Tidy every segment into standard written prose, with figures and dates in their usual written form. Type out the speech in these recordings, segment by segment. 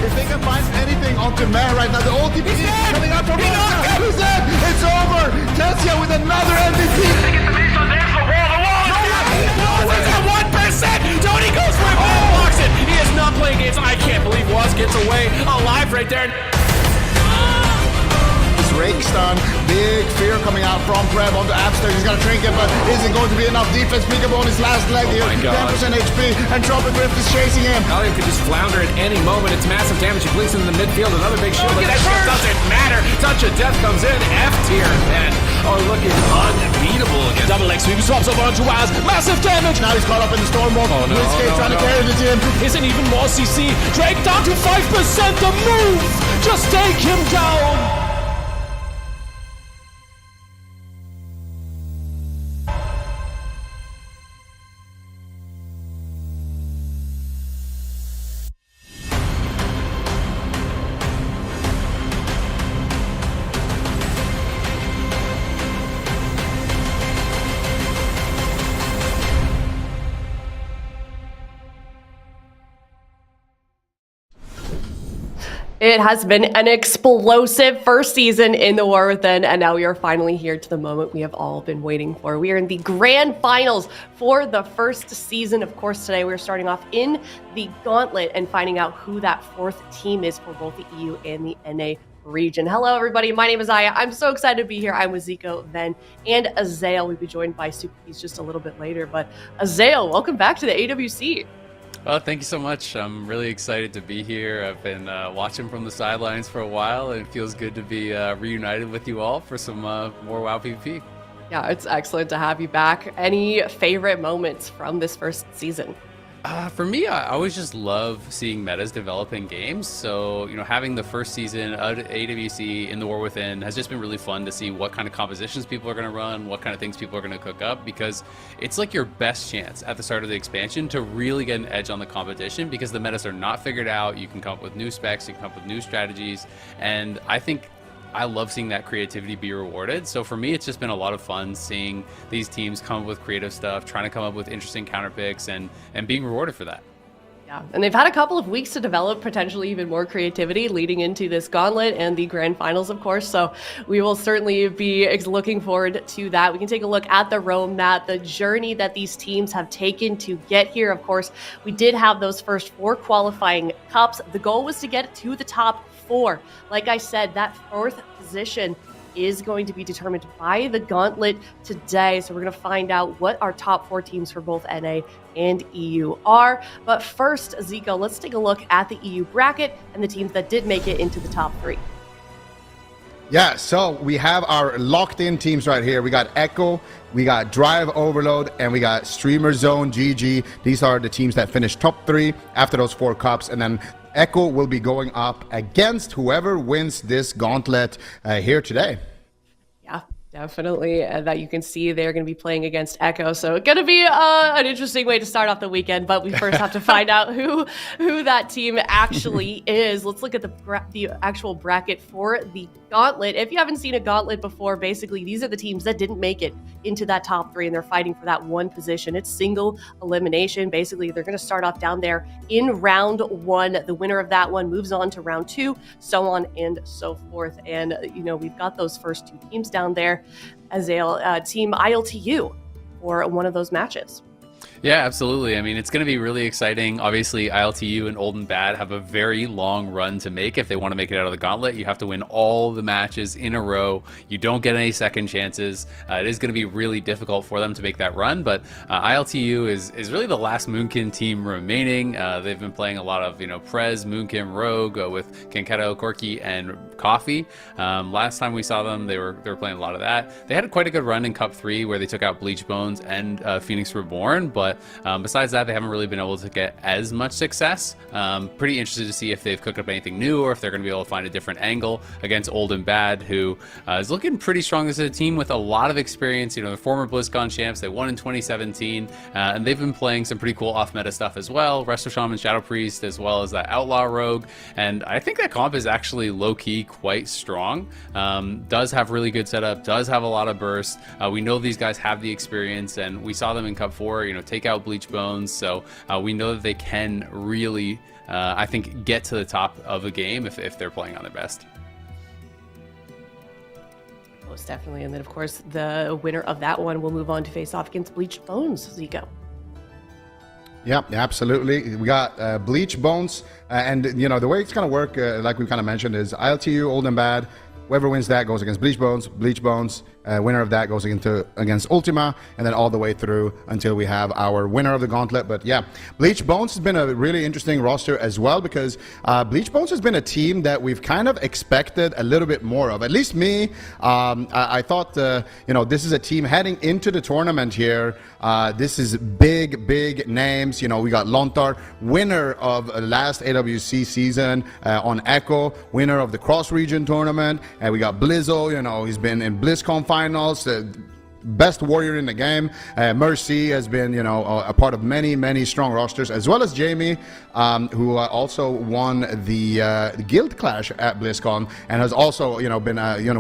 If they can find anything onto Meh right now, the ulti is coming out from Warcraft. He's dead. It's over. Tessia with another MVP. They get the base on there for the wall. It's at 1%. Tony goes for it, but blocks it. He is not playing games. I can't believe Was gets away alive right there. Rake stun, big fear coming out from Preb onto Abster. He's got a trinket, but isn't going to be enough defense. Peekaboo on his last leg here, 10% HP, and Tropic Rift is chasing him. Valiant could just flounder at any moment. It's massive damage. He bleeds into the midfield. Another big shield, but that shield doesn't matter. Touch of Death comes in. F tier men are looking unbeatable again. Double leg sweep swaps over onto Waz. Massive damage. Now he's caught up in the storm bomb. Trying to carry the team. Isn't even more CC. Drake down to 5%. The move. Just take him down. It has been an explosive first season in the War Within, and now we are finally here to the moment we have all been waiting for. We are in the grand finals for the first season. Of course, today we're starting off in the Gauntlet and finding out who that fourth team is for both the EU and the NA region. Hello, everybody. My name is Aya. I'm so excited to be here. I'm with Zico, Ven, and Azael. We'll be joined by Superkeys just a little bit later, but Azael, welcome back to the AWC. Well, thank you so much. I'm really excited to be here. I've been watching from the sidelines for a while, and it feels good to be reunited with you all for some more WoW PvP. Yeah, it's excellent to have you back. Any favorite moments from this first season? For me, I always just love seeing metas develop in games. So, you know, having the first season of AWC in the War Within has just been really fun to see what kind of compositions people are going to run, what kind of things people are going to cook up, because it's like your best chance at the start of the expansion to really get an edge on the competition, because the metas are not figured out. You can come up with new specs, you can come up with new strategies, and I love seeing that creativity be rewarded. So for me, it's just been a lot of fun seeing these teams come up with creative stuff, trying to come up with interesting counter picks, and being rewarded for that. Yeah, and they've had a couple of weeks to develop potentially even more creativity leading into this Gauntlet and the grand finals, of course. So we will certainly be looking forward to that. We can take a look at the road map, the journey that these teams have taken to get here. Of course, we did have those first 4 qualifying cups. The goal was to get to the top 4. Like I said, that 4th position is going to be determined by the Gauntlet today. So we're going to find out what our top 4 teams for both NA and EU are. But first, Zico, let's take a look at the EU bracket and the teams that did make it into the top 3. Yeah, so we have our locked-in teams right here. We got Echo, we got Drive Overload, and we got Streamer Zone GG. These are the teams that finished top 3 after those 4 cups, and then Echo will be going up against whoever wins this Gauntlet here today. Yeah, definitely. That you can see they're going to be playing against Echo. So it's going to be an interesting way to start off the weekend. But we first have to find out who that team actually is. Let's look at the actual bracket for the Gauntlet. If you haven't seen a Gauntlet before, basically these are the teams that didn't make it into that top 3, and they're fighting for that one position. It's single elimination. Basically, they're going to start off down there in round 1. The winner of that one moves on to round 2, so on and so forth. And, you know, we've got those first 2 teams down there as a team ILTU for one of those matches. Yeah, absolutely. I mean, it's going to be really exciting. Obviously, ILTU and Old and Bad have a very long run to make. If they want to make it out of the Gauntlet, you have to win all the matches in a row. You don't get any second chances. It is going to be really difficult for them to make that run, but ILTU is really the last Moonkin team remaining. They've been playing a lot of, you know, Prez, Moonkin, Rogue with Kenketo, Corky, and Coffee. Last time we saw them, they were playing a lot of that. They had quite a good run in Cup 3 where they took out Bleach Bones and Phoenix Reborn, but besides that, they haven't really been able to get as much success. Pretty interested to see if they've cooked up anything new or if they're going to be able to find a different angle against Old and Bad, who is looking pretty strong as a team with a lot of experience. You know, the former BlizzCon champs, they won in 2017, and they've been playing some pretty cool off-meta stuff as well. Resto Shaman, Shadow Priest, as well as that Outlaw Rogue, and I think that comp is actually low-key quite strong. Does have really good setup, does have a lot of burst. We know these guys have the experience, and we saw them in Cup 4, you know, take out Bleach Bones. So we know that they can really, I think, get to the top of a game if they're playing on their best. Most definitely. And then, of course, the winner of that one will move on to face off against Bleach Bones. Zico. Yeah, absolutely. We got Bleach Bones, and the way it's going to work, like we kind of mentioned, is ILTU, Old and Bad. Whoever wins that goes against Bleach Bones. Bleach Bones, winner of that goes against Ultima, and then all the way through until we have our winner of the Gauntlet. But yeah, Bleach Bones has been a really interesting roster as well, because Bleach Bones has been a team that we've kind of expected a little bit more of. At least me, I thought, this is a team heading into the tournament here. This is big names. We got Lontar, winner of last AWC season on Echo, winner of the Cross Region tournament. And we got Blizzo, he's been in BlizzCon finals, best warrior in the game. Mercy has been, a part of many strong rosters, as well as Jamie, who also won the Guild Clash at BlizzCon, and has also, been,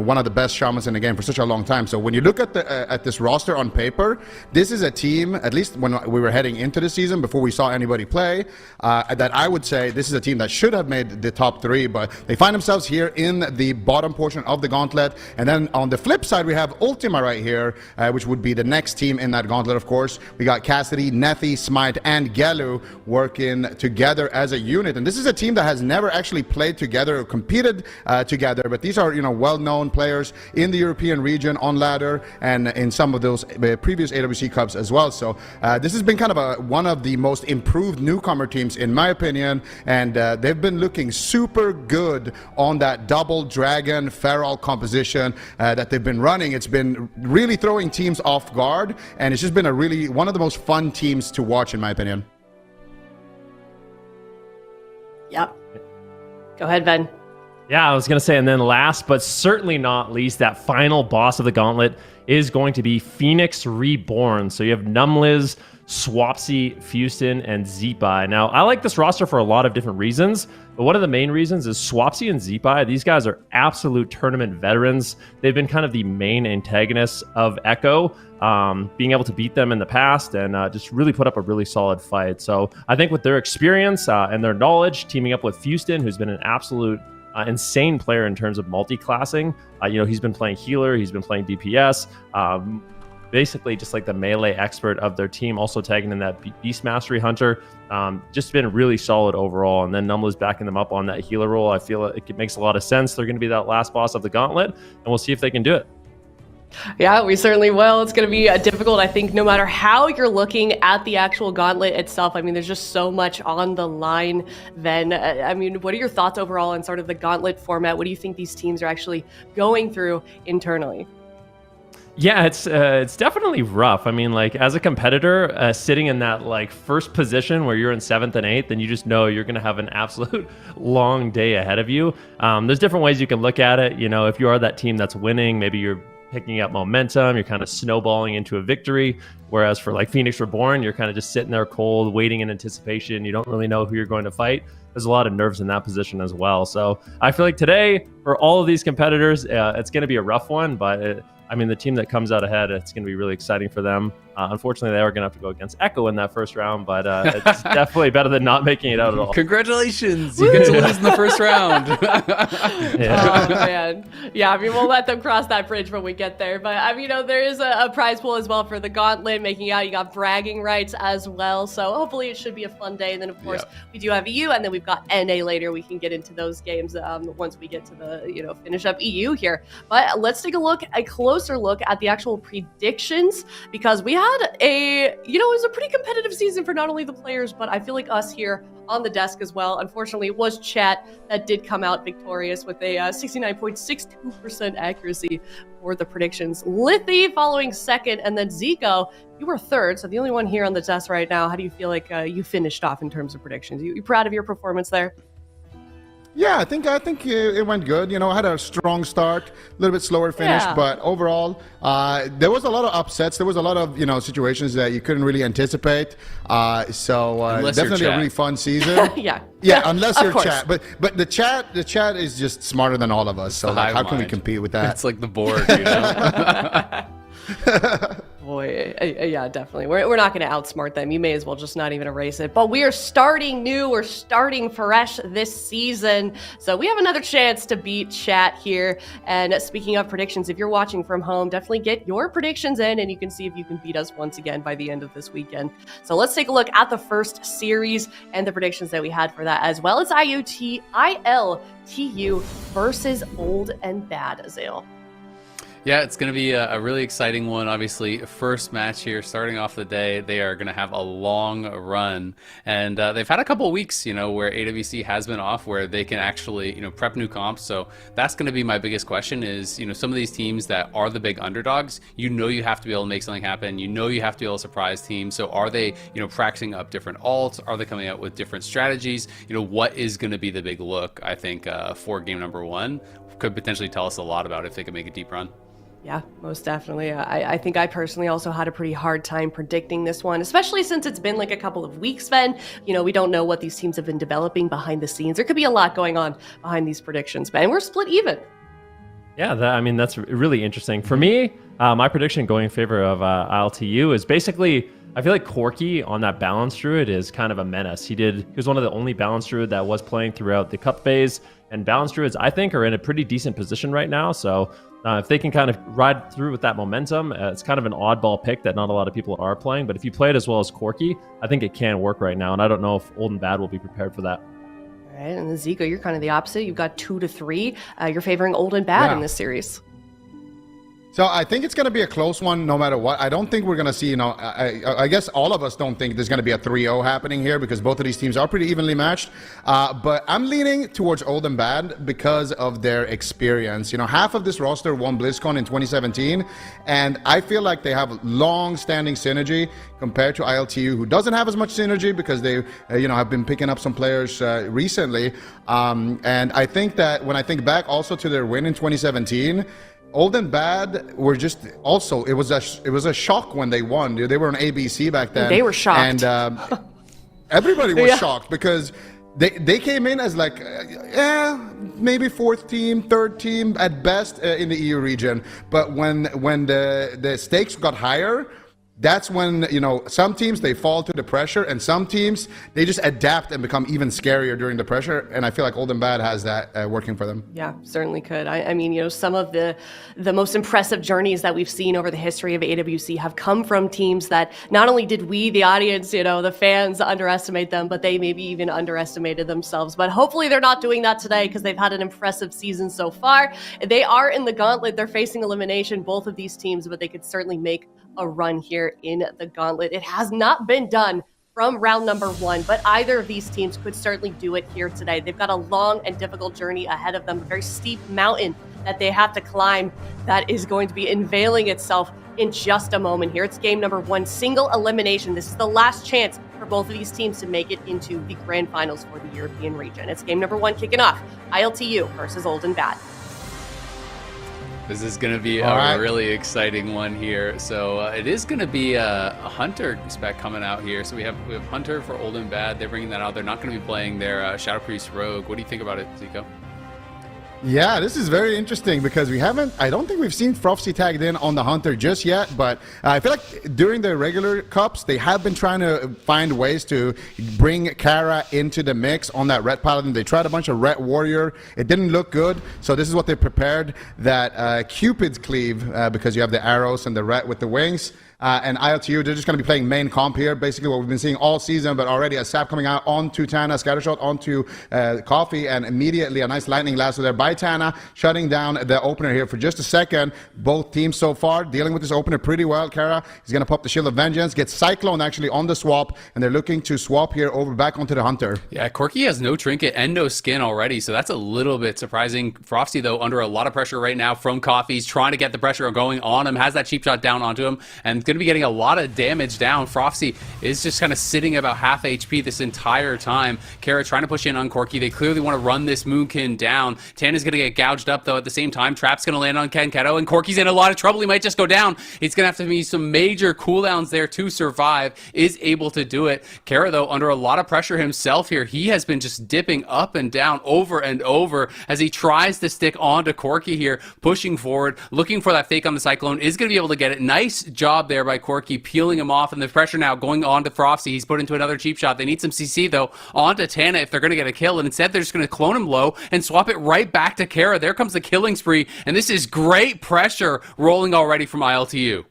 one of the best shamans in the game for such a long time. So when you look at this roster on paper, this is a team, at least when we were heading into the season, before we saw anybody play, that I would say this is a team that should have made the top 3, but they find themselves here in the bottom portion of the Gauntlet. And then on the flip side, we have Ultima right here, which would be the next team in that Gauntlet, of course. We got Cassidy, Nethi, Smite, and Gelu working together as a unit. And this is a team that has never actually played together or competed together, but these are, well-known players in the European region on ladder and in some of those previous AWC Cups as well. So this has been kind of one of the most improved newcomer teams, in my opinion, and they've been looking super good on that double Dragon Feral composition that they've been running. It's been really throwing teams off guard, and it's just been one of the most fun teams to watch, in my opinion. Yep. Go ahead, Ben. Yeah, I was going to say, and then last but certainly not least, that final boss of the Gauntlet is going to be Phoenix Reborn. So you have Numliz, Swapsy, Fuston, and Zeepai. Now, I like this roster for a lot of different reasons, but one of the main reasons is Swapsy and Zeepai. These guys are absolute tournament veterans. They've been kind of the main antagonists of Echo, being able to beat them in the past and just really put up a really solid fight. So I think with their experience and their knowledge, teaming up with Fuston, who's been an absolute insane player in terms of multi-classing. He's been playing healer, he's been playing DPS, basically just like the melee expert of their team, also tagging in that Beast Mastery Hunter. Just been really solid overall. And then Numla's backing them up on that healer role. I feel it makes a lot of sense. They're going to be that last boss of the Gauntlet, and we'll see if they can do it. Yeah, we certainly will. It's going to be difficult, I think, no matter how you're looking at the actual Gauntlet itself. I mean, there's just so much on the line then. What are your thoughts overall on sort of the Gauntlet format? What do you think these teams are actually going through internally? Yeah, it's definitely rough. I mean, like, as a competitor, sitting in that like first position where you're in 7th and 8th, and you just know you're going to have an absolute long day ahead of you. There's different ways you can look at it. If you are that team that's winning, maybe you're picking up momentum, you're kind of snowballing into a victory. Whereas for like Phoenix Reborn, you're kind of just sitting there cold, waiting in anticipation. You don't really know who you're going to fight. There's a lot of nerves in that position as well. So I feel like today, for all of these competitors, it's going to be a rough one, but the team that comes out ahead, it's going to be really exciting for them. Unfortunately, they are going to have to go against Echo in that first round, but it's definitely better than not making it out at all. Congratulations! You get to lose in the first round. Yeah. Oh, man. Yeah, we'll let them cross that bridge when we get there. But, there is a prize pool as well for the Gauntlet, making out. You got bragging rights as well. So hopefully it should be a fun day. And then, of course, we do have EU, and then we've got NA later. We can get into those games once we get to the, finish up EU here. But let's take a closer look at the actual predictions, because we had it was a pretty competitive season for not only the players, but I feel like us here on the desk as well. Unfortunately, it was chat that did come out victorious with a 69.62% accuracy for the predictions. Lithy following second, and then Zico, you were third, so the only one here on the desk right now. How do you feel like you finished off in terms of predictions? You proud of your performance there? Yeah, I think it went good. I had a strong start, a little bit slower finish, but overall, there was a lot of upsets. There was a lot of situations that you couldn't really anticipate. So definitely a really fun season. Yeah, unless you're chat, but the chat is just smarter than all of us. So how can we compete with that? It's like the board, Boy, yeah, definitely. We're not going to outsmart them. You may as well just not even erase it. But we are starting new. We're starting fresh this season. So we have another chance to beat chat here. And speaking of predictions, if you're watching from home, definitely get your predictions in and you can see if you can beat us once again by the end of this weekend. So let's take a look at the first series and the predictions that we had for that, as well as ILTU versus Old and Bad, Azale. Yeah, it's going to be a really exciting one. Obviously, first match here, starting off the day. They are going to have a long run, and they've had a couple of weeks, where AWC has been off, where they can actually, prep new comps. So that's going to be my biggest question is, some of these teams that are the big underdogs, you have to be able to make something happen. You have to be able to surprise teams. So are they, practicing up different alts? Are they coming out with different strategies? What is going to be the big look, I think, for game number one? Could potentially tell us a lot about if they can make a deep run. Yeah, most definitely. I think I personally also had a pretty hard time predicting this one, especially since it's been like a couple of weeks, Ben. We don't know what these teams have been developing behind the scenes. There could be a lot going on behind these predictions, Ben. We're split even. Yeah, that's really interesting. For me, my prediction going in favor of ILTU is basically, I feel like Corki on that Balance Druid is kind of a menace. He was one of the only Balance Druid that was playing throughout the Cup phase, and Balance Druids, I think, are in a pretty decent position right now, so if they can kind of ride through with that momentum, it's kind of an oddball pick that not a lot of people are playing. But if you play it as well as Corki, I think it can work right now. And I don't know if Old and Bad will be prepared for that. All right, and then Zico, you're kind of the opposite. You've got 2 to 3. You're favoring Old and Bad in this series. So I think it's going to be a close one no matter what. I don't think we're going to see, I guess all of us don't think there's going to be a 3-0 happening here because both of these teams are pretty evenly matched. But I'm leaning towards Old and Bad because of their experience. Half of this roster won BlizzCon in 2017, and I feel like they have long-standing synergy compared to ILTU, who doesn't have as much synergy because they, have been picking up some players recently. And I think that when I think back also to their win in 2017, Old and Bad were just also, it was a shock when they won. They were on ABC back then. They were shocked. And everybody was shocked because they came in as like, maybe 4th team, 3rd team at best in the EU region. But when the stakes got higher, that's when, some teams, they fall to the pressure, and some teams, they just adapt and become even scarier during the pressure. And I feel like Old and Bad has that working for them. Yeah, certainly could. I mean, some of the most impressive journeys that we've seen over the history of AWC have come from teams that not only did we, the audience, the fans, underestimate them, but they maybe even underestimated themselves. But hopefully they're not doing that today because they've had an impressive season so far. They are in the Gauntlet. They're facing elimination, both of these teams, but they could certainly make a run here in the Gauntlet. It has not been done from round number 1, but either of these teams could certainly do it here today. They've got a long and difficult journey ahead of them, a very steep mountain that they have to climb that is going to be unveiling itself in just a moment here. It's game number 1, single elimination. This is the last chance for both of these teams to make it into the grand finals for the European region. It's game number 1 kicking off, ILTU versus Old and Bad. This is going to be a really exciting one here. So it is going to be a Hunter spec coming out here. So we have Hunter for Old and Bad. They're bringing that out. They're not going to be playing their Shadow Priest Rogue. What do you think about it, Zico? Yeah, this is very interesting because I don't think we've seen Prophecy tagged in on the Hunter just yet, but I feel like during the regular cups, they have been trying to find ways to bring Kara into the mix on that Red Paladin. They tried a bunch of Red Warrior. It didn't look good, so this is what they prepared, that Cupid's Cleave, because you have the arrows and the red with the wings. And ILTU, they're just going to be playing main comp here, basically what we've been seeing all season, but already a sap coming out onto Tana, Scattershot onto Coffee, and immediately a nice lightning lasso there by Tana, shutting down the opener here for just a second. Both teams so far dealing with this opener pretty well. Kara is going to pop the Shield of Vengeance, get Cyclone actually on the swap, and they're looking to swap here over back onto the Hunter. Yeah, Corki has no trinket and no skin already, so that's a little bit surprising. Frosty, though, under a lot of pressure right now from Coffee. He's trying to get the pressure going on him, has that cheap shot down onto him, and going to be getting a lot of damage down. Frosty is just kind of sitting about half HP this entire time. Kara trying to push in on Corki. They clearly want to run this Moonkin down. Tana's going to get gouged up, though, at the same time. Trap's going to land on Kenketo, and Corki's in a lot of trouble. He might just go down. It's going to have to be some major cooldowns there to survive. Is able to do it. Kara, though, under a lot of pressure himself here. He has been just dipping up and down over and over as he tries to stick onto Corki here, pushing forward, looking for that fake on the Cyclone. Is going to be able to get it. Nice job there there by Corki, peeling him off, and the pressure now going on to Frosty. He's put into another cheap shot. They need some CC, though, onto Tana if they're going to get a kill, and instead they're just going to clone him low and swap it right back to Kara. There comes the killing spree, and this is great pressure rolling already from ILTU.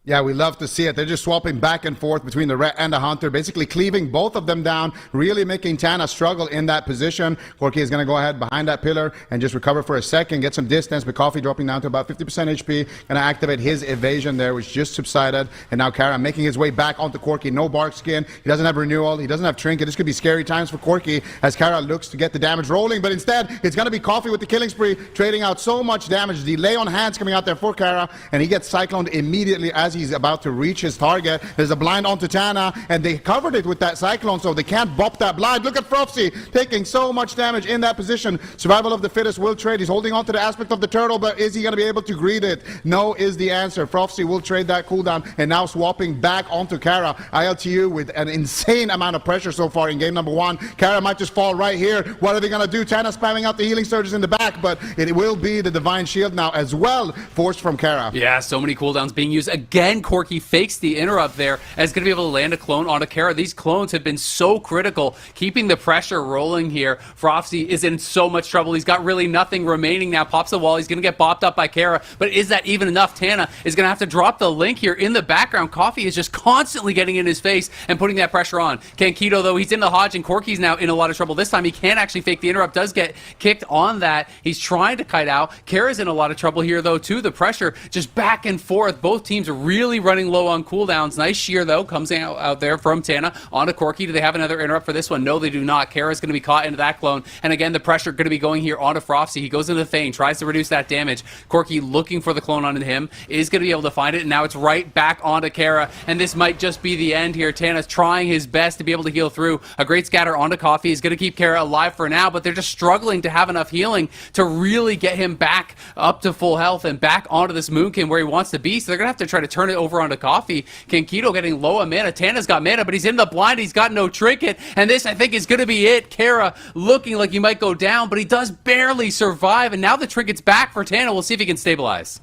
Yeah, we love to see it. They're just swapping back and forth between the Ret and the Hunter, basically cleaving both of them down, really making Tana struggle in that position. Corki is going to go ahead behind that pillar and just recover for a second, get some distance, but Coffee dropping down to about 50% HP. Going to activate his evasion there, which just subsided. And now Kara making his way back onto Corki. No bark skin. He doesn't have renewal. He doesn't have trinket. This could be scary times for Corki as Kara looks to get the damage rolling, but instead it's going to be Coffee with the killing spree, trading out so much damage. Delay on hands coming out there for Kara, and he gets cycloned immediately as he's about to reach his target. There's a blind onto Tana, and they covered it with that cyclone, so they can't bop that blind. Look at Frosty taking so much damage in that position. Survival of the fittest will trade. He's holding on to the aspect of the turtle, but is he going to be able to greet it? No is the answer. Frosty will trade that cooldown, and now swapping back onto Kara. ILTU with an insane amount of pressure so far in game number 1. Kara might just fall right here. What are they going to do? Tana spamming out the healing surges in the back, but it will be the Divine Shield now as well, forced from Kara. Yeah, so many cooldowns being used. Again, Corki fakes the interrupt there and is going to be able to land a clone onto Kara. These clones have been so critical, keeping the pressure rolling here. Frosty is in so much trouble. He's got really nothing remaining now. Pops the wall. He's going to get bopped up by Kara, but is that even enough? Tana is going to have to drop the link here in the background. Coffee is just constantly getting in his face and putting that pressure on. Kankito, though, he's in the Hodge, and Corki's now in a lot of trouble. This time he can't actually fake the interrupt. Does get kicked on that. He's trying to kite out. Kara's in a lot of trouble here, though, too. The pressure just back and forth. Both teams are really running low on cooldowns. Nice shear, though, comes out there from Tana onto Corki. Do they have another interrupt for this one? No, they do not. Kara's going to be caught into that clone. And again, the pressure going to be going here onto Frosty. He goes into the Thane, tries to reduce that damage. Corki looking for the clone onto him, is going to be able to find it, and now it's right back onto Kara. And this might just be the end here. Tana's trying his best to be able to heal through. A great scatter onto Coffee is going to keep Kara alive for now, but they're just struggling to have enough healing to really get him back up to full health and back onto this Moonkin where he wants to be. So they're going to have to try to turn it over onto Coffee. Kankito getting low on mana. Tana's got mana, but he's in the blind. He's got no trinket. And this, I think, is going to be it. Kara looking like he might go down, but he does barely survive. And now the trinket's back for Tana. We'll see if he can stabilize.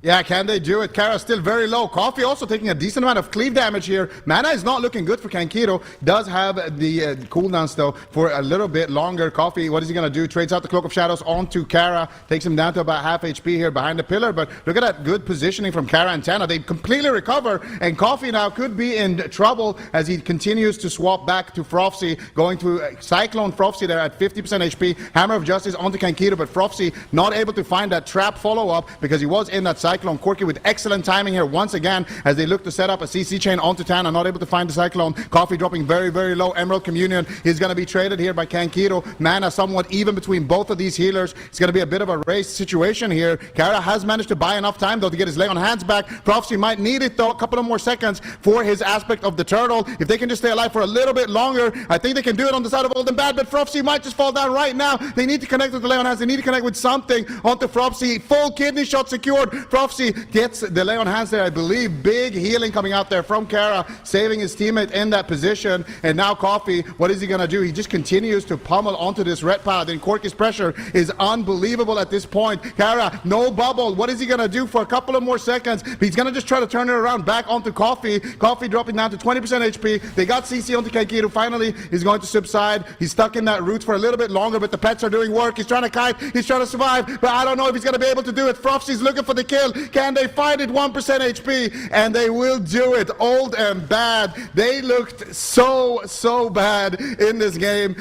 Yeah, can they do it? Kara's still very low. Coffee also taking a decent amount of cleave damage here. Mana is not looking good for Kankito. Does have the cooldowns, though, for a little bit longer. Coffee, what is he going to do? Trades out the Cloak of Shadows onto Kara. Takes him down to about half HP here behind the pillar. But look at that good positioning from Kara and Tana. They completely recover. And Coffee now could be in trouble as he continues to swap back to Frosty. Going to Cyclone Frosty there at 50% HP. Hammer of Justice onto Kankito. But Frosty not able to find that trap follow-up because he was in that Cyclone. Corki with excellent timing here once again as they look to set up a CC chain onto Tana, not able to find the Cyclone. Coffee dropping very, very low. Emerald Communion is going to be traded here by Kankito. Mana somewhat even between both of these healers. It's going to be a bit of a race situation here. Kara has managed to buy enough time, though, to get his lay on hands back. Prophecy might need it, though, a couple of more seconds for his aspect of the turtle. If they can just stay alive for a little bit longer, I think they can do it on the side of Old and Bad, but Prophecy might just fall down right now. They need to connect with the lay on hands. They need to connect with something onto Prophecy. Full kidney shot secured. Prophecy gets the lay on hands there, I believe. Big healing coming out there from Kara, saving his teammate in that position. And now Coffee, what is he going to do? He just continues to pummel onto this red pad. And Corki's pressure is unbelievable at this point. Kara, no bubble. What is he going to do for a couple of more seconds? He's going to just try to turn it around back onto Coffee. Coffee dropping down to 20% HP. They got CC onto Kankito. Finally, he's going to subside. He's stuck in that root for a little bit longer, but the pets are doing work. He's trying to kite. He's trying to survive, but I don't know if he's going to be able to do it. Frosty's looking for the kill. Can they find it? 1% HP, and they will do it. Old and Bad. They looked so bad in this game.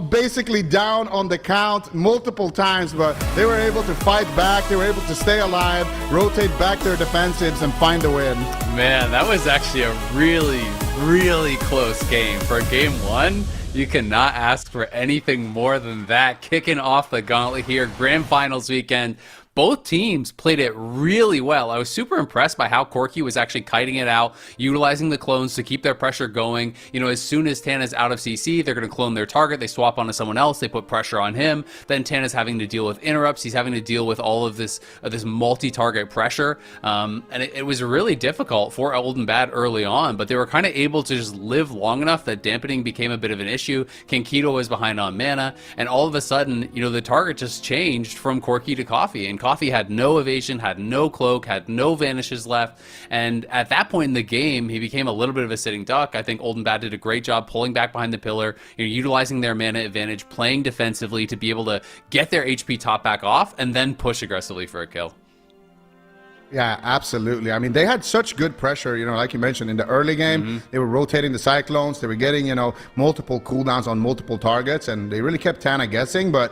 Basically down on the count multiple times, but they were able to fight back. They were able to stay alive, rotate back their defensives, and find a win. Man, that was actually a really close game. For game one, you cannot ask for anything more than that. Kicking off the gauntlet here, grand finals weekend. Both teams played it really well. I was super impressed by how Corki was actually kiting it out, utilizing the clones to keep their pressure going. You know, as soon as Tana's out of CC, they're going to clone their target. They swap onto someone else. They put pressure on him. Then Tana's having to deal with interrupts. He's having to deal with all of this multi-target pressure. And it was really difficult for Old and Bad early on, but they were kind of able to just live long enough that dampening became a bit of an issue. Kankito was behind on mana, and all of a sudden, you know, the target just changed from Corki to Coffee, and Coffee had no evasion, had no cloak, had no vanishes left. And at that point in the game, he became a little bit of a sitting duck. I think Old and Bad did a great job pulling back behind the pillar, utilizing their mana advantage, playing defensively to be able to get their HP top back off and then push aggressively for a kill. Yeah, absolutely. I mean, they had such good pressure, like you mentioned, in the early game. They were rotating the Cyclones. They were getting, multiple cooldowns on multiple targets, and they really kept Tana guessing, but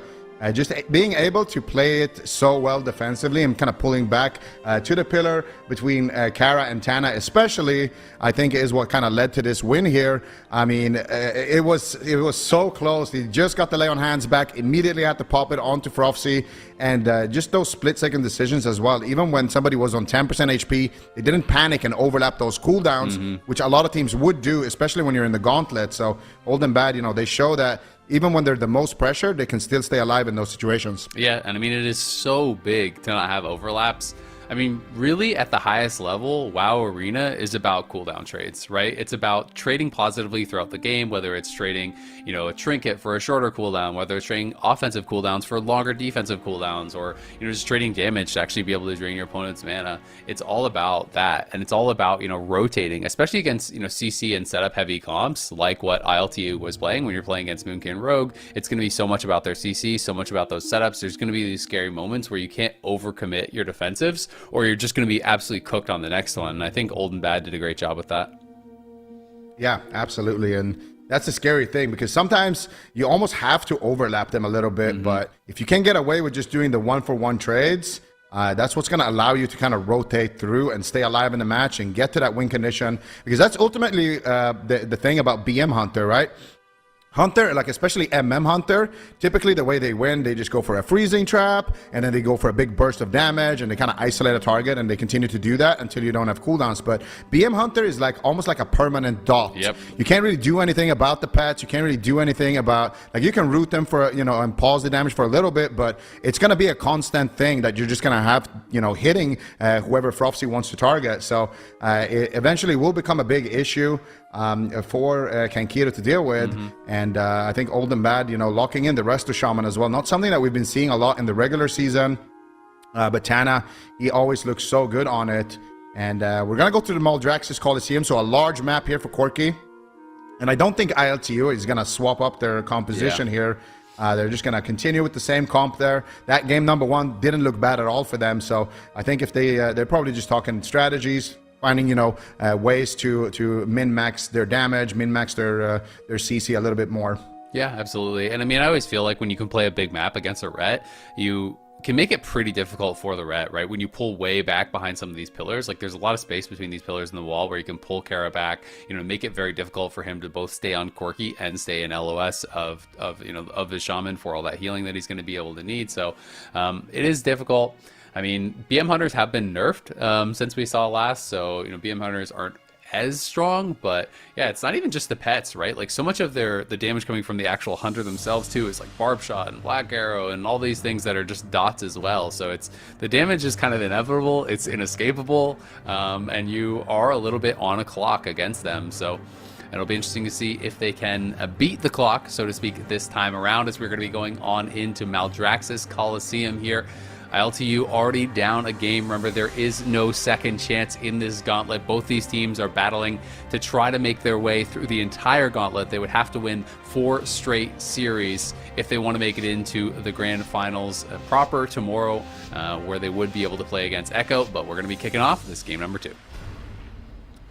just being able to play it so well defensively and kind of pulling back to the pillar between Kara and Tana especially, I think is what kind of led to this win here. I mean, it was so close. He just got the lay on hands back, immediately had to pop it onto Frofsy, and just those split-second decisions as well. Even when somebody was on 10% HP, they didn't panic and overlap those cooldowns, which a lot of teams would do, especially when you're in the Gauntlet. So Old and Bad, they show that even when they're the most pressured, they can still stay alive in those situations. Yeah, and I mean, it is so big to not have overlaps. I mean, really at the highest level, WoW Arena is about cooldown trades, right? It's about trading positively throughout the game, whether it's trading, a trinket for a shorter cooldown, whether it's trading offensive cooldowns for longer defensive cooldowns, or, just trading damage to actually be able to drain your opponent's mana. It's all about that. And it's all about, rotating, especially against, CC and setup heavy comps, like what ILTU was playing when you're playing against Moonkin Rogue. It's going to be so much about their CC, so much about those setups. There's going to be these scary moments where you can't overcommit your defensives, or you're just going to be absolutely cooked on the next one. And I think Old and Bad did a great job with that. Yeah, absolutely. And that's the scary thing, because sometimes you almost have to overlap them a little bit. But if you can get away with just doing the one-for-one trades, that's what's going to allow you to kind of rotate through and stay alive in the match and get to that win condition. Because that's ultimately the thing about BM Hunter, right? Hunter, like especially MM Hunter, typically the way they win, they just go for a freezing trap, and then they go for a big burst of damage, and they kind of isolate a target, and they continue to do that until you don't have cooldowns. But BM Hunter is like almost like a permanent dot. Yep. You can't really do anything about the pets. You can't really do anything about, like, you can root them for, and pause the damage for a little bit, but it's going to be a constant thing that you're just going to have, hitting whoever Frofsy wants to target. So it eventually will become a big issue for Kankiro to deal with. And I think Old and Bad, locking in the rest of Shaman as well. Not something that we've been seeing a lot in the regular season, but Tana, he always looks so good on it. And we're going to go to the Maldraxxus Coliseum, so a large map here for Corki. And I don't think ILTU is going to swap up their composition here. They're just going to continue with the same comp there. That game number one didn't look bad at all for them. So I think if they're probably just talking strategies, finding ways to min-max their damage, min-max their CC a little bit more. Yeah, absolutely. And I mean, I always feel like when you can play a big map against a Ret, you can make it pretty difficult for the Ret, right? When you pull way back behind some of these pillars, like there's a lot of space between these pillars and the wall where you can pull Kara back, make it very difficult for him to both stay on Corki and stay in LOS of the Shaman for all that healing that he's going to be able to need. So it is difficult. I mean, BM Hunters have been nerfed since we saw last, so BM Hunters aren't as strong, but yeah, it's not even just the pets, right? Like so much of the damage coming from the actual hunter themselves too is like Barb Shot and Black Arrow and all these things that are just dots as well. So it's the damage is kind of inevitable, it's inescapable, and you are a little bit on a clock against them. So it'll be interesting to see if they can beat the clock, so to speak, this time around, as we're going to be going on into Maldraxxus Coliseum here. ILTU already down a game. Remember, there is no second chance in this gauntlet. Both these teams are battling to try to make their way through the entire gauntlet. They would have to win 4 straight series if they want to make it into the grand finals proper tomorrow, where they would be able to play against Echo. But we're going to be kicking off this game number 2.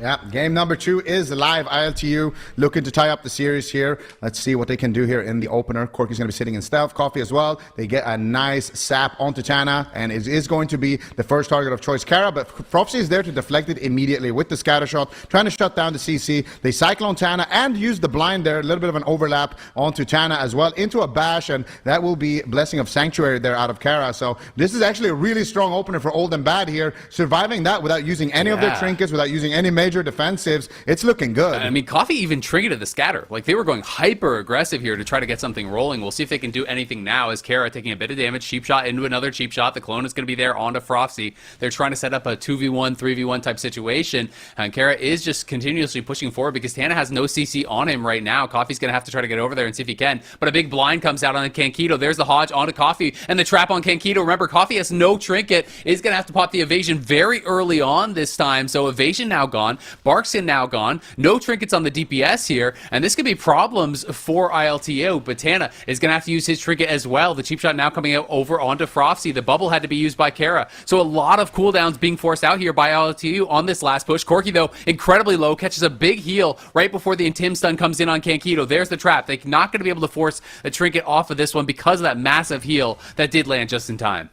Yeah, game number 2 is live. ILTU looking to tie up the series here. Let's see what they can do here in the opener. Corki's going to be sitting in stealth. Coffee as well. They get a nice sap onto Tana, and it is going to be the first target of choice, Kara, but Frofsy is there to deflect it immediately with the scatter shot, trying to shut down the CC. They cyclone Tana and use the blind there, a little bit of an overlap onto Tana as well, into a bash, and that will be Blessing of Sanctuary there out of Kara. So this is actually a really strong opener for Old and Bad here, surviving that without using any of their trinkets, without using any major major defensives, it's looking good. I mean, Coffee even triggered the scatter. Like, they were going hyper aggressive here to try to get something rolling. We'll see if they can do anything now as Kara taking a bit of damage. Cheap shot into another cheap shot. The clone is going to be there onto Frosty. They're trying to set up a 2v1, 3v1 type situation. And Kara is just continuously pushing forward because Tana has no CC on him right now. Coffee's going to have to try to get over there and see if he can. But a big blind comes out on the Kankito. There's the Hodge onto Coffee and the trap on Kankito. Remember, Coffee has no trinket. Is going to have to pop the evasion very early on this time. So evasion now gone. Barkskin now gone. No trinkets on the DPS here. And this could be problems for ILTU. But Tana is going to have to use his trinket as well. The cheap shot now coming out over onto Frosty. The bubble had to be used by Kara. So a lot of cooldowns being forced out here by ILTU on this last push. Corky, though, incredibly low. Catches a big heal right before the Intim stun comes in on Kankito. There's the trap. They're not going to be able to force a trinket off of this one because of that massive heal that did land just in time.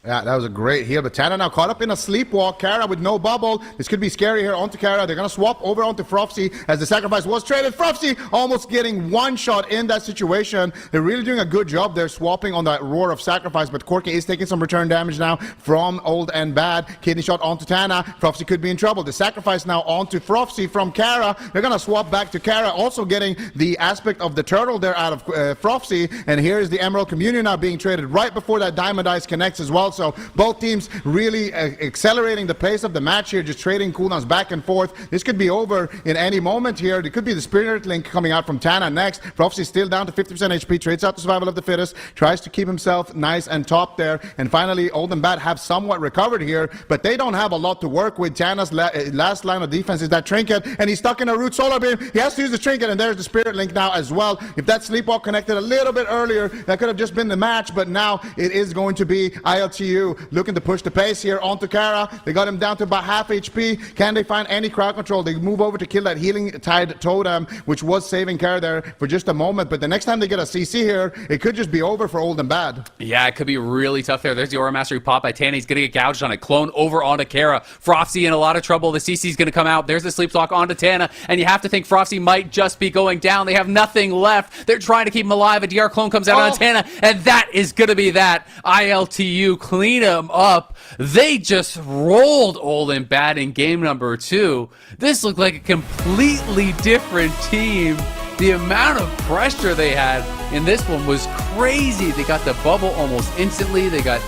Yeah, that was a great heal. But Tana now caught up in a sleepwalk. Kara with no bubble. This could be scary here onto Kara. They're going to swap over onto Frosty as the sacrifice was traded. Frosty almost getting one shot in that situation. They're really doing a good job there swapping on that roar of sacrifice. But Corky is taking some return damage now from Old and Bad. Kidney shot onto Tana. Frosty could be in trouble. The sacrifice now onto Frosty from Kara. They're going to swap back to Kara. Also getting the aspect of the turtle there out of Frosty. And here's the Emerald Communion now being traded right before that Diamond Ice connects as well. So both teams really accelerating the pace of the match here, just trading cooldowns back and forth. This could be over in any moment here. It could be the Spirit Link coming out from Tana next. Frosty still down to 50% HP, trades out the survival of the fittest, tries to keep himself nice and top there. And finally, Old and Bad have somewhat recovered here, but they don't have a lot to work with. Tana's last line of defense is that trinket, and he's stuck in a root solar beam. He has to use the trinket, and there's the Spirit Link now as well. If that Sleepwalk connected a little bit earlier, that could have just been the match, but now it is going to be ILTU looking to push the pace here onto Kara. They got him down to about half HP. Can they find any crowd control? They move over to kill that Healing Tide Totem, which was saving Kara there for just a moment. But the next time they get a CC here, it could just be over for Old and Bad. Yeah, it could be really tough there. There's the Aura Mastery pop by Tana. He's going to get gouged on it. Clone over onto Kara. Frosty in a lot of trouble. The CC's going to come out. There's the Sleep Talk onto Tana. And you have to think Frosty might just be going down. They have nothing left. They're trying to keep him alive. A DR clone comes out on Tana. And that is going to be that. ILTU clean him up. They just rolled Old and Bad in game number 2. This looked like a completely different team. The amount of pressure they had in this one was crazy. They got the bubble almost instantly. They got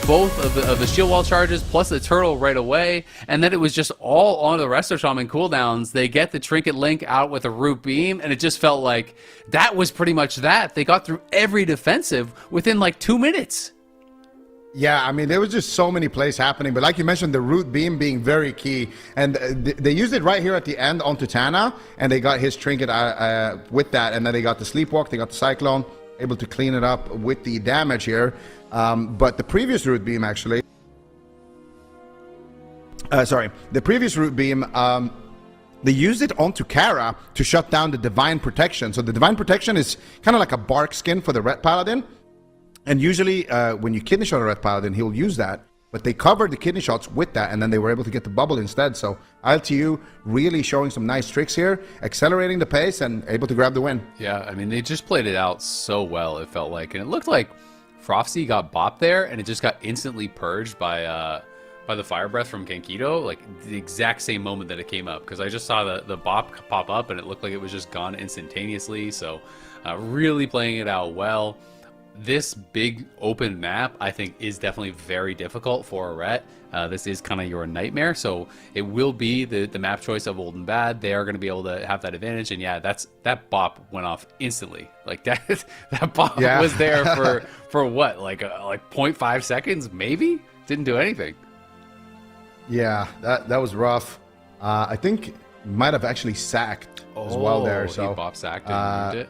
both of the shield wall charges plus the turtle right away. And then it was just all on the Resto Shaman cooldowns. They get the Trinket Link out with a root beam, and it just felt like that was pretty much that. They got through every defensive within like 2 minutes. Yeah, I mean, there was just so many plays happening, but like you mentioned, the root beam being very key, and they used it right here at the end onto Tana, and they got his trinket with that, and then they got the Sleepwalk, they got the Cyclone, able to clean it up with the damage here, but the previous root beam actually, the previous root beam, they used it onto Kara to shut down the Divine Protection. So the Divine Protection is kind of like a bark skin for the Ret Paladin. And usually when you kidney shot a Red Paladin, he'll use that. But they covered the kidney shots with that, and then they were able to get the bubble instead. So ILTU really showing some nice tricks here, accelerating the pace and able to grab the win. Yeah, I mean, they just played it out so well, it felt like. And it looked like Frosty got bopped there, and it just got instantly purged by the Fire Breath from Kankito, like the exact same moment that it came up. Because I just saw the bop pop up, and it looked like it was just gone instantaneously. So really playing it out well. This big open map, I think, is definitely very difficult for a Ret. This is kind of your nightmare, so it will be the map choice of Old and Bad. They are going to be able to have that advantage, and yeah, that bop went off instantly. Like that bop was there for what, like 0.5 seconds, maybe? Didn't do anything. Yeah, that was rough. I think might have actually sacked as well there. So he bop sacked and moved it.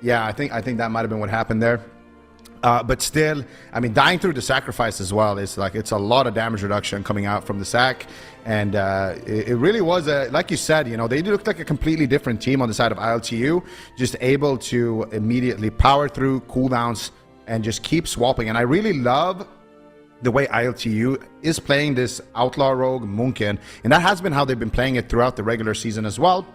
Yeah, I think that might have been what happened there. But still, I mean, dying through the sacrifice as well is like, it's a lot of damage reduction coming out from the sack. And it really was, like you said, you know, they looked like a completely different team on the side of ILTU, just able to immediately power through cooldowns and just keep swapping. And I really love the way ILTU is playing this Outlaw Rogue Munkin. And that has been how they've been playing it throughout the regular season as well.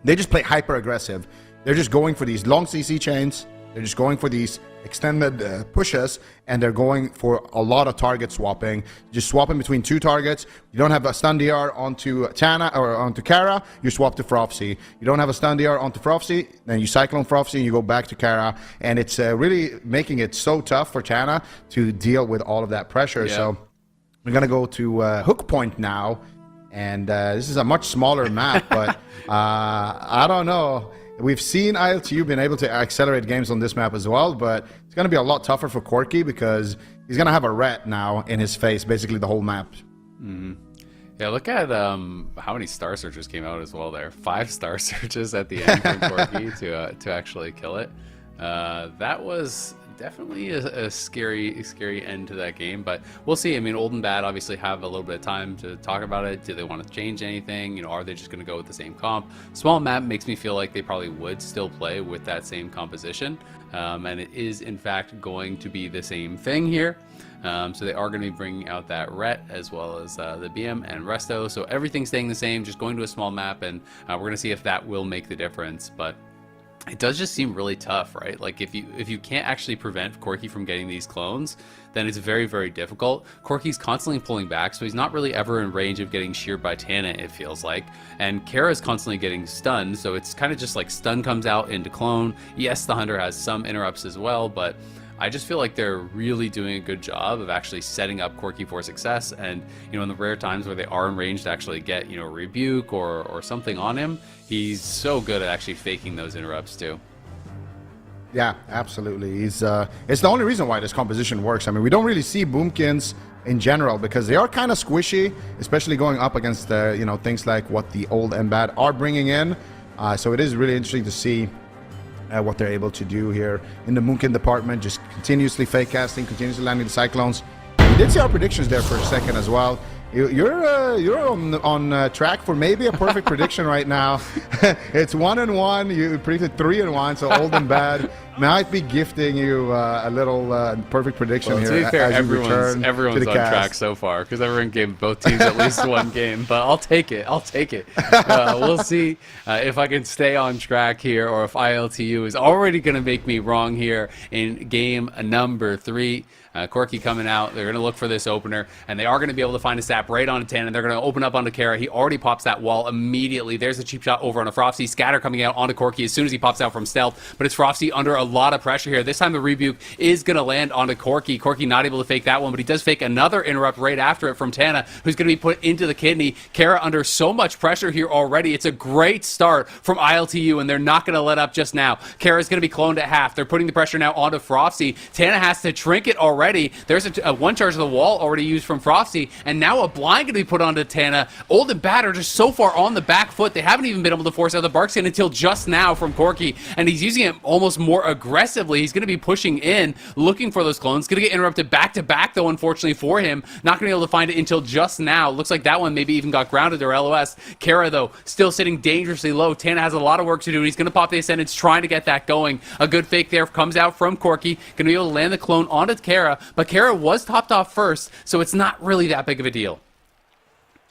They just play hyper aggressive. They're just going for these long CC chains, They're just going for these extended pushes, and they're going for a lot of target swapping. Just swapping between 2 targets. You don't have a stun DR onto Tana or onto Kara, you swap to Prophecy. You don't have a stun DR onto Prophecy, then you Cyclone Prophecy and you go back to Kara. And it's really making it so tough for Tana to deal with all of that pressure. Yeah. So we're going to go to Hook Point now. And this is a much smaller map, but I don't know. We've seen ILTU been able to accelerate games on this map as well, but it's going to be a lot tougher for Corky because he's going to have a ret now in his face, basically the whole map. Mm-hmm. Yeah, look at how many Star Searchers came out as well there. 5 Star Searches at the end from Corky to actually kill it. That was definitely a scary end to that game, but we'll see. I mean, Old and Bad obviously have a little bit of time to talk about it. Do they want to change anything? You know, are they just going to go with the same comp? Small map makes me feel like they probably would still play with that same composition, and it is in fact going to be the same thing here. So they are going to be bringing out that ret as well as the BM and Resto. So everything's staying the same, just going to a small map, and we're going to see if that will make the difference. But it does just seem really tough, right? Like if you can't actually prevent Corky from getting these clones, then it's very, very difficult. Corky's constantly pulling back, so he's not really ever in range of getting sheared by Tana, it feels like. And Kara's constantly getting stunned, so it's kind of just like stun comes out into clone. Yes, the Hunter has some interrupts as well, but I just feel like they're really doing a good job of actually setting up Corky for success. And, you know, in the rare times where they are in range to actually get, you know, rebuke or something on him, he's so good at actually faking those interrupts too. Yeah, absolutely. It's the only reason why this composition works. I mean, we don't really see Boomkins in general because they are kind of squishy, especially going up against you know, things like what the Old and Bad are bringing in. So it is really interesting to see what they're able to do here in the Moonkin department, just continuously fake casting, continuously landing the Cyclones. We did see our predictions there for a second as well. You're on track for maybe a perfect prediction right now. It's 1-1. You predicted 3-1, so Old and Bad might be gifting you a little perfect prediction here. To be fair, as everyone's on track so far because everyone gave both teams at least one game. But I'll take it. We'll see if I can stay on track here, or if ILTU is already going to make me wrong here in game number 3. Corky coming out. They're going to look for this opener, and they are going to be able to find a sap right onto Tan, and they're going to open up onto Kara. He already pops that wall immediately. There's a cheap shot over on a Frosty. Scatter coming out onto Corky as soon as he pops out from stealth, but it's Frosty under a lot of pressure here. This time the rebuke is going to land onto Corky. Corky not able to fake that one, but he does fake another interrupt right after it from Tana, who's going to be put into the kidney. Kara under so much pressure here already. It's a great start from ILTU, and they're not going to let up just now. Kara's going to be cloned at half. They're putting the pressure now onto Frosty. Tana has to trinket already. There's a one charge of the wall already used from Frosty, and now a blind going to be put onto Tana. Old and Bad are just so far on the back foot. They haven't even been able to force out the Bark Skin until just now from Corky, and he's using it almost more aggressively. He's going to be pushing in, looking for those clones. Going to get interrupted back to back, though, unfortunately for him. Not going to be able to find it until just now. Looks like that one maybe even got grounded or LOS. Kara, though, still sitting dangerously low. Tana has a lot of work to do, and he's going to pop the Ascendants, trying to get that going. A good fake there comes out from Corky. Going to be able to land the clone onto Kara, but Kara was topped off first, so it's not really that big of a deal.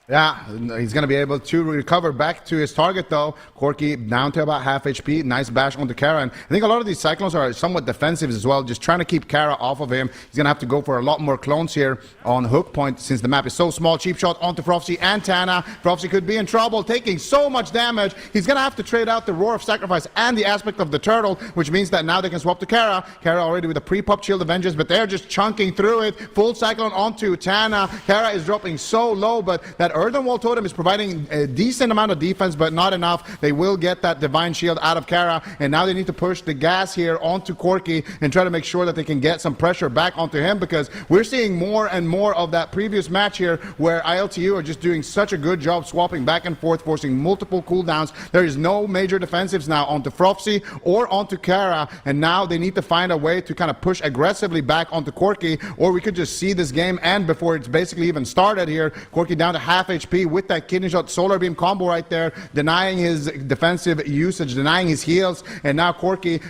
Yeah, he's going to be able to recover back to his target, though. Corky down to about half HP. Nice bash onto Kara. And I think a lot of these Cyclones are somewhat defensive as well, just trying to keep Kara off of him. He's going to have to go for a lot more clones here on Hook Point since the map is so small. Cheap shot onto Prophecy and Tana. Prophecy could be in trouble, taking so much damage. He's going to have to trade out the Roar of Sacrifice and the aspect of the Turtle, which means that now they can swap to Kara. Kara already with a pre-pop Shield of Vengeance, but they're just chunking through it. Full Cyclone onto Tana. Kara is dropping so low, but that Earthen Wall Totem is providing a decent amount of defense, but not enough. They will get that Divine Shield out of Kara, and now they need to push the gas here onto Corky and try to make sure that they can get some pressure back onto him, because we're seeing more and more of that previous match here where ILTU are just doing such a good job swapping back and forth, forcing multiple cooldowns. There is no major defensives now onto Frosty or onto Kara, and now they need to find a way to kind of push aggressively back onto Corky, or we could just see this game end before it's basically even started here. Corky down to half half HP with that kidney shot solar beam combo right there, denying his defensive usage, denying his heals, and now Corki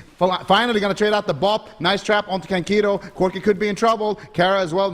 finally going to trade out the bop. Nice trap onto Kankito. Corki could be in trouble. Kara as well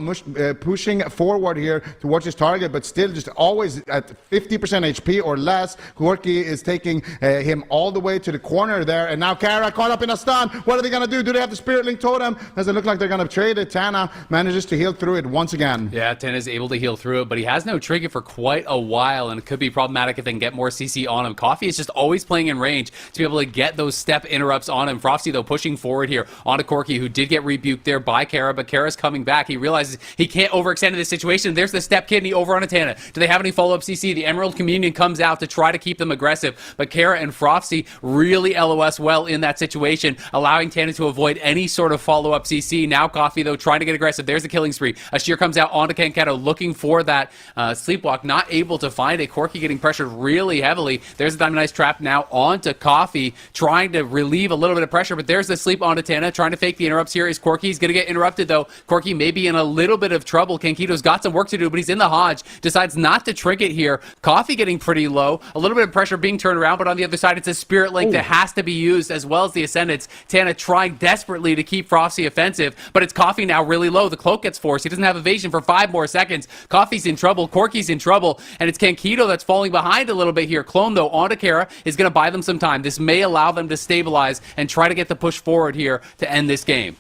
pushing forward here towards his target, but still just always at 50% HP or less. Corki is taking him all the way to the corner there, and now Kara caught up in a stun. What are they going to do? Do they have the Spirit Link Totem? Doesn't look like they're going to trade it. Tana manages to heal through it once again. Yeah, Tana is able to heal through it, but he has no trinket for quite a while, and it could be problematic if they can get more CC on him. Coffee is just always playing in range to be able to get those step interrupts on him. Frosty, though, pushing forward here onto Corki, who did get rebuked there by Kara, but Kara's coming back. He realizes he can't overextend in this situation. There's the step kidney over on Tana. Do they have any follow-up CC? The Emerald Communion comes out to try to keep them aggressive, but Kara and Frosty really LOS well in that situation, allowing Tana to avoid any sort of follow-up CC. Now Coffee, though, trying to get aggressive. There's the killing spree. Ashir comes out onto Kankato looking for that sleepwalk, not able to find it. Corki getting pressured really heavily. There's a Diamond Ice trap now onto Coffee, trying to relieve a little bit of pressure, but there's the sleep onto Tana, trying to fake the interrupts here. Is Corki? He's going to get interrupted, though. Corki may be in a little bit of trouble. Kankito's got some work to do, but he's in the Hodge. Decides not to trinket here. Coffee getting pretty low. A little bit of pressure being turned around, but on the other side, it's a Spirit Link that has to be used, as well as the Ascendants. Tana trying desperately to keep Frosty offensive, but it's Coffee now really low. The cloak gets forced. He doesn't have evasion for 5 more seconds. Coffee's in trouble. Corki's in trouble, and it's Kankito that's falling behind a little bit here. Clone, though, onto Kara is going to buy them some time. This may allow them to stabilize and try to get the push forward here to end this game.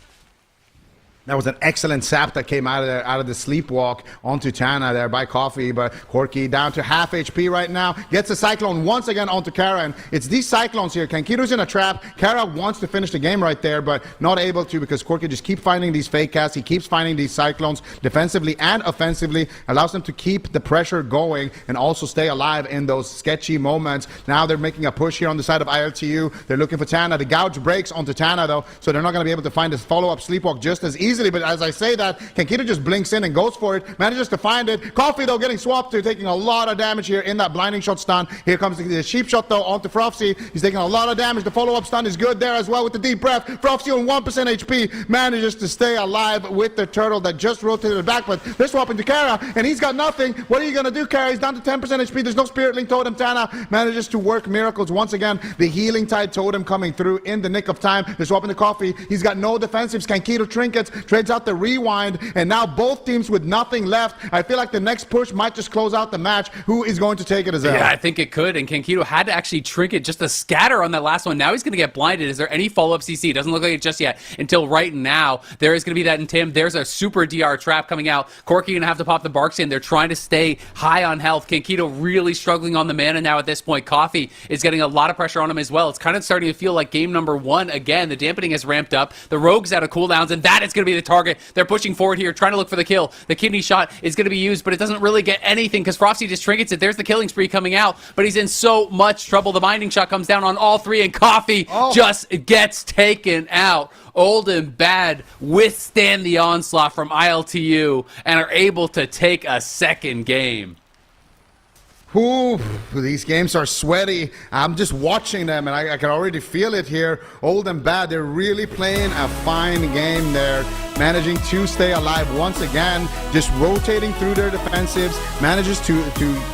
That was an excellent sap that came out of the sleepwalk onto Tana there by Coffee, but Corki down to half HP right now. Gets a Cyclone once again onto Kara, and it's these Cyclones here. Kankito's in a trap. Kara wants to finish the game right there, but not able to because Corki just keeps finding these fake casts. He keeps finding these Cyclones defensively and offensively, allows them to keep the pressure going and also stay alive in those sketchy moments. Now they're making a push here on the side of ILTU. They're looking for Tana. The gouge breaks onto Tana, though, so they're not going to be able to find this follow-up sleepwalk just as easily. But as I say that, Kankito just blinks in and goes for it, manages to find it. Coffee, though, getting swapped to, taking a lot of damage here in that blinding shot stun. Here comes the sheep shot, though, onto Frosty. He's taking a lot of damage. The follow-up stun is good there as well with the deep breath. Frosty on 1% HP manages to stay alive with the turtle that just rotated back, but they're swapping to Kara, and he's got nothing. What are you going to do, Kara? He's down to 10% HP. There's no Spirit Link Totem. Tana manages to work miracles once again. The Healing Tide Totem coming through in the nick of time. They're swapping to Coffee. He's got no defensives. Kankito trinkets, trades out the rewind, and now both teams with nothing left. I feel like the next push might just close out the match. Who is going to take it as well? Yeah, I think it could, and Kankito had to actually trinket just a scatter on that last one. Now he's going to get blinded. Is there any follow-up CC? Doesn't look like it just yet until right now. There is going to be that in Tim. There's a super DR trap coming out. Corki going to have to pop the Barks in. They're trying to stay high on health. Kankito really struggling on the mana now at this point. Coffee is getting a lot of pressure on him as well. It's kind of starting to feel like game number 1 again. The dampening has ramped up. The Rogue's out of cooldowns, and that is going to be the target. They're pushing forward here, trying to look for the kill. The kidney shot is going to be used, but it doesn't really get anything because Frosty just trinkets it. There's the killing spree coming out, but he's in so much trouble. The binding shot comes down on all 3, and Coffee just gets taken out. Old and Bad withstand the onslaught from ILTU and are able to take a second game. Ooh, these games are sweaty. I'm just watching them, and I can already feel it here. Old and Bad, they're really playing a fine game there, managing to stay alive once again, just rotating through their defensives, manages to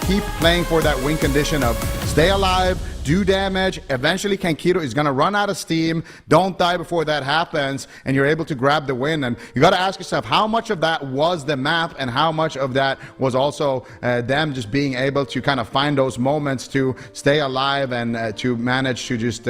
keep playing for that win condition of stay alive, do damage. Eventually Kankito is going to run out of steam. Don't die before that happens, and you're able to grab the win. And you got to ask yourself, how much of that was the map and how much of that was also them just being able to kind of find those moments to stay alive and to manage to just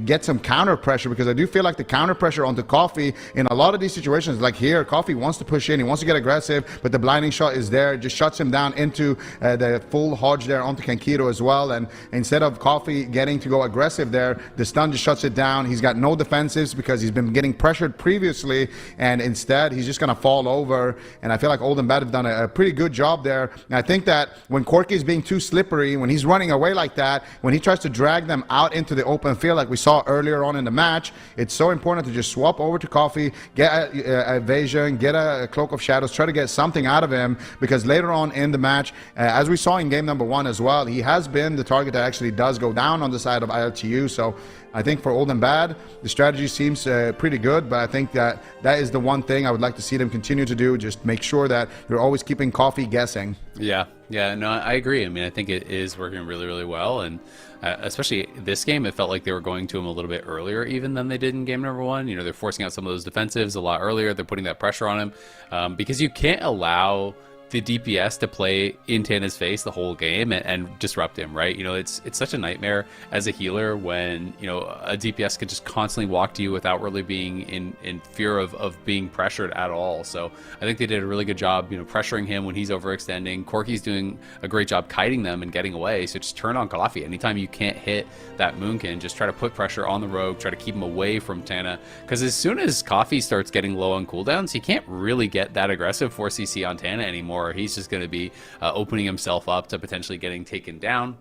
get some counter pressure, because I do feel like the counter pressure onto Coffee in a lot of these situations, like here, Coffee wants to push in, he wants to get aggressive, but the blinding shot is there, it just shuts him down into the full Hodge there onto Kankito as well. And instead of Coffee getting to go aggressive there, the stun just shuts it down. He's got no defensives because he's been getting pressured previously, and instead he's just going to fall over. And I feel like Old and Bad have done a pretty good job there. And I think that when Corki is being too slippery, when he's running away like that, when he tries to drag them out into the open field like we saw earlier on in the match, it's so important to just swap over to Coffee, get a evasion, get a Cloak of Shadows, try to get something out of him, because later on in the match, as we saw in game number 1 as well, he has been the target that actually does go down down on the side of ILTU. So I think for Old and Bad, the strategy seems pretty good, but I think that is the one thing I would like to see them continue to do. Just make sure that you're always keeping Coffee guessing. Yeah, no, I agree. I mean, I think it is working really, really well, and especially this game, it felt like they were going to him a little bit earlier even than they did in game number 1. You know, they're forcing out some of those defensives a lot earlier. They're putting that pressure on him because you can't allow the DPS to play in Tana's face the whole game and disrupt him, right? You know, it's such a nightmare as a healer when, you know, a DPS could just constantly walk to you without really being in fear of being pressured at all. So I think they did a really good job, you know, pressuring him when he's overextending. Corky's doing a great job kiting them and getting away. So just turn on Coffee. Anytime you can't hit that Moonkin, just try to put pressure on the rogue, try to keep him away from Tana. Because as soon as Coffee starts getting low on cooldowns, he can't really get that aggressive 4CC on Tana anymore. He's just going to be opening himself up to potentially getting taken down.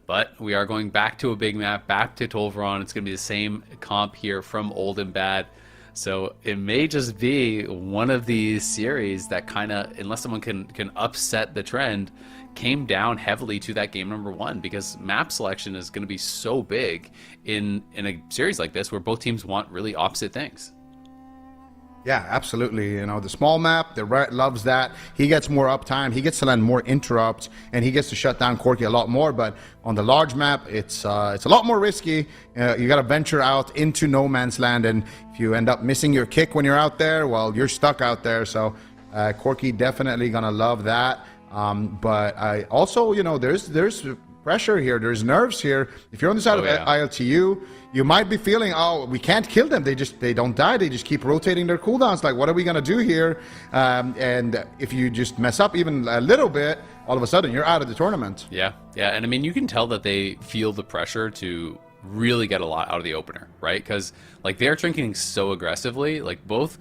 But we are going back to a big map, back to Tolvaron. It's going to be the same comp here from Old and Bad. So it may just be one of these series that kind of, unless someone can upset the trend, came down heavily to that game number 1, because map selection is going to be so big in a series like this where both teams want really opposite things. Yeah, absolutely. You know, the small map, the Ret loves that. He gets more uptime. He gets to land more interrupts, and he gets to shut down Corky a lot more. But on the large map, it's a lot more risky. You got to venture out into no man's land, and if you end up missing your kick when you're out there, well, you're stuck out there. So Corky definitely gonna love that. But I also, you know, there's pressure here. There's nerves here. If you're on the side of ILTU, you might be feeling, oh, we can't kill them. They don't die. They just keep rotating their cooldowns. Like, what are we going to do here? And if you just mess up even a little bit, all of a sudden you're out of the tournament. Yeah. And I mean, you can tell that they feel the pressure to really get a lot out of the opener, right? Because like they're trinketing so aggressively. Like both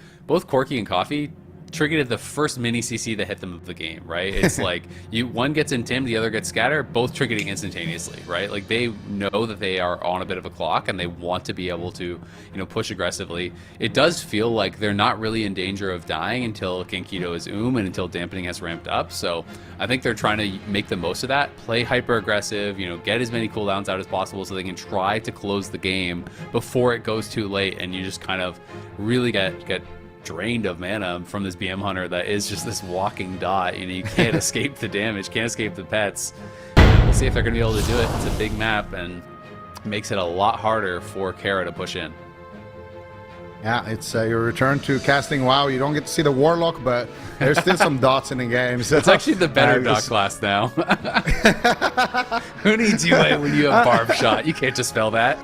Corky and Coffee triggered the first mini CC that hit them of the game, right? It's like one gets intim, the other gets scatter, both triggeting instantaneously, right? Like they know that they are on a bit of a clock and they want to be able to, you know, push aggressively. It does feel like they're not really in danger of dying until Kankito is and until dampening has ramped up. So I think they're trying to make the most of that, play hyper aggressive, you know, get as many cooldowns out as possible so they can try to close the game before it goes too late and you just kind of really get drained of mana from this BM Hunter that is just this walking dot. You know, you can't escape the damage, can't escape the pets. We'll see if they're going to be able to do it. It's a big map and makes it a lot harder for Kara to push in. Yeah, it's your return to casting WoW. You don't get to see the Warlock, but there's still some dots in the game. So it's actually the better dot class now. Who needs you when you have Barb Shot? You can't just spell that.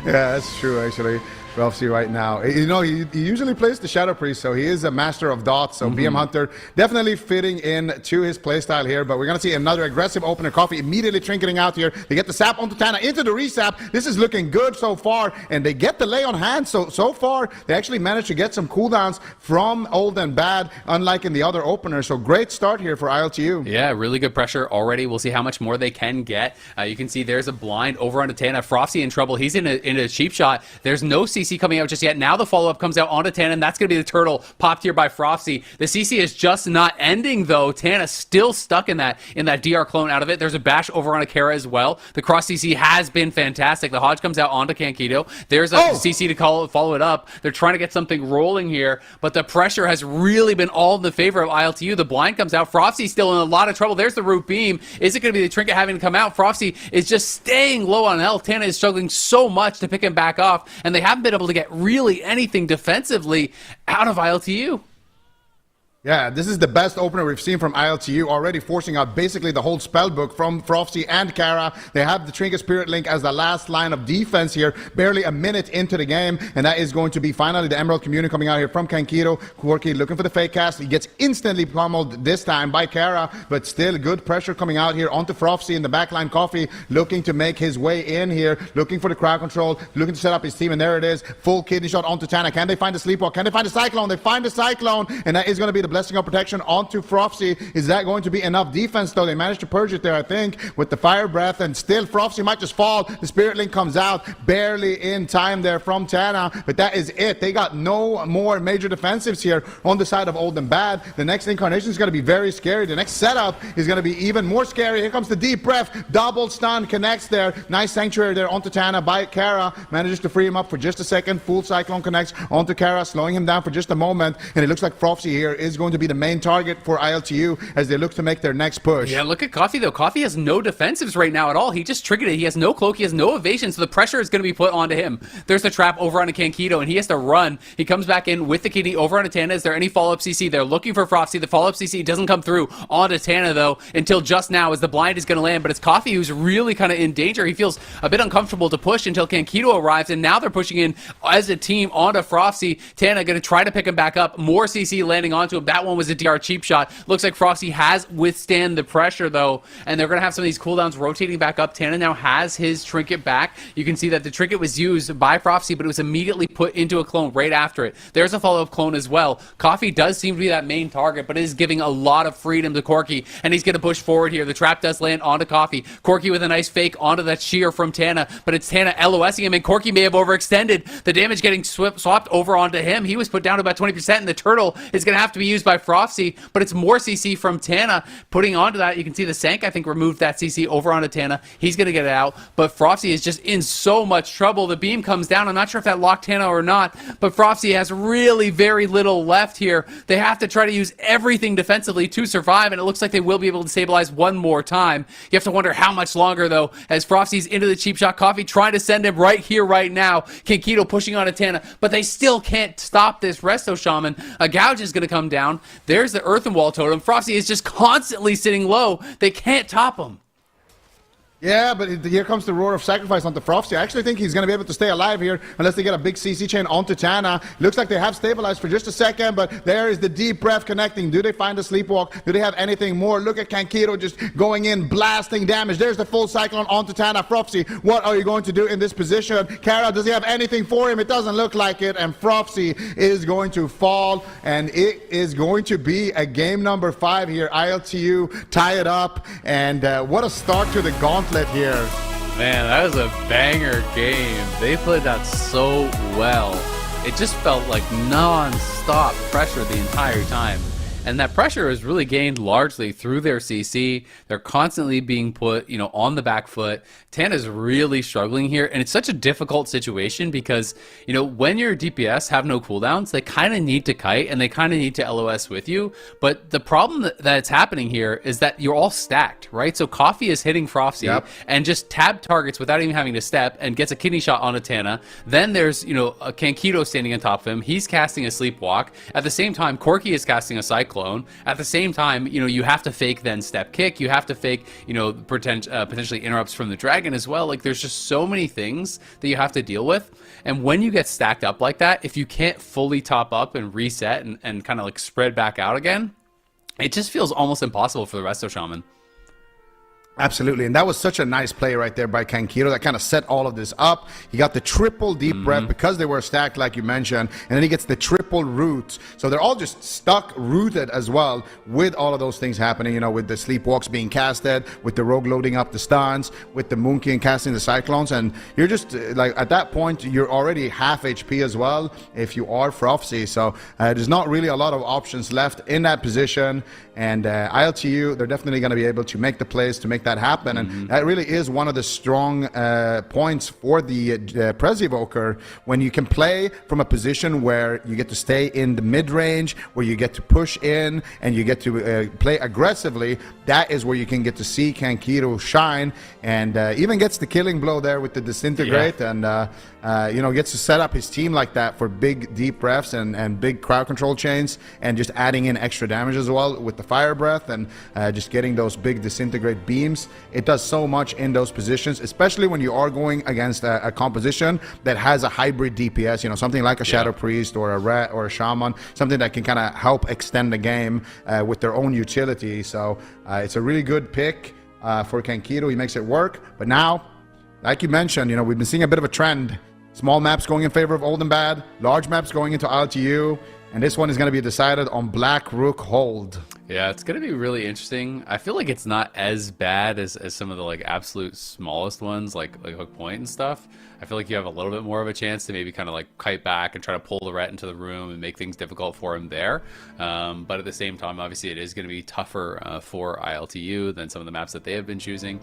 Yeah, that's true, actually. Ralphsy right now. You know, he usually plays the Shadow Priest, so he is a master of dots. So BM Hunter definitely fitting in to his playstyle here. But we're going to see another aggressive opener. Coffee immediately trinketing out here. They get the sap onto Tana, into the resap. This is looking good so far. And they get the lay on hand. So far, they actually managed to get some cooldowns from Old and Bad, unlike in the other openers. So great start here for ILTU. Yeah, really good pressure already. We'll see how much more they can get. You can see there's a blind over onto Tana. Frosty in trouble. He's in a cheap shot. There's no CC coming out just yet. Now the follow-up comes out onto Tana, and that's going to be the turtle popped here by Frosty. The CC is just not ending, though. Tana still stuck in that DR clone out of it. There's a bash over on Akara as well. The cross CC has been fantastic. The Hodge comes out onto Kankito. There's a CC to follow it up. They're trying to get something rolling here, but the pressure has really been all in the favor of ILTU. The blind comes out. Frosty's still in a lot of trouble. There's the root beam. Is it going to be the trinket having to come out? Frosty is just staying low on health. Tana is struggling so much to pick him back off, and they haven't been able to get really anything defensively out of ILTU. Yeah, this is the best opener we've seen from ILTU, already forcing out basically the whole spellbook from Frosty and Kara. They have the Trinket Spirit Link as the last line of defense here, barely a minute into the game, and that is going to be finally the Emerald Community coming out here from Kankito. Corky looking for the fake cast. He gets instantly pummeled this time by Kara, but still good pressure coming out here onto Frosty in the backline. Coffee looking to make his way in here, looking for the crowd control, looking to set up his team, and there it is. Full kidney shot onto Tana. Can they find the Sleepwalk? Can they find the Cyclone? They find the Cyclone, and that is going to be the Blessing of Protection onto Frofsy. Is that going to be enough defense, though? They managed to purge it there, I think, with the Fire Breath, and still Frofsy might just fall. The Spirit Link comes out barely in time there from Tana, but that is it. They got no more major defensives here on the side of Old and Bad. The next incarnation is going to be very scary. The next setup is going to be even more scary. Here comes the Deep Breath. Double stun connects there. Nice Sanctuary there onto Tana by Kara. Manages to free him up for just a second. Full Cyclone connects onto Kara, slowing him down for just a moment. And it looks like Frofsy here is going to be the main target for ILTU as they look to make their next push. Yeah, look at Coffee, though. Coffee has no defensives right now at all. He just triggered it. He has no cloak. He has no evasion, so the pressure is going to be put onto him. There's the trap over onto Kankido, and he has to run. He comes back in with the kidney over onto Tana. Is there any follow-up CC? They're looking for Frofsy. The follow-up CC doesn't come through onto Tana, though, until just now as the blind is going to land. But it's Coffee who's really kind of in danger. He feels a bit uncomfortable to push until Kankido arrives, and now they're pushing in as a team onto Frofsy. Tana going to try to pick him back up. More CC landing onto him. That one was a DR cheap shot. Looks like Frofsy has withstand the pressure, though, and they're going to have some of these cooldowns rotating back up. Tana now has his trinket back. You can see that the trinket was used by Frofsy, but it was immediately put into a clone right after it. There's a follow-up clone as well. Coffee does seem to be that main target, but it is giving a lot of freedom to Corki, and he's going to push forward here. The trap does land onto Coffee. Corki with a nice fake onto that shear from Tana, but it's Tana LOSing him, and Corki may have overextended. The damage getting swapped over onto him. He was put down to about 20%, and the turtle is going to have to be used by Frofsy, but it's more CC from Tana putting onto that. You can see the Sank, I think, removed that CC over onto Tana. He's going to get it out, but Frofsy is just in so much trouble. The beam comes down. I'm not sure if that locked Tana or not, but Frofsy has really very little left here. They have to try to use everything defensively to survive, and it looks like they will be able to stabilize one more time. You have to wonder how much longer, though, as Frofsy's into the cheap shot. Coffee trying to send him right here, right now. Kankido pushing on Tana, but they still can't stop this Resto Shaman. A gouge is going to come down. There's the Earthen Wall Totem. Frofsy is just constantly sitting low. They can't top him. Yeah, but here comes the Roar of Sacrifice onto Frofsy. I actually think he's going to be able to stay alive here unless they get a big CC chain onto Tana. Looks like they have stabilized for just a second, but there is the Deep Breath connecting. Do they find a Sleepwalk? Do they have anything more? Look at Kankido just going in, blasting damage. There's the full Cyclone onto Tana. Frofsy, what are you going to do in this position? Kara, does he have anything for him? It doesn't look like it, and Frofsy is going to fall, and it is going to be a game number 5 here. ILTU tie it up, and what a start to the Gauntlet here. Man, that was a banger game. They played that so well. It just felt like non-stop pressure the entire time. And that pressure is really gained largely through their CC. They're constantly being put, on the back foot. Tana's really struggling here, and it's such a difficult situation because, when your DPS have no cooldowns, they kind of need to kite and they kind of need to LOS with you. But the problem that's happening here is that you're all stacked, right? So Coffee is hitting Frofsy and just tab targets without even having to step and gets a kidney shot onto Tana. Then there's, a Kankido standing on top of him. He's casting a Sleepwalk. At the same time, Corki is casting a Cyclone. At the same time, you have to fake then step kick. You have to fake, potentially interrupts from the dragon as well. Like, there's just so many things that you have to deal with. And when you get stacked up like that, if you can't fully top up and reset and kind of like spread back out again, it just feels almost impossible for the Resto Shaman. Absolutely, and that was such a nice play right there by Kankido that kind of set all of this up. He got the triple Deep Breath because they were stacked, like you mentioned, and then he gets the triple root. So they're all just stuck, rooted as well, with all of those things happening, with the Sleepwalks being casted, with the Rogue loading up the stuns, with the Moonking casting the Cyclones, and you're just, like, at that point, you're already half HP as well if you are Frofsy. So there's not really a lot of options left in that position, and ILTU, they're definitely going to be able to make the plays to make that happen, and that really is one of the strong points for the Prez Evoker, when you can play from a position where you get to stay in the mid-range, where you get to push in and you get to play aggressively. That is where you can get to see Kankido shine, and even gets the killing blow there with the Disintegrate, and gets to set up his team like that for big Deep Breaths and big crowd control chains, and just adding in extra damage as well with the Fire Breath, and just getting those big Disintegrate beams. It does so much in those positions, especially when you are going against a composition that has a hybrid DPS, something like a Shadow Priest or a Rat or a Shaman, something that can kind of help extend the game with their own utility. So it's a really good pick for Kankido. He makes it work. But now, like you mentioned, we've been seeing a bit of a trend. Small maps going in favor of Old and Bad, large maps going into ILTU. and this one is going to be decided on Black Rook Hold. Yeah, it's going to be really interesting. I feel like it's not as bad as some of the like absolute smallest ones, like Hook Point and stuff. I feel like you have a little bit more of a chance to maybe kind of like kite back and try to pull the Ret into the room and make things difficult for him there. But at the same time, obviously, it is going to be tougher for ILTU than some of the maps that they have been choosing.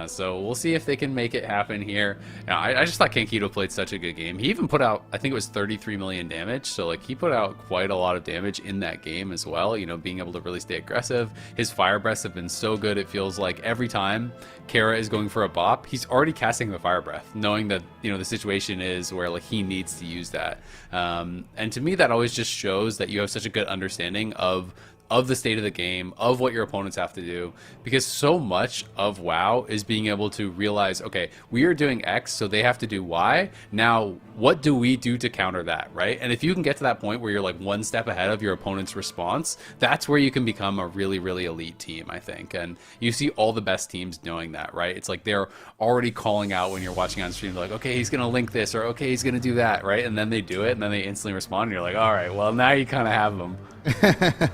So we'll see if they can make it happen here. Now, I just thought Kankito played such a good game. He even put out, I think it was 33 million damage. So like he put out quite a lot of damage in that game as well. You know, being able to really stay aggressive. His fire breaths have been so good. It feels like every time Kara is going for a bop, he's already casting the fire breath, knowing that, you know, the situation is where like he needs to use that. And to me, that always just shows that you have such a good understanding of the state of the game, of what your opponents have to do, because so much of WoW is being able to realize, okay, we are doing X, so they have to do Y. Now, what do we do to counter that, right? And if you can get to that point where you're like one step ahead of your opponent's response, that's where you can become a really, really elite team, I think. And you see all the best teams knowing that, right? It's like they're already calling out when you're watching on stream, like, okay, he's going to link this, or okay, he's going to do that, right? And then they do it, and then they instantly respond, and you're like, all right, well, now you kind of have them.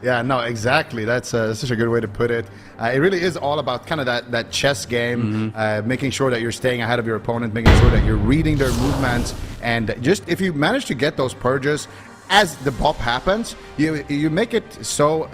Yeah, no, exactly. That's such a good way to put it. It really is all about kind of that chess game, making sure that you're staying ahead of your opponent, making sure that you're reading their movements, and just if you manage to get those purges as the bop happens, you make it so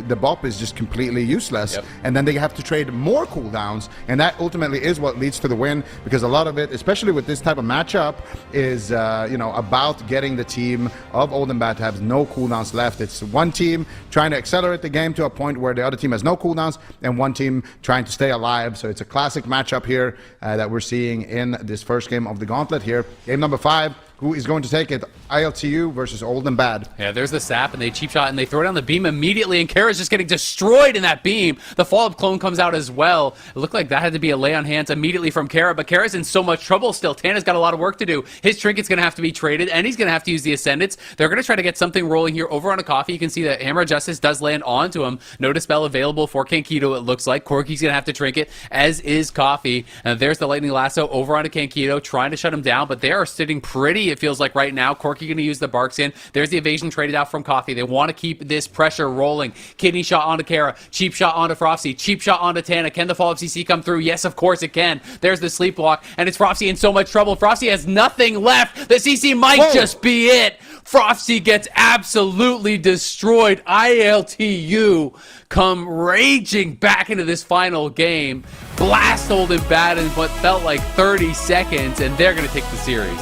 the bop is just completely useless, and then they have to trade more cooldowns, and that ultimately is what leads to the win, because a lot of it, especially with this type of matchup, is you know, about getting the team of Old and Bad to have no cooldowns left. It's one team trying to accelerate the game to a point where the other team has no cooldowns, and one team trying to stay alive. So it's a classic matchup here that we're seeing in this first game of the Gauntlet here. Game number 5. Who is going to take it? ILTU versus Old and Bad. Yeah, there's the sap, and they cheap shot, and they throw down the beam immediately, and Kara's just getting destroyed in that beam. The follow-up clone comes out as well. It looked like that had to be a lay on hands immediately from Kara, but Kara's in so much trouble still. Tana's got a lot of work to do. His trinket's going to have to be traded, and he's going to have to use the Ascendants. They're going to try to get something rolling here over on a Coffee. You can see that Hammer of Justice does land onto him. No Dispel available for Kankito, it looks like. Corky's going to have to trinket, as is Coffee. And there's the Lightning Lasso over onto Kankito, trying to shut him down, but they are sitting pretty, it feels like, right now. Corky going to use the bark skin. There's the evasion traded out from Coffee. They want to keep this pressure rolling. Kidney shot onto Kara. Cheap shot onto Frosty. Cheap shot onto Tana. Can the follow-up CC come through? Yes, of course it can. There's the sleepwalk, and it's Frosty in so much trouble. Frosty has nothing left. The CC might just be it. Frosty gets absolutely destroyed. ILTU come raging back into this final game. Blast Old and Bad in what felt like 30 seconds, and they're going to take the series.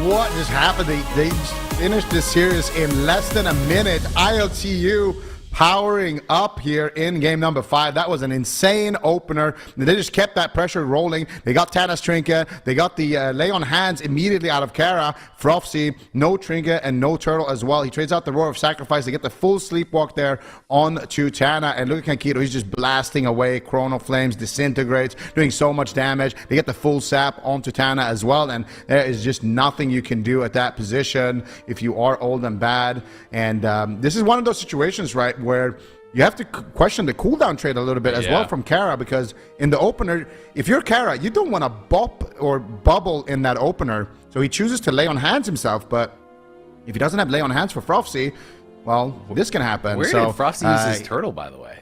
What just happened? They finished this series in less than a minute. ILTU powering up here in game number 5. That was an insane opener. They just kept that pressure rolling. They got Tana's trinket. They got the lay on hands immediately out of Kara. Frofsy, no trinket and no turtle as well. He trades out the Roar of Sacrifice. They get the full sleepwalk there on to Tana. And look at Kankito. He's just blasting away. Chrono Flames disintegrates, doing so much damage. They get the full sap onto Tana as well. And there is just nothing you can do at that position if you are Old and Bad. And this is one of those situations, right, where you have to question the cooldown trade a little bit as well from Kara, because in the opener, if you're Kara, you don't want to bop or bubble in that opener. So he chooses to lay on hands himself, but if he doesn't have lay on hands for Frosty, well, this can happen. Where did Frosty use his turtle, by the way?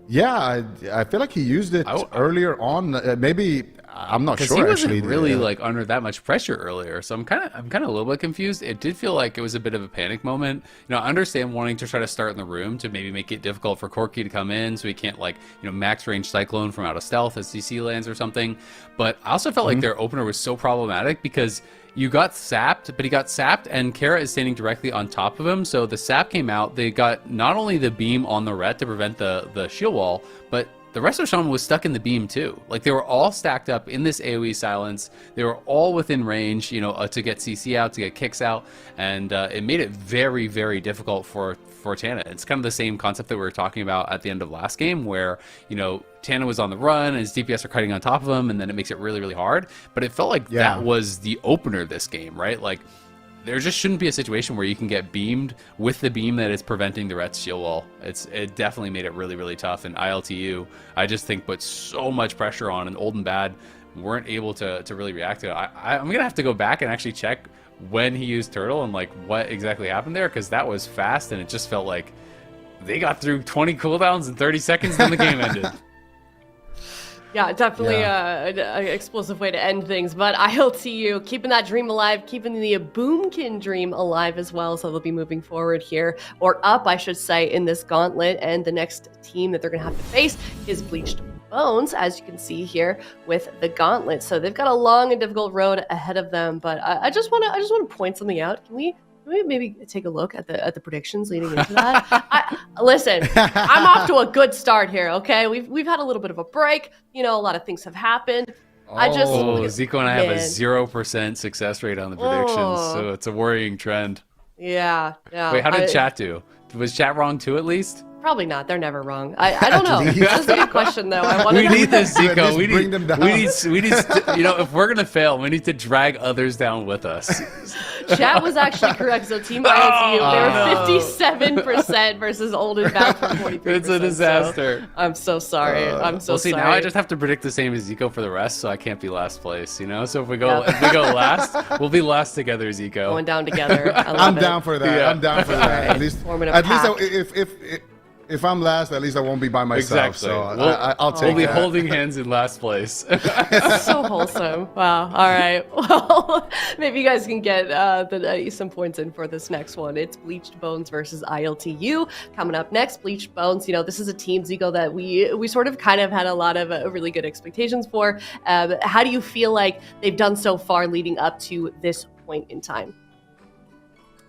Yeah, I feel like he used it earlier on. Maybe I'm not sure. He wasn't actually really like under that much pressure earlier, so I'm kind of a little bit confused. It did feel like it was a bit of a panic moment. You know, I understand wanting to try to start in the room to maybe make it difficult for Corky to come in, so he can't like max range Cyclone from out of stealth as CC lands or something. But I also felt like their opener was so problematic because you got sapped, but he got sapped, and Kara is standing directly on top of him. So the sap came out. They got not only the beam on the ret to prevent the shield wall, but the rest of Shaman was stuck in the beam too. Like they were all stacked up in this AoE silence. They were all within range, to get CC out, to get kicks out, and it made it very, very difficult for Tana. It's kind of the same concept that we were talking about at the end of last game, where Tana was on the run and his DPS are cutting on top of him, and then it makes it really, really hard. But it felt like that was the opener this game, right? Like there just shouldn't be a situation where you can get beamed with the beam that is preventing the Ret's shield wall. It definitely made it really, really tough. And ILTU, I just think, put so much pressure on, and Old and Bad weren't able to really react to it. I'm going to have to go back and actually check when he used Turtle and like what exactly happened there, because that was fast and it just felt like they got through 20 cooldowns in 30 seconds, then the game ended. Yeah, definitely an explosive way to end things. But ILTU keeping that dream alive, keeping the Boomkin dream alive as well. So they'll be moving forward here, or up, I should say, in this gauntlet. And the next team that they're going to have to face is Bleached Bones, as you can see here with the gauntlet. So they've got a long and difficult road ahead of them. But I just want to point something out. Can we maybe take a look at the predictions leading into that? Listen, I'm off to a good start here. Okay, we've had a little bit of a break. You know, a lot of things have happened. Zico and I have a 0% success rate on the predictions, so it's a worrying trend. Yeah. Wait, how did chat do? Was chat wrong too, at least? Probably not. They're never wrong. I don't know. That's a good question, though. We need this, Zico. We bring them down. We need. You know, if we're gonna fail, we need to drag others down with us. Chat was actually correct. So Team ILTU, they were 57% versus Old and Bad for 43%. It's a disaster. So I'm so sorry. I'm so sorry. Now I just have to predict the same as Zico for the rest, so I can't be last place. You know, so if we go last, we'll be last together, Zico. Going down together. I'm down for that. Yeah. I'm down for that. At least, if I'm last, at least I won't be by myself. Exactly. So I'll take We'll be that. holding hands in last place. So wholesome. Wow. All right. Well, maybe you guys can get some points in for this next one. It's Bleached Bones versus ILTU. Coming up next, Bleached Bones. You know, this is a team, Zico, that we sort of kind of had a lot of really good expectations for. How do you feel like they've done so far leading up to this point in time?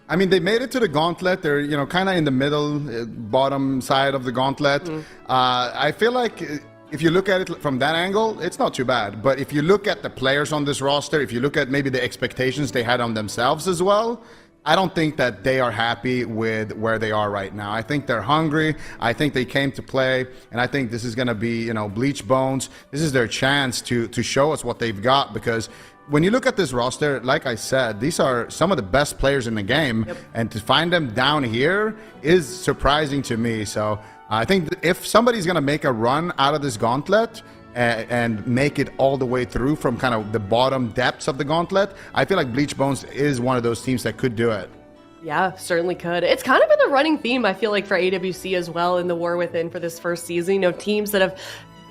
I mean, they made it to the gauntlet. They're, you know, kind of in the middle, bottom side of the gauntlet. I feel like if you look at it from that angle, it's not too bad. But if you look at the players on this roster, if you look at maybe the expectations they had on themselves as well, I don't think that they are happy with where they are right now. I think they're hungry. I think they came to play, and I think this is going to be, you know, Bleached Bones. This is their chance to show us what they've got, because when you look at this roster, like I said, these are some of the best players in the game, and to find them down here is surprising to me. So I think if somebody's going to make a run out of this gauntlet and make it all the way through from kind of the bottom depths of the gauntlet, I feel like Bleached Bones is one of those teams that could do it. Yeah, certainly could. It's kind of been the running theme, I feel like, for AWC as well in the War Within for this first season. You know, teams that have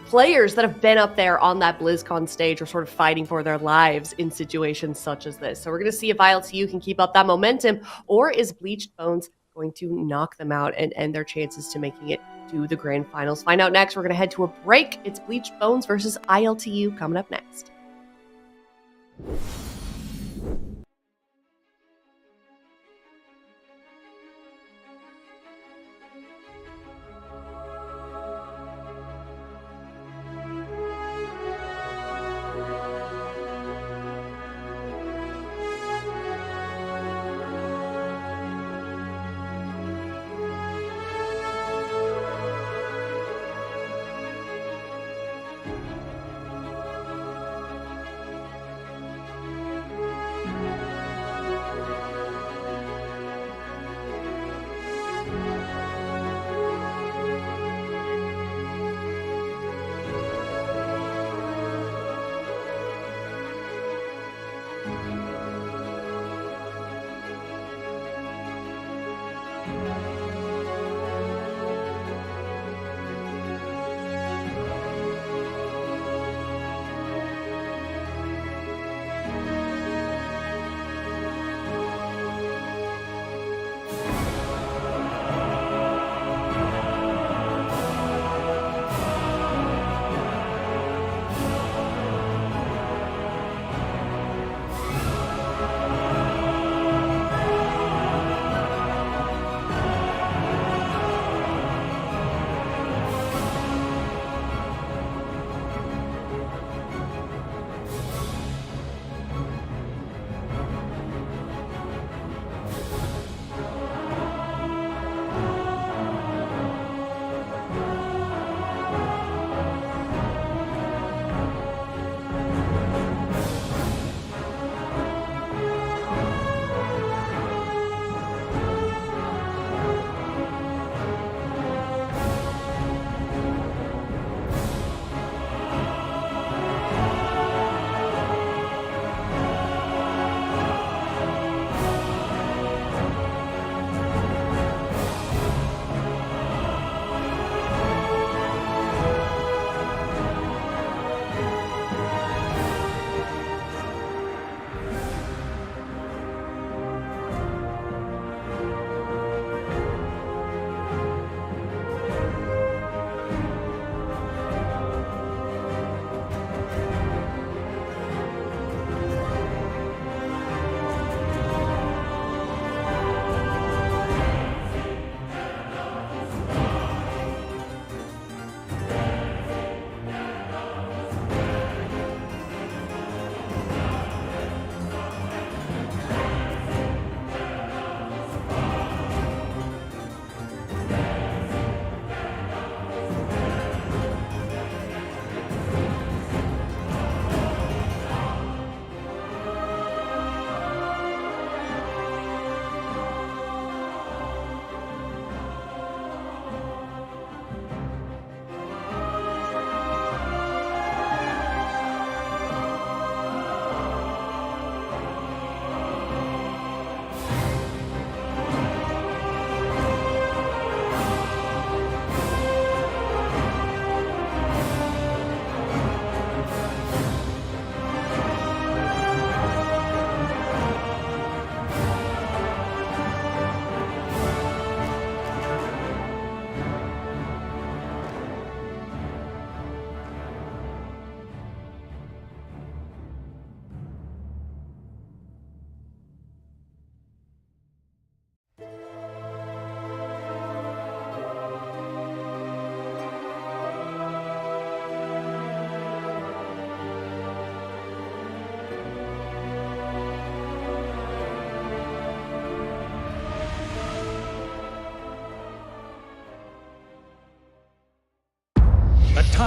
players that have been up there on that BlizzCon stage are sort of fighting for their lives in situations such as this. So we're going to see if ILTU can keep up that momentum, or is Bleached Bones going to knock them out and end their chances to making it to the grand finals? Find out next. We're going to head to a break. It's Bleached Bones versus ILTU coming up next.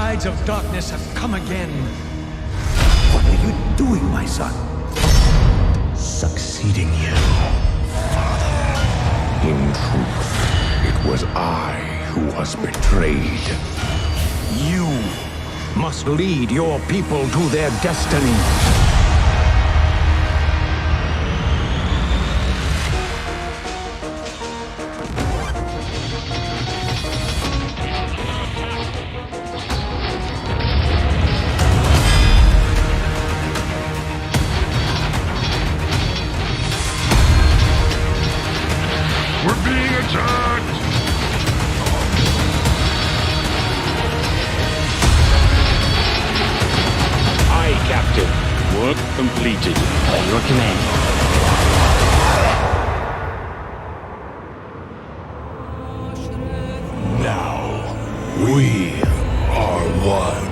tides of darkness have come again. What are you doing, my son? Succeeding you, father. In truth, it was I who was betrayed. You must lead your people to their destiny. We're being attacked! Aye, Captain. Work completed. By your command. Now, we are one.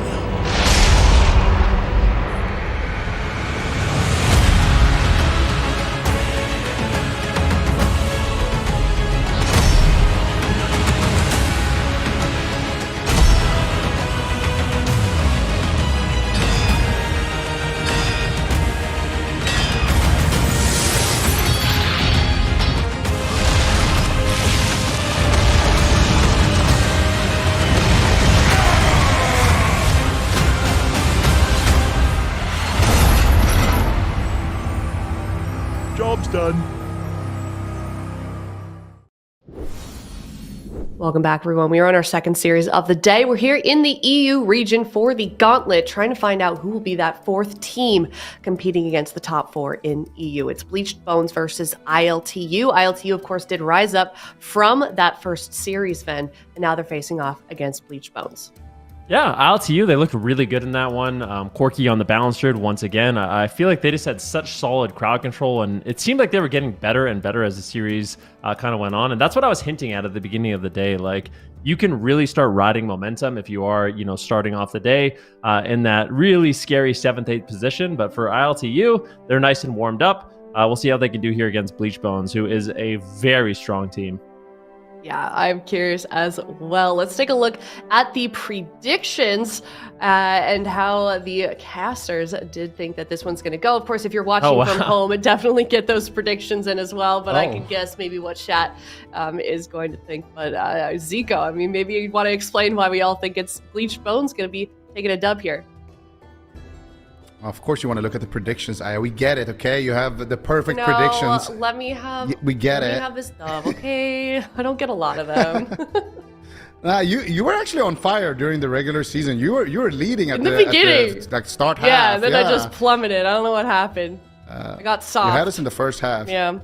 Job's done. Welcome back, everyone. We are on our second series of the day. We're here in the EU region for the Gauntlet, trying to find out who will be that fourth team competing against the top four in EU. It's Bleached Bones versus ILTU. ILTU, of course, did rise up from that first series, Ven, and now they're facing off against Bleached Bones. Yeah, ILTU, they looked really good in that one. Corky on the balance grid once again. I feel like they just had such solid crowd control, and it seemed like they were getting better and better as the series kind of went on. And that's what I was hinting at the beginning of the day. Like, you can really start riding momentum if you are, starting off the day in that really scary 7th, 8th position. But for ILTU, they're nice and warmed up. We'll see how they can do here against Bleached Bones, who is a very strong team. Yeah, I'm curious as well. Let's take a look at the predictions and how the casters did think that this one's going to go. Of course, if you're watching from home, definitely get those predictions in as well. But I can guess maybe what chat is going to think. But Zico, I mean, maybe you want to explain why we all think it's Bleached Bones going to be taking a dub here. Of course, you want to look at the predictions, Aya. We get it, okay? You have the perfect No, predictions. let me have. We get let it. me have this dub, okay? I don't get a lot of them. You were actually on fire during the regular season. You were leading at In the beginning. at the start half. Yeah, then I just plummeted. I don't know what happened. I got soft. You had us in the first half. Yeah.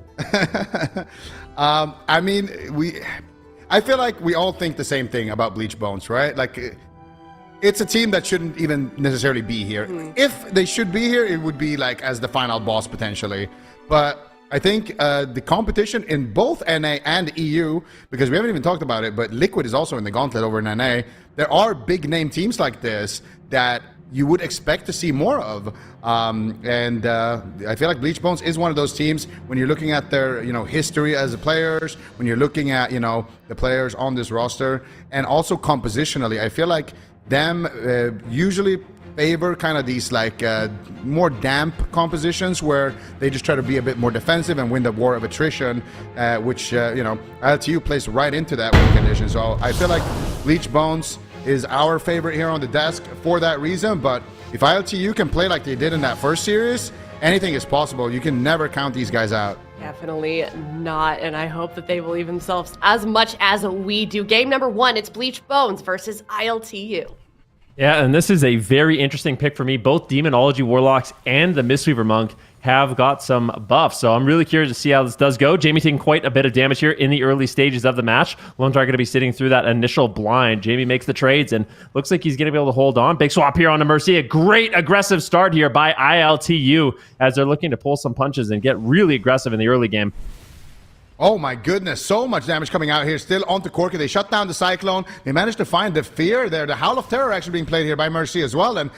I mean, I feel like we all think the same thing about Bleached Bones, right? Like, it's a team that shouldn't even necessarily be here. If they should be here, it would be like as the final boss potentially. But I think the competition in both NA and EU, because we haven't even talked about it, but Liquid is also in the Gauntlet over in NA. There are big name teams like this that you would expect to see more of. And I feel like Bleached Bones is one of those teams when you're looking at their history as players, when you're looking at the players on this roster, and also compositionally. I feel like them usually favor kind of these like more damp compositions where they just try to be a bit more defensive and win the war of attrition, which ILTU plays right into that win condition. So I feel like Bleached Bones is our favorite here on the desk for that reason. But if ILTU can play like they did in that first series, anything is possible. You can never count these guys out. Definitely not, and I hope that they believe themselves as much as we do. Game number 1, it's Bleached Bones versus ILTU. Yeah, and this is a very interesting pick for me. Both Demonology Warlocks and the Mistweaver Monk have got some buffs, so I'm really curious to see how this does go. Jamie taking quite a bit of damage here in the early stages of the match. Lone Star going to be sitting through that initial blind. Jamie makes the trades, and looks like he's going to be able to hold on. Big swap here on a Mercy. A great aggressive start here by ILTU as they're looking to pull some punches and get really aggressive in the early game. Oh my goodness, so much damage coming out here. Still onto Corki. They shut down the Cyclone. They managed to find the Fear there. The Howl of Terror actually being played here by Mercy as well. And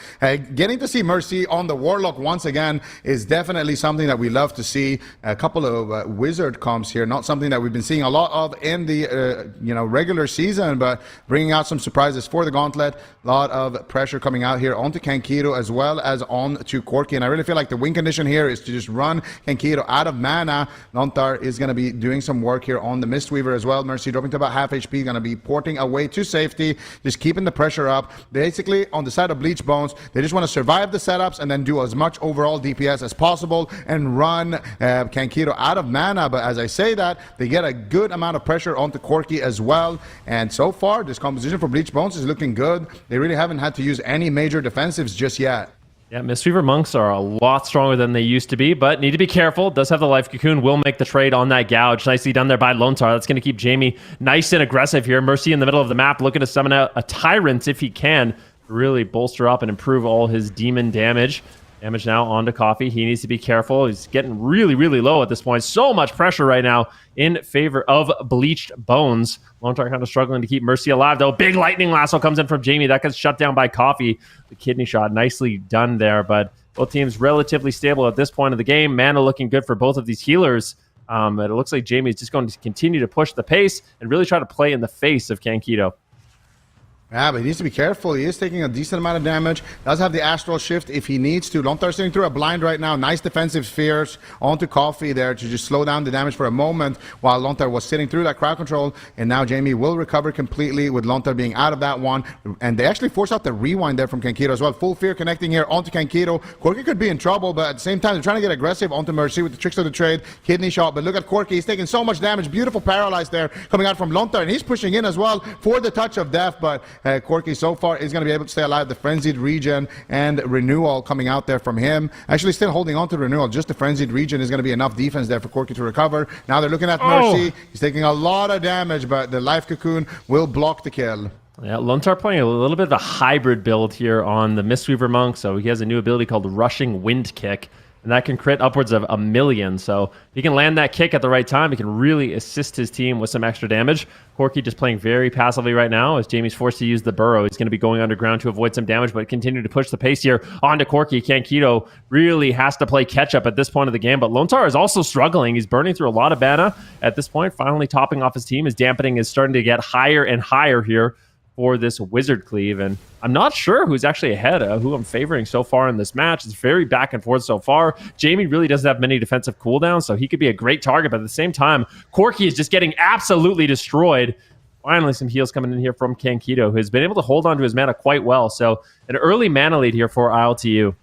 getting to see Mercy on the Warlock once again is definitely something that we love to see. A couple of Wizard comps here. Not something that we've been seeing a lot of in the regular season, but bringing out some surprises for the Gauntlet. A lot of pressure coming out here onto Kankiro as well as onto Corki. And I really feel like the win condition here is to just run Kankiro out of mana. Lontar is going to be doing some work here on the Mistweaver as well. Mercy dropping to about half HP, going to be porting away to safety, just keeping the pressure up. Basically, on the side of Bleach Bones, they just want to survive the setups and then do as much overall DPS as possible and run Kankiro out of mana. But as I say that, they get a good amount of pressure onto Corki as well. And so far, this composition for Bleach Bones is looking good. They really haven't had to use any major defensives just yet. Yeah, Mistweaver Monks are a lot stronger than they used to be, but need to be careful. Does have the Life Cocoon, will make the trade on that Gouge. Nicely done there by Lontar. That's going to keep Jamie nice and aggressive here. Mercy in the middle of the map, looking to summon out a Tyrant if he can, really bolster up and improve all his demon damage. Damage now onto Coffee. He needs to be careful. He's getting really, really low at this point. So much pressure right now in favor of Bleached Bones. Lontar kind of struggling to keep Mercy alive, though. Big lightning lasso comes in from Jamie. That gets shut down by Coffee. The kidney shot, nicely done there. But both teams relatively stable at this point of the game. Mana looking good for both of these healers. But it looks like Jamie is just going to continue to push the pace and really try to play in the face of Kankito. Yeah, but he needs to be careful. He is taking a decent amount of damage. Does have the Astral Shift if he needs to. Lontar sitting through a blind right now. Nice defensive spheres onto Coffee there to just slow down the damage for a moment while Lontar was sitting through that crowd control. And now Jamie will recover completely with Lontar being out of that one. And they actually force out the rewind there from Kankito as well. Full Fear connecting here onto Kankito. Corki could be in trouble, but at the same time, they're trying to get aggressive onto Mercy with the Tricks of the Trade. Kidney shot, but look at Corki. He's taking so much damage. Beautiful Paralyze there coming out from Lontar. And he's pushing in as well for the Touch of Death. But Corki so far is going to be able to stay alive. The Frenzied Region and Renewal coming out there from him. Actually still holding on to Renewal. Just the Frenzied Region is going to be enough defense there for Corki to recover. Now they're looking at Mercy. He's taking a lot of damage, but the Life Cocoon will block the kill. Yeah, Lontar playing a little bit of a hybrid build here on the Mistweaver Monk. So he has a new ability called Rushing Wind Kick. And that can crit upwards of 1,000,000. So if he can land that kick at the right time, he can really assist his team with some extra damage. Corki just playing very passively right now as Jamie's forced to use the burrow. He's going to be going underground to avoid some damage, but continue to push the pace here onto Corki. Kankito really has to play catch-up at this point of the game, but Lontar is also struggling. He's burning through a lot of mana at this point, finally topping off his team. His dampening is starting to get higher and higher here for this Wizard Cleave, and I'm not sure who's actually ahead of who I'm favoring so far in this match. It's very back and forth so far. Jamie really doesn't have many defensive cooldowns, so he could be a great target, but at the same time, Corki is just getting absolutely destroyed. Finally, some heals coming in here from Kankito, who has been able to hold on to his mana quite well, so an early mana lead here for ILTU.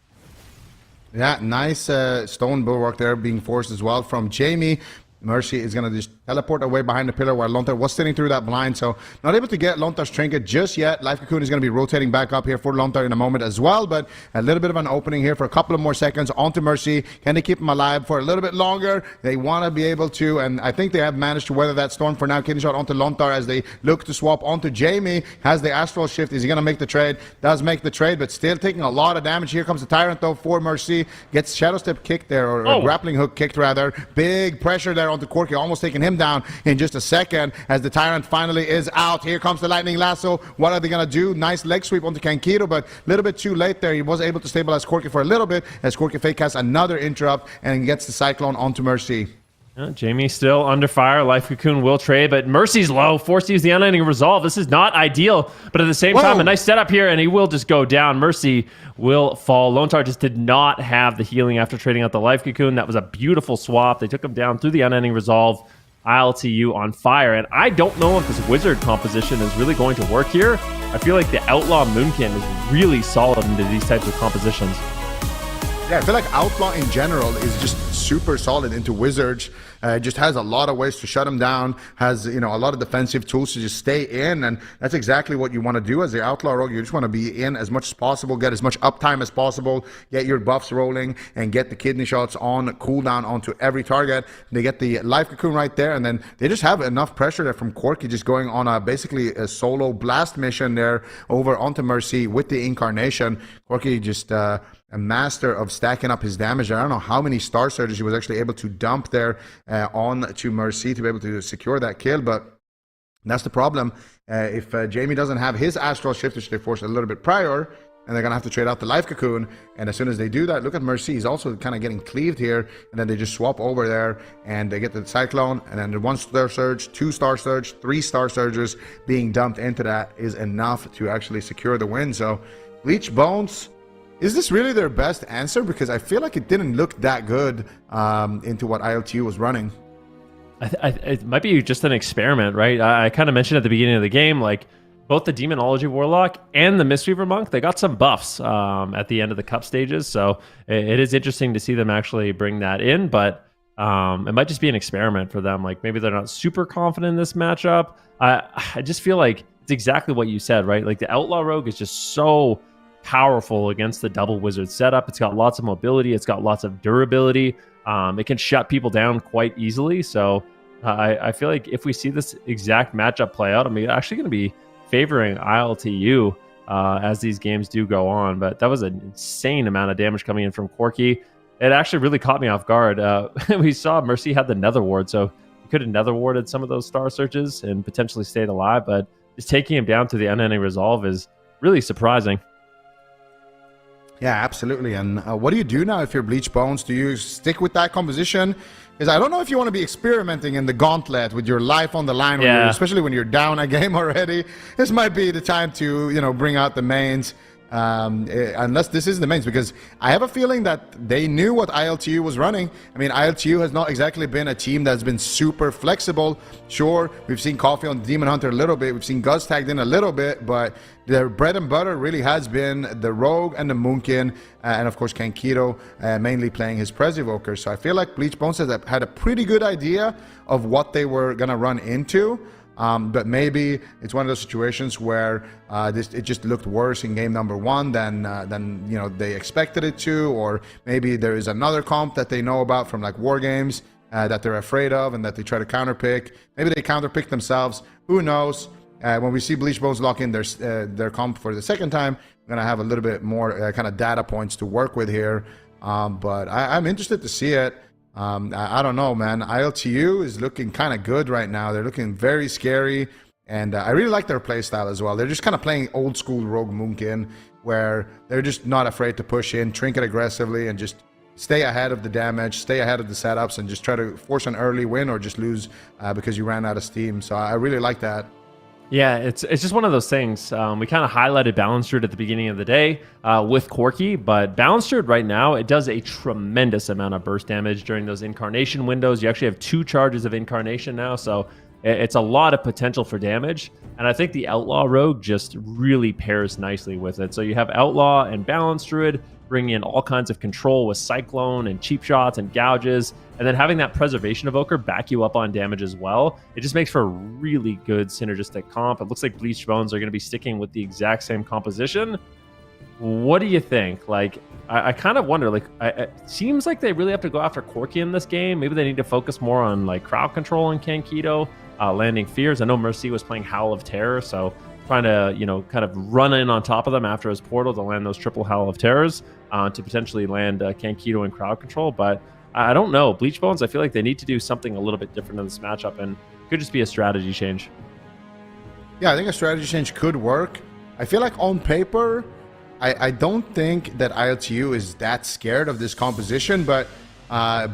Yeah, nice stone bulwark there being forced as well from Jamie. Mercy is going to just teleport away behind the pillar while Lontar was sitting through that blind. So not able to get Lontar's trinket just yet. Life Cocoon is going to be rotating back up here for Lontar in a moment as well. But a little bit of an opening here for a couple of more seconds onto Mercy. Can they keep him alive for a little bit longer? They want to be able to. And I think they have managed to weather that storm for now. Kidney shot onto Lontar as they look to swap onto Jamie. Has the Astral Shift. Is he going to make the trade? Does make the trade, but still taking a lot of damage. Here comes the Tyrant though for Mercy. Gets Shadow Step kicked there, or grappling hook kicked rather. Big pressure there onto Corki, almost taking him down in just a second as the Tyrant finally is out. Here comes the Lightning Lasso. What are they going to do? Nice leg sweep onto Kankito, but a little bit too late there. He was able to stabilize Corki for a little bit as Corki fake casts another interrupt and gets the Cyclone onto Mercy. Jamie still under fire. Life Cocoon will trade, but Mercy's low. Forced to use the Unending Resolve. This is not ideal, but at the same time, a nice setup here, and he will just go down. Mercy will fall. Lontar just did not have the healing after trading out the Life Cocoon. That was a beautiful swap. They took him down through the Unending Resolve. ILTU on fire, and I don't know if this Wizard composition is really going to work here. I feel like the Outlaw Moonkin is really solid into these types of compositions. Yeah, I feel like Outlaw in general is just super solid into Wizards. Just has a lot of ways to shut him down, has, you know, a lot of defensive tools to just stay in, and that's exactly what you want to do as the Outlaw Rogue. You just want to be in as much as possible, get as much uptime as possible, get your buffs rolling, and get the kidney shots on cooldown onto every target. They get the Life Cocoon right there, and then they just have enough pressure there from Corki, just going on a basically a solo blast mission there over onto Mercy with the Incarnation. Corki just a master of stacking up his damage. I don't know how many Star Surges he was actually able to dump there on to Mercy to be able to secure that kill, but that's the problem. If Jamie doesn't have his Astral Shift, which they forced a little bit prior, and they're going to have to trade out the Life Cocoon, and as soon as they do that, look at Mercy, he's also kind of getting cleaved here, and then they just swap over there, and they get the Cyclone, and then the 1 Star Surge, 2 Star Surge, 3 Star Surges being dumped into that is enough to actually secure the win. So Bleach Bones, is this really their best answer? Because I feel like it didn't look that good into what ILTU was running. It might be just an experiment, right? I kind of mentioned at the beginning of the game, like both the Demonology Warlock and the Mistweaver Monk, they got some buffs at the end of the cup stages. So it is interesting to see them actually bring that in, but it might just be an experiment for them. Like maybe they're not super confident in this matchup. I just feel like it's exactly what you said, right? Like the Outlaw Rogue is just so powerful against the double wizard setup. It's got lots of mobility. It's got lots of durability. It can shut people down quite easily. So I feel like if we see this exact matchup play out, I mean, actually going to be favoring ILTU as these games do go on. But that was an insane amount of damage coming in from Corki. It actually really caught me off guard. We saw Mercy had the Nether Ward, so he could have Nether Warded some of those Star Surges and potentially stayed alive. But just taking him down to the unending resolve is really surprising. Yeah, absolutely. And what do you do now if you're Bleach Bones? Do you stick with that composition? Because I don't know if you want to be experimenting in the Gauntlet with your life on the line, especially when you're down a game already. This might be the time to, you know, bring out the mains. Unless this is the mains, because I have a feeling that they knew what ILTU was running. I mean, ILTU has not exactly been a team that's been super flexible. Sure, we've seen Coffee on Demon Hunter a little bit, we've seen Guz tagged in a little bit, but their bread and butter really has been the Rogue and the Moonkin, and of course Kankito, mainly playing his Prez Evoker. So I feel like Bleach Bones has had a pretty good idea of what they were gonna run into. But maybe it's one of those situations where it just looked worse in game number 1 than you know they expected it to, or maybe there is another comp that they know about from like war games that they're afraid of and that they try to counterpick. Maybe they counterpick themselves. Who knows? When we see Bleach Bones lock in their comp for the second time, we're gonna have a little bit more kind of data points to work with here. But I'm interested to see it. I don't know, man. ILTU is looking kind of good right now. They're looking very scary, and I really like their playstyle as well. They're just kind of playing old school Rogue Moonkin, where they're just not afraid to push in, trinket aggressively, and just stay ahead of the damage, stay ahead of the setups, and just try to force an early win or just lose because you ran out of steam. So I really like that. Yeah, it's just one of those things. We kind of highlighted Balanced Druid at the beginning of the day with Corki, but Balanced Druid right now, it does a tremendous amount of burst damage during those incarnation windows. You actually have 2 charges of incarnation now, so it's a lot of potential for damage. And I think the Outlaw Rogue just really pairs nicely with it. So you have Outlaw and Balanced Druid bringing in all kinds of control with Cyclone and cheap shots and gouges, and then having that Preservation Evoker back you up on damage as well. It just makes for a really good synergistic comp. It looks like Bleach Bones are going to be sticking with the exact same composition. What do you think? Like, I kind of wonder, like, it seems like they really have to go after Corki in this game. Maybe they need to focus more on, like, crowd control and Kankito, landing fears. I know Mercy was playing Howl of Terror, so trying to, you know, kind of run in on top of them after his portal to land those triple Howl of Terrors to potentially land Kankito and crowd control. But I don't know. Bleach Bones, I feel like they need to do something a little bit different in this matchup, and it could just be a strategy change. Yeah, I think a strategy change could work. I feel like on paper, I don't think that ILTU is that scared of this composition, but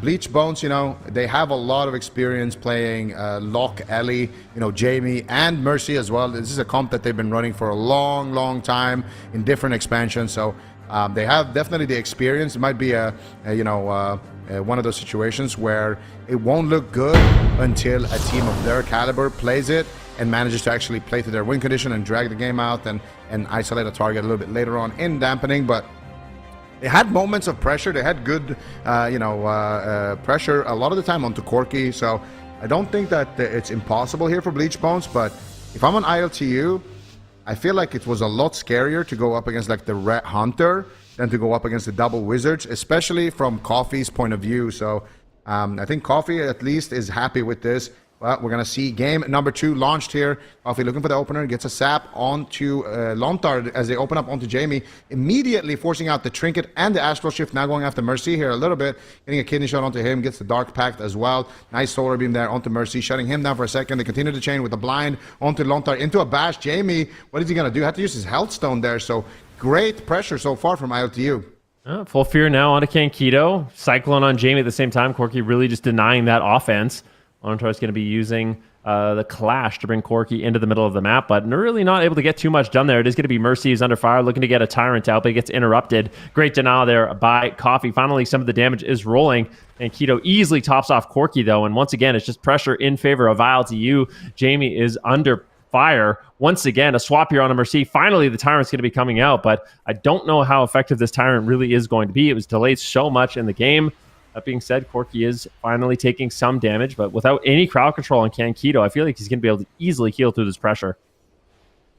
Bleach Bones, you know, they have a lot of experience playing Locke, Ellie, you know, Jamie, and Mercy as well. This is a comp that they've been running for a long, long time in different expansions, so they have definitely the experience. It might be one of those situations where it won't look good until a team of their caliber plays it and manages to actually play to their win condition and drag the game out and isolate a target a little bit later on in dampening. But they had moments of pressure. They had good, pressure a lot of the time onto Corki. So I don't think that it's impossible here for Bleach Bones. But if I'm on ILTU, I feel like it was a lot scarier to go up against like the Red Hunter than to go up against the double wizards, especially from Coffee's point of view. So I think Coffee at least is happy with this. Well, we're going to see game number 2 launched here. Coffee looking for the opener, gets a sap onto Lontar as they open up onto Jamie, immediately forcing out the Trinket and the Astral Shift, now going after Mercy here a little bit, getting a kidney shot onto him, gets the Dark Pact as well. Nice Solar Beam there onto Mercy, shutting him down for a second. They continue the chain with the blind onto Lontar, into a bash. Jamie, what is he going to do? Had to use his health stone there, so great pressure so far from ILTU. Full fear now onto Kankito. Cyclone on Jamie at the same time. Corki really just denying that offense. Lontar is going to be using the Clash to bring Corki into the middle of the map, but really not able to get too much done there. It is going to be Mercy who's under fire, looking to get a Tyrant out, but he gets interrupted. Great denial there by Coffee. Finally, some of the damage is rolling, and Keto easily tops off Corki, though, and once again, it's just pressure in favor of ILTU. Jamie is under fire. Once again, a swap here on a Mercy. Finally, the Tyrant's going to be coming out, but I don't know how effective this Tyrant really is going to be. It was delayed so much in the game. That being said, Corki is finally taking some damage, but without any crowd control on Kankito, I feel like he's going to be able to easily heal through this pressure.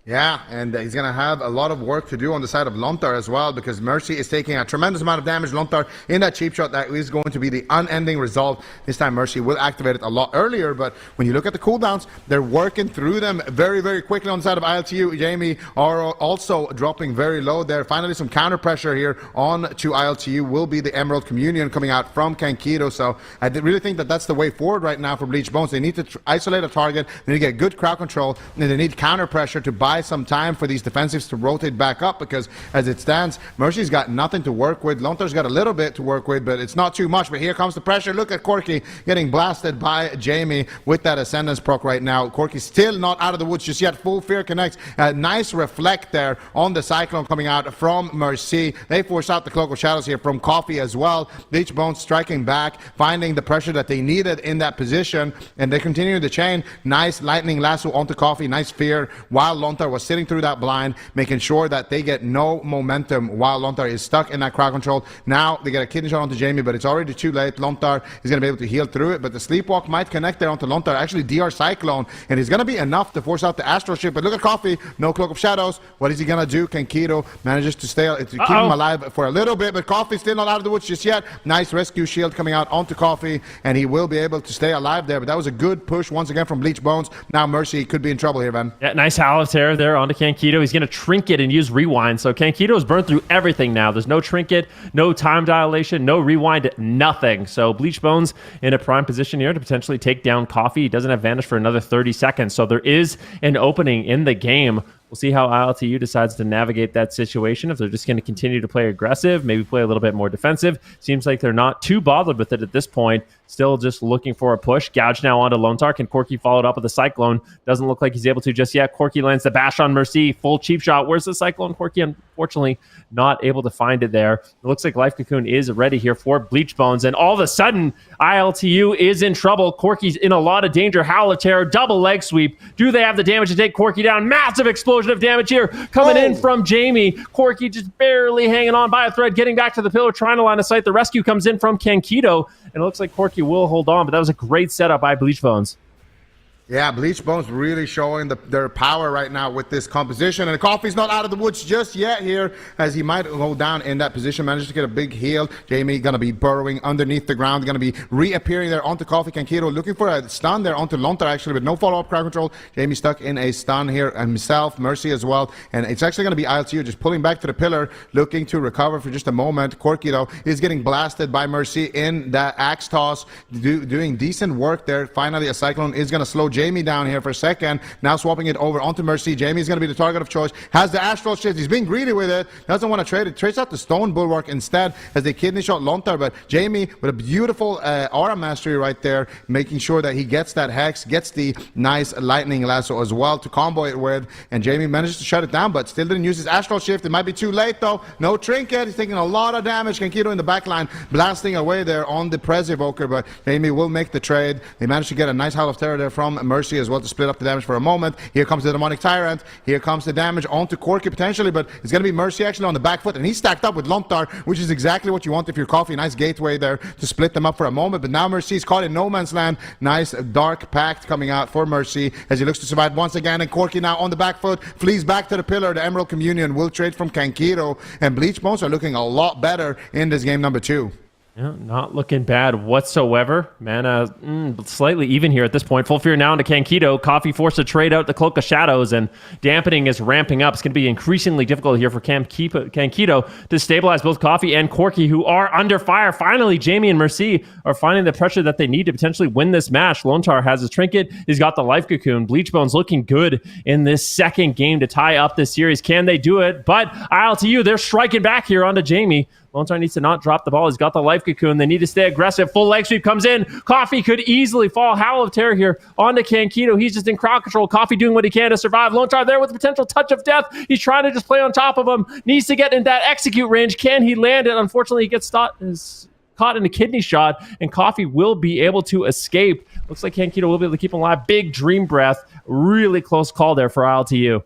Yeah, and he's going to have a lot of work to do on the side of Lontar as well, because Mercy is taking a tremendous amount of damage. Lontar in that cheap shot, that is going to be the unending result. This time Mercy will activate it a lot earlier, but when you look at the cooldowns, they're working through them very, very quickly on the side of ILTU. Jamie are also dropping very low there. Finally, some counter pressure here on to ILTU will be the Emerald Communion coming out from Kankito. So I really think that that's the way forward right now for Bleach Bones. They need to isolate a target, they need to get good crowd control, and they need counter pressure to buy some time for these defensives to rotate back up, because as it stands, Mercy's got nothing to work with. Lontar's got a little bit to work with, but it's not too much. But here comes the pressure. Look at Corki getting blasted by Jamie with that Ascendance proc right now. Corki's still not out of the woods just yet. Full Fear connects. A nice reflect there on the Cyclone coming out from Mercy. They force out the Cloak of Shadows here from Coffee as well. Bleach Bones striking back, finding the pressure that they needed in that position, and they continue the chain. Nice Lightning Lasso onto Coffee. Nice Fear while Lontar was sitting through that blind, making sure that they get no momentum while Lontar is stuck in that crowd control. Now they get a kidney shot onto Jamie, but it's already too late. Lontar is going to be able to heal through it, but the Sleepwalk might connect there onto Lontar. Actually, DR Cyclone, and it's going to be enough to force out the Astral Shift. But look at Coffee, no Cloak of Shadows. What is he going to do? Kankito manages to keep him alive for a little bit, but Coffee's still not out of the woods just yet. Nice rescue shield coming out onto Coffee, and he will be able to stay alive there. But that was a good push once again from Bleach Bones. Now Mercy could be in trouble here, man. Yeah, nice Howl of Terror there onto Kankito. He's going to Trinket and use Rewind. So Kankito's burned through everything now. There's no Trinket, no time dilation, no Rewind, nothing. So Bleach Bones in a prime position here to potentially take down Coffee. He doesn't have Vanish for another 30 seconds. So there is an opening in the game. We'll see how ILTU decides to navigate that situation. If they're just going to continue to play aggressive, maybe play a little bit more defensive. Seems like they're not too bothered with it at this point. Still just looking for a push. Gouge now onto Lontar. Can Corki follow it up with a Cyclone? Doesn't look like he's able to just yet. Corki lands the bash on Mercy. Full cheap shot. Where's the Cyclone? Corki, unfortunately, not able to find it there. It looks like Life Cocoon is ready here for Bleach Bones. And all of a sudden, ILTU is in trouble. Corki's in a lot of danger. Howl of Terror, double leg sweep. Do they have the damage to take Corki down? Massive explosion of damage here coming in from Jamie. Corki just barely hanging on by a thread, getting back to the pillar, trying to line of sight. The rescue comes in from Kankito, and it looks like Corki will hold on, but that was a great setup by Bleach Bones. Yeah, Bleach Bones really showing their power right now with this composition. And Coffee's not out of the woods just yet here, as he might go down in that position. Manages to get a big heal. Jamie going to be burrowing underneath the ground. Going to be reappearing there onto Coffee. Kankito looking for a stun there onto Lontar, actually, but no follow-up crowd control. Jamie stuck in a stun here, and himself, Mercy as well. And it's actually going to be ILTU just pulling back to the pillar, looking to recover for just a moment. Corki, though, is getting blasted by Mercy in that axe toss, doing decent work there. Finally, a Cyclone is going to slow Jamie down here for a second. Now swapping it over onto Mercy. Jamie's going to be the target of choice. Has the Astral Shift. He's being greedy with it. Doesn't want to trade it. Trades out the Stone Bulwark instead as they kidney shot Lontar. But Jamie with a beautiful aura mastery right there, making sure that he gets that Hex, gets the nice Lightning Lasso as well to combo it with. And Jamie manages to shut it down, but still didn't use his Astral Shift. It might be too late though. No Trinket. He's taking a lot of damage. Kankito in the back line blasting away there on the Prez Evoker, but Jamie will make the trade. They managed to get a nice Howl of Terror there from Mercy as well to split up the damage for a moment. Here comes the Demonic Tyrant. Here comes the damage onto Corki potentially, but it's going to be Mercy actually on the back foot, and he's stacked up with Lontar, which is exactly what you want if you're Coffee. Nice gateway there to split them up for a moment, but now Mercy's caught in no man's land. Nice Dark Pact coming out for Mercy as he looks to survive once again, and Corki now on the back foot, flees back to the pillar. The Emerald Communion will trade from Kankito, and Bleach Bones are looking a lot better in this game number 2. Yeah, not looking bad whatsoever. Mana slightly even here at this point. Full Fear now into Kankito. Coffee forced to trade out the Cloak of Shadows, and dampening is ramping up. It's going to be increasingly difficult here for Kankito to stabilize both Coffee and Corki, who are under fire. Finally, Jamie and Mercy are finding the pressure that they need to potentially win this match. Lontar has his trinket. He's got the life cocoon. Bleachbone's looking good in this second game to tie up this series. Can they do it? But ILTU, they're striking back here onto Jamie. Lontar needs to not drop the ball. He's got the life cocoon. They need to stay aggressive. Full leg sweep comes in. Coffee could easily fall. Howl of Terror here onto Kankito. He's just in crowd control. Coffee doing what he can to survive. Lontar there with the potential touch of death. He's trying to just play on top of him. Needs to get in that execute range. Can he land it? Unfortunately, he gets caught in a kidney shot, and Coffee will be able to escape. Looks like Kankito will be able to keep him alive. Big dream breath. Really close call there for ILTU.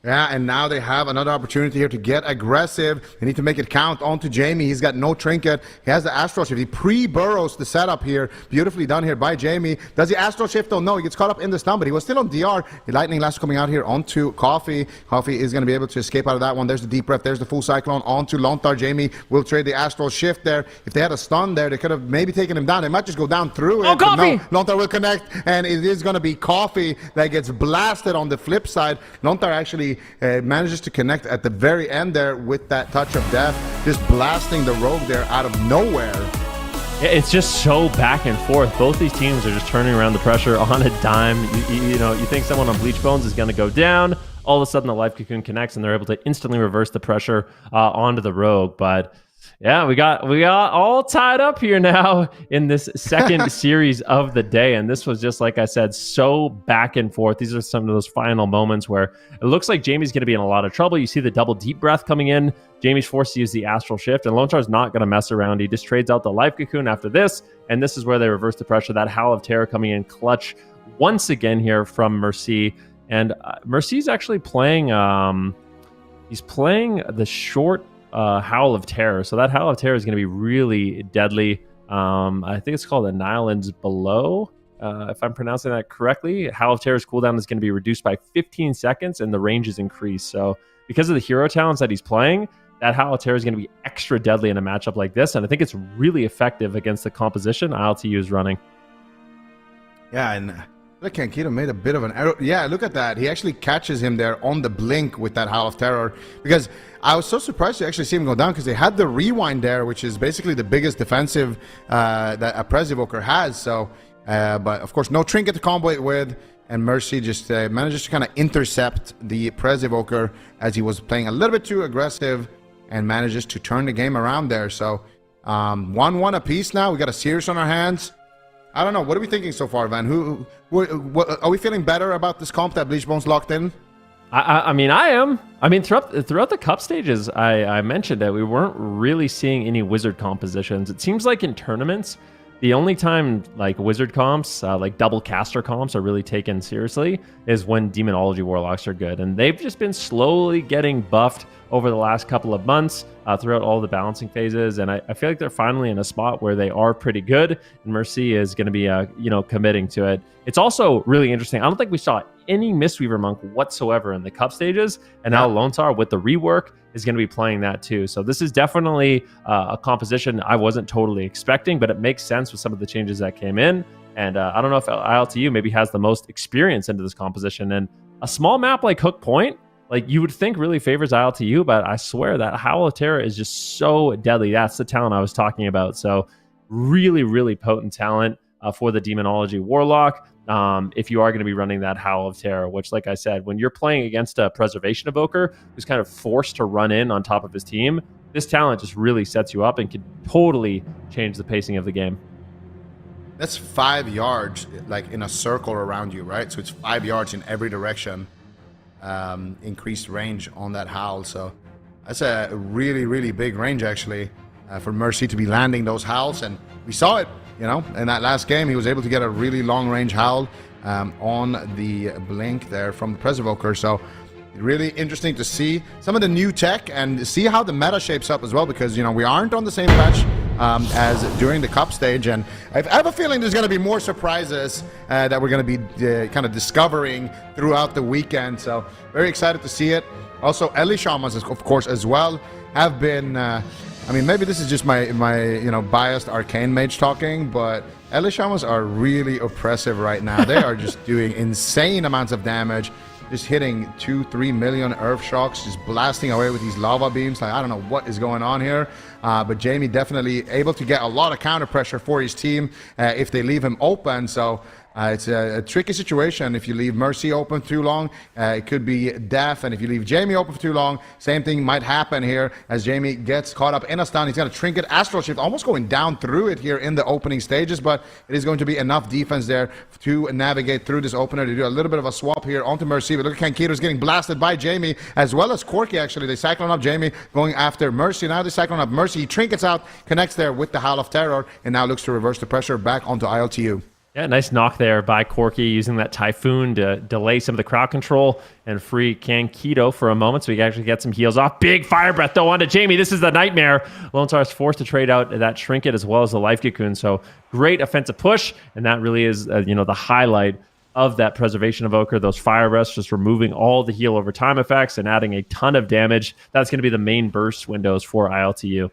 Yeah, and now they have another opportunity here to get aggressive. They need to make it count onto Jamie. He's got no trinket. He has the Astral Shift. He pre-burrows the setup here. Beautifully done here by Jamie. Does the Astral Shift? Oh, no. He gets caught up in the stun, but he was still on DR. The Lightning Lash coming out here onto Coffee. Coffee is going to be able to escape out of that one. There's the Deep Breath. There's the Full Cyclone onto Lontar. Jamie will trade the Astral Shift there. If they had a stun there, they could have maybe taken him down. They might just go down through it. Oh, Coffee! No, Lontar will connect, and it is going to be Coffee that gets blasted on the flip side. Lontar actually manages to connect at the very end there with that touch of death, just blasting the rogue there out of nowhere. It's just so back and forth. Both these teams are just turning around the pressure on a dime. You think someone on Bleach Bones is going to go down. All of a sudden, the life cocoon connects, and they're able to instantly reverse the pressure onto the rogue. But yeah, we got all tied up here now in this second series of the day. And this was just, like I said, so back and forth. These are some of those final moments where it looks like Jamie's going to be in a lot of trouble. You see the double deep breath coming in. Jamie's forced to use the Astral Shift, and Lontar's not going to mess around. He just trades out the life cocoon after this, and this is where they reverse the pressure. That Howl of Terror coming in clutch once again here from Mercy. And Mercy's actually playing, he's playing the short Howl of Terror. So that Howl of Terror is going to be really deadly. I think it's called Annihiland's Below, if I'm pronouncing that correctly. Howl of Terror's cooldown is going to be reduced by 15 seconds, and the range is increased. So because of the hero talents that he's playing, that Howl of Terror is going to be extra deadly in a matchup like this, and I think it's really effective against the composition ILTU is running. Yeah, and look, Kankito made a bit of an error. Yeah, look at that. He actually catches him there on the blink with that Howl of Terror, because I was so surprised to actually see him go down, because they had the rewind there, which is basically the biggest defensive that a Prez Evoker has. So, but of course, no trinket to combo it with, and Mercy just manages to kind of intercept the Prez Evoker as he was playing a little bit too aggressive, and manages to turn the game around there. So 1-1 apiece now. We got a series on our hands. I don't know. What are we thinking so far, Van? What, are we feeling better about this comp that Bleachbone's locked in? I mean, I am. I mean, throughout the cup stages, I mentioned that we weren't really seeing any wizard compositions. It seems like in tournaments, the only time like wizard comps, like double caster comps, are really taken seriously is when demonology warlocks are good, and they've just been slowly getting buffed over the last couple of months throughout all the balancing phases, and I feel like they're finally in a spot where they are pretty good, and Mercy is going to be committing to it. It's also really interesting. I don't think we saw any Mistweaver Monk whatsoever in the cup stages, and now Lontar with the rework is going to be playing that too. So this is definitely a composition I wasn't totally expecting, but it makes sense with some of the changes that came in. And I don't know if ILTU maybe has the most experience into this composition. And a small map like Hook Point, like you would think really favors ILTU, but I swear that Howl of Terror is just so deadly. That's the talent I was talking about. So really, really potent talent for the Demonology Warlock. If you are going to be running that Howl of Terror, which, like I said, when you're playing against a Preservation Evoker who's kind of forced to run in on top of his team, this talent just really sets you up and can totally change the pacing of the game. That's 5 yards, like in a circle around you, right? So it's 5 yards in every direction, increased range on that Howl. So that's a really, really big range, actually, for Mercy to be landing those Howls. And we saw it. In that last game, he was able to get a really long-range Howl on the blink there from the Prez Evoker. So really interesting to see some of the new tech and see how the meta shapes up as well, because, we aren't on the same patch as during the cup stage. And I have a feeling there's going to be more surprises that we're going to be kind of discovering throughout the weekend. So very excited to see it. Also, Ellie Shamans, of course, as well, have been I mean, maybe this is just my biased arcane mage talking, but Elishamas are really oppressive right now. They are just doing insane amounts of damage, just hitting 2-3 million earth shocks, just blasting away with these lava beams. Like, I don't know what is going on here, but Jamie definitely able to get a lot of counter pressure for his team if they leave him open. So it's a tricky situation. If you leave Mercy open too long, it could be death. And if you leave Jamie open for too long, same thing might happen here as Jamie gets caught up in a stun. He's got a trinket, astral shift, almost going down through it here in the opening stages, but it is going to be enough defense there to navigate through this opener. To do a little bit of a swap here onto Mercy. But look at Kankito's getting blasted by Jamie, as well as Corky, actually. They cyclone up Jamie, going after Mercy. Now they cyclone up Mercy. He trinkets out, connects there with the Howl of Terror, and now looks to reverse the pressure back onto ILTU. Yeah, nice knock there by Corky, using that Typhoon to delay some of the crowd control and free Kankito for a moment so he can actually get some heals off. Big fire breath though onto Jamie. This is the nightmare. Lone Star is forced to trade out that trinket as well as the life cocoon. So great offensive push, and that really is the highlight of that preservation evoker. Those fire breaths just removing all the heal over time effects and adding a ton of damage. That's going to be the main burst windows for ILTU.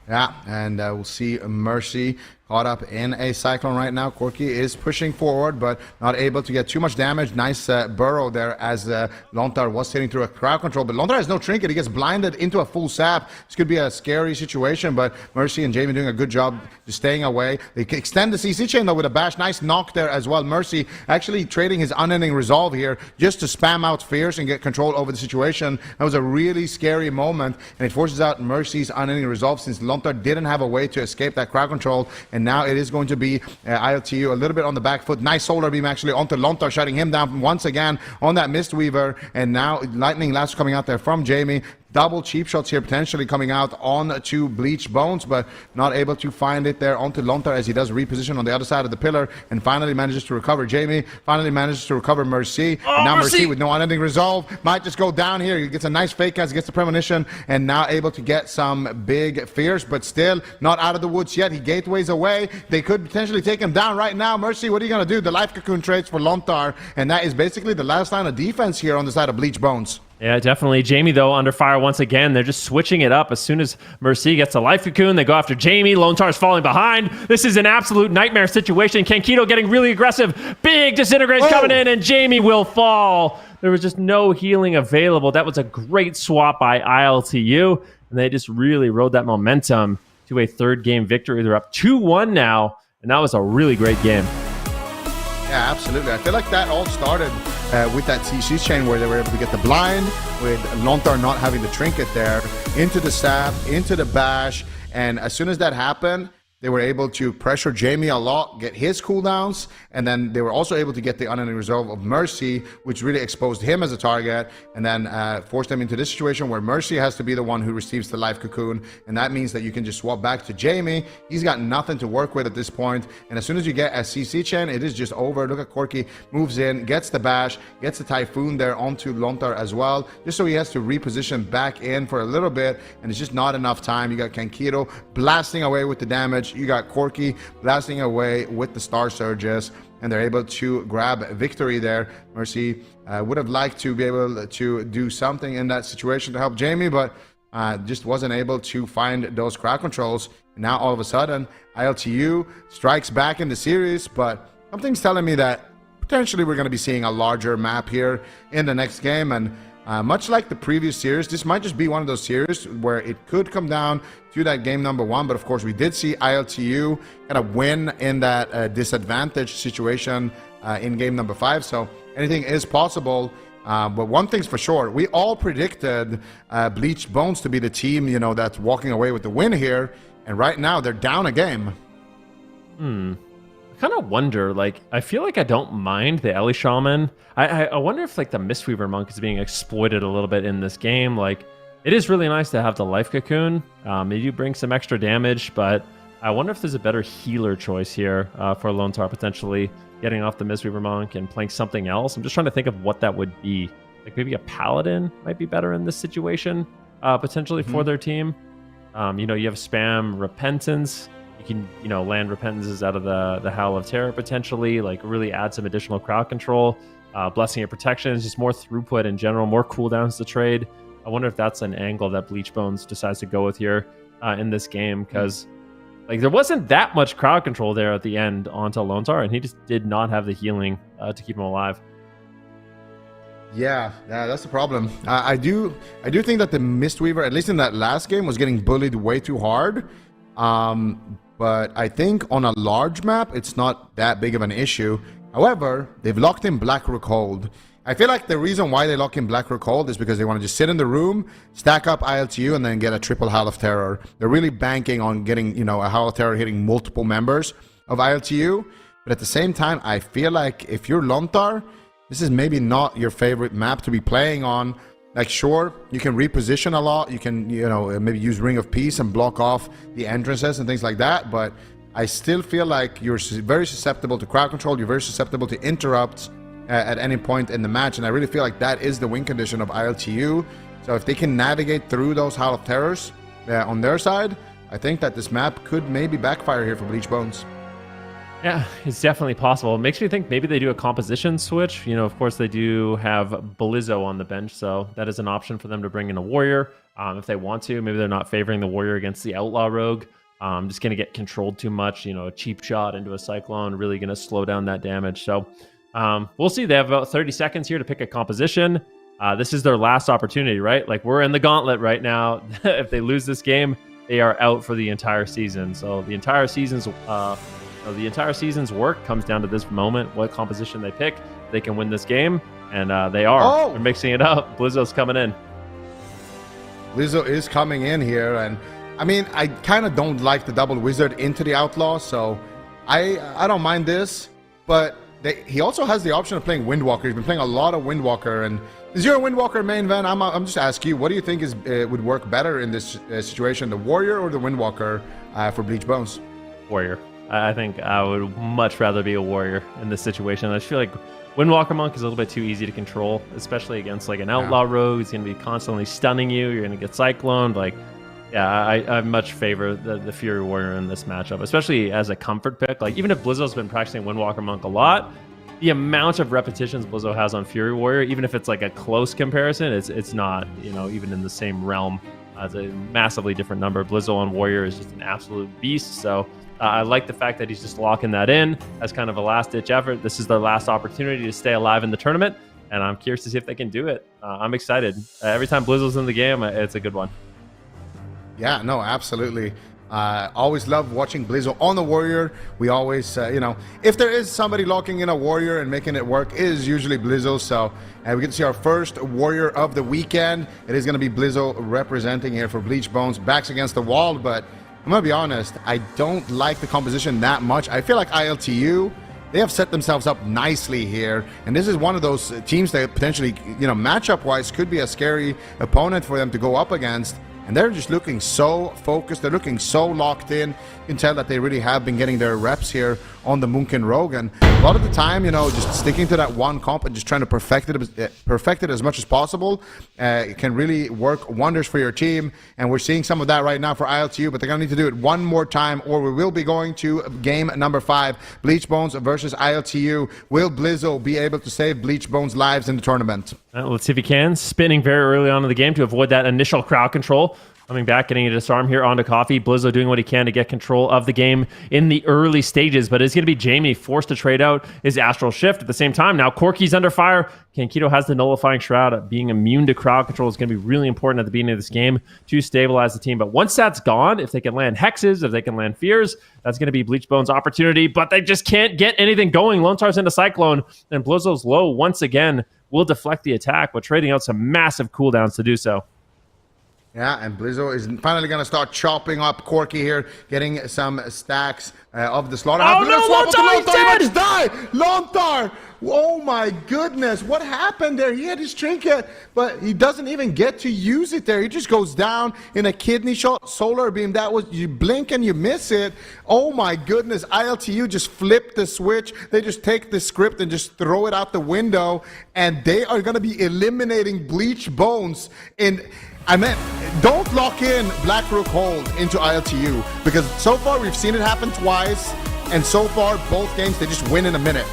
Yeah, and we'll see Mercy caught up in a cyclone right now. Corky is pushing forward, but not able to get too much damage. Nice burrow there as Lontar was hitting through a crowd control, but Lontar has no trinket. He gets blinded into a full sap. This could be a scary situation, but Mercy and Jamie doing a good job just staying away. They extend the CC chain though with a bash. Nice knock there as well. Mercy actually trading his unending resolve here just to spam out fears and get control over the situation. That was a really scary moment, and it forces out Mercy's unending resolve since Lontar didn't have a way to escape that crowd control. And now it is going to be ILTU a little bit on the back foot. Nice solar beam actually onto Lontar, shutting him down once again on that Mistweaver. And now lightning lash coming out there from Jamie. Double cheap shots here potentially coming out on to Bleach Bones, but not able to find it there onto Lontar as he does reposition on the other side of the pillar and finally manages to recover Jamie. Finally manages to recover Mercy. And now Mercy with no unending resolve might just go down here. He gets a nice fake as he gets the premonition and now able to get some big fears, but still not out of the woods yet. He gateways away. They could potentially take him down right now. Mercy, what are you going to do? The life cocoon trades for Lontar, and that is basically the last line of defense here on the side of Bleach Bones. Yeah, definitely. Jamie, though, under fire once again. They're just switching it up. As soon as Mercy gets a life cocoon, they go after Jamie. Lone Star's falling behind. This is an absolute nightmare situation. Kankito getting really aggressive. Big disintegrates coming in, and Jamie will fall. There was just no healing available. That was a great swap by ILTU, and they just really rode that momentum to a third game victory. They're up 2-1 now, and that was a really great game. Yeah, absolutely. I feel like that all started with that CC chain where they were able to get the blind, with Lontar not having the trinket there, into the sap, into the bash, and as soon as that happened, they were able to pressure Jamie a lot, get his cooldowns, and then they were also able to get the unending resolve of Mercy, which really exposed him as a target, and then forced them into this situation where Mercy has to be the one who receives the life cocoon, and that means that you can just swap back to Jamie. He's got nothing to work with at this point, and as soon as you get a CC chain, it is just over. Look at Corky, moves in, gets the bash, gets the Typhoon there onto Lontar as well, just so he has to reposition back in for a little bit, and it's just not enough time. You got Kankito blasting away with the damage. You got Corky blasting away with the Star Surges, and they're able to grab victory there. Mercy would have liked to be able to do something in that situation to help Jamie, but just wasn't able to find those crowd controls. And now all of a sudden, ILTU strikes back in the series, but something's telling me that potentially we're going to be seeing a larger map here in the next game. And much like the previous series, this might just be one of those series where it could come down to that game number one. But of course, we did see ILTU kind of win in that disadvantaged situation in game number 5. So anything is possible. But one thing's for sure, we all predicted Bleach Bones to be the team, that's walking away with the win here. And right now, they're down a game. I kind of wonder, I feel like I don't mind the Ellie Shaman. I wonder if, the Mistweaver Monk is being exploited a little bit in this game. It is really nice to have the Life Cocoon. They do bring some extra damage, but I wonder if there's a better healer choice here for Lone Star, potentially getting off the Mistweaver Monk and playing something else. I'm just trying to think of what that would be. Maybe a Paladin might be better in this situation, potentially for their team. You have spam Repentance. You can, land Repentances out of the Howl of Terror potentially, really add some additional crowd control. Blessing of Protection is just more throughput in general, more cooldowns to trade. I wonder if that's an angle that Bleach Bones decides to go with here in this game, because like there wasn't that much crowd control there at the end onto Lontar, and he just did not have the healing to keep him alive. Yeah, that's the problem. I do think that the Mistweaver, at least in that last game, was getting bullied way too hard. But I think on a large map, it's not that big of an issue. However, they've locked in Blackrook Hold. I feel like the reason why they lock in Blackrook Hold is because they want to just sit in the room, stack up ILTU, and then get a triple Howl of Terror. They're really banking on getting, you know, a Howl of Terror hitting multiple members of ILTU. But at the same time, I feel like if you're Lontar, this is maybe not your favorite map to be playing on. Like, sure, you can reposition a lot. You can, you know, maybe use Ring of Peace and block off the entrances and things like that. But I still feel like you're very susceptible to crowd control. You're very susceptible to interrupts at any point in the match. And I really feel like that is the win condition of ILTU. So if they can navigate through those Howl of Terrors on their side, I think that this map could maybe backfire here for Bleach Bones. Yeah, it's definitely possible. It makes me think maybe they do a composition switch. You know, of course, they do have Blizzo on the bench, so that is an option for them to bring in a warrior if they want to. Maybe they're not favoring the warrior against the outlaw rogue. Just going to get controlled too much. You know, a cheap shot into a cyclone, really going to slow down that damage. So we'll see. They have about 30 seconds here to pick a composition. This is their last opportunity, right? Like, we're in the gauntlet right now. If they lose this game, they are out for the entire season. So the entire season's work comes down to this moment, what composition they pick. They can win this game, and they are. Oh! They're mixing it up. Blizzo's coming in. Blizzo is coming in here, and I mean, I kind of don't like the double wizard into the outlaw, so I don't mind this, but he also has the option of playing Windwalker. He's been playing a lot of Windwalker, and is your Windwalker main, Van? I'm just asking you, what do you think would work better in this situation, the Warrior or the Windwalker for Bleach Bones? Warrior. I think I would much rather be a warrior in this situation. I feel like Windwalker Monk is a little bit too easy to control, especially against like an outlaw rogue. He's going to be constantly stunning you. You're going to get cycloned. Like, yeah, I much favor the Fury Warrior in this matchup, especially as a comfort pick. Like, even if Blizzo's been practicing Windwalker Monk a lot, the amount of repetitions Blizzo has on Fury Warrior, even if it's like a close comparison, it's not, you know, even in the same realm. It's a massively different number. Blizzo on Warrior is just an absolute beast. So I like the fact that he's just locking that in as kind of a last-ditch effort. This is their last opportunity to stay alive in the tournament, and I'm curious to see if they can do it. I'm excited. Every time Blizzo's in the game, it's a good one. Yeah, no, absolutely. Always love watching Blizzo on the Warrior. We always, you know, if there is somebody locking in a Warrior and making it work, it is usually Blizzo. So we get to see our first Warrior of the weekend. It is going to be Blizzo representing here for Bleach Bones. Backs against the wall, but I'm going to be honest, I don't like the composition that much. I feel like ILTU, they have set themselves up nicely here. And this is one of those teams that potentially, you know, matchup-wise could be a scary opponent for them to go up against. And they're just looking so focused. They're looking so locked in. You can tell that they really have been getting their reps here on the Munkin Rogue. And a lot of the time, you know, just sticking to that one comp and just trying to perfect it as much as possible, it can really work wonders for your team. And we're seeing some of that right now for ILTU, but they're going to need to do it one more time, or we will be going to game number 5, Bleach Bones versus ILTU. Will Blizzo be able to save Bleach Bones' lives in the tournament? Let's see if he can. Spinning very early on in the game to avoid that initial crowd control. Coming back, getting a disarm here onto Coffee. Blizzo doing what he can to get control of the game in the early stages, but it's going to be Jamie forced to trade out his Astral Shift. At the same time, now Corky's under fire. Kankito has the Nullifying Shroud. Being immune to crowd control is going to be really important at the beginning of this game to stabilize the team. But once that's gone, if they can land Hexes, if they can land Fears, that's going to be Bleach Bones' opportunity, but they just can't get anything going. Lontar's into Cyclone, and Blizzo's low once again will deflect the attack, but trading out some massive cooldowns to do so. Yeah, and Blizzo is finally going to start chopping up Corky here, getting some stacks of the slaughter. Oh no, Lontar, he's dead! Die! Lontar! Oh my goodness, what happened there? He had his trinket, but he doesn't even get to use it there. He just goes down in a kidney shot, solar beam. That was, you blink and you miss it. Oh my goodness, ILTU just flipped the switch. They just take the script and just throw it out the window, and they are going to be eliminating Bleach Bones in... I meant, don't lock in Blackrook Hold into ILTU, because so far we've seen it happen twice, and so far both games they just win in a minute.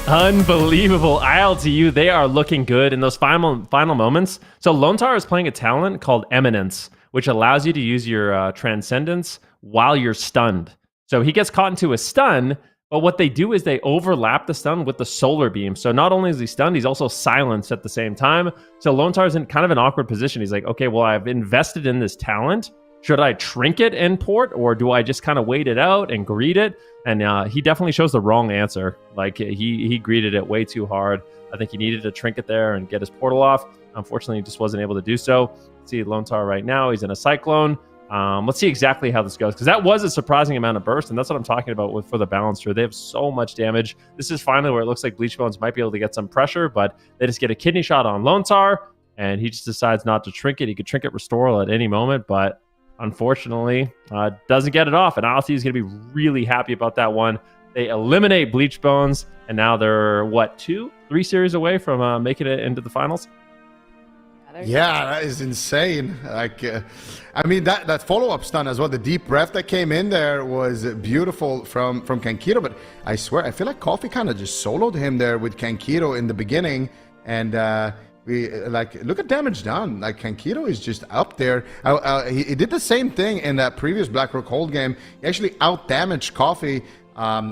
Unbelievable. ILTU, they are looking good in those final moments. So Lontar is playing a talent called Eminence, which allows you to use your Transcendence while you're stunned. So he gets caught into a stun, but what they do is they overlap the stun with the solar beam. So not only is he stunned, he's also silenced at the same time. So Lontar's in kind of an awkward position. He's like, okay, well, I've invested in this talent. Should I trinket and port, or do I just kind of wait it out and greed it? And he definitely chose the wrong answer. Like, he greeted it way too hard. I think he needed to trinket there and get his portal off. Unfortunately, he just wasn't able to do so. See Lontar right now. He's in a Cyclone. Let's see exactly how this goes, because that was a surprising amount of burst, and that's what I'm talking about for the Balancer. They have so much damage. This is finally where it looks like Bleach Bones might be able to get some pressure, but they just get a kidney shot on Lontar, and he just decides not to trinket. He could trinket Restore at any moment, but unfortunately, doesn't get it off, and ILTU is going to be really happy about that one. They eliminate Bleach Bones, and now they're, what, 2-3 series away from making it into the finals? Yeah, that is insane. Like, I mean, that follow-up stun as well, the deep breath that came in there was beautiful from Kankiro, but I swear, I feel like Coffee kind of just soloed him there with Kankiro in the beginning, and we look at damage done. Like, Kankiro is just up there. He did the same thing in that previous Blackrock Hold game. He actually out-damaged Coffee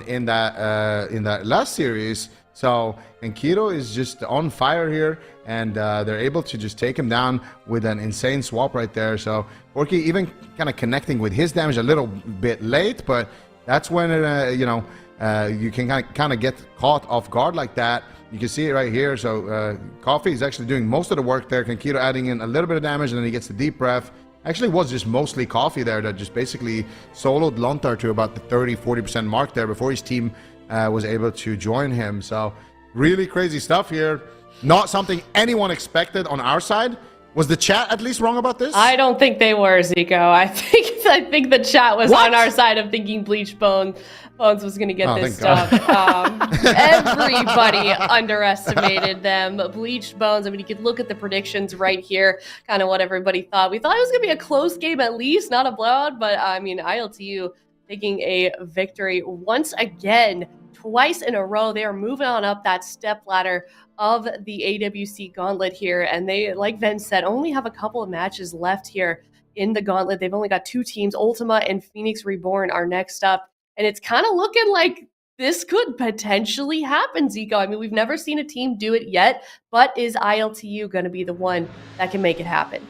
in that last series. So Kankiro is just on fire here, and they're able to just take him down with an insane swap right there. So Orky even kind of connecting with his damage a little bit late, but that's when you can kind of get caught off guard like that. You can see it right here. So Coffee is actually doing most of the work there. Kankiro adding in a little bit of damage, and then he gets the deep breath. Actually was just mostly Coffee there that just basically soloed Lontar to about the 30-40% mark there before his team was able to join him. So really crazy stuff here. Not something anyone expected on our side. Was the chat at least wrong about this? I don't think they were, Zico. I think the chat was on our side of thinking Bleach Bones was going to get this stuff. Everybody underestimated them. Bleach Bones. I mean, you could look at the predictions right here, kind of what everybody thought. We thought it was going to be a close game at least, not a blowout. But I mean, ILTU taking a victory once again, twice in a row. They are moving on up that step ladder of the AWC Gauntlet here, and they, like Ven said, only have a couple of matches left here in the Gauntlet. They've only got 2 teams. Ultima and Phoenix Reborn are next up, and it's kind of looking like this could potentially happen, Zico. I mean, we've never seen a team do it yet, but is ILTU going to be the one that can make it happen?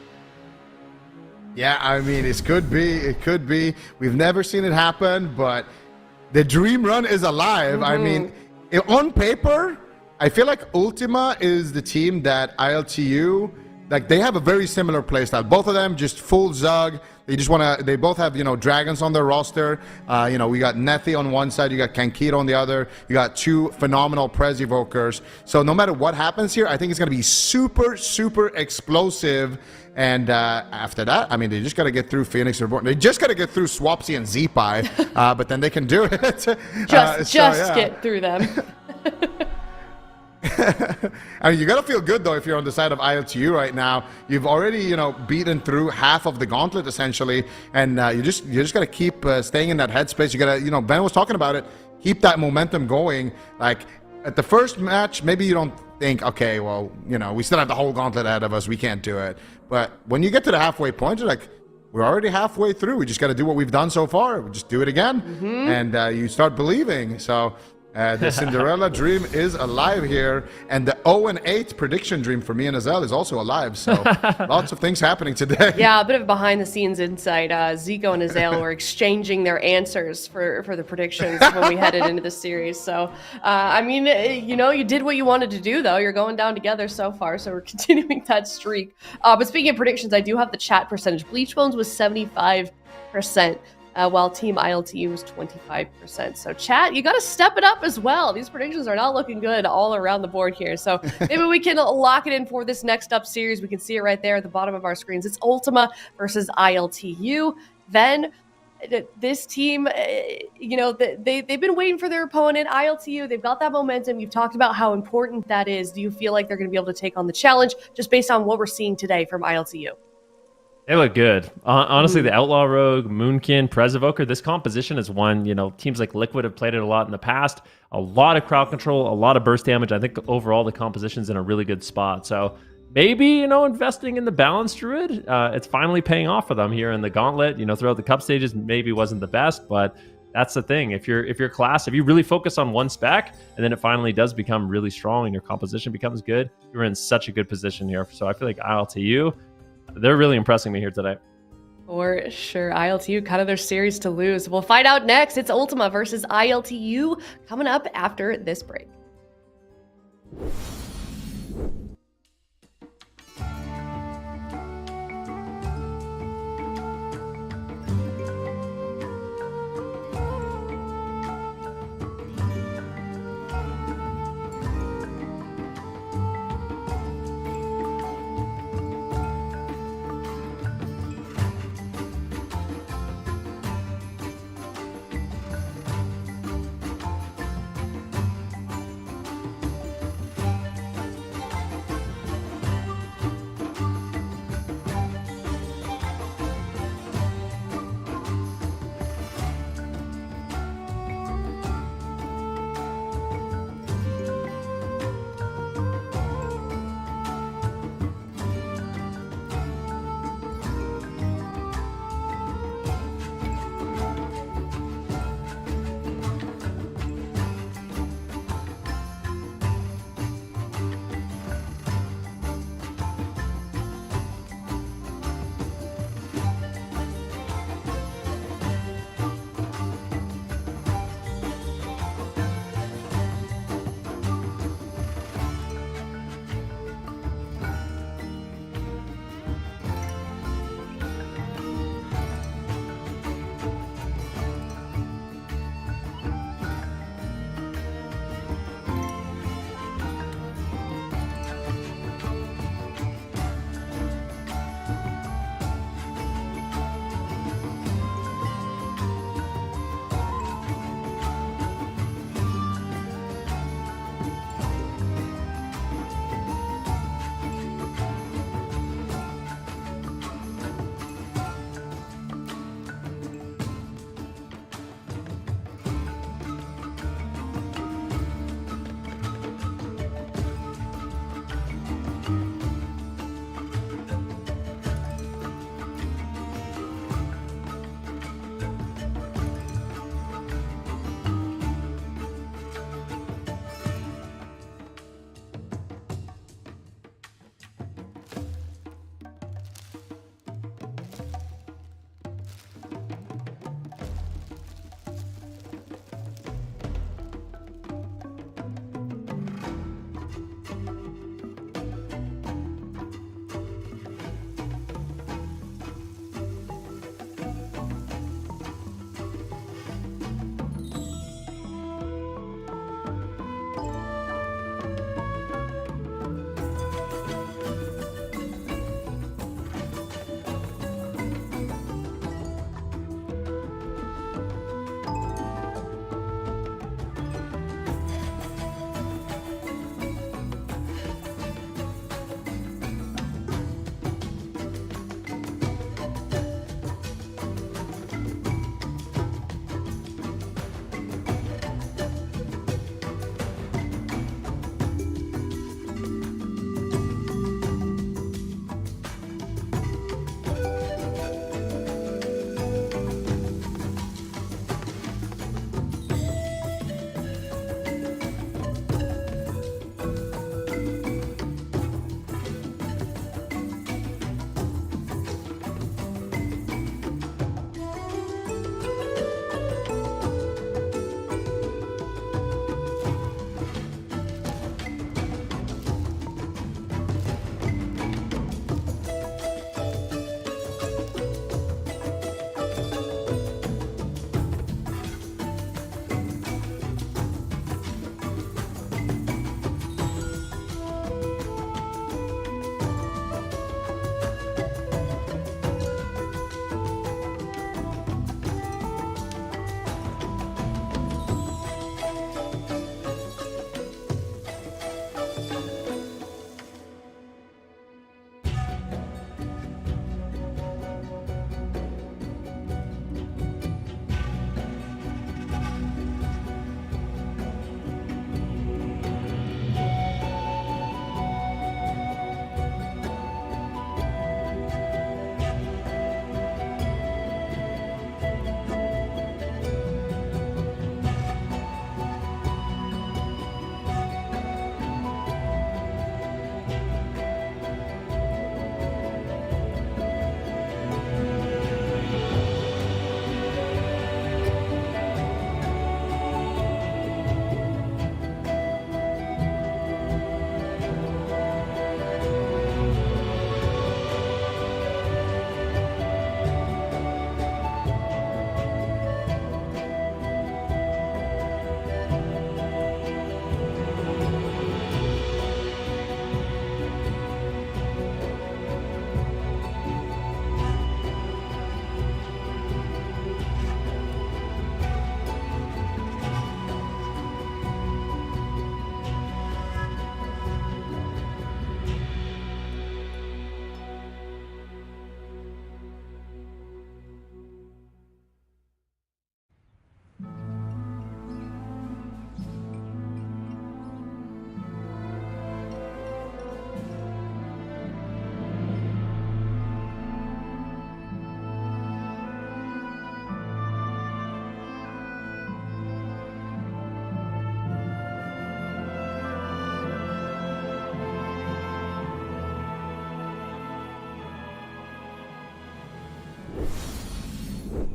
Yeah, I mean, it could be. It could be. We've never seen it happen, but the dream run is alive. I mean, on paper, I feel like Ultima is the team that ILTU, like, they have a very similar playstyle. Both of them just full Zug. They both have, dragons on their roster. We got Nethi on one side, you got Kankiro on the other. You got 2 phenomenal Prez Evokers. So no matter what happens here, I think it's going to be super, super explosive. And after that, I mean, they just got to get through Phoenix Reborn. They just got to get through Swapsy and Zeepai, but then they can do it. Get through them. I mean, you got to feel good, though, if you're on the side of ILTU right now. You've already, beaten through half of the Gauntlet, essentially, and you just got to keep staying in that headspace. You got to, Ben was talking about it, keep that momentum going. Like, at the first match, maybe you don't think, okay, well, we still have the whole Gauntlet ahead of us. We can't do it. But when you get to the halfway point, you're like, we're already halfway through. We just got to do what we've done so far. We just do it again. And you start believing. So the Cinderella dream is alive here. And the 0-8 prediction dream for me and Azel is also alive. So lots of things happening today. Yeah, a bit of behind-the-scenes insight. Zico and Azel were exchanging their answers for the predictions when we headed into the series. So, I mean, you did what you wanted to do, though. You're going down together so far, so we're continuing that streak. But speaking of predictions, I do have the chat percentage. Bleach Bones was 75%. While Team ILTU was 25%. So chat, you got to step it up as well. These predictions are not looking good all around the board here. So maybe we can lock it in for this next up series. We can see it right there at the bottom of our screens. It's Ultima versus ILTU. Then this team, they've been waiting for their opponent, ILTU. They've got that momentum. You've talked about how important that is. Do you feel like they're going to be able to take on the challenge just based on what we're seeing today from ILTU? They look good. Honestly, the Outlaw Rogue, Moonkin, Presevoker, this composition is one, teams like Liquid have played it a lot in the past. A lot of crowd control, a lot of burst damage. I think overall the composition's in a really good spot. So maybe, investing in the balanced Druid, it's finally paying off for them here in the Gauntlet. Throughout the cup stages, maybe wasn't the best, but that's the thing. If your class, if you really focus on one spec, and then it finally does become really strong and your composition becomes good, you're in such a good position here. So I feel like ILTU, they're really impressing me here today. For sure. ILTU, kind of their series to lose. We'll find out next. It's Ultima versus ILTU coming up after this break.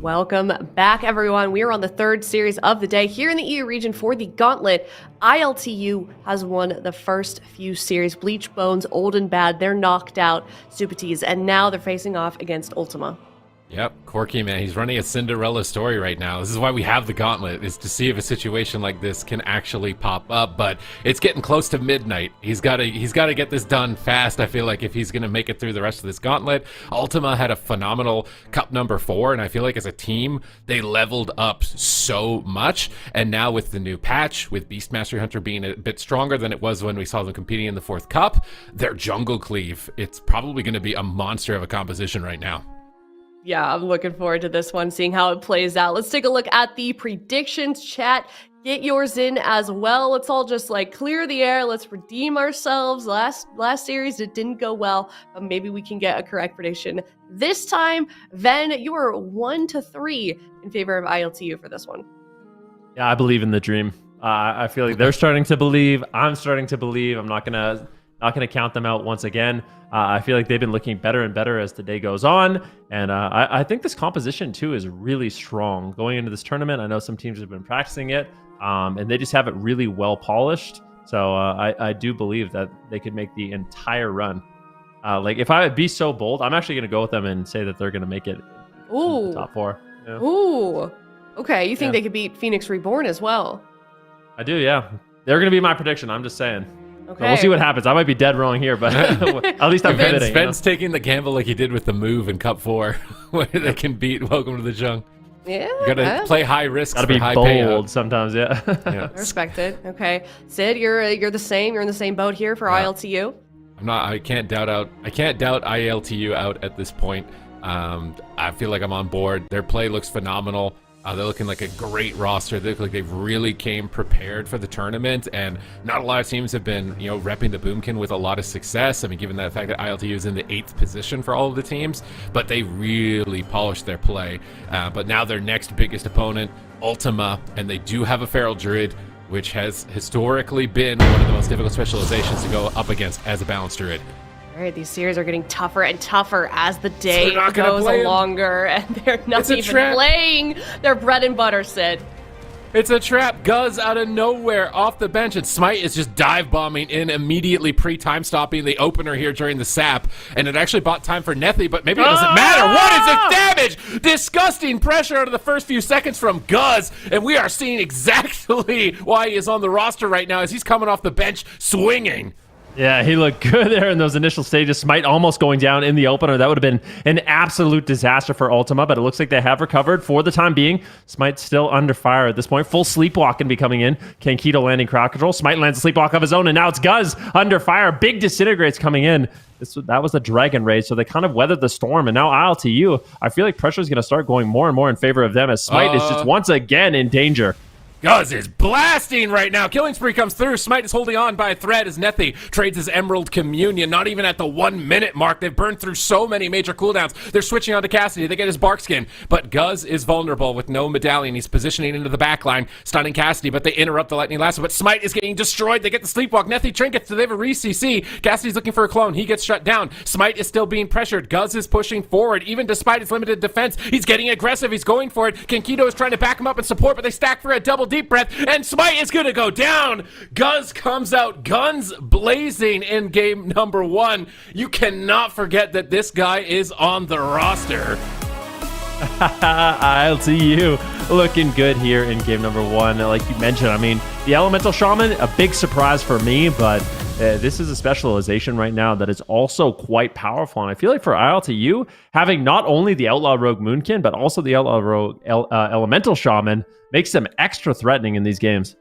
Welcome back, everyone. We are on the third series of the day here in the EU region for the Gauntlet. ILTU has won the first few series. Bleach Bones, Old and Bad, they're knocked out. Supatees, and now they're facing off against Ultima. Yep, Corky, man, he's running a Cinderella story right now. This is why we have the Gauntlet, is to see if a situation like this can actually pop up, but it's getting close to midnight. He's got to get this done fast, I feel like, if he's going to make it through the rest of this Gauntlet. Ultima had a phenomenal Cup number 4, and I feel like as a team, they leveled up so much, and now with the new patch, with Beastmaster Hunter being a bit stronger than it was when we saw them competing in the 4th Cup, their jungle cleave, it's probably going to be a monster of a composition right now. Yeah, I'm looking forward to this one, seeing how it plays out. Let's take a look at the predictions chat. Get yours in as well. Let's all just like clear the air. Let's redeem ourselves. Last series, it didn't go well, but maybe we can get a correct prediction this time. Ven, you are 1-3 in favor of ILTU for this one. Yeah, I believe in the dream. I feel like they're starting to believe. I'm starting to believe. I'm not gonna count them out once again. I feel like they've been looking better and better as the day goes on, and I think this composition too is really strong going into this tournament. I know some teams have been practicing it, and they just have it really well polished. So I do believe that they could make the entire run. Like if I would be so bold, I'm actually going to go with them and say that they're going to make it in the top 4. Yeah. Ooh, okay. You think they could beat Phoenix Reborn as well? I do, yeah. They're going to be my prediction. I'm just saying. Okay. So we'll see what happens. I might be dead wrong here, but at least I'm pivoting. Sven's taking the gamble like he did with the move in Cup 4, where they can beat Welcome to the Jung. Yeah. You gotta play high risks. Gotta be high bold payout. sometimes, yeah. Yeah. Respect it. Okay, Sid, you're the same. You're in the same boat here for ILTU. I'm not. I can't doubt ILTU out at this point. I feel like I'm on board. Their play looks phenomenal. They're looking like a great roster. They look like they've really came prepared for the tournament, and not a lot of teams have been, repping the Boomkin with a lot of success. I mean, given the fact that ILTU is in the 8th position for all of the teams, but they really polished their play. But now their next biggest opponent, Ultima, and they do have a Feral Druid, which has historically been one of the most difficult specializations to go up against as a balanced Druid. All right, these series are getting tougher and tougher as the day goes longer, and they're not even playing their bread and butter, Sid. It's a trap. Guz out of nowhere off the bench, and Smite is just dive bombing in immediately pre-time stopping the opener here during the sap, and it actually bought time for Nethy, but maybe it doesn't matter. What is this damage? Disgusting pressure out of the first few seconds from Guz, and we are seeing exactly why he is on the roster right now as he's coming off the bench swinging. Yeah, he looked good there in those initial stages. Smite almost going down in the opener. That would have been an absolute disaster for Ultima, but it looks like they have recovered for the time being. Smite's still under fire at this point. Full sleepwalk can be coming in. Kankito landing crowd control. Smite lands a sleepwalk of his own, and now it's Guz under fire. Big disintegrates coming in. That was the Dragon Raid, so they kind of weathered the storm, and now ILTU, I feel like pressure is going to start going more and more in favor of them as Smite is just once again in danger. Guz is blasting right now. Killing Spree comes through. Smite is holding on by a thread as Nethy trades his Emerald Communion. Not even at the 1 minute mark. They've burned through so many major cooldowns. They're switching on to Cassidy. They get his Bark Skin. But Guz is vulnerable with no medallion. He's positioning into the backline, stunning Cassidy, but they interrupt the Lightning Lasso. But Smite is getting destroyed. They get the Sleepwalk. Nethy trinkets. So they have a re-CC. Cassidy's looking for a clone. He gets shut down. Smite is still being pressured. Guz is pushing forward. Even despite his limited defense, he's getting aggressive. He's going for it. Kankito is trying to back him up and support, but they stack for a double deep breath. And Smite is going to go down. Guz comes out guns blazing in game number 1. You cannot forget that this guy is on the roster. ILTU looking good here in game number 1. Like you mentioned, I mean, the Elemental Shaman, a big surprise for me, but this is a specialization right now that is also quite powerful. And I feel like for ILTU, having not only the Outlaw Rogue Moonkin, but also the Outlaw Rogue Elemental Shaman makes them extra threatening in these games.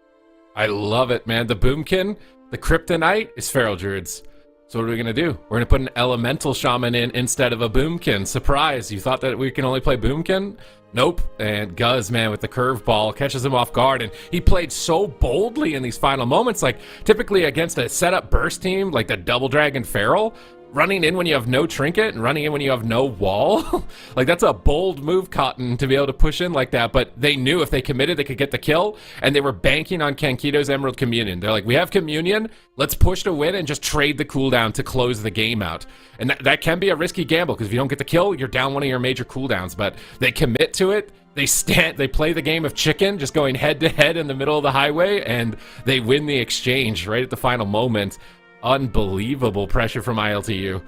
I love it, man. The Boomkin, the Kryptonite is Feral Druids. So what are we going to do? We're going to put an Elemental Shaman in instead of a Boomkin. Surprise. You thought that we can only play Boomkin? Nope. And Guz, man, with the curveball, catches him off guard. And he played so boldly in these final moments. Like, typically against a setup burst team, like the Double Dragon Feral, running in when you have no trinket and running in when you have no wall. Like, that's a bold move, Cotton, to be able to push in like that. But they knew if they committed, they could get the kill, and they were banking on Kankito's Emerald Communion. They're like, we have Communion, let's push to win and just trade the cooldown to close the game out. And that can be a risky gamble, because if you don't get the kill, you're down one of your major cooldowns. But they commit to it. They play the game of chicken, just going head to head in the middle of the highway, and they win the exchange right at the final moment. Unbelievable pressure from ILTU.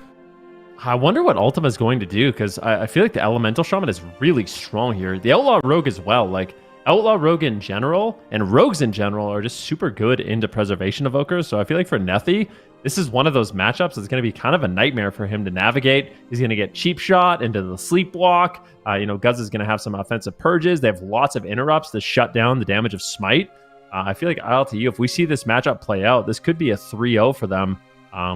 I wonder what Ultima is going to do, because I feel like the Elemental Shaman is really strong here. The Outlaw Rogue as well. Like, Outlaw Rogue in general, and Rogues in general, are just super good into Preservation Evokers. So I feel like for Nethi, this is one of those matchups that's going to be kind of a nightmare for him to navigate. He's going to get cheap shot into the Sleepwalk. Guz is going to have some offensive purges. They have lots of interrupts to shut down the damage of Smite. I feel like ILTU, if we see this matchup play out, this could be a 3-0 for them.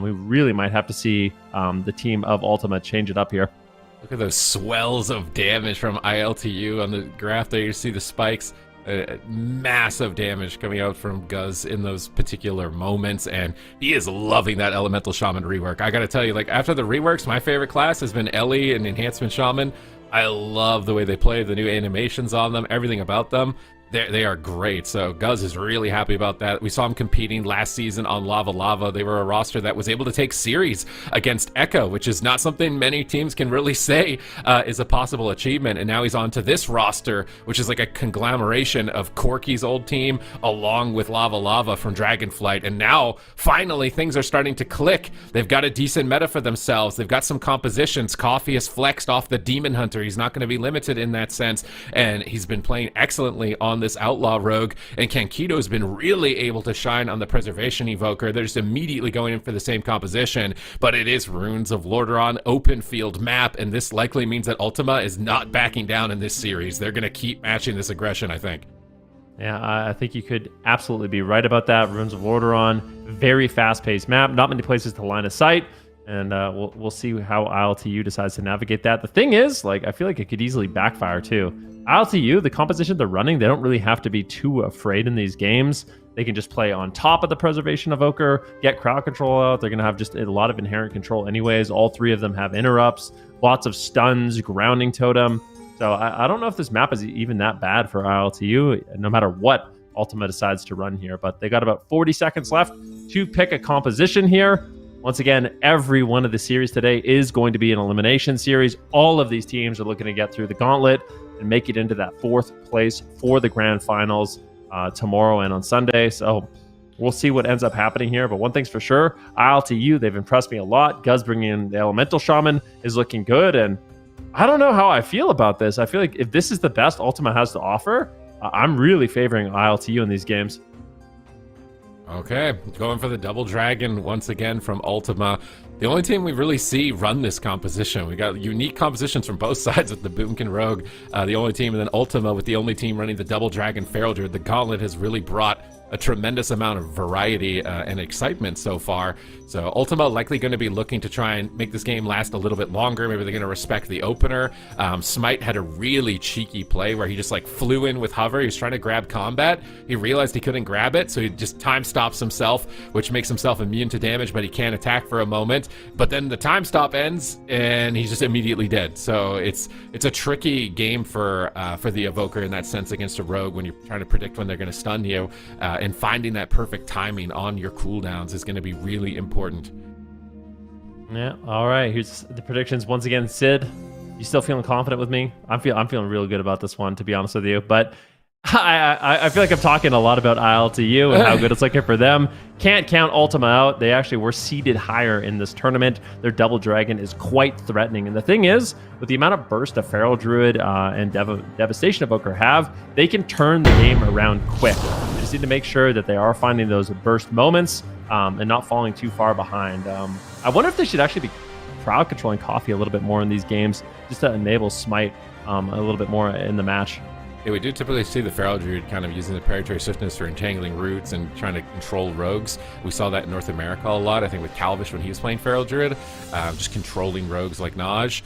We really might have to see the team of Ultima change it up here. Look at those swells of damage from ILTU on the graph there. You see the spikes. Massive damage coming out from Guz in those particular moments, and he is loving that Elemental Shaman rework. I gotta tell you, like, after the reworks, my favorite class has been Ellie and Enhancement Shaman. I love the way they play, the new animations on them, everything about them. They are great, so Guz is really happy about that. We saw him competing last season on Lava Lava. They were a roster that was able to take series against Echo, which is not something many teams can really say is a possible achievement. And now he's on to this roster, which is like a conglomeration of Corky's old team along with Lava Lava from Dragonflight. And now, finally, things are starting to click. They've got a decent meta for themselves. They've got some compositions. Coffee has flexed off the Demon Hunter. He's not going to be limited in that sense, and he's been playing excellently on this Outlaw Rogue, and Kankito's been really able to shine on the Preservation Evoker. They're just immediately going in for the same composition, but it is Runes of Lordaeron, open field map, and this likely means that Ultima is not backing down in this series. They're going to keep matching this aggression, I think. Yeah, I think you could absolutely be right about that. Runes of Lordaeron, very fast-paced map, not many places to line of sight, and we'll see how ILTU decides to navigate that. The thing is, like, I feel like it could easily backfire too. ILTU, the composition they're running, they don't really have to be too afraid in these games. They can just play on top of the Preservation Evoker, get crowd control out. They're going to have just a lot of inherent control anyways. All three of them have interrupts, lots of stuns, grounding totem. So I don't know if this map is even that bad for ILTU, no matter what Ultima decides to run here. But they got about 40 seconds left to pick a composition here. Once again, every one of the series today is going to be an elimination series. All of these teams are looking to get through the gauntlet and make it into that fourth place for the grand finals tomorrow and on Sunday. So we'll see what ends up happening here. But one thing's for sure, ILTU, they've impressed me a lot. Guz bringing in the Elemental Shaman is looking good. And I don't know how I feel about this. I feel like if this is the best Ultima has to offer, I'm really favoring ILTU in these games. Okay, going for the Double Dragon once again from Ultima. The only team we really see run this composition. We got unique compositions from both sides with the Boomkin Rogue, the only team, and then Ultima with the only team running the Double Dragon Feral Druid. The Gauntlet has really brought a tremendous amount of variety and excitement so far. So Ultima likely going to be looking to try and make this game last a little bit longer. Maybe they're going to respect the opener. Smite had a really cheeky play where he just like flew in with hover. He was trying to grab combat. He realized he couldn't grab it, so he just time stops himself, which makes himself immune to damage, but he can't attack for a moment. But then the time stop ends and he's just immediately dead. So it's a tricky game for the Evoker in that sense against a Rogue when you're trying to predict when they're going to stun you. And finding that perfect timing on your cooldowns is going to be really important. Yeah, all right. Here's the predictions once again. Sid, you still feeling confident with me? I'm feeling real good about this one, to be honest with you. But I feel like I'm talking a lot about ILTU and how good it's looking for them. Can't count Ultima out. They actually were seeded higher in this tournament. Their Double Dragon is quite threatening. And the thing is, with the amount of burst a Feral Druid and Devastation Evoker have, they can turn the game around quick. They just need to make sure that they are finding those burst moments and not falling too far behind. I wonder if they should actually be crowd controlling Coffee a little bit more in these games just to enable Smite a little bit more in the match. Yeah, we do typically see the Feral Druid kind of using the predatory swiftness for entangling roots and trying to control rogues. We saw that in North America a lot, I think with Calvish when he was playing Feral Druid, just controlling rogues like Naj.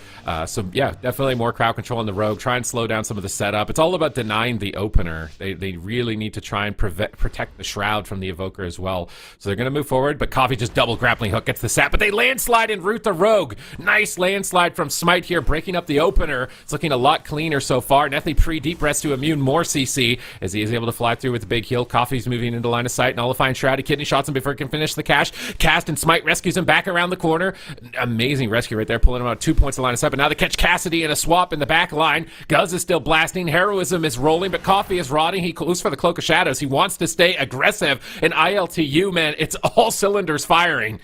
So yeah, definitely more crowd control on the rogue, try and slow down some of the setup. It's all about denying the opener. They really need to try and protect the Shroud from the Evoker as well. So they're going to move forward, but Coffee just double grappling hook gets the sap, but they landslide and root the rogue. Nice landslide from Smite here, breaking up the opener. It's looking a lot cleaner so far. Nethy pre-deep rest to immune more CC as he is able to fly through with the big heal. Coffee's moving into line of sight. Nullifying Shroud. He kidney shots him before he can finish the cash. Cast and Smite rescues him back around the corner. Amazing rescue right there, pulling him out 2 points of line of sight. But now they catch Cassidy in a swap in the back line. Guz is still blasting. Heroism is rolling, but Coffee is rotting. He goes for the Cloak of Shadows. He wants to stay aggressive. And ILTU, man, it's all cylinders firing.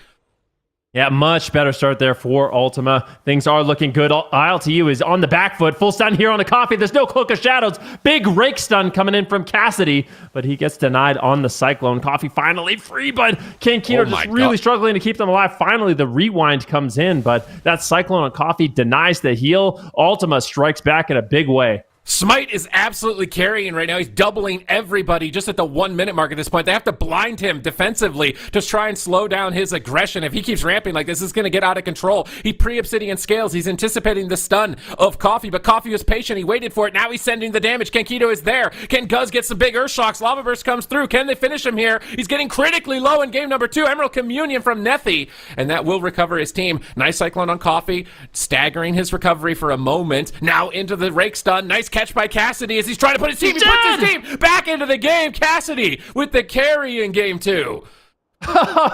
Yeah, much better start there for Ultima. Things are looking good. ILTU is on the back foot. Full stun here on the Coffee. There's no Cloak of Shadows. Big rake stun coming in from Cassidy, but he gets denied on the Cyclone. Coffee finally free, but Kankito just really struggling to keep them alive. Finally, the rewind comes in, but that Cyclone on Coffee denies the heal. Ultima strikes back in a big way. Smite is absolutely carrying right now. He's doubling everybody just at the 1 minute mark at this point. They have to blind him defensively to try and slow down his aggression. If he keeps ramping like this, it's going to get out of control. He pre-Obsidian scales. He's anticipating the stun of Coffee, but Coffee was patient. He waited for it. Now he's sending the damage. Kankito is there. Can Guz get some big Earth Shocks? Lava Burst comes through. Can they finish him here? He's getting critically low in game number 2. Emerald Communion from Nethy, and that will recover his team. Nice Cyclone on Coffee, staggering his recovery for a moment. Now into the rake stun. Nice catch by Cassidy as he's trying to put his team. He puts his team back into the game. Cassidy with the carry in game 2.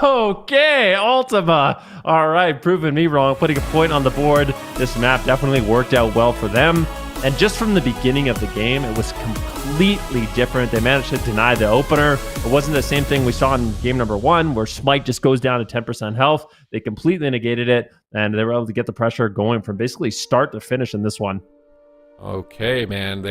Okay, Ultima. All right, proving me wrong, putting a point on the board. This map definitely worked out well for them. And just from the beginning of the game, it was completely different. They managed to deny the opener. It wasn't the same thing we saw in game number 1, where Smite just goes down to 10% health. They completely negated it, and they were able to get the pressure going from basically start to finish in this one. Okay, man.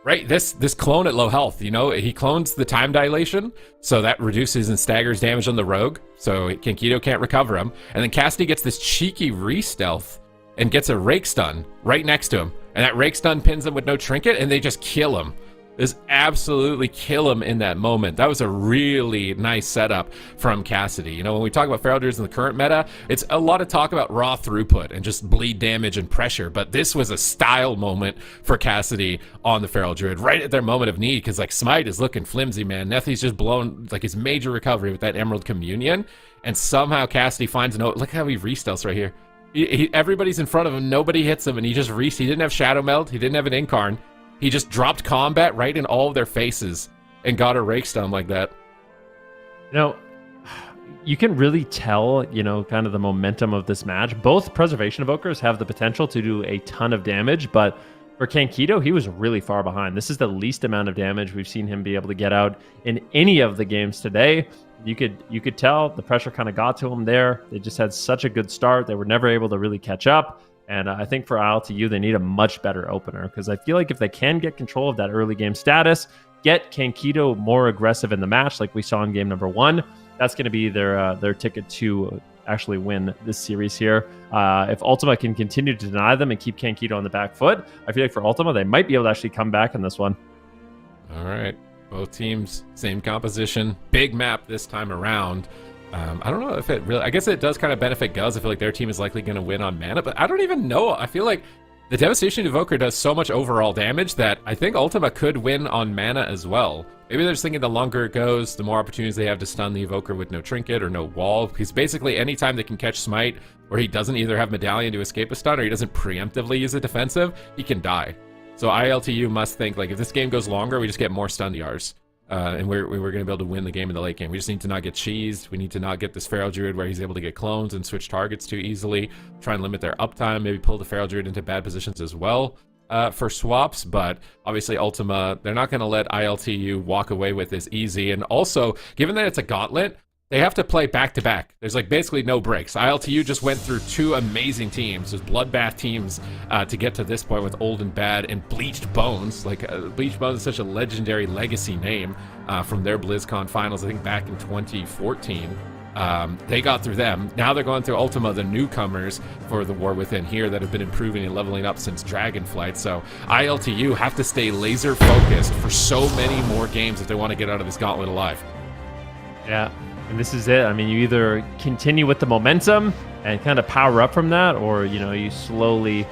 This clone at low health, you know, he clones the time dilation, so that reduces and staggers damage on the rogue, so Kankito can't recover him. And then Cassidy gets this cheeky re-stealth and gets a rake stun right next to him. And that rake stun pins him with no trinket, and they just kill him. Just absolutely kill him in that moment. That was a really nice setup from Cassidy. You know, when we talk about Feral Druids in the current meta, it's a lot of talk about raw throughput and just bleed damage and pressure, but this was a style moment for Cassidy on the Feral Druid, right at their moment of need, because like Smite is looking flimsy, man. Nethy's just blown like his major recovery with that Emerald Communion, and somehow Cassidy finds look how he re-stealths right here. Everybody's in front of him, nobody hits him, and he didn't have Shadow Meld, he didn't have an Incarn. He just dropped combat right in all of their faces and got a rake stun like that. You know, you can really tell, you know, kind of the momentum of this match. Both Preservation Evokers have the potential to do a ton of damage, but for Kankito, he was really far behind. This is the least amount of damage we've seen him be able to get out in any of the games today. You could tell the pressure kind of got to him there. They just had such a good start. They were never able to really catch up. And I think for ILTU, they need a much better opener, because I feel like if they can get control of that early game status, get Kankito more aggressive in the match like we saw in game number 1, that's going to be their ticket to actually win this series here. If Ultima can continue to deny them and keep Kankito on the back foot, I feel like for Ultima, they might be able to actually come back in this one. All right. Both teams, same composition, big map this time around. I don't know if it really... I guess it does kind of benefit Guz. I feel like their team is likely going to win on mana, but I don't even know. I feel like the Devastation Evoker does so much overall damage that I think Ultima could win on mana as well. Maybe they're just thinking the longer it goes, the more opportunities they have to stun the Evoker with no trinket or no wall, because basically anytime they can catch Smite, where he doesn't either have Medallion to escape a stun or he doesn't preemptively use a defensive, he can die. So ILTU must think, like, if this game goes longer, we just get more stun DRs. And we're going to be able to win the game in the late game. We just need to not get cheesed. We need to not get this Feral Druid where he's able to get clones and switch targets too easily. Try and limit their uptime. Maybe pull the Feral Druid into bad positions as well for swaps. But obviously Ultima, they're not going to let ILTU walk away with this easy. And also, given that it's a gauntlet, they have to play back-to-back. There's like basically no breaks. ILTU just went through 2 amazing teams. There's bloodbath teams to get to this point with Old and Bad and Bleached Bones. Like Bleached Bones is such a legendary legacy name from their BlizzCon finals, I think back in 2014. They got through them. Now they're going through Ultima, the newcomers for the War Within here that have been improving and leveling up since Dragonflight. So ILTU have to stay laser focused for so many more games if they want to get out of this gauntlet alive. Yeah, and this is it. I mean, you either continue with the momentum and kind of power up from that, or, you know, you slowly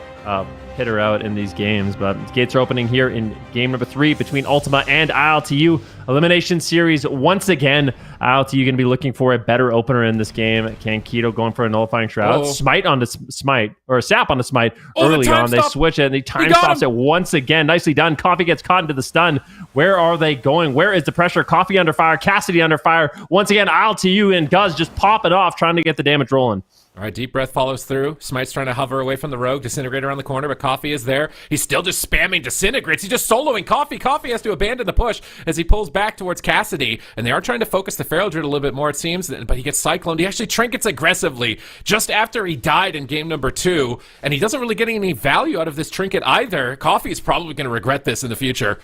hitter out in these games. But gates are opening here in game number 3 between Ultima and ILTU. Elimination series once again. ILTU going to be looking for a better opener in this game. Kankito going for a nullifying shroud. Smite on the Smite, or Sap on the Smite early on. They switch it and the time stops it once again. Nicely done. Coffee gets caught into the stun. Where are they going? Where is the pressure? Coffee under fire. Cassidy under fire. Once again, ILTU and Guz just pop it off, trying to get the damage rolling. All right, Deep Breath follows through. Smite's trying to hover away from the rogue. Disintegrate around the corner, but Coffee is there. He's still just spamming Disintegrates. He's just soloing Coffee. Coffee has to abandon the push as he pulls back towards Cassidy. And they are trying to focus the Feral Druid a little bit more, it seems, but he gets cycloned. He actually trinkets aggressively just after he died in game number 2. And he doesn't really get any value out of this trinket either. Coffee is probably going to regret this in the future.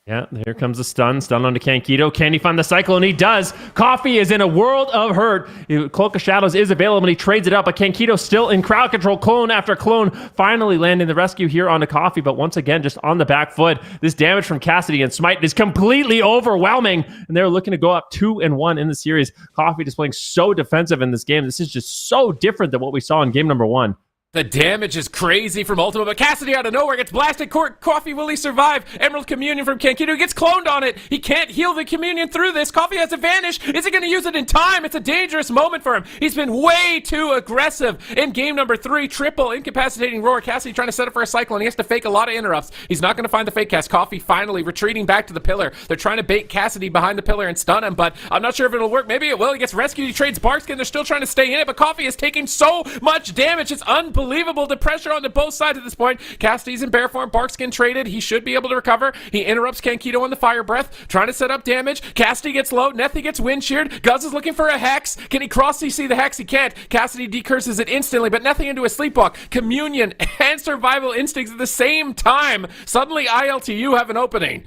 Yeah, here comes the stun. Stun onto Kankito. Can he find the cyclone? He does. Coffee is in a world of hurt. Cloak of Shadows is available, and he trades it up, but Kankito still in crowd control. Clone after clone, finally landing the rescue here onto Coffee, but once again, just on the back foot. This damage from Cassidy and Smite is completely overwhelming, and they're looking to go up 2-1 in the series. Coffee displaying so defensive in this game. This is just so different than what we saw in game number 1. The damage is crazy from Ultima, but Cassidy out of nowhere gets blasted. Coffee, will he survive? Emerald Communion from Kankito. He gets cloned on it. He can't heal the Communion through this. Coffee has to vanish. Is he going to use it in time? It's a dangerous moment for him. He's been way too aggressive in game number 3. Triple incapacitating roar. Cassidy trying to set up for a cyclone. He has to fake a lot of interrupts. He's not going to find the fake cast. Coffee finally retreating back to the pillar. They're trying to bait Cassidy behind the pillar and stun him, but I'm not sure if it'll work. Maybe it will. He gets rescued. He trades Barkskin. They're still trying to stay in it, but Coffee is taking so much damage. It's unbelievable. The pressure onto both sides at this point. Cassidy's in bear form. Barkskin traded. He should be able to recover. He interrupts Kankito on the fire breath, trying to set up damage. Cassidy gets low. Nethy gets wind sheared. Guz is looking for a hex. Can he cross CC the hex? He can't. Cassidy decurses it instantly, but Nethy into a sleepwalk. Communion and survival instincts at the same time. Suddenly ILTU have an opening.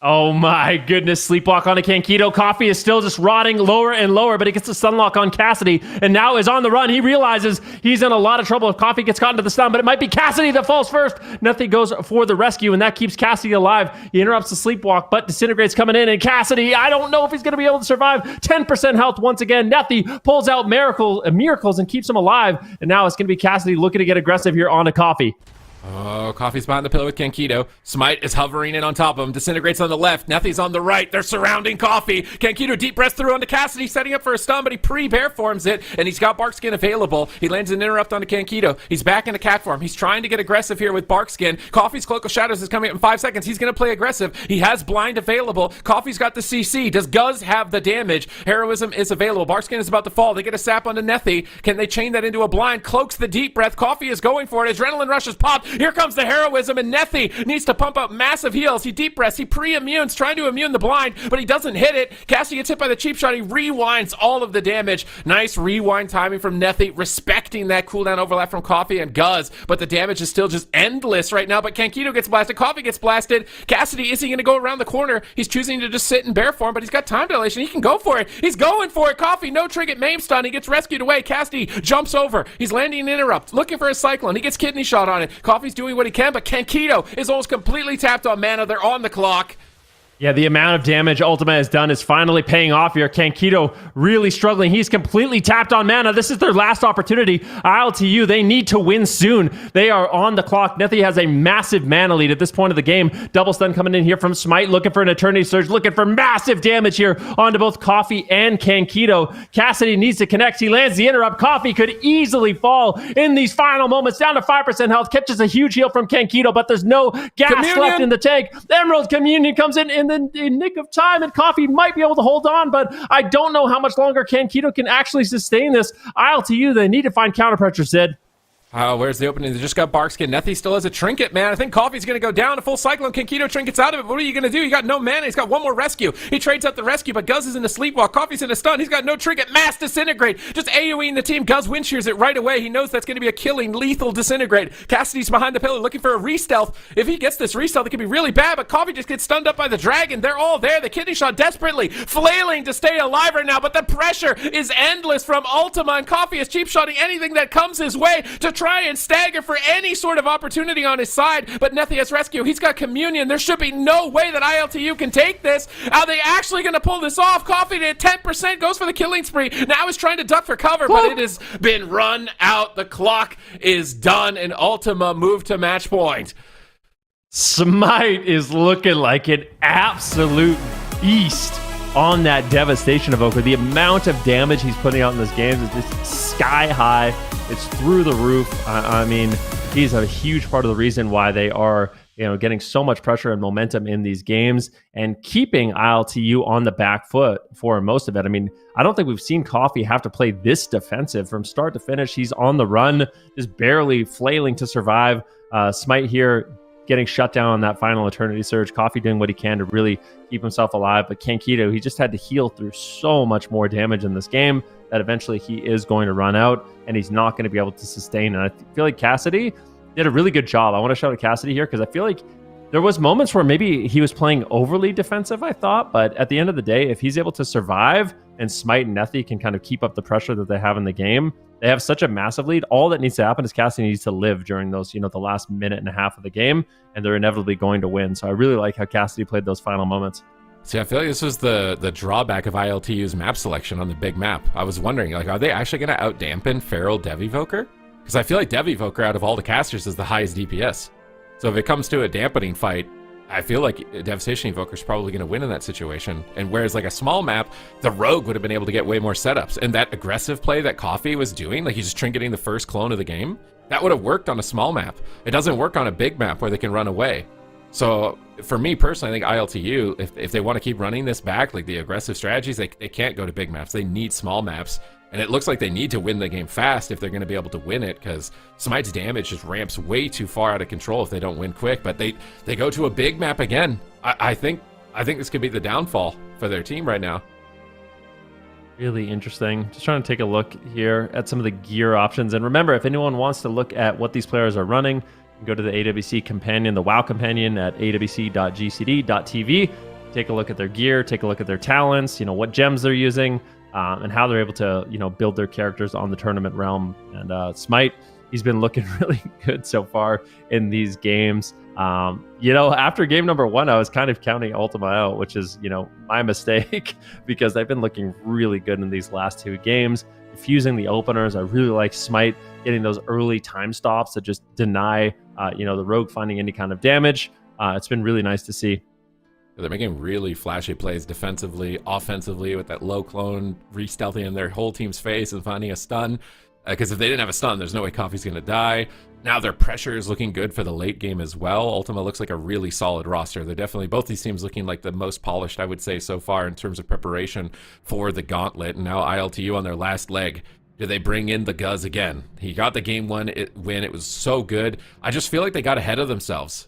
Oh my goodness, sleepwalk on a Kankito. Coffee is still just rotting lower and lower, but he gets the stunlock on Cassidy and now is on the run. He realizes he's in a lot of trouble if Coffee gets caught into the stun, but it might be Cassidy that falls first. Nothing goes for the rescue, and that keeps Cassidy alive. He interrupts the sleepwalk, but Disintegrate's coming in, and Cassidy, I don't know if he's going to be able to survive. 10% health once again. Nethy pulls out miracles and keeps him alive, and now it's going to be Cassidy looking to get aggressive here on a Coffee. Oh, Coffee's behind the pillar with Kankito. Smite is hovering in on top of him. Disintegrates on the left. Nethy's on the right. They're surrounding Coffee. Kankito deep breath through onto Cassidy, setting up for a stun, but he pre-bear forms it, and he's got Barkskin available. He lands an interrupt onto Kankito. He's back into cat form. He's trying to get aggressive here with Barkskin. Coffee's Cloak of Shadows is coming up in 5 seconds. He's going to play aggressive. He has blind available. Coffee's got the CC. Does Guz have the damage? Heroism is available. Barkskin is about to fall. They get a sap onto Nethy. Can they chain that into a blind? Cloaks the deep breath. Coffee is going for it. Adrenaline rush is popped. Here comes the heroism, and Nethy needs to pump up massive heals. He deep breaths. He pre-immunes, trying to immune the blind, but he doesn't hit it. Cassidy gets hit by the cheap shot. He rewinds all of the damage. Nice rewind timing from Nethy, respecting that cooldown overlap from Coffee and Guz, but the damage is still just endless right now. But Kankito gets blasted. Coffee gets blasted. Cassidy, is he going to go around the corner? He's choosing to just sit in bear form, but he's got time dilation. He can go for it. He's going for it. Coffee, no trinket, maim stun. He gets rescued away. Cassidy jumps over. He's landing an interrupt, looking for a cyclone. He gets kidney shot on it. Coffee's doing what he can, but Kankito is almost completely tapped on mana. They're on the clock. Yeah, the amount of damage Ultima has done is finally paying off here. Kankito really struggling. He's completely tapped on mana. This is their last opportunity. ILTU, they need to win soon. They are on the clock. Nethy has a massive mana lead at this point of the game. Double stun coming in here from Smite, looking for an Eternity Surge, looking for massive damage here onto both Coffee and Kankito. Cassidy needs to connect. He lands the interrupt. Coffee could easily fall in these final moments, down to 5% health, catches a huge heal from Kankito, but there's no gas left in the tank. Emerald Communion comes in the nick of time, and Coffee might be able to hold on, but I don't know how much longer Kankito can actually sustain this. ILTU, they need to find counter pressure, Sid. Where's the opening? They just got Barkskin. Nethy still has a trinket, man. I think Coffee's going to go down. A full Cyclone. Kinkito trinkets out of it. What are you going to do? You got no mana. He's got one more rescue. He trades out the rescue, but Guz is in a sleepwalk. Coffee's in a stun. He's got no trinket. Mass disintegrate. Just AoEing the team. Guz wind shears it right away. He knows that's going to be a killing, lethal disintegrate. Cassidy's behind the pillar looking for a re-stealth. If he gets this re-stealth, it could be really bad, but Coffee just gets stunned up by the dragon. They're all there. The kidney shot desperately flailing to stay alive right now, but the pressure is endless from Ultima, and Coffee is cheap shotting anything that comes his way to try and stagger for any sort of opportunity on his side. But Nethy has rescue. He's got communion. There should be no way that ILTU can take this. Are they actually going to pull this off? Coffee at 10% goes for the killing spree. Now he's trying to duck for cover, but it has been run out. The clock is done, and Ultima moved to match point. Smite is looking like an absolute beast on that Devastation Evoker. The amount of damage he's putting out in this game is just sky high. It's through the roof. I mean, he's a huge part of the reason why they are, getting so much pressure and momentum in these games and keeping ILTU on the back foot for most of it. I mean, I don't think we've seen Coffee have to play this defensive from start to finish. He's on the run, just barely flailing to survive. Smite here getting shut down on that final Eternity Surge. Coffee doing what he can to really keep himself alive. But Kankito, he just had to heal through so much more damage in this game that eventually he is going to run out and he's not going to be able to sustain. And I feel like Cassidy did a really good job. I want to shout out Cassidy here because I feel like there was moments where maybe he was playing overly defensive, I thought. But at the end of the day, if he's able to survive and Smite and Nethy can kind of keep up the pressure that they have in the game, they have such a massive lead. All that needs to happen is Cassidy needs to live during those, the last minute and a half of the game, and they're inevitably going to win. So I really like how Cassidy played those final moments. See, I feel like this was the drawback of ILTU's map selection on the big map. I was wondering, are they actually going to out-dampen Feral Dev Evoker? Because I feel like Dev Evoker out of all the casters is the highest DPS. So if it comes to a dampening fight, I feel like Devastation Evoker is probably going to win in that situation. And whereas like a small map, the Rogue would have been able to get way more setups. And that aggressive play that Coffee was doing, like he's just trinketing the first clone of the game, that would have worked on a small map. It doesn't work on a big map where they can run away. So for me personally, I think ILTU, if they want to keep running this back, like the aggressive strategies, they can't go to big maps. They need small maps. And it looks like they need to win the game fast if they're going to be able to win it, because Smite's damage just ramps way too far out of control if they don't win quick. But they go to a big map again. I think this could be the downfall for their team right now. Really interesting. Just trying to take a look here at some of the gear options. And remember, if anyone wants to look at what these players are running, you can go to the AWC companion, the WoW companion at awc.gcd.tv. Take a look at their gear, take a look at their talents, what gems they're using, and how they're able to, build their characters on the tournament realm. And Smite, he's been looking really good so far in these games. After game number 1, I was kind of counting Ultima out, which is, my mistake because they've been looking really good in these last 2 games. Fusing the openers, I really like Smite getting those early time stops that just deny, the Rogue finding any kind of damage. It's been really nice to see. They're making really flashy plays defensively, offensively with that low clone, re-stealthing in their whole team's face and finding a stun. Because if they didn't have a stun, there's no way Coffee's going to die. Now their pressure is looking good for the late game as well. Ultima looks like a really solid roster. They're definitely, both these teams looking like the most polished, I would say, so far in terms of preparation for the Gauntlet. And now ILTU on their last leg. Do they bring in the Guz again? He got the game 1 win. It was so good. I just feel like they got ahead of themselves,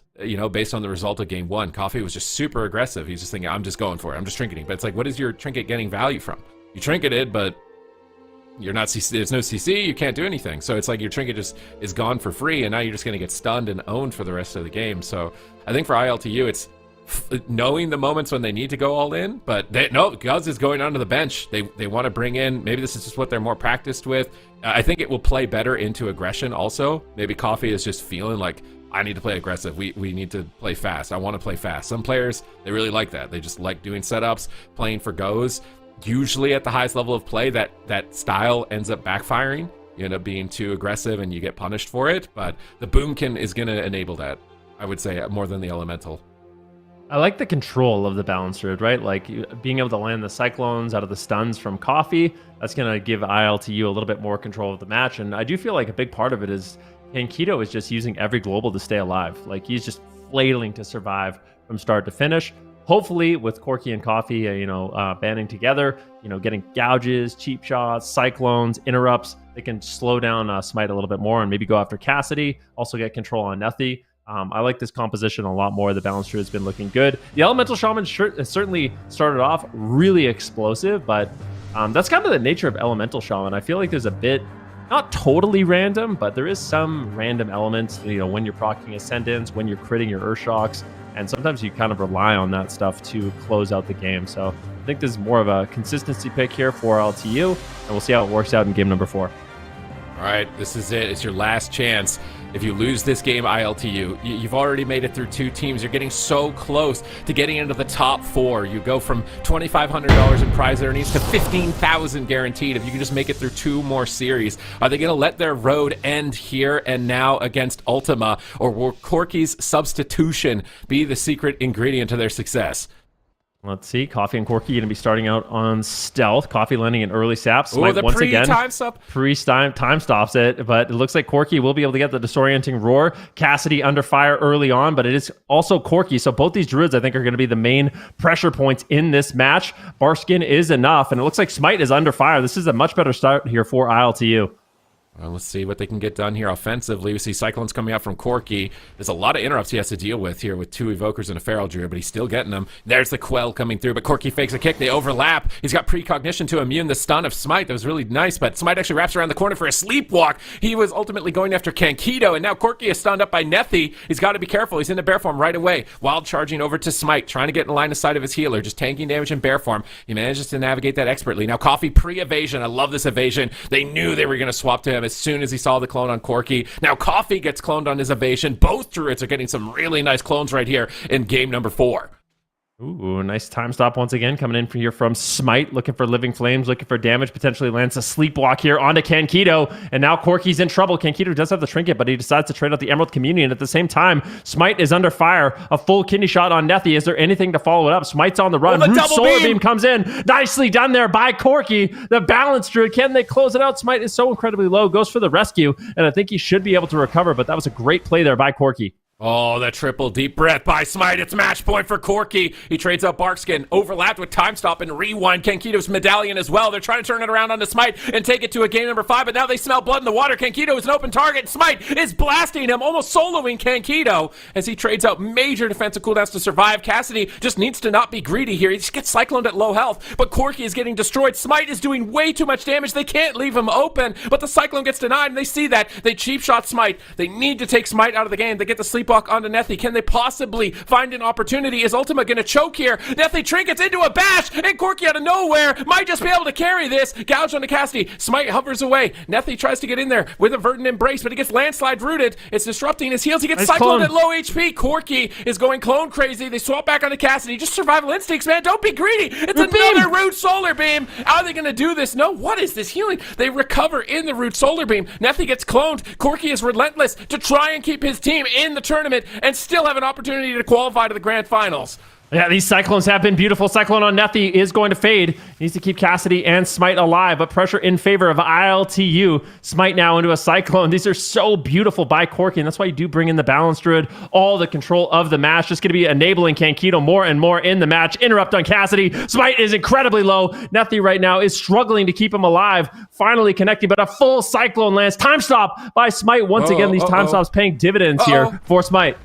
based on the result of game 1. Coffee was just super aggressive. He's just thinking, I'm just going for it. I'm just trinketing. But it's like, what is your trinket getting value from? You trinketed, but you're not CC. There's no CC. You can't do anything. So it's like your trinket just is gone for free, and now you're just going to get stunned and owned for the rest of the game. So I think for ILTU, it's knowing the moments when they need to go all in, but Guz is going onto the bench. They want to bring in, maybe this is just what they're more practiced with. I think it will play better into aggression also. Maybe Coffee is just feeling like, I need to play aggressive. We need to play fast. I want to play fast. Some players, they really like that. They just like doing setups, playing for goes. Usually at the highest level of play, that style ends up backfiring. You end up being too aggressive and you get punished for it. But the Boomkin is going to enable that, I would say, more than the Elemental. I like the control of the Balanced Druid, right? Like being able to land the Cyclones out of the stuns from Coffee. That's going to give ILTU a little bit more control of the match. And I do feel like a big part of it is Kankito is just using every global to stay alive. Like he's just flailing to survive from start to finish. hopefully with Corki and Coffee, banding together, getting gouges, cheap shots, cyclones, interrupts, they can slow down Smite a little bit more and maybe go after Cassidy, also get control on Nethi. I like this composition a lot more. The balance tree has been looking good. The Elemental Shaman certainly started off really explosive, but that's kind of the nature of Elemental Shaman. I feel like there's a bit, not totally random, but there is some random elements, when you're proccing Ascendants, when you're critting your Urshocks, and sometimes you kind of rely on that stuff to close out the game. So I think this is more of a consistency pick here for ILTU, and we'll see how it works out in game number 4. All right, this is it. It's your last chance. If you lose this game, ILTU, you've already made it through 2 teams. You're getting so close to getting into the top 4. You go from $2,500 in prize earnings to $15,000 guaranteed if you can just make it through 2 more series. Are they going to let their road end here and now against Ultima, or will Corki's substitution be the secret ingredient to their success? Let's see. Coffee and Corki going to be starting out on stealth. Coffee landing an early sap. Smite the once again. Time stop. Time stops it, but it looks like Corki will be able to get the disorienting roar. Cassidy under fire early on, but it is also Corki. So both these druids, I think, are going to be the main pressure points in this match. Barskin is enough, and it looks like Smite is under fire. This is a much better start here for ILTU. Well, let's see what they can get done here offensively. We see Cyclones coming out from Corki. There's a lot of interrupts he has to deal with here with 2 Evokers and a Feral Druid, but he's still getting them. There's the Quell coming through, but Corki fakes a kick. They overlap. He's got precognition to immune the stun of Smite. That was really nice, but Smite actually wraps around the corner for a sleepwalk. He was ultimately going after Kankido, and now Corki is stunned up by Nethi. He's got to be careful. He's in the bear form right away. Wild charging over to Smite, trying to get in line of sight of his healer, just tanking damage in bear form. He manages to navigate that expertly. Now Coffee pre-evasion. I love this evasion. They knew they were going to swap to him as soon as he saw the clone on Corki. Now Coffee gets cloned on his evasion. Both druids are getting some really nice clones right here in game number 4. Ooh, nice time stop once again coming in from here from Smite, looking for Living Flames, looking for damage, potentially lands a sleepwalk here onto Kankido, and now Corki's in trouble. Kankido does have the trinket, but he decides to trade out the Emerald Communion. At the same time, Smite is under fire. A full kidney shot on Nethi. Is there anything to follow it up? Smite's on the run. The Root double Solar beam Beam comes in. Nicely done there by Corki. The balance druid. Can they close it out? Smite is so incredibly low. Goes for the rescue, and I think he should be able to recover, but that was a great play there by Corki. Oh, the triple deep breath by Smite. It's match point for Corki. He trades out Barkskin, overlapped with time stop and rewind Kankido's medallion as well. They're trying to turn it around onto Smite and take it to a game number 5, but now they smell blood in the water. Kankido is an open target. Smite is blasting him, almost soloing Kankido as he trades out major defensive cooldowns to survive. Cassidy just needs to not be greedy here. He just gets cycloned at low health, but Corki is getting destroyed. Smite is doing way too much damage. They can't leave him open, but the cyclone gets denied, and they see that. They cheap shot Smite. They need to take Smite out of the game. They get the sleepwalk onto Nethi. Can they possibly find an opportunity? Is Ultima going to choke here? Nethi trinkets into a bash, and Corki out of nowhere might just be able to carry this. Gouge onto Cassidy. Smite hovers away. Nethi tries to get in there with a verdant embrace, but he gets landslide rooted. It's disrupting his heals. He gets cycloned at low HP. Corki is going clone crazy. They swap back onto Cassidy. Just survival instincts, man. Don't be greedy. It's another Root Solar Beam. How are they going to do this? No, what is this healing? They recover in the Root Solar Beam. Nethi gets cloned. Corki is relentless to try and keep his team in the tournament and still have an opportunity to qualify to the grand finals. Yeah, these Cyclones have been beautiful. Cyclone on Nethi is going to fade. Needs to keep Cassidy and Smite alive, but pressure in favor of ILTU. Smite now into a Cyclone. These are so beautiful by Corki, and that's why you do bring in the Balance Druid. All the control of the match. Just going to be enabling Kankido more and more in the match. Interrupt on Cassidy. Smite is incredibly low. Nethi right now is struggling to keep him alive. Finally connecting, but a full Cyclone lands. Time stop by Smite. Once again, these time stops paying dividends here for Smite.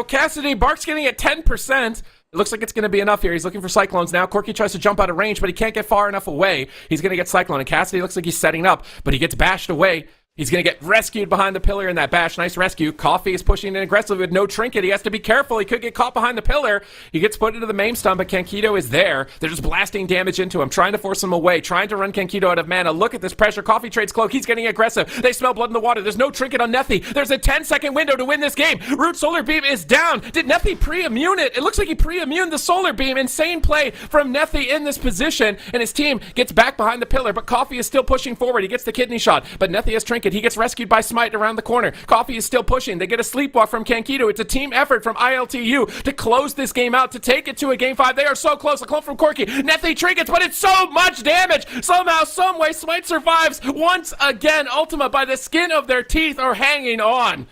Cassidy, Bark's getting at 10%. It looks like it's going to be enough here. He's looking for Cyclones now. Corki tries to jump out of range, but he can't get far enough away. He's going to get Cyclone, and Cassidy looks like he's setting up, but he gets bashed away. He's going to get rescued behind the pillar in that bash. Nice rescue. Coffee is pushing in aggressively with no trinket. He has to be careful. He could get caught behind the pillar. He gets put into the main stun, but Kankido is there. They're just blasting damage into him, trying to force him away, trying to run Kankido out of mana. Look at this pressure. Coffee trades cloak. He's getting aggressive. They smell blood in the water. There's no trinket on Nethi. There's a 10-second window to win this game. Root Solar Beam is down. Did Nethi pre-immune it? It looks like he pre-immuned the Solar Beam. Insane play from Nethi in this position, and his team gets back behind the pillar, but Coffee is still pushing forward. He gets the kidney shot, but Nethi has trinket. He gets rescued by Smite around the corner. Coffee is still pushing. They get a sleepwalk from Kankido. It's a team effort from ILTU to close this game out, to take it to a game 5. They are so close. A clone from Corki. Nethi trinkets, but it's so much damage. Somehow, someway, Smite survives once again. Ultima, by the skin of their teeth, are hanging on.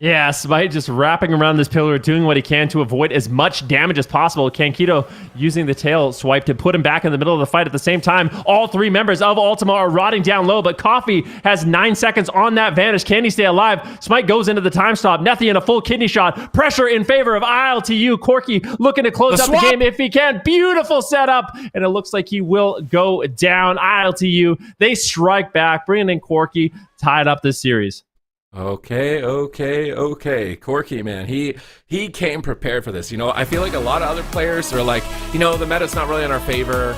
Yeah, Smite just wrapping around this pillar, doing what he can to avoid as much damage as possible. Kankito using the tail swipe to put him back in the middle of the fight. At the same time, all three members of Ultima are rotting down low, but Coffee has 9 seconds on that vanish. Can he stay alive? Smite goes into the time stop. Nethy in a full kidney shot. Pressure in favor of ILTU. Corky looking to close up the game if he can. Beautiful setup, and it looks like he will go down. ILTU, they strike back, bringing in Corky, tied up this series. Okay. Corky, man, he came prepared for this. You know, I feel like a lot of other players are like, you know, the meta's not really in our favor.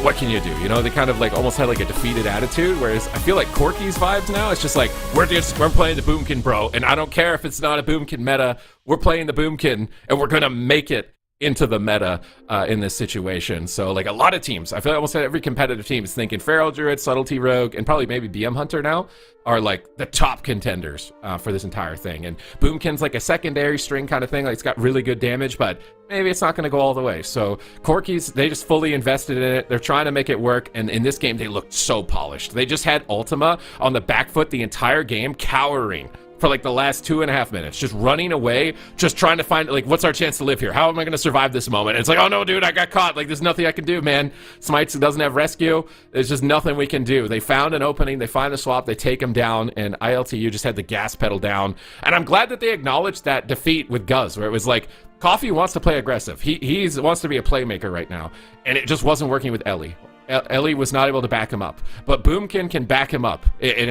What can you do? You know, they kind of like almost had like a defeated attitude. Whereas I feel like Corky's vibes now, it's just like, we're playing the Boomkin, bro. And I don't care if it's not a Boomkin meta. We're playing the Boomkin, and we're going to make it into the meta in this situation. So like a lot of teams, I feel like almost every competitive team is thinking Feral Druid, Subtlety Rogue, and probably maybe BM Hunter now are like the top contenders for this entire thing. And Boomkin's like a secondary string kind of thing. Like it's got really good damage, but maybe it's not going to go all the way. So Corky's, they just fully invested in it. They're trying to make it work. And in this game, they looked so polished. They just had Ultima on the back foot the entire game, cowering for like the last 2.5 minutes, just running away, just trying to find like, what's our chance to live here? How am I going to survive this moment? And it's like, oh no, dude, I got caught. Like, there's nothing I can do, man. Smite doesn't have rescue. There's just nothing we can do. They found an opening, they find the swap, they take him down, and ILTU just had the gas pedal down. And I'm glad that they acknowledged that defeat with Guz, where it was like, Coffee wants to play aggressive. He wants to be a playmaker right now, and it just wasn't working with Ellie. Ellie was not able to back him up, but Boomkin can back him up, and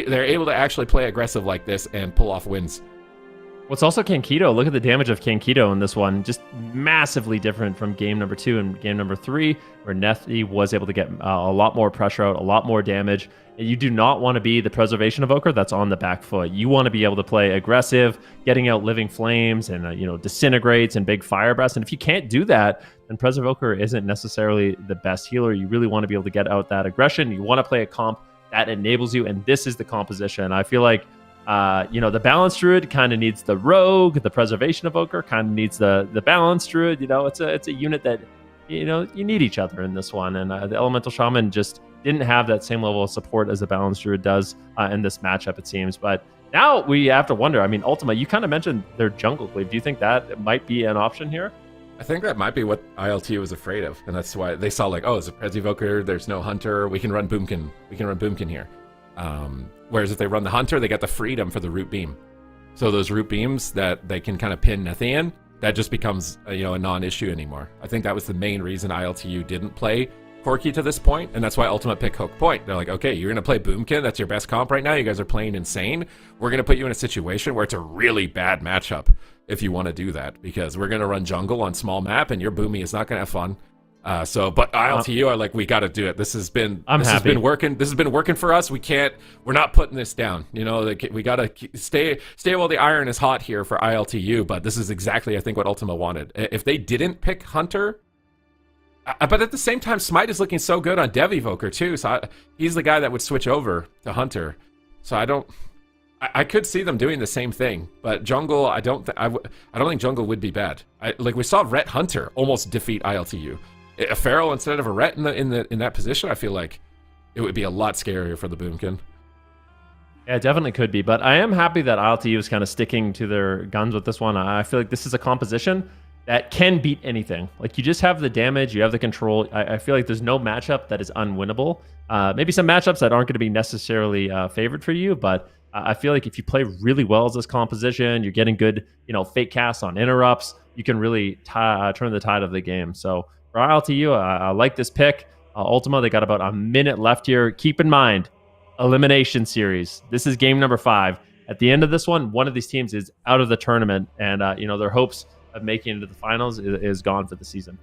they're able to actually play aggressive like this and pull off wins. What's also Kankito? Look at the damage of Kankito in this one. Just massively different from game number 2 and game number 3, where Nethy was able to get a lot more pressure out, a lot more damage. And you do not want to be the Preservation Evoker that's on the back foot. You want to be able to play aggressive, getting out Living Flames and Disintegrates and big Fire Breaths. And if you can't do that, then Preservoker isn't necessarily the best healer. You really want to be able to get out that aggression. You want to play a comp that enables you, and this is the composition. I feel like the Balance Druid kind of needs the Rogue, the Preservation Evoker kind of needs the Balance Druid. It's a unit that you need each other in this one, and the Elemental Shaman just didn't have that same level of support as the Balance Druid does in this matchup, it seems. But now we have to wonder. I mean, Ultima, you kind of mentioned their jungle cleave. Do you think that might be an option here? I think that might be what ILTU was afraid of, and that's why they saw like, oh, it's a Prez Evoker, there's no Hunter, we can run Boomkin. We can run Boomkin here. Whereas if they run the Hunter, they got the freedom for the Root Beam. So those Root Beams that they can kind of pin Nethy in, that just becomes a non-issue anymore. I think that was the main reason ILTU didn't play Corky to this point, and that's why Ultima picked Hook Point. They're like, okay, you're gonna play Boomkin, that's your best comp right now, you guys are playing insane. We're gonna put you in a situation where it's a really bad matchup if you want to do that, because we're gonna run jungle on small map and your Boomy is not gonna have fun. But ILTU are like, we got to do it. This has been working. This has been working for us. We're not putting this down. We got to stay while the iron is hot here for ILTU. But this is exactly, I think, what Ultima wanted. If they didn't pick Hunter, but at the same time, Smite is looking so good on Dev Evoker too. So he's the guy that would switch over to Hunter. So I could see them doing the same thing, but jungle, I don't think jungle would be bad. We saw Rhett Hunter almost defeat ILTU. A Feral instead of a Rhett in that position, I feel like it would be a lot scarier for the Boomkin. Yeah, it definitely could be, but I am happy that ILTU is kind of sticking to their guns with this one. I feel like this is a composition that can beat anything. Like, you just have the damage, you have the control. I feel like there's no matchup that is unwinnable. Maybe some matchups that aren't going to be necessarily favored for you, but I feel like if you play really well as this composition, you're getting good, fake casts on interrupts, you can really turn the tide of the game. So for ILTU, I like this pick. Ultima, they got about a minute left here. Keep in mind, elimination series. This is game number 5. At the end of this one of these teams is out of the tournament, and their hopes of making it to the finals is gone for the season.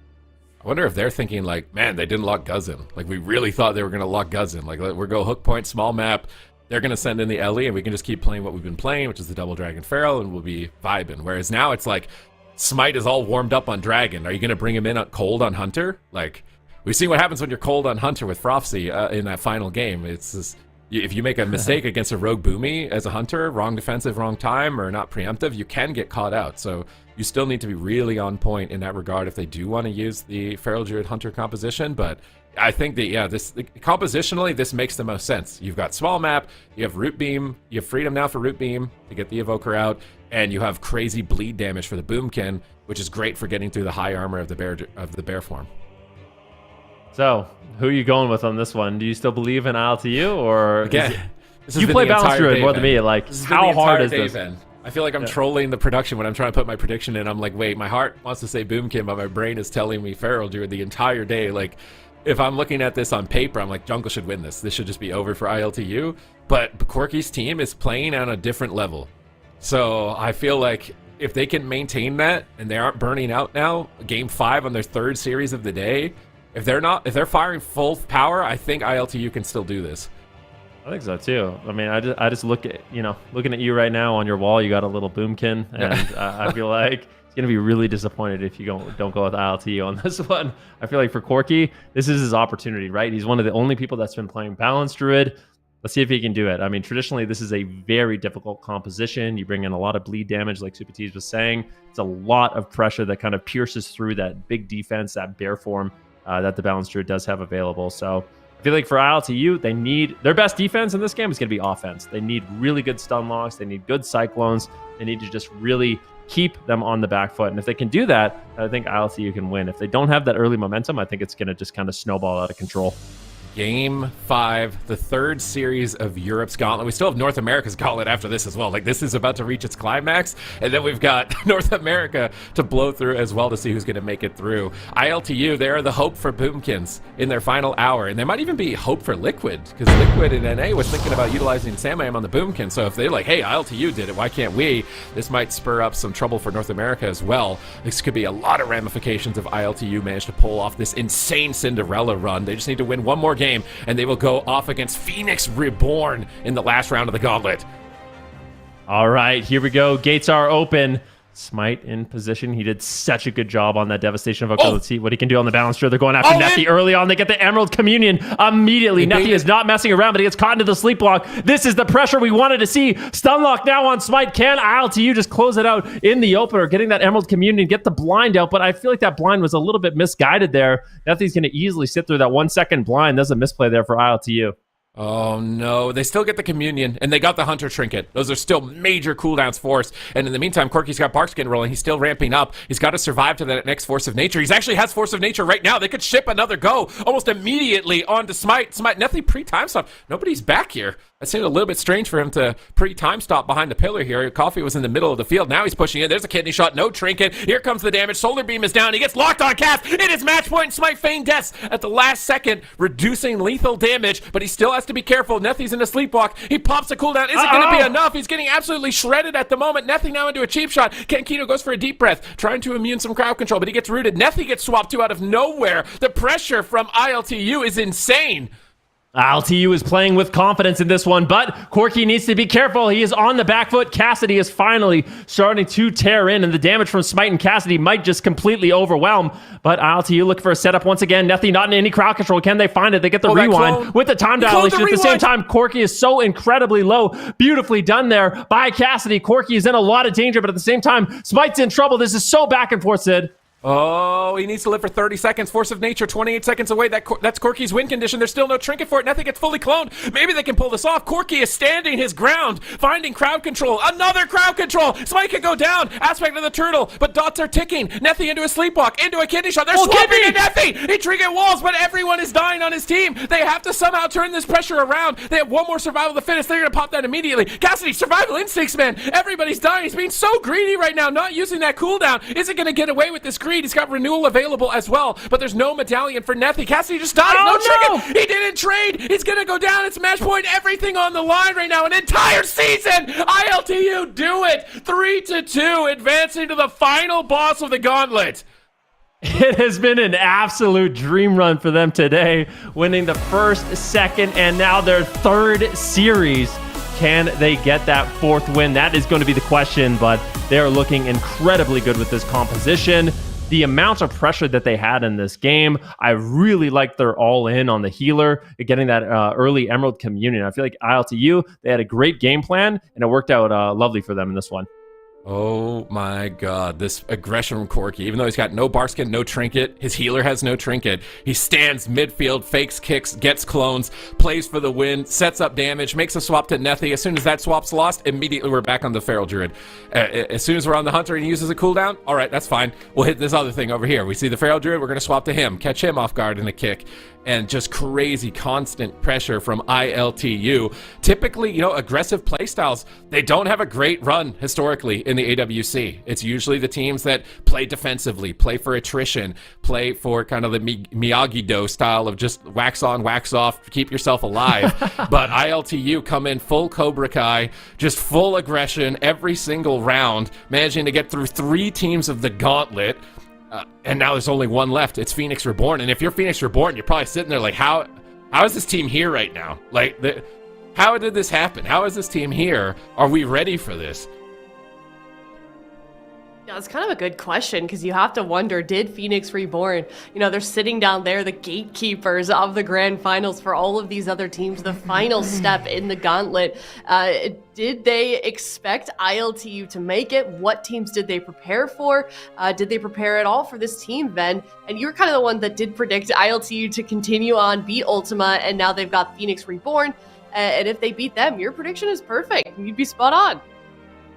I wonder if they're thinking like, man, they didn't lock Guz in. Like, we really thought they were going to lock Guz in. Like, we're go Hook Point, small map. They're going to send in the Ellie, and we can just keep playing what we've been playing, which is the Double Dragon Feral, and we'll be vibing. Whereas now it's like, Smite is all warmed up on Dragon. Are you going to bring him in cold on Hunter? Like, we've seen what happens when you're cold on Hunter with Prophecy in that final game. It's just, If you make a mistake against a rogue Boomy as a hunter, wrong defensive, wrong time, or not preemptive, you can get caught out. So you still need to be really on point in that regard if they do want to use the Feral Druid Hunter composition. But I think that, compositionally, this makes the most sense. You've got small map, you have Root Beam, you have freedom now for Root Beam to get the Evoker out, and you have crazy bleed damage for the Boomkin, which is great for getting through the high armor of the bear form. So, who are you going with on this one? Do you still believe in ILTU, or again? You play Balance Druid more than me. Like, how hard is this? I feel like I'm trolling the production when I'm trying to put my prediction in. I'm like, wait, my heart wants to say Boomkin, but my brain is telling me Feral Druid the entire day. Like, if I'm looking at this on paper, I'm like, Jungle should win this. This should just be over for ILTU. But Corky's team is playing on a different level. So I feel like if they can maintain that and they aren't burning out now, Game 5 on their 3rd series of the day, if they're firing full power, I think ILTU can still do this. I think so too. I mean, I just look at, looking at you right now on your wall, you got a little Boomkin, and I feel like he's gonna be really disappointed if you don't go with ILTU on this one. I feel like for Corky, this is his opportunity, right? He's one of the only people that's been playing Balance Druid. Let's see if he can do it. I mean, traditionally, this is a very difficult composition. You bring in a lot of bleed damage, like Super Tees was saying. It's a lot of pressure that kind of pierces through that big defense, that bear form that the Balance Druid does have available. So I feel like for ILTU, they need their best defense in this game is going to be offense. They need really good stun locks. They need good cyclones. They need to just really keep them on the back foot. And if they can do that, I think ILTU can win. If they don't have that early momentum, I think it's going to just kind of snowball out of control. Game 5, the 3rd series of Europe's Gauntlet. We still have North America's Gauntlet after this as well. Like, this is about to reach its climax, and then we've got North America to blow through as well to see who's going to make it through. ILTU, they are the hope for Boomkins in their final hour, and there might even be hope for Liquid, because Liquid in NA was thinking about utilizing Samayam on the Boomkin. So if they're like, hey, ILTU did it, why can't we? This might spur up some trouble for North America as well. This could be a lot of ramifications if ILTU manage to pull off this insane Cinderella run. They just need to win one more game, and they will go off against Phoenix Reborn in the last round of the Gauntlet. All right, here we go. Gates are open. Smite in position. He did such a good job on that devastation of Let's see what he can do on the balance. They're going after Nethy early on. They get the Emerald Communion immediately. Nethy is not messing around, but he gets caught into the sleep block. This is the pressure we wanted to see. Stunlock now on Smite. Can ILTU just close it out in the opener, getting that Emerald Communion, get the blind out, but I feel like that blind was a little bit misguided there. Nethy's going to easily sit through that 1 second blind. There's a misplay there for ILTU. Oh no, they still get the Communion, and they got the Hunter Trinket. Those are still major cooldowns forced. And in the meantime, Corky's got Barkskin rolling. He's still ramping up. He's got to survive to that next Force of Nature. He actually has Force of Nature right now. They could ship another go almost immediately onto Smite. Nethy pre-time stop. Nobody's back here. That seemed a little bit strange for him to pre-time stop behind the pillar here. Coffee was in the middle of the field. Now he's pushing in. There's a kidney shot. No Trinket. Here comes the damage. Solar Beam is down. He gets locked on cast. It is match point. Smite feigned deaths at the last second, reducing lethal damage, but he still has to be careful. Nethy's in a sleepwalk. He pops a cooldown. Is it going to be enough? He's getting absolutely shredded at the moment. Nethy now into a cheap shot. Kenkito goes for a deep breath, trying to immune some crowd control, but he gets rooted. Nethy gets swapped to out of nowhere. The pressure from ILTU is insane. ILTU is playing with confidence in this one, but Corky needs to be careful. He is on the back foot. Cassidy is finally starting to tear in, and the damage from Smite and Cassidy might just completely overwhelm. But ILTU look for a setup once again. Nethy not in any crowd control. Can they find it? They get the rewind with the time dilation. At the same time, Corky is so incredibly low. Beautifully done there by Cassidy. Corky is in a lot of danger, but at the same time, Smite's in trouble. This is so back and forth, Sid. Oh, he needs to live for 30 seconds. Force of Nature, 28 seconds away. That's Corky's win condition. There's still no trinket for it. Nothing gets fully cloned. Maybe they can pull this off. Corky is standing his ground, finding crowd control. Another crowd control. Smite could go down. Aspect of the turtle, but dots are ticking. Nethy into a sleepwalk, into a kidney shot. They're swapping to Nethy. He trinket walls, but everyone is dying on his team. They have to somehow turn this pressure around. They have one more survival to finish. They're going to pop that immediately. Cassidy, survival instincts, man. Everybody's dying. He's being so greedy right now, not using that cooldown. Is it going to get away with this greed? He's got renewal available as well, but there's no medallion for Nethy. Cassidy just dies. No trinket. He didn't trade. He's gonna go down. It's match point. Everything on the line right now. An entire season. ILTU do it. 3-2, advancing to the final boss of the Gauntlet. It has been an absolute dream run for them today, winning the first, second, and now their third series. Can they get that fourth win? That is going to be the question, but they are looking incredibly good with this composition. the amount of pressure that they had in this game, I really liked their all-in on the healer, getting that early Emerald Communion. I feel like ILTU, they had a great game plan, and it worked out lovely for them in this one. Oh my god, this aggression from Corki. Even though he's got no Barskin, no trinket, his healer has no trinket. He stands midfield, fakes kicks, gets clones, plays for the win, sets up damage, makes a swap to Nethi. As soon as that swap's lost, immediately we're back on the Feral Druid. As soon as we're on the Hunter and he uses a cooldown, all right, that's fine. We'll hit this other thing over here. We see the Feral Druid, we're going to swap to him, catch him off guard in a kick. And just crazy constant pressure from ILTU. Typically, you know, aggressive playstyles, they don't have a great run historically in the AWC. It's usually the teams that play defensively, play for attrition, play for kind of the Miyagi-Do style of just wax on, wax off, keep yourself alive. But ILTU come in full Cobra Kai, just full aggression every single round, managing to get through 3 teams of the Gauntlet. And now there's only one left. It's Phoenix Reborn. And if you're Phoenix Reborn, you're probably sitting there like, how is this team here right now? Like, how did this happen? How is this team here? Are we ready for this? Yeah, it's kind of a good question because you have to wonder, did Phoenix Reborn, you know, they're sitting down there, the gatekeepers of the grand finals for all of these other teams, the final step in the Gauntlet. Did they expect ILTU to make it? What teams did they prepare for? Did they prepare at all for this team, Ben? And you're kind of the one that did predict ILTU to continue on, beat Ultima, and now they've got Phoenix Reborn. And if they beat them, your prediction is perfect. You'd be spot on.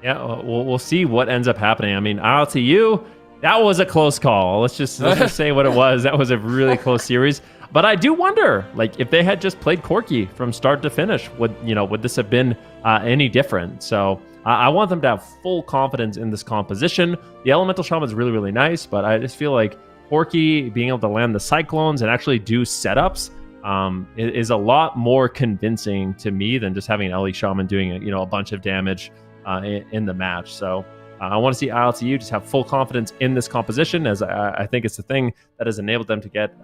Yeah, we'll see what ends up happening. I mean, ILTU, that was a close call. Let's just say what it was. That was a really close series. But I do wonder, like, if they had just played Corki from start to finish, would this have been any different? So I want them to have full confidence in this composition. The Elemental Shaman is really, really nice, but I just feel like Corki being able to land the Cyclones and actually do setups is a lot more convincing to me than just having an LE Shaman doing a bunch of damage in the match. So I want to see ILTU just have full confidence in this composition, as I think it's the thing that has enabled them to get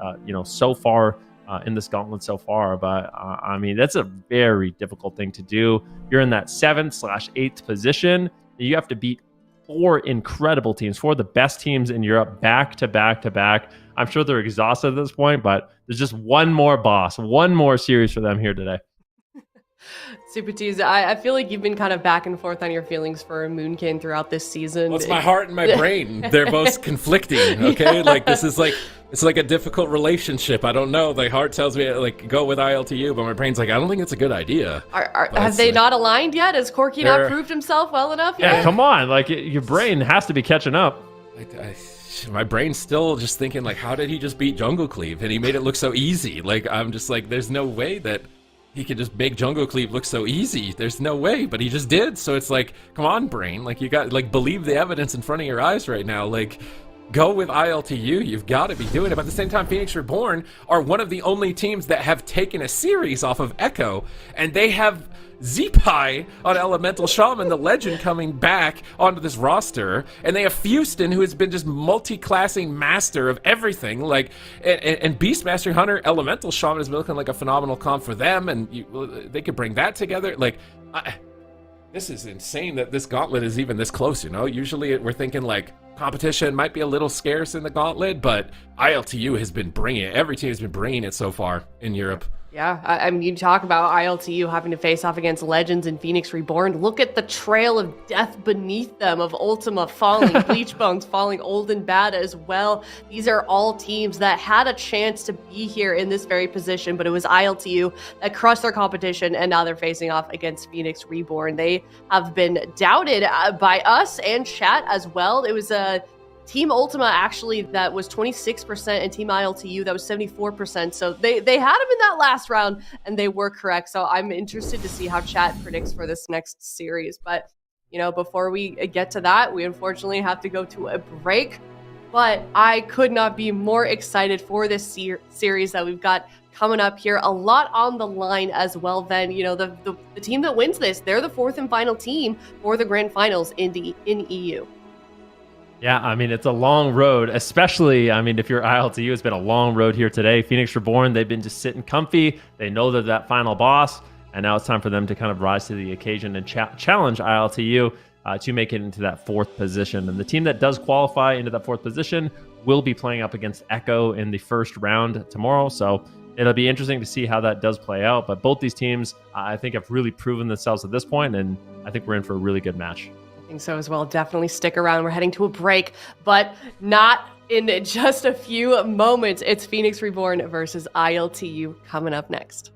so far in this Gauntlet so far. But I mean, that's a very difficult thing to do. You're in that 7/8th position. You have to beat 4 incredible teams, 4 of the best teams in Europe, back to back to back. I'm sure they're exhausted at this point, but there's just one more boss, one more series for them here today. Super Tease, I feel like you've been kind of back and forth on your feelings for Moonkin throughout this season. Well, it's my heart and my brain. They're both conflicting, okay? Like, this is like, it's like a difficult relationship. I don't know. The heart tells me, like, go with ILTU, but my brain's like, I don't think it's a good idea. Have they not aligned yet? Has Corki not proved himself well enough yet? Yeah, come on. Like, your brain has to be catching up. My brain's still just thinking, like, how did he just beat Jungle Cleave? And he made it look so easy. Like, I'm just like, there's no way that he could just make Jungle Cleave look so easy. There's no way, but he just did. So it's like, come on, brain. Like, you got, like, believe the evidence in front of your eyes right now. Like, go with ILTU. You've got to be doing it. But at the same time, Phoenix Reborn are one of the only teams that have taken a series off of Echo, and they have Zeepai on Elemental Shaman, the legend, coming back onto this roster, and they have Fuston, who has been just multi-classing master of everything, like, and Beastmaster Hunter Elemental Shaman is looking like a phenomenal comp for them, and they could bring that together. Like, this is insane that this Gauntlet is even this close, you know? Usually we're thinking, like, competition might be a little scarce in the Gauntlet, but ILTU has been bringing it. Every team has been bringing it so far in Europe. Yeah, I mean, you talk about ILTU having to face off against Legends and Phoenix Reborn. Look at the trail of death beneath them, of Ultima falling, Bleachbones falling, Old and Bad as well. These are all teams that had a chance to be here in this very position, but it was ILTU that crushed their competition, and now they're facing off against Phoenix Reborn. They have been doubted by us and chat as well. It was Team Ultima, actually, that was 26%, and Team ILTU, that was 74%. So they had him in that last round, and they were correct. So I'm interested to see how chat predicts for this next series. But, you know, before we get to that, we unfortunately have to go to a break. But I could not be more excited for this series that we've got coming up here. A lot on the line as well, then. You know, the team that wins this, they're the 4th and final team for the grand finals in EU. Yeah, I mean, it's a long road, especially, I mean, if you're ILTU, it's been a long road here today. Phoenix Reborn, they've been just sitting comfy. They know they're that final boss, and now it's time for them to kind of rise to the occasion and challenge ILTU to make it into that 4th position. And the team that does qualify into that 4th position will be playing up against Echo in the first round tomorrow. So it'll be interesting to see how that does play out. But both these teams, I think, have really proven themselves at this point, and I think we're in for a really good match. I think so as well. Definitely stick around. We're heading to a break, but not in just a few moments. It's Phoenix Reborn versus ILTU coming up next.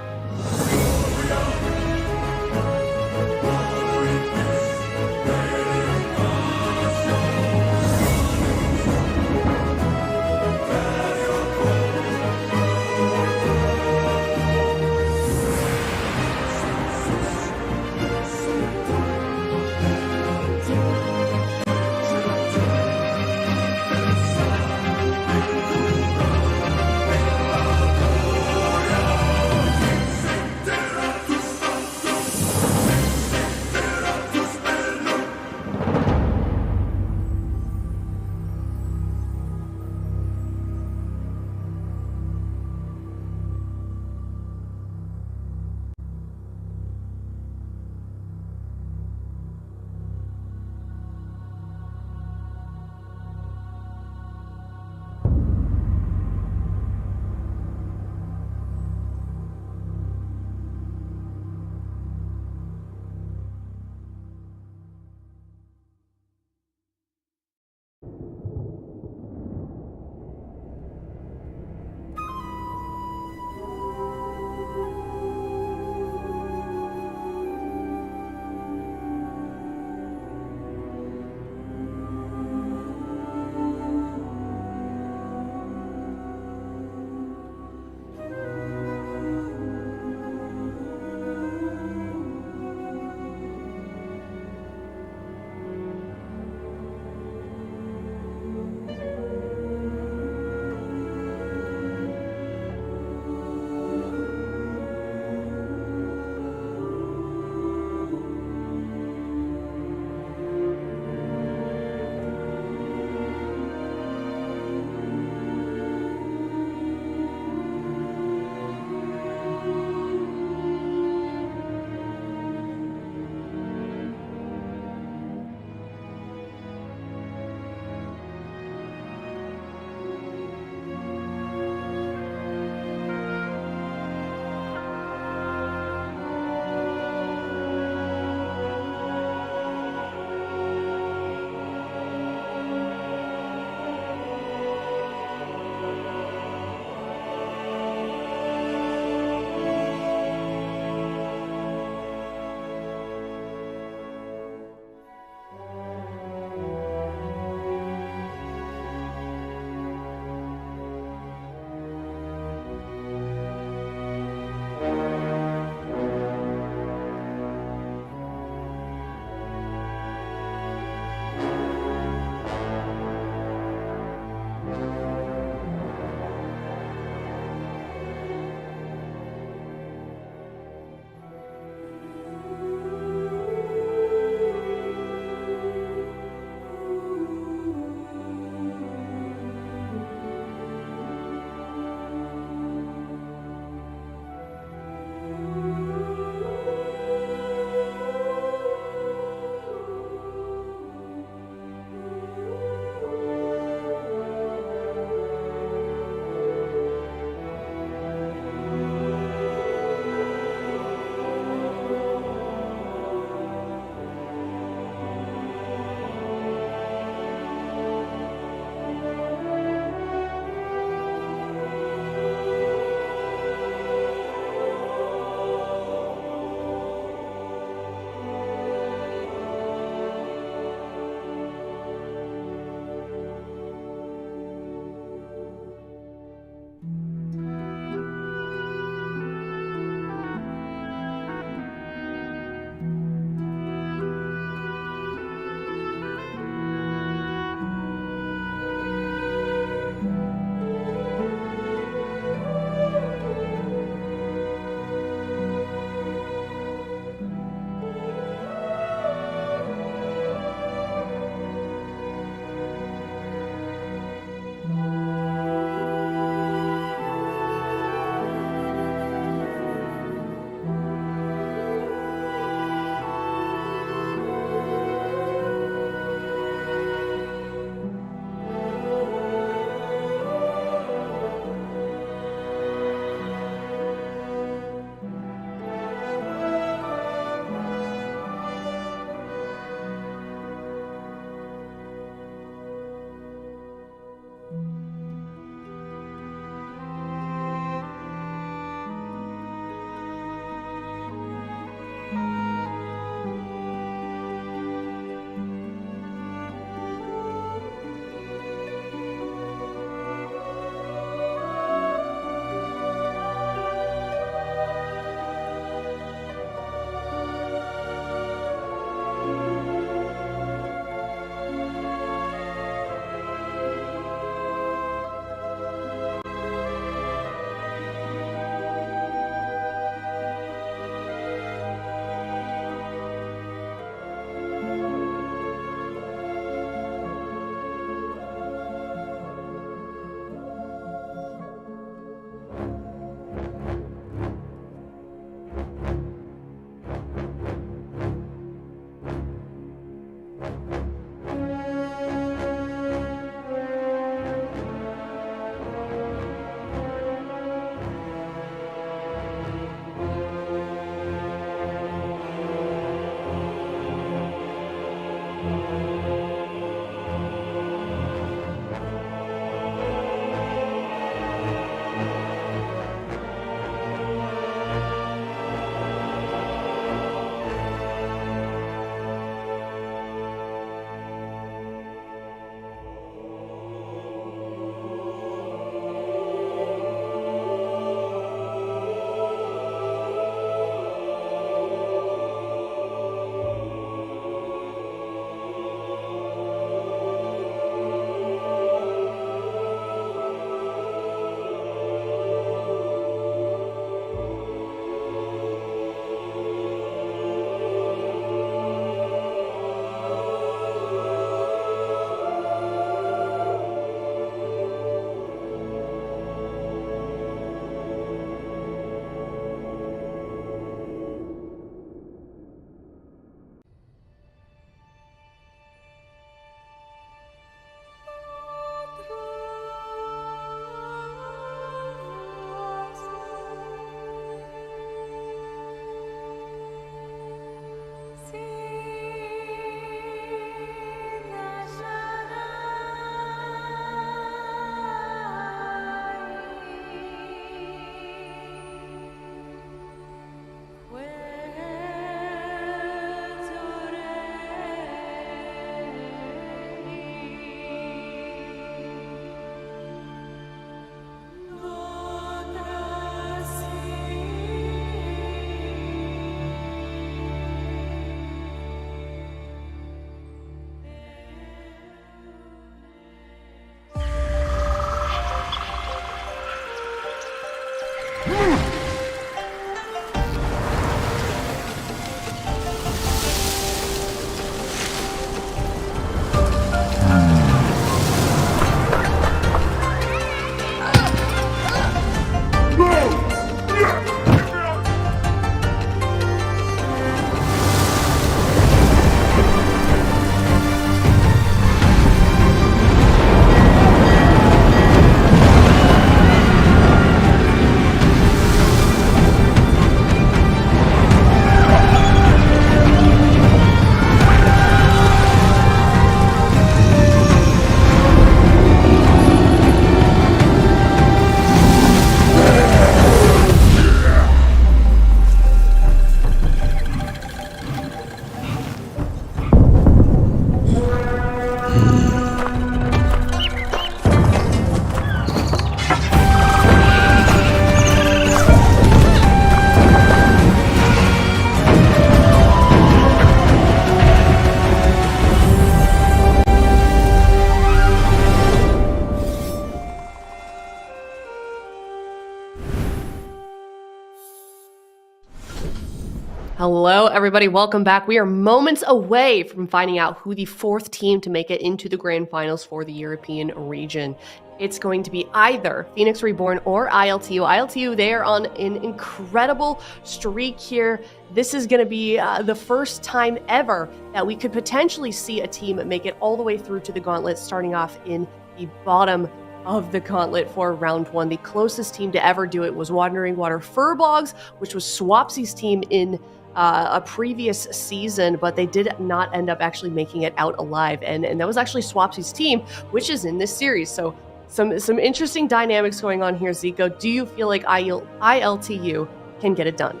Hello, everybody. Welcome back. We are moments away from finding out who the 4th team to make it into the grand finals for the European region. It's going to be either Phoenix Reborn or ILTU. ILTU, they are on an incredible streak here. This is going to be the first time ever that we could potentially see a team make it all the way through to the Gauntlet, starting off in the bottom of the Gauntlet for round 1. The closest team to ever do it was Wandering Water Furbogs, which was Swapsy's team in a previous season, but they did not end up actually making it out alive. And that was actually Swapsy's team, which is in this series. So some interesting dynamics going on here, Zico. Do you feel like ILTU can get it done?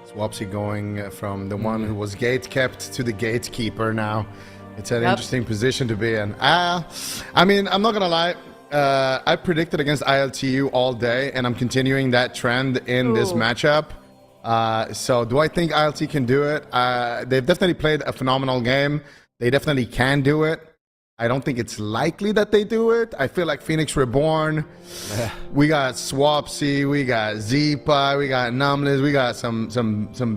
Swapsy going from the one who was gate kept to the gatekeeper now. It's an interesting position to be in. I mean, I'm not going to lie. I predicted against ILTU all day, and I'm continuing that trend in this matchup. So do I think ILT can do it? They've definitely played a phenomenal game. They definitely can do it. I don't think it's likely that they do it. I feel like Phoenix Reborn, we got Swapsy, we got Zeepa, we got Numlis, we got some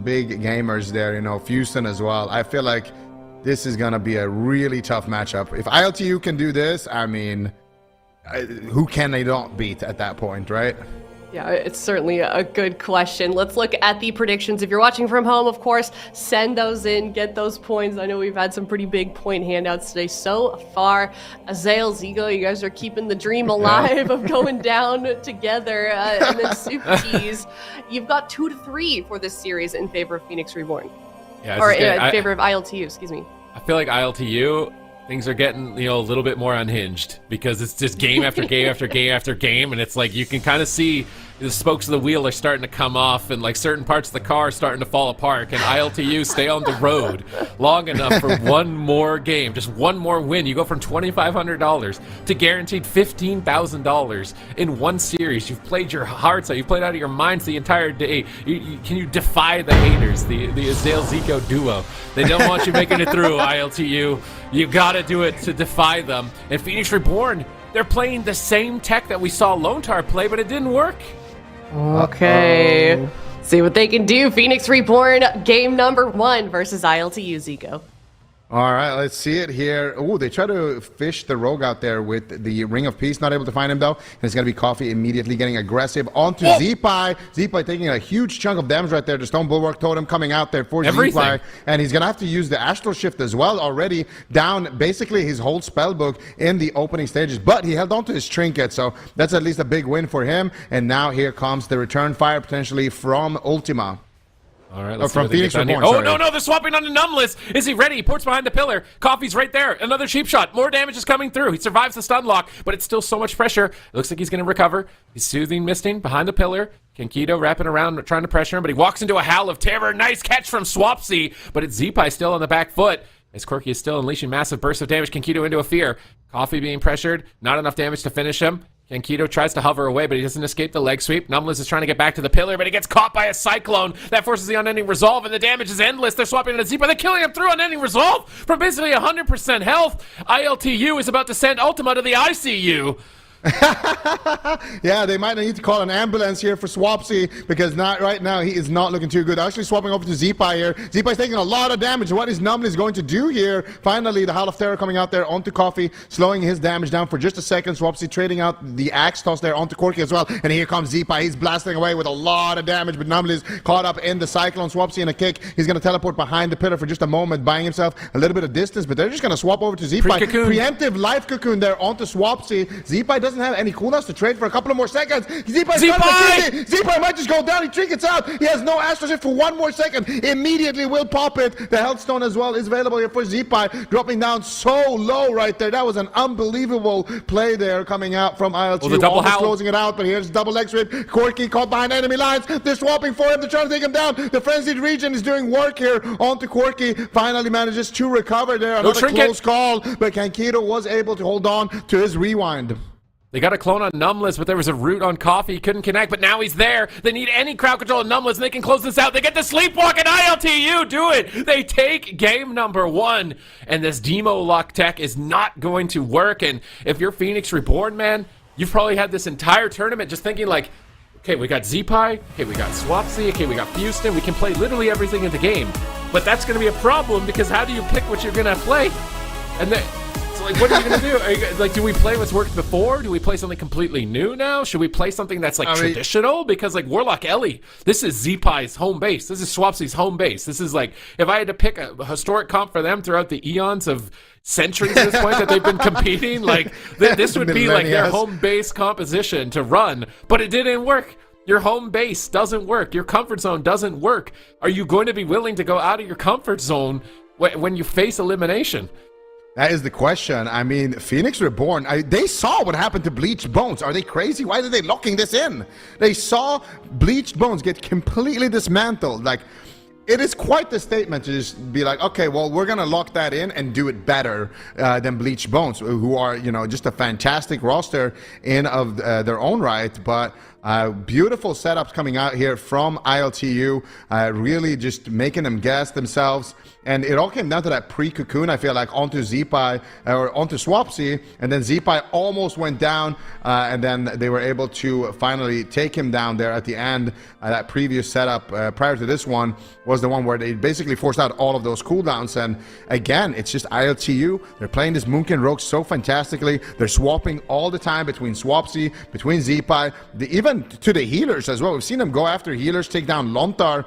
big gamers there, you know, Houston as well. I feel like this is gonna be a really tough matchup. If ILTU can do this, I mean, who can they not beat at that point, right? Yeah, it's certainly a good question. Let's look at the predictions. If you're watching from home, of course, send those in, get those points. I know we've had some pretty big point handouts today so far. Azael, Zigo, you guys are keeping the dream alive of going down together. And then Super Cheese, you've got 2 to 3 for this series in favor of Phoenix Reborn. Yeah, or in favor of ILTU, excuse me. I feel like ILTU, things are getting, you know, a little bit more unhinged because it's just game after game after game after game, and it's like you can kind of see the spokes of the wheel are starting to come off, and like certain parts of the car are starting to fall apart. Can ILTU stay on the road long enough for one more game, just one more win? You go from $2,500 to guaranteed $15,000 in one series. You've played your hearts out. You've played out of your minds the entire day. Can you defy the haters, the Azael Zico duo? They don't want you making it through, ILTU. You gotta do it to defy them. And Phoenix Reborn, they're playing the same tech that we saw Lone Tar play, but it didn't work. Okay. See what they can do. Phoenix Reborn, game number 1 versus ILTU, Zico. All right, let's see it here. Oh, they try to fish the rogue out there with the Ring of Peace. Not able to find him, though. And it's going to be Coffee immediately getting aggressive onto Zeepai. Zeepai taking a huge chunk of damage right there. The Stone Bulwark Totem coming out there for Zeepai. And he's going to have to use the Astral Shift as well, already down basically his whole spellbook in the opening stages. But he held on to his trinket, so that's at least a big win for him. And now here comes the return fire, potentially from Ultima. All right, let's from Phoenix Reborn. Oh, no, they're swapping onto Numlis. Is he ready? He ports behind the pillar. Coffee's right there. Another cheap shot. More damage is coming through. He survives the stun lock, but it's still so much pressure. It looks like he's going to recover. He's soothing Misting behind the pillar. Kenkido wrapping around, trying to pressure him, but he walks into a Howl of Terror. Nice catch from Swapsy, but it's Zeepai still on the back foot. As Quirky is still unleashing massive bursts of damage. Kenkido into a fear. Coffee being pressured. Not enough damage to finish him. Kenkido tries to hover away, but he doesn't escape the leg sweep. Numlis is trying to get back to the pillar, but he gets caught by a Cyclone. That forces the Unending Resolve, and the damage is endless. They're swapping into Zeepa. They're killing him through Unending Resolve from basically 100% health. ILTU is about to send Ultima to the ICU. Yeah, they might need to call an ambulance here for Swapsy because right now he is not looking too good. Actually swapping over to Zeepai here. Zeepai's taking a lot of damage. What is Numlis going to do here? Finally, the Howl of Terror coming out there onto Coffee, slowing his damage down for just a second. Swapsy trading out the Axe Toss there onto Corky as well. And here comes Zeepai. He's blasting away with a lot of damage, but Numlis caught up in the Cyclone. Swapsy in a kick. He's going to teleport behind the pillar for just a moment, buying himself a little bit of distance, but they're just going to swap over to Zeepai. Preemptive Life Cocoon there onto Swapsy. Zeepai doesn't have any cooldowns to trade for a couple of more seconds. Zeepai might just go down. He trinkets out. He has no Astral Shift for 1 more second. Immediately will pop it. The Health Stone as well is available here for Zeepai, dropping down so low right there. That was an unbelievable play there coming out from ILTU. The double almost closing it out, but here's double leg sweep. Corky caught behind enemy lines. They're swapping for him. They're trying to take him down. The Frenzied Region is doing work here onto Corky. Finally manages to recover there. Another close call, but Kenkido was able to hold on to his rewind. They got a clone on Numlis, but there was a root on Coffee. He couldn't connect, but now he's there. They need any crowd control on Numlis, and they can close this out. They get the Sleepwalk, and ILTU do it. They take game number 1, and this Demo Lock tech is not going to work. And if you're Phoenix Reborn, man, you've probably had this entire tournament just thinking like, okay, we got Zeepai, okay, we got Swapsy, okay, we got Houston. We can play literally everything in the game. But that's going to be a problem because how do you pick what you're going to play? And then, so like, what are you going to do? Are you, like, do we play what's worked before? Do we play something completely new now? Should we play something that's like traditional? Because like Warlock Ellie, this is Zeepai's home base. This is Swapsy's home base. This is like, if I had to pick a historic comp for them throughout the eons of centuries at this point that they've been competing, like this would be like their home base composition to run, but it didn't work. Your home base doesn't work. Your comfort zone doesn't work. Are you going to be willing to go out of your comfort zone when you face elimination? That is the question. I mean, Phoenix Reborn, they saw what happened to Bleached Bones. Are they crazy? Why are they locking this in? They saw Bleached Bones get completely dismantled. Like, it is quite the statement to just be like, okay, well, we're going to lock that in and do it better than Bleached Bones, who are, you know, just a fantastic roster in of their own right. But beautiful setups coming out here from ILTU, really just making them gas themselves. And it all came down to that pre-cocoon, I feel like, onto Zeepai, or onto Swapsy, and then Zeepai almost went down, and then they were able to finally take him down there at the end. That previous setup prior to this one was the one where they basically forced out all of those cooldowns, and again, it's just ILTU. They're playing this Moonkin Rogue so fantastically. They're swapping all the time between Swapsy, between Zeepai, even to the healers as well. We've seen them go after healers, take down Lontar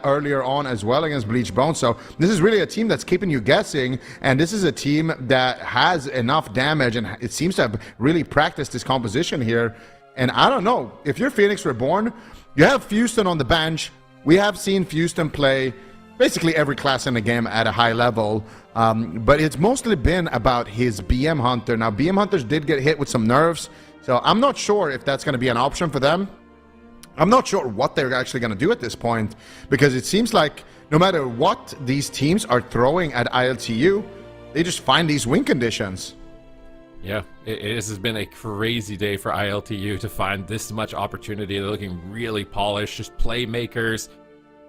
earlier on as well against Bleached Bones, so this is really a team that's keeping you guessing, and this is a team that has enough damage, and it seems to have really practiced this composition here. And I don't know, if you're Phoenix Reborn, you have Houston on the bench. We have seen Houston play basically every class in the game at a high level, but it's mostly been about his BM Hunter. Now, BM Hunters did get hit with some nerfs, so I'm not sure if that's going to be an option for them. I'm not sure what they're actually going to do at this point, because it seems like no matter what these teams are throwing at ILTU, they just find these win conditions. Yeah, this has been a crazy day for ILTU to find this much opportunity. They're looking really polished, just playmakers,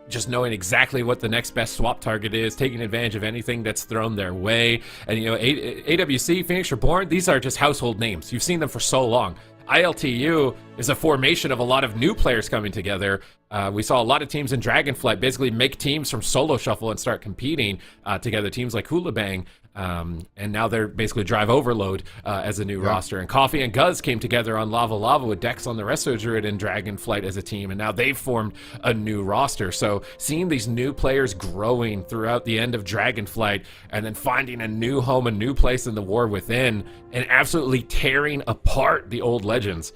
just knowing exactly what the next best swap target is, taking advantage of anything that's thrown their way. And, you know, AWC, Phoenix Reborn, these are just household names. You've seen them for so long. ILTU is a formation of a lot of new players coming together. We saw a lot of teams in Dragonflight basically make teams from solo shuffle and start competing together, teams like Hula Bang, and now they're basically Drive Overload as a new roster. And Coffee and Guz came together on Lava Lava with Dex on the Resto Druid and Dragonflight as a team, and now they've formed a new roster. So seeing these new players growing throughout the end of Dragonflight and then finding a new home, a new place in the War Within, and absolutely tearing apart the old legends.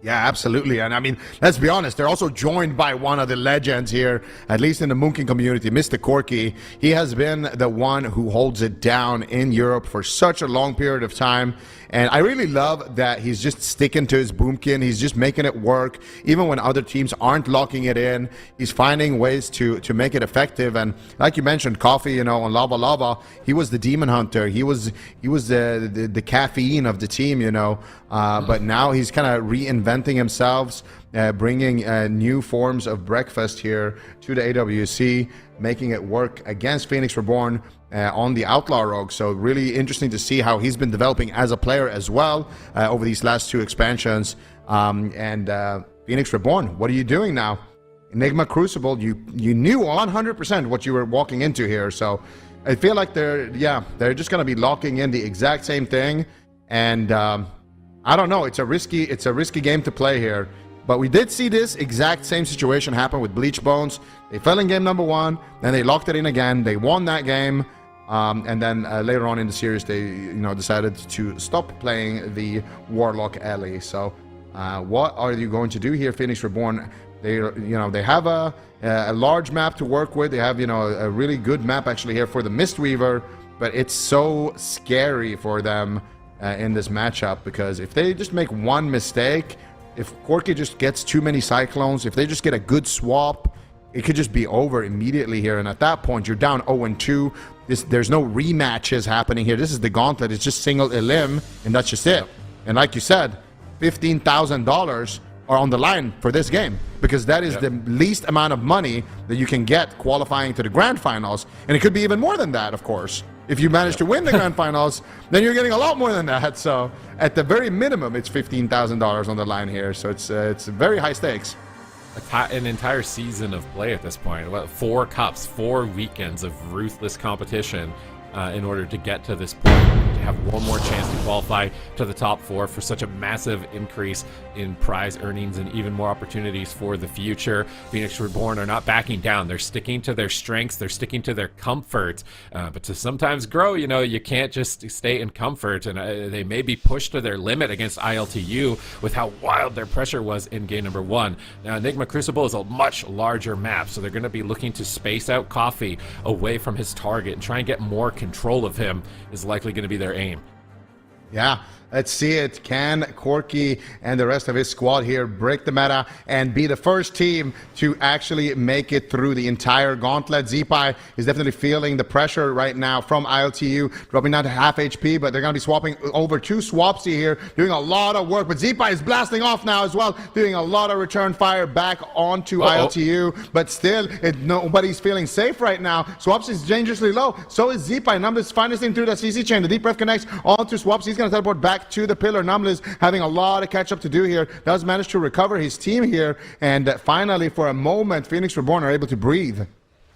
Yeah, absolutely. And I mean, let's be honest, they're also joined by one of the legends here, at least in the Moonkin community, Mr. Corky. He has been the one who holds it down in Europe for such a long period of time. And I really love that he's just sticking to his Boomkin. He's just making it work. Even when other teams aren't locking it in, he's finding ways to make it effective. And like you mentioned, Coffee, you know, on Lava Lava, he was the Demon Hunter. He was the caffeine of the team, you know. But now he's kind of reinventing himself, bringing new forms of breakfast here to the AWC, making it work against Phoenix Reborn on the Outlaw Rogue. So really interesting to see how he's been developing as a player as well over these last two expansions. Phoenix Reborn, what are you doing now? Enigma Crucible, you knew 100% what you were walking into here. So I feel like they're just going to be locking in the exact same thing. And I don't know, it's a risky game to play here. But we did see this exact same situation happen with Bleached Bones. They fell in game number 1, then they locked it in again. They won that game, and then later on in the series, they decided to stop playing the Warlock Ellie. So, what are you going to do here, Phoenix Reborn? They have a large map to work with. They have a really good map actually here for the Mistweaver, but it's so scary for them in this matchup, because if they just make one mistake, if Corky just gets too many Cyclones, if they just get a good swap, it could just be over immediately here. And at that point, you're down 0-2. There's no rematches happening here. This is the Gauntlet. It's just single elim, and that's just it. And like you said, $15,000 are on the line for this game, because that is the least amount of money that you can get qualifying to the grand finals. And it could be even more than that, of course, If you manage to win the grand finals, then you're getting a lot more than that. So at the very minimum, it's $15,000 on the line here. So it's very high stakes. An entire season of play at this point. 4 cups, 4 weekends of ruthless competition in order to get to this point, to have one more chance to qualify to the top 4 for such a massive increase in prize earnings and even more opportunities for the future. Phoenix Reborn are not backing down. They're sticking to their strengths. They're sticking to their comfort. But to sometimes grow, you can't just stay in comfort. And they may be pushed to their limit against ILTU with how wild their pressure was in game number 1. Now, Enigma Crucible is a much larger map, so they're going to be looking to space out Coffee away from his target and try and get more control of him is likely going to be their aim. Yeah, let's see it. Can Corky and the rest of his squad here break the meta and be the first team to actually make it through the entire gauntlet? Zeepai is definitely feeling the pressure right now from ILTU, dropping down to half HP, but they're going to be swapping over to Swapsy here, doing a lot of work. But Zeepai is blasting off now as well, doing a lot of return fire back onto ILTU, but still, nobody's feeling safe right now. Swapsy is dangerously low. So is Zeepai. Numbers finds him through the CC chain. The deep breath connects onto Swapsy. He's going to teleport back to the pillar. Numlis having a lot of catch up to do here. Does manage to recover his team here, and finally, for a moment, Phoenix Reborn are able to breathe.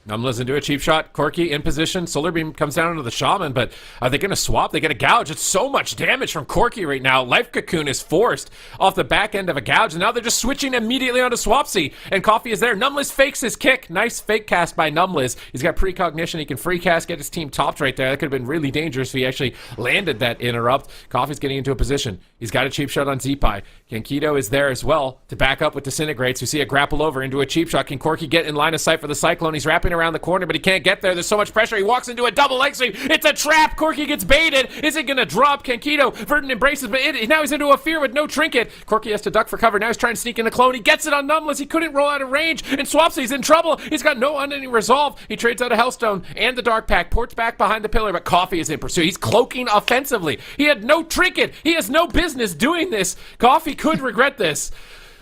Numlis into a cheap shot. Corky in position. Solar Beam comes down into the Shaman, but are they going to swap? They get a gouge. It's so much damage from Corky right now. Life Cocoon is forced off the back end of a gouge, and now they're just switching immediately onto Swapsy, and Coffee is there. Numlis fakes his kick. Nice fake cast by Numlis. He's got precognition. He can free cast, get his team topped right there. That could have been really dangerous if he actually landed that interrupt. Coffee's getting into a position. He's got a cheap shot on Zeepai. Kenkido is there as well to back up with Disintegrates. We see a grapple over into a cheap shot. Can Corky get in line of sight for the Cyclone? He's wrapping around the corner, but he can't get there. There's so much pressure. He walks into a double leg sweep. It's a trap. Corky gets baited. Is it going to drop? Kenkido, Verdant embraces, but now he's into a fear with no trinket. Corky has to duck for cover. Now he's trying to sneak in the clone. He gets it on Numlis. He couldn't roll out of range, and Swapsy's in trouble. He's got no unending resolve. He trades out a Hellstone and the Dark Pack, ports back behind the pillar, but Coffee is in pursuit. He's cloaking offensively. He had no trinket. He has no business doing this. Coffee could regret this.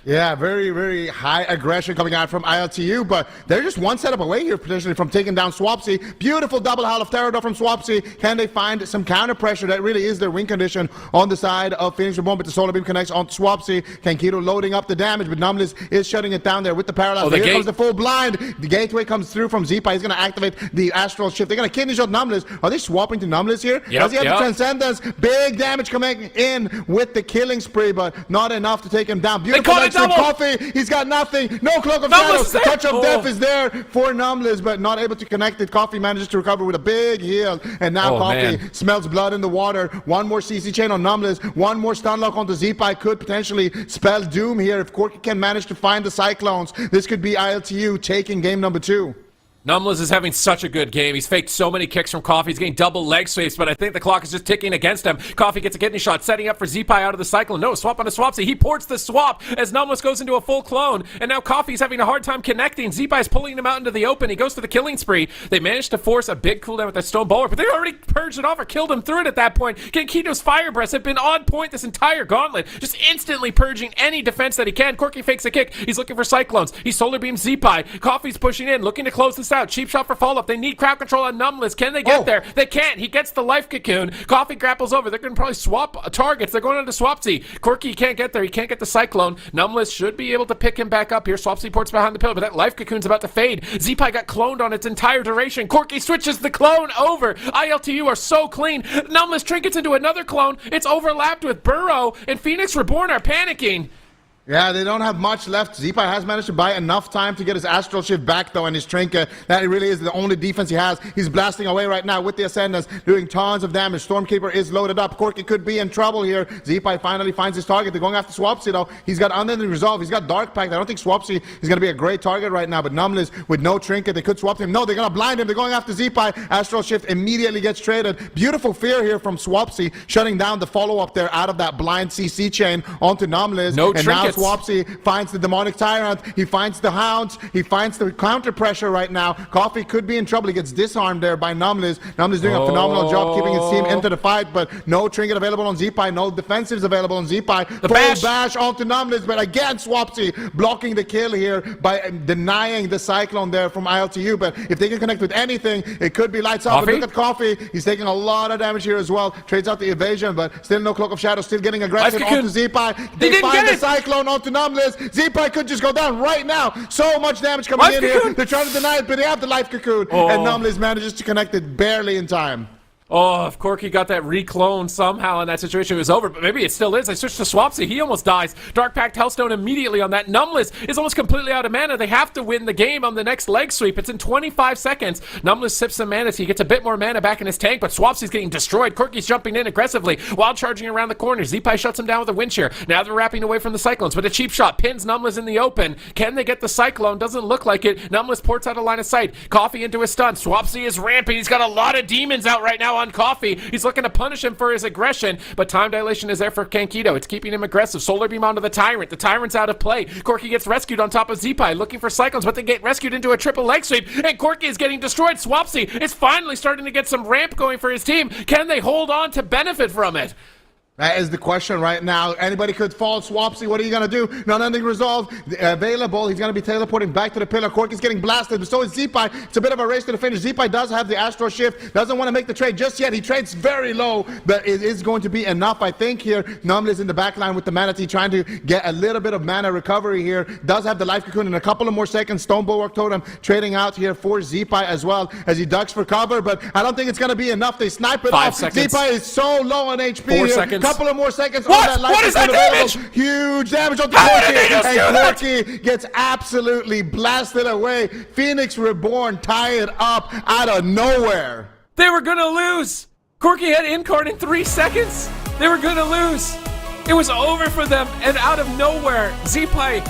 Yeah, very, very high aggression coming out from ILTU, but they're just one setup away here potentially from taking down Swapsy. Beautiful double Howl of Terror from Swapsy. Can they find some counter pressure? That really is their win condition on the side of Phoenix Reborn, but the Solar Beam connects on Swapsy. Kenkido loading up the damage, but Numlis is shutting it down there with the Paralyze. Here comes the full blind. The gateway comes through from Zeepai. He's going to activate the Astral Shift. They're going to kidney shot Numlis. Are they swapping to Numlis here? Does he have the Transcendence? Big damage coming in with the killing spree, but not enough to take him down. Beautiful extra Coffee. He's got nothing. No Cloak of Shadows. Touch of Death is there for Numlis, but not able to connect it. Coffee manages to recover with a big heal, and now Coffee smells blood in the water. One more CC chain on Numlis. One more stun lock onto Zeepai could potentially spell doom here if Corky can manage to find the Cyclones. This could be ILTU taking game number 2. Numlis is having such a good game. He's faked so many kicks from Coffee. He's getting double leg sweeps, but I think the clock is just ticking against him. Coffee gets a kidney shot, setting up for Zeepai out of the Cyclone. No, swap on a Swapsy. He ports the swap as Numlis goes into a full clone, and now Coffee's having a hard time connecting. Zeepai's pulling him out into the open. He goes for the killing spree. They managed to force a big cooldown with that Stone Bowler, but they already purged it off or killed him through it at that point. Kenkido's Fire Breaths have been on point this entire gauntlet, just instantly purging any defense that he can. Corky fakes a kick. He's looking for Cyclones. He Solar Beams Zeepai. Coffee's pushing in, looking to close this out. Cheap shot for follow-up. They need crowd control on Numlis. Can they get there? They can't. He gets the Life Cocoon. Coffee grapples over. They're going to probably swap targets. They're going into Swapsy. Corky can't get there. He can't get the Cyclone. Numlis should be able to pick him back up here. Swapsy ports behind the pillar, but that Life Cocoon's about to fade. Zeepai got cloned on its entire duration. Corky switches the clone over. ILTU are so clean. Numlis trinkets into another clone. It's overlapped with Burrow, and Phoenix Reborn are panicking. Yeah, they don't have much left. Zeepai has managed to buy enough time to get his Astral Shift back, though, and his Trinket. That really is the only defense he has. He's blasting away right now with the Ascendance, doing tons of damage. Stormkeeper is loaded up. Corky could be in trouble here. Zeepai finally finds his target. They're going after Swapsy, though. He's got unending resolve. He's got Dark Pact. I don't think Swapsy is going to be a great target right now, but Numlis with no Trinket, they could swap him. No, they're going to blind him. They're going after Zeepai. Astral Shift immediately gets traded. Beautiful fear here from Swapsy, shutting down the follow-up there out of that blind CC chain onto Numlis. No and Trinket buckets. Swapsy finds the Demonic Tyrant. He finds the Hounds. He finds the counter pressure right now. Coffee could be in trouble. He gets disarmed there by Numlis. Numlis doing a phenomenal job keeping his team into the fight, but no trinket available on Zeepai. No defensives available on Zeepai. Full bash onto Numlis, but again, Swapsy blocking the kill here by denying the Cyclone there from ILTU. But if they can connect with anything, it could be lights up. But look at Coffee. He's taking a lot of damage here as well. Trades out the evasion, but still no Cloak of Shadow. Still getting aggressive onto Zeepai. They find the Cyclone onto Numlis. Zeepai could just go down right now. So much damage coming in here. They're trying to deny it, but they have the Life Cocoon. And Numlis manages to connect it barely in time. Oh, if Corky got that reclone somehow in that situation, it was over. But maybe it still is. I switched to Swapsy. He almost dies. Dark Pact Hellstone immediately on that. Numlis is almost completely out of mana. They have to win the game on the next leg sweep. It's in 25 seconds. Numlis sips some mana. So he gets a bit more mana back in his tank, but Swapsy's getting destroyed. Corky's jumping in aggressively while charging around the corner. Zeepai shuts him down with a wind shear. Now they're wrapping away from the Cyclones, but a cheap shot pins Numlis in the open. Can they get the Cyclone? Doesn't look like it. Numlis ports out of line of sight. Coffee into a stun. Swapsy is ramping. He's got a lot of demons out right now on Coffee. He's looking to punish him for his aggression, but time dilation is there for Kankito. It's keeping him aggressive. Solar Beam onto the Tyrant. The Tyrant's out of play. Corky gets rescued on top of Zeepai, looking for Cyclones, but they get rescued into a triple leg sweep, and Corky is getting destroyed. Swapsy is finally starting to get some ramp going for his team. Can they hold on to benefit from it? That is the question right now. Anybody could fall. Swapsy, what are you going to do? Nothing resolved. Available. He's going to be teleporting back to the pillar. Corky's getting blasted, but so is Zeepai. It's a bit of a race to the finish. Zeepai does have the Astro Shift. Doesn't want to make the trade just yet. He trades very low, but it is going to be enough, I think, here. Numlis in the back line with the Manatee trying to get a little bit of mana recovery here. Does have the Life Cocoon in a couple of more seconds. Stone Bulwark Totem trading out here for Zeepai as well as he ducks for cover, but I don't think it's going to be enough. They snipe it 5 off. seconds. Zeepai is so low on HP 4 here. seconds. Couple of more seconds. What? On that Life What is that available. damage? Huge damage on the Corky, and Corky gets absolutely blasted away. Phoenix Reborn tie it up out of nowhere. They were gonna lose. Corky had Incarn in 3 seconds. They were gonna lose. It was over for them, and out of nowhere, Zeepai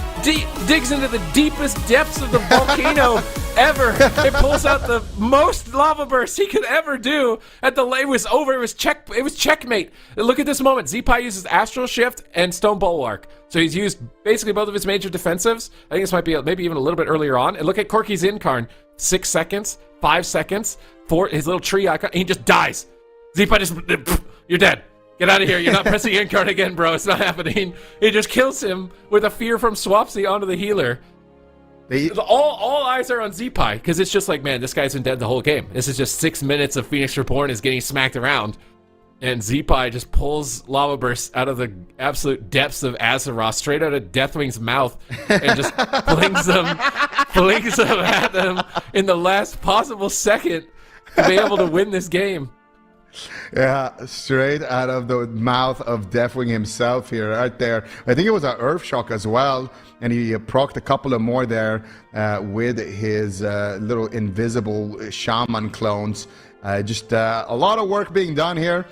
digs into the deepest depths of the volcano ever. It pulls out the most lava burst he could ever do. It was over. It was checkmate. Look at this moment. Zeepai uses Astral Shift and Stone Bulwark. So he's used basically both of his major defensives. I think this might be maybe even a little bit earlier on. And look at Corky's Incarn. 6 seconds, 5 seconds, 4. His little tree icon. And he just dies. Zeepai just, you're dead. Get out of here. You're not pressing Incarn again, bro. It's not happening. It just kills him with a fear from Swapsy onto the healer. All eyes are on Zeepai because it's just like, man, this guy's been dead the whole game. This is just 6 minutes of Phoenix Reborn is getting smacked around. And Zeepai just pulls Lava Burst out of the absolute depths of Azeroth, straight out of Deathwing's mouth, and just flings them at them in the last possible second to be able to win this game. Yeah, straight out of the mouth of Deathwing himself here, right there. I think it was an Earth Shock as well, and he procced a couple of more there with his little invisible shaman clones. Just a lot of work being done here.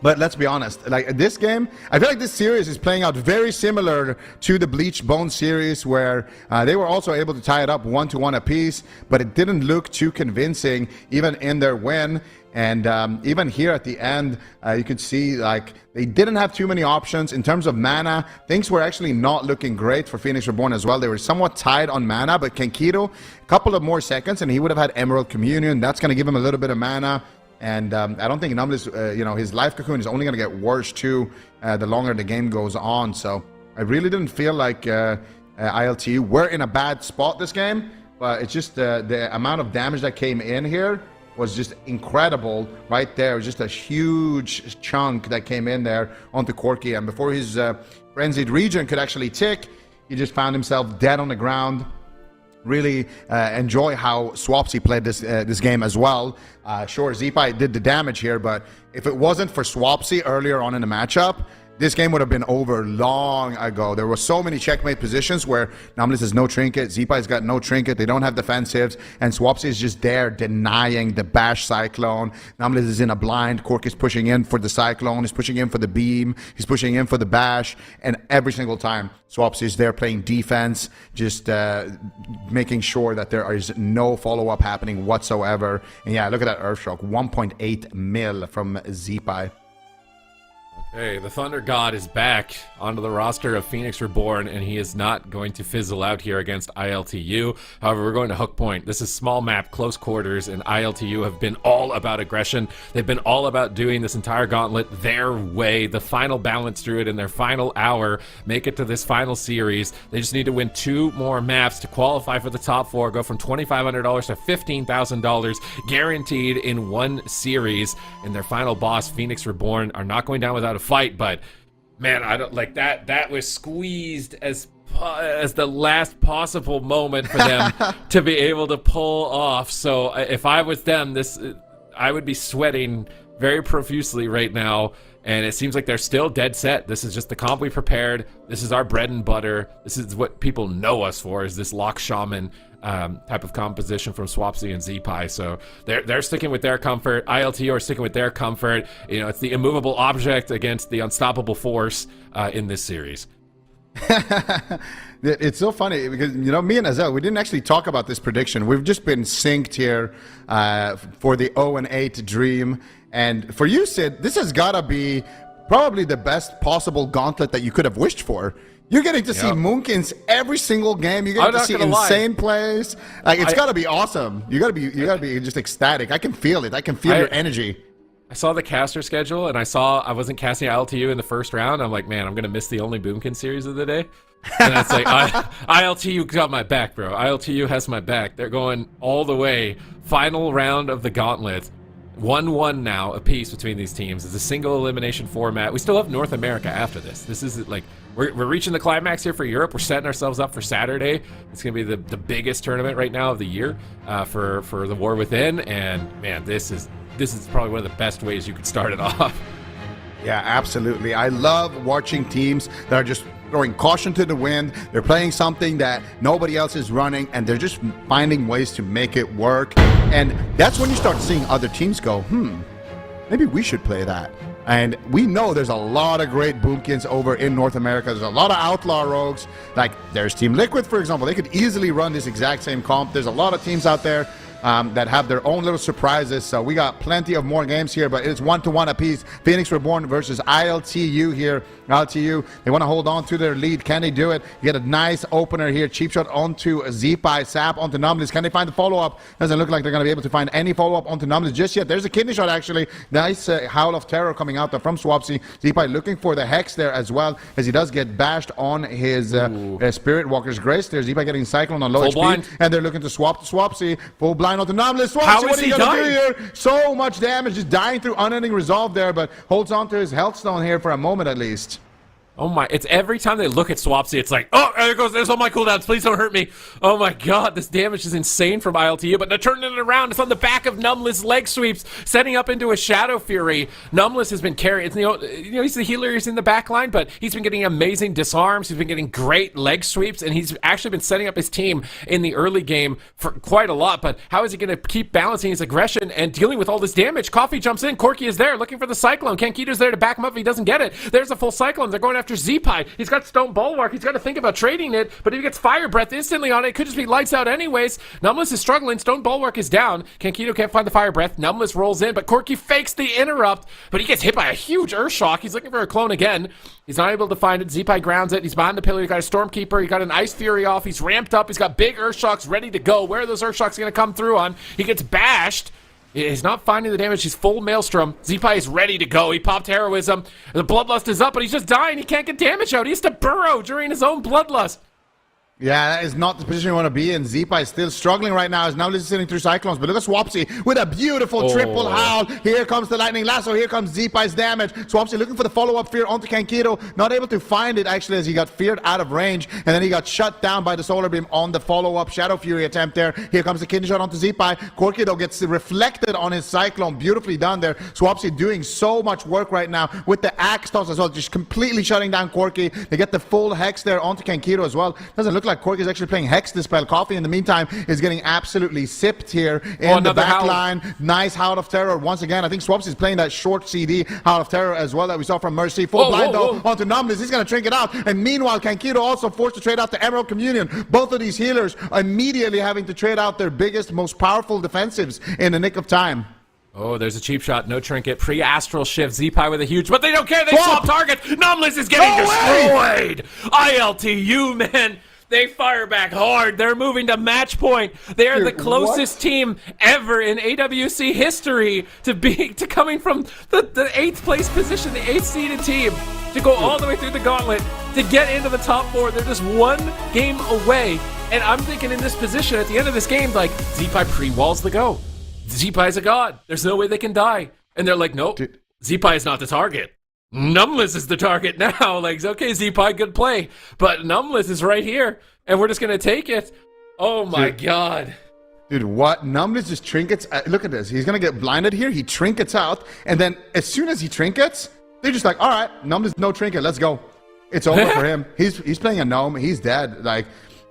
But let's be honest, like this game, I feel like this series is playing out very similar to the Bleached Bone series, where they were also able to tie it up 1-1 apiece, but it didn't look too convincing even in their win. And even here at the end, you could see like they didn't have too many options in terms of mana. Things were actually not looking great for Phoenix Reborn as well. They were somewhat tied on mana, but Kankito, a couple of more seconds, and he would have had Emerald Communion. That's going to give him a little bit of mana. And I don't think Numlis, his Life Cocoon is only going to get worse too the longer the game goes on. So I really didn't feel like ILTU were in a bad spot this game, but it's just the amount of damage that came in here was just incredible right there. It was just a huge chunk that came in there onto Corky, and before his Frenzied Regen could actually tick, he just found himself dead on the ground. Really enjoy how Swapsy played this game as well. Sure, Zeepai did the damage here, but if it wasn't for Swapsy earlier on in the matchup, this game would have been over long ago. There were so many checkmate positions where Numlis has no trinket, Zeepai's got no trinket, they don't have defensives, and Swapsy is just there denying the bash Cyclone. Numlis is in a blind, Cork is pushing in for the Cyclone, he's pushing in for the beam, he's pushing in for the bash, and every single time Swapsy is there playing defense, just making sure that there is no follow-up happening whatsoever. And yeah, look at that Earthshock, 1.8 mil from Zeepai. Hey, the Thunder God is back onto the roster of Phoenix Reborn, and he is not going to fizzle out here against ILTU. However, we're going to Hook Point. This is small map, close quarters, and ILTU have been all about aggression. They've been all about doing this entire gauntlet their way. The final balance druid in their final hour, make it to this final series. They just need to win 2 more maps to qualify for the top 4, go from $2,500 to $15,000 guaranteed in 1 series. And their final boss, Phoenix Reborn, are not going down without a fight, but man, I don't like that. That was squeezed as the last possible moment for them to be able to pull off. So if I was them, I would be sweating very profusely right now. And it seems like they're still dead set. This is just the comp we prepared. This is our bread and butter. This is what people know us for, is this Lock Shaman type of composition from Swapsy and Zeepie. So they're sticking with their comfort. ILTU are sticking with their comfort. You know, it's the immovable object against the unstoppable force in this series. It's so funny because, you know, me and Azel, we didn't actually talk about this prediction. We've just been synced here for the 0-8 dream. And for you, Sid, this has got to be probably the best possible gauntlet that you could have wished for. You're getting to see Moonkins every single game. You're getting to see insane plays. Like, it's got to be awesome. You got to be just ecstatic. I can feel it. I can feel your energy. I saw the caster schedule, and I wasn't casting ILTU in the first round. I'm like, man, I'm gonna miss the only Boomkin series of the day. And it's like, ILTU got my back, bro. ILTU has my back. They're going all the way. Final round of the gauntlet. 1-1 now apiece between these teams. It's a single elimination format. We still have North America after this. This is like, we're reaching the climax here for Europe. We're setting ourselves up for Saturday. It's going to be the biggest tournament right now of the year for the War Within. And man, this is probably one of the best ways you could start it off. Yeah, absolutely. I love watching teams that are just throwing caution to the wind. They're playing something that nobody else is running, and they're just finding ways to make it work. And that's when you start seeing other teams go, maybe we should play that. And we know there's a lot of great Boomkins over in North America. There's a lot of outlaw rogues. Like, there's Team Liquid, for example. They could easily run this exact same comp. There's a lot of teams out there that have their own little surprises. So we got plenty of more games here, but it's 1-1 apiece. Phoenix Reborn versus ILTU here. ILTU, they want to hold on to their lead. Can they do it? You get a nice opener here. Cheap shot onto Zeepie, Sap onto Numlis. Can they find the follow-up? Doesn't look like they're going to be able to find any follow-up onto Numlis just yet. There's a kidney shot, actually. Nice Howl of Terror coming out there from Swapsy. Zeepie looking for the Hex there as well, as he does get bashed on his Spirit Walker's Grace there. Zeepie getting Cyclone on low Full HP. blind. And they're looking to swap to Swapsy. Full blind onto Numlis. Swapsy, How what is are you he going to dying? do here? So much damage, just dying through unending resolve there, but holds on to his health stone here for a moment at least. Oh my, it's every time they look at Swapsy, it's like, oh, there's all my cooldowns, please don't hurt me. Oh my god, this damage is insane from ILTU, but they're turning it around. It's on the back of Numlis' leg sweeps, setting up into a Shadow Fury. Numlis has been carrying, he's the healer, he's in the back line, but he's been getting amazing disarms, he's been getting great leg sweeps, and he's actually been setting up his team in the early game for quite a lot, but how is he going to keep balancing his aggression and dealing with all this damage? Coffee jumps in, Corky is there, looking for the Cyclone. Kankito's there to back him up if he doesn't get it. There's a full Cyclone, they're going after Zeepie. He's got Stone Bulwark. He's got to think about trading it, but if he gets Fire Breath instantly on it, it could just be lights out anyways. Numlis is struggling. Stone Bulwark is down. Kankito can't find the Fire Breath. Numlis rolls in, but Corky fakes the interrupt, but he gets hit by a huge Earthshock. He's looking for a clone again. He's not able to find it. Zeepie grounds it. He's behind the pillar. He got a Stormkeeper. He got an Ice Fury off. He's ramped up. He's got big Earthshocks ready to go. Where are those Earthshocks going to come through on? He gets bashed. He's not finding the damage. He's full Maelstrom. Zeepie is ready to go. He popped Heroism. The Bloodlust is up, but he's just dying. He can't get damage out. He has to burrow during his own Bloodlust. Yeah, that is not the position you want to be in. Zeepie is still struggling right now. Is now listening through Cyclones. But look at Swapsy with a beautiful triple howl. Here comes the Lightning Lasso. Here comes Zeepie's damage. Swapsy looking for the follow-up fear onto Kankito. Not able to find it, actually, as he got feared out of range. And then he got shut down by the Solar Beam on the follow-up Shadow Fury attempt there. Here comes the kidney shot onto Zeepie. Corky, though, gets reflected on his Cyclone. Beautifully done there. Swapsy doing so much work right now with the Axe toss as well. Just completely shutting down Corky. They get the full Hex there onto Kankito as well. Doesn't look like Corky is actually playing Hex Dispel. Coffee, in the meantime, is getting absolutely sipped here in the back line. Nice Howl of Terror. Once again, I think Swapsy is playing that short CD Howl of Terror as well that we saw from Mercy. Full blind, though, onto Numlis. He's going to drink it out. And meanwhile, Kankito also forced to trade out the Emerald Communion. Both of these healers immediately having to trade out their biggest, most powerful defensives in the nick of time. Oh, there's a cheap shot, no trinket, pre-astral shift, Z-Pie with a huge, but they don't care, they swap targets! Numless is getting destroyed! ILTU, man, they fire back hard, they're moving to match point. They are the closest team ever in AWC history to coming from the 8th place position, the 8th seeded team, to go all the way through the gauntlet, to get into the top 4. They're just one game away, and I'm thinking in this position, at the end of this game, like, Z-Pie pre-walls the go. Z-Pie's a god. There's no way they can die. And they're like, nope, Z-Pie is not the target. Numless is the target now. Like, okay, Z-Pie, good play. But Numless is right here, and we're just going to take it. Oh, my God. Dude, what? Numless just trinkets. Look at this. He's going to get blinded here. He trinkets out, and then as soon as he trinkets, they're just like, all right, Numless, no trinket. Let's go. It's over for him. He's playing a gnome. He's dead. Like,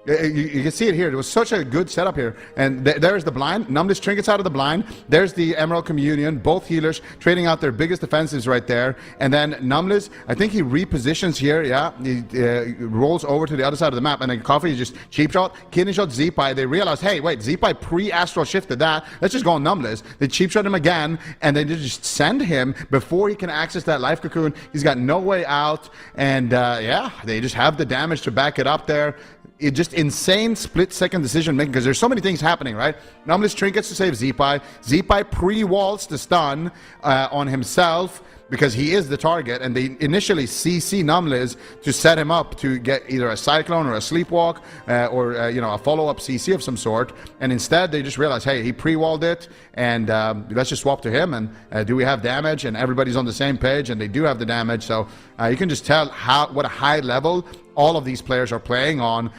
you can see it here. It was such a good setup here. And there's the blind. Numless trinkets out of the blind. There's the Emerald Communion. Both healers trading out their biggest defensives right there. And then Numless, I think he repositions here. Yeah, he rolls over to the other side of the map. And then Coffee just cheap shot, kidney shot Z-Pie. They realize, hey, wait, Z-Pie pre-astral shifted that. Let's just go on Numless. They cheap shot him again. And they just send him before he can access that life cocoon. He's got no way out. And yeah, they just have the damage to back it up there. It just insane split-second decision making because there's so many things happening, right? Numless trinkets to save Z-Pie. Z-Pie pre-walls the stun on himself because he is the target, and they initially CC Numless to set him up to get either a Cyclone or a Sleepwalk or you know, a follow-up CC of some sort, and instead they just realize, hey, he pre-walled it, and let's just swap to him, and do we have damage? And everybody's on the same page, and they do have the damage, so you can just tell what a high level all of these players are playing on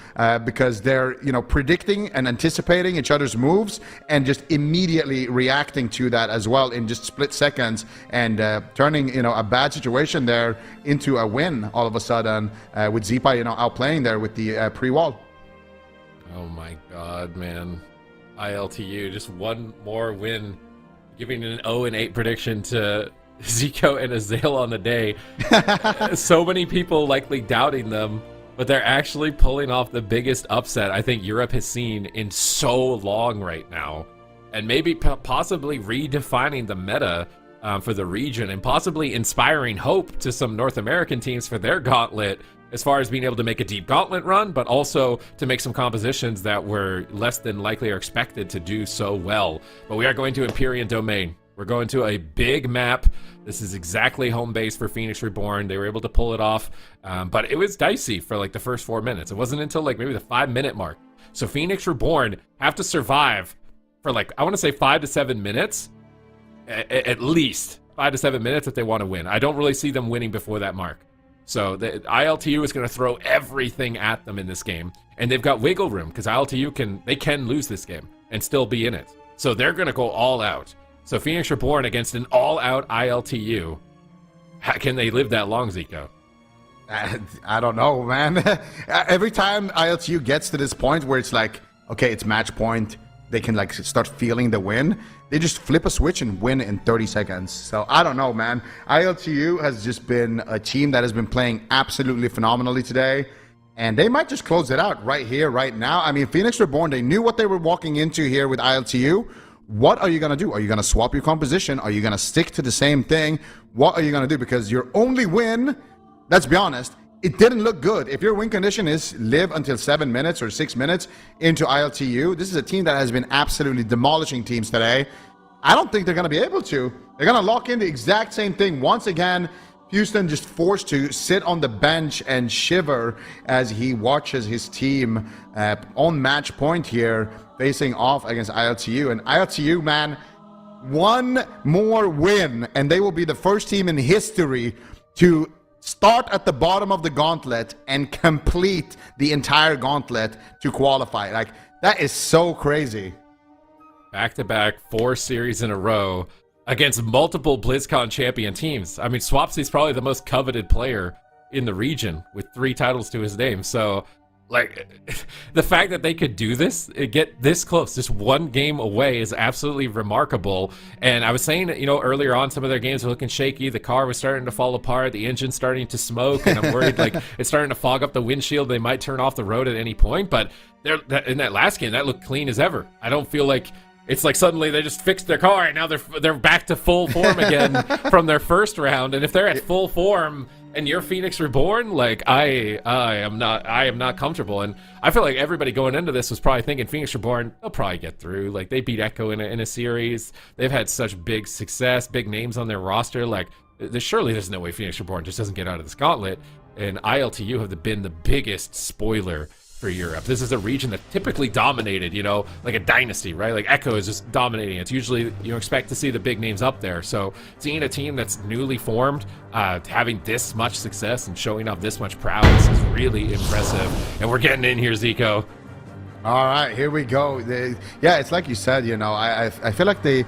because they're, you know, predicting and anticipating each other's moves and just immediately reacting to that as well in just split seconds and turning, you know, a bad situation there into a win all of a sudden with Z-Pie, you know, outplaying there with the pre-wall. Oh my God, man. ILTU, just one more win, giving an 0-8 prediction to Zico and Azale on the day. So many people likely doubting them, but they're actually pulling off the biggest upset I think Europe has seen in so long right now, and maybe possibly redefining the meta for the region and possibly inspiring hope to some North American teams for their gauntlet as far as being able to make a deep gauntlet run, but also to make some compositions that were less than likely or expected to do so well. But we are going to Empyrean Domain. We're going to a big map. This is exactly home base for Phoenix Reborn. They were able to pull it off, but it was dicey for like the first 4 minutes. It wasn't until like maybe the 5-minute mark. So Phoenix Reborn have to survive for like, I want to say 5 to 7 minutes, at least 5 to 7 minutes if they want to win. I don't really see them winning before that mark. So the ILTU is going to throw everything at them in this game, and they've got wiggle room because ILTU can lose this game and still be in it. So they're going to go all out. So Phoenix Reborn against an all-out ILTU. Can they live that long, Zico? I don't know, man. Every time ILTU gets to this point where it's like, okay, it's match point, they can like start feeling the win, they just flip a switch and win in 30 seconds. So I don't know, man. ILTU has just been a team that has been playing absolutely phenomenally today, and they might just close it out right here, right now. I mean, Phoenix Reborn, they knew what they were walking into here with ILTU. What are you going to do? Are you going to swap your composition? Are you going to stick to the same thing? What are you going to do? Because your only win, let's be honest, it didn't look good. If your win condition is live until 7 minutes or 6 minutes into ILTU, this is a team that has been absolutely demolishing teams today. I don't think they're going to be able to. They're going to lock in the exact same thing once again. Houston just forced to sit on the bench and shiver as he watches his team on match point here facing off against ILTU. And ILTU, man, one more win, and they will be the first team in history to start at the bottom of the gauntlet and complete the entire gauntlet to qualify. Like, that is so crazy. Back-to-back 4 series in a row against multiple BlizzCon champion teams. I mean, Swapsy's probably the most coveted player in the region with 3 titles to his name. So, like, the fact that they could do this, get this close, just 1 game away, is absolutely remarkable. And I was saying, you know, earlier on, some of their games were looking shaky. The car was starting to fall apart. The engine's starting to smoke. And I'm worried, like, it's starting to fog up the windshield. They might turn off the road at any point. But in that last game, that looked clean as ever. I don't feel like It's like suddenly they just fixed their car and now they're back to full form again from their first round. And if they're at full form and you're Phoenix Reborn, like I am not comfortable. And I feel like everybody going into this was probably thinking Phoenix Reborn, they'll probably get through. Like they beat Echo in a series. They've had such big success, big names on their roster. Like there's no way Phoenix Reborn just doesn't get out of this gauntlet. And ILTU have been the biggest spoiler for Europe. This is a region that typically dominated, you know, like a dynasty, right? Like Echo is just dominating. It's usually, you expect to see the big names up there. So seeing a team that's newly formed, having this much success and showing off this much prowess is really impressive. And we're getting in here, Zico. All right, here we go. Yeah, it's like you said, you know, I feel like they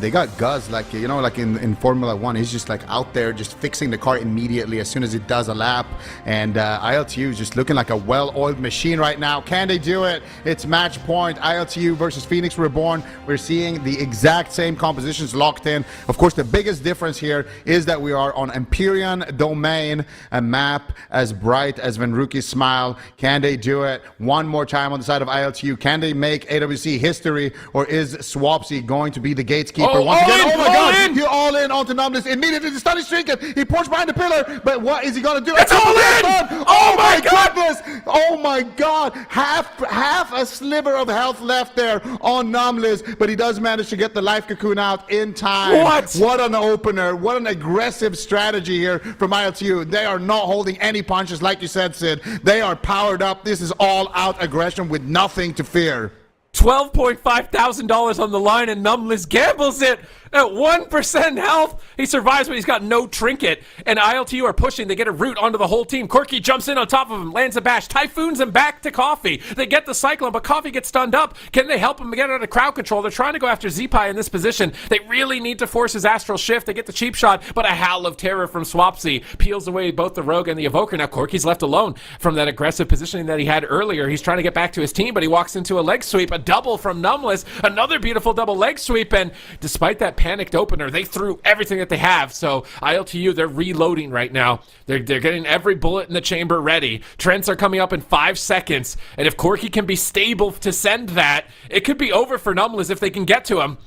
got Guz, like, you know, like in Formula 1, he's just like out there just fixing the car immediately as soon as it does a lap. And ILTU is just looking like a well-oiled machine right now. Can they do it? It's match point. ILTU versus Phoenix Reborn. We're seeing the exact same compositions locked in. Of course, the biggest difference here is that we are on Empyrean Domain, a map as bright as Venruki's smile. Can they do it? One more time on the side of ILTU. Can they make AWC history, or is Swapsy going to be the gatekeeper once again? Oh my God! He all in onto Numbness immediately. The stun is shrinking. He pushed behind the pillar, but what is he going to do? It's all in! Oh my goodness! Oh my God! Half a sliver of health left there on Numbness, but he does manage to get the life cocoon out in time. What an opener! What an aggressive strategy here from ILTU. They are not holding any punches, like you said, Sid. They are powered up. This is all-out aggression with nothing to fear. $12,500 on the line, and Numbless gambles it at 1% health. He survives, but he's got no trinket. And ILTU are pushing. They get a root onto the whole team. Corky jumps in on top of him, lands a bash, typhoons him back to Coffee. They get the Cyclone, but Coffee gets stunned up. Can they help him get out of crowd control? They're trying to go after Zeepai in this position. They really need to force his astral shift. They get the cheap shot, but a howl of terror from Swapsy peels away both the Rogue and the Evoker. Now Corky's left alone from that aggressive positioning that he had earlier. He's trying to get back to his team, but he walks into a leg sweep, a double from Numbless, another beautiful double leg sweep, and despite that panicked opener, they threw everything that they have. So ILTU, they're reloading right now. They're getting every bullet in the chamber ready. Trents are coming up in 5 seconds, and if Corky can be stable to send that, it could be over for Numbless if they can get to him.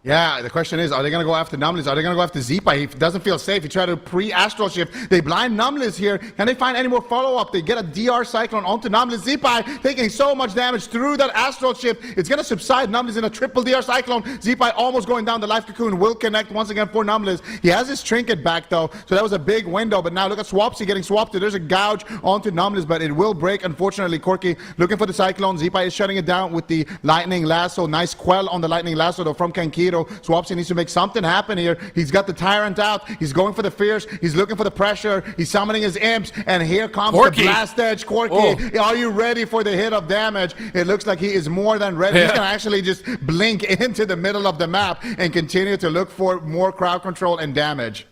Yeah, the question is, are they going to go after Numbness? Are they going to go after Zeepai? He doesn't feel safe. He tried to pre-astral shift. They blind Numbness here. Can they find any more follow-up? They get a DR Cyclone onto Numbness. Zeepai taking so much damage through that astral shift. It's going to subside. Numbness in a triple DR Cyclone. Zeepai almost going down. The life cocoon will connect once again for Numbness. He has his trinket back, though, so that was a big window. But now look at Swapsy getting swapped. There's a gouge onto Numbness, but it will break. Unfortunately, Corky looking for the Cyclone. Zeepai is shutting it down with the Lightning Lasso. Nice quell on the Lightning Lasso, though, from Kankiro. Swapsy needs to make something happen here. He's got the Tyrant out. He's going for the Fierce. He's looking for the pressure. He's summoning his imps. And here comes Corky. The Blast Edge. Corky, Are you ready for the hit of damage? It looks like he is more than ready. He's going to actually just blink into the middle of the map and continue to look for more crowd control and damage.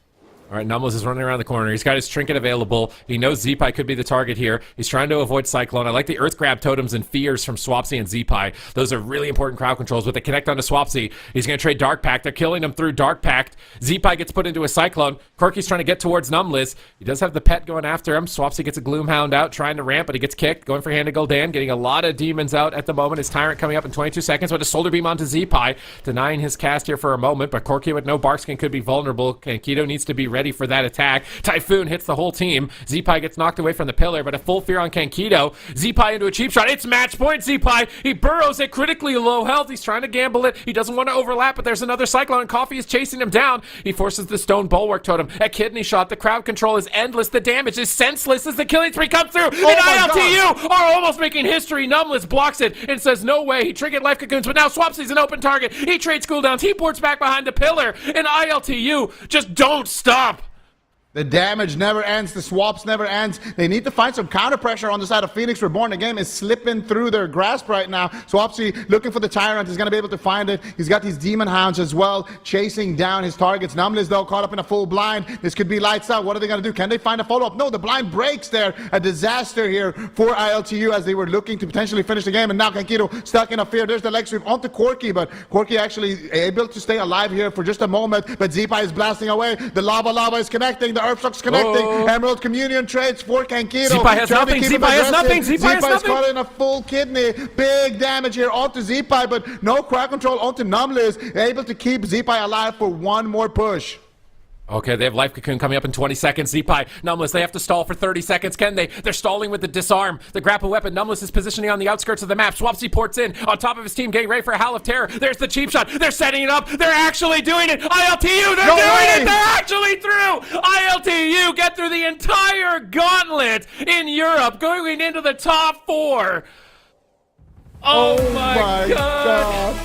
All right, Numbless is running around the corner. He's got his trinket available. He knows Zeepai could be the target here. He's trying to avoid Cyclone. I like the Earth Grab totems and fears from Swapsy and Zeepai. Those are really important crowd controls, but they connect onto Swapsy. He's going to trade Dark Pact. They're killing him through Dark Pact. Zeepai gets put into a Cyclone. Corky's trying to get towards Numbless. He does have the pet going after him. Swapsy gets a Gloomhound out, trying to ramp, but he gets kicked. Going for Hand of Gul'dan, getting a lot of demons out at the moment. His Tyrant coming up in 22 seconds with a Solar Beam onto Zeepai, denying his cast here for a moment, but Corky with no Barkskin could be vulnerable. Kankito needs to be ready for that attack. Typhoon hits the whole team. Zeepai gets knocked away from the pillar, but a full fear on Kankito. Zeepai into a cheap shot. It's match point, Zeepai. He burrows at critically low health. He's trying to gamble it. He doesn't want to overlap, but there's another Cyclone, and Coffee is chasing him down. He forces the Stone Bulwark Totem. A Kidney Shot. The crowd control is endless. The damage is senseless as the killing spree comes through. And ILTU are almost making history. Numbless blocks it and says, no way. He triggered Life Cocoons, but now Swapsy's an open target. He trades cooldowns. He ports back behind the pillar, and ILTU just don't stop. The damage never ends. The swaps never ends. They need to find some counter pressure on the side of Phoenix Reborn. The game is slipping through their grasp right now. Swapsy looking for the Tyrant. He's going to be able to find it. He's got these Demon Hounds as well, chasing down his targets. Numbness, though, caught up in a full blind. This could be lights out. What are they going to do? Can they find a follow-up? No, the blind breaks there. A disaster here for ILTU as they were looking to potentially finish the game. And now Kankito stuck in a fear. There's the leg sweep onto Corky, but Corky actually able to stay alive here for just a moment. But Zeepai is blasting away. The lava is connecting. The Earthshock's connecting. Oh. Emerald Communion trades for Kankito. Zipai has nothing. Zipai has nothing. Zipai has Zipai's nothing. caught in a full kidney. Big damage here onto Zipai, but no crowd control onto Numlis. Able to keep Zipai alive for one more push. Okay, they have Life Cocoon coming up in 20 seconds. Zipai, Numlis, they have to stall for 30 seconds. Can they? They're stalling with the disarm. The grapple weapon. Numlis is positioning on the outskirts of the map. Swapsy ports in on top of his team, getting ready for a Howl of Terror. There's the cheap shot. They're setting it up. They're actually doing it. ILTU, they're doing it. They're actually through. ILTU get through the entire gauntlet in Europe, going into the top 4. Oh my God.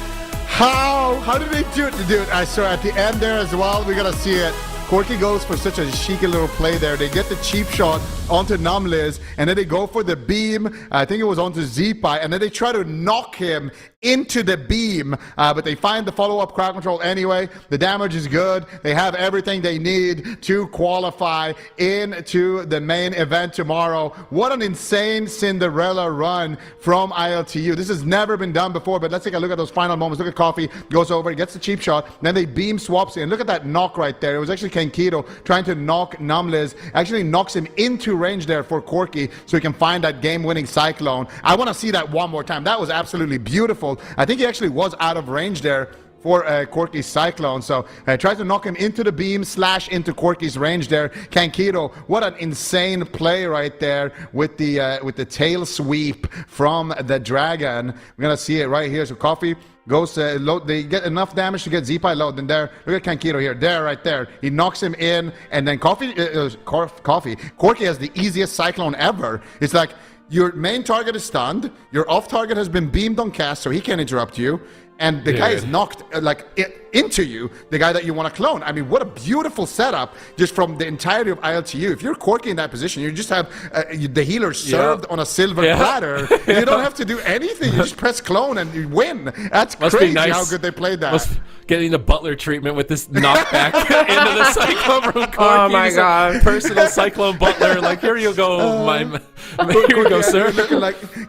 How did they do it? Dude, I saw at the end there as well. We gotta see it. Corky goes for such a cheeky little play there. They get the cheap shot onto Numlis, and then they go for the beam. I think it was onto Zipai, and then they try to knock him into the beam, but they find the follow-up crowd control anyway. The damage is good. They have everything they need to qualify into the main event tomorrow. What an insane Cinderella run from ILTU. This has never been done before, but let's take a look at those final moments. Look at Coffee, goes over, gets the cheap shot, then they beam swaps in. Look at that knock right there. It was actually Kankito trying to knock Numlis, actually knocks him into range there for Corky so he can find that game-winning Cyclone. I want to see that one more time. That was absolutely beautiful. I think he actually was out of range there for Corky's Cyclone. So tries to knock him into the beam, slash into Corky's range there. Kankito, what an insane play right there with the tail sweep from the dragon. We're gonna see it right here. So Coffee goes low. They get enough damage to get Zipai low. Then there, look at Kankito here. There, right there. He knocks him in, and then Corky has the easiest Cyclone ever. It's like your main target is stunned, your off target has been beamed on cast, so he can't interrupt you, and the guy is knocked into you, the guy that you want to clone. I mean, what a beautiful setup just from the entirety of ILTU. If you're Corky in that position, you just have the healer served on a silver platter. You don't have to do anything. You just press clone and you win. That's Must crazy be nice. how good they played that. Getting the Butler treatment with this knockback into the Cyclone from Corky. Oh my God. Personal Cyclone Butler. Like, here you go, here you go, sir.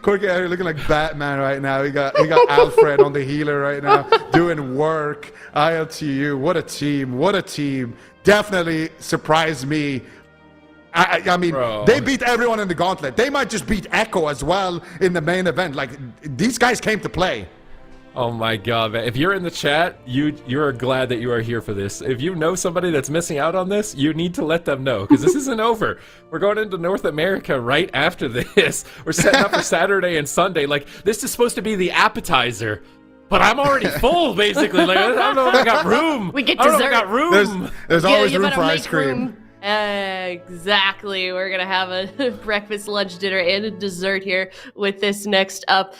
Corky out here looking like Batman right now. We got Alfred on the healer right now doing work. ILTU, what a team, what a team. Definitely surprised me. I mean, Bro. They beat everyone in the gauntlet. They might just beat Echo as well in the main event. Like, these guys came to play. Oh my God, man. If you're in the chat, you're glad that you are here for this. If you know somebody that's missing out on this, you need to let them know, because this isn't over. We're going into North America right after this. We're setting up for Saturday and Sunday. Like, this is supposed to be the appetizer. But I'm already full, basically. Like, I don't know if I got room. We get I don't know dessert. if I got room. There's always you room better for make ice cream. room. Exactly. We're going to have a breakfast, lunch, dinner, and a dessert here with this next up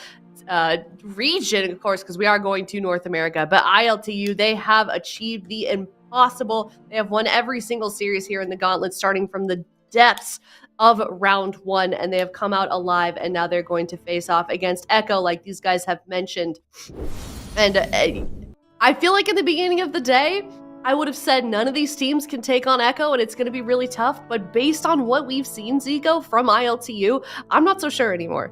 region, of course, because we are going to North America. But ILTU, they have achieved the impossible. They have won every single series here in the Gauntlet, starting from the depths of round 1, and they have come out alive, and now they're going to face off against Echo, like these guys have mentioned. And I feel like in the beginning of the day, I would have said none of these teams can take on Echo, and it's going to be really tough. But based on what we've seen, Zico, from ILTU, I'm not so sure anymore.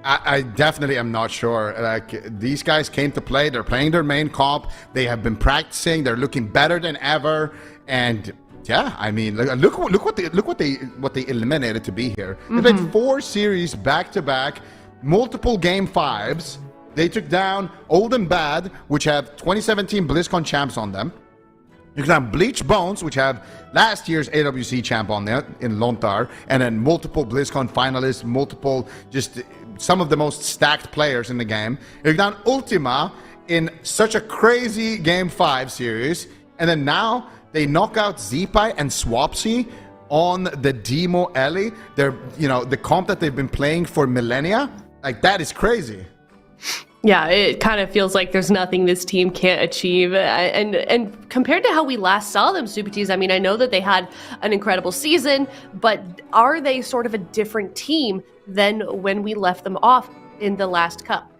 I definitely am not sure. Like, these guys came to play. They're playing their main comp. They have been practicing. They're looking better than ever. And yeah, I mean, look what they eliminated to be here. They played 4 series back to back, multiple game 5s. They took down Old and Bad, which have 2017 BlizzCon champs on them. You can have Bleach Bones, which have last year's AWC champ on there in Lontar, and then multiple BlizzCon finalists, multiple just some of the most stacked players in the game. You can have Ultima in such a crazy Game 5 series, and then now they knock out Zipai and Swapsy on the Demo Ellie. They're, the comp that they've been playing for millennia. Like, that is crazy. Yeah, it kind of feels like there's nothing this team can't achieve. And compared to how we last saw them, Supitis, I mean, I know that they had an incredible season, but are they sort of a different team than when we left them off in the last cup?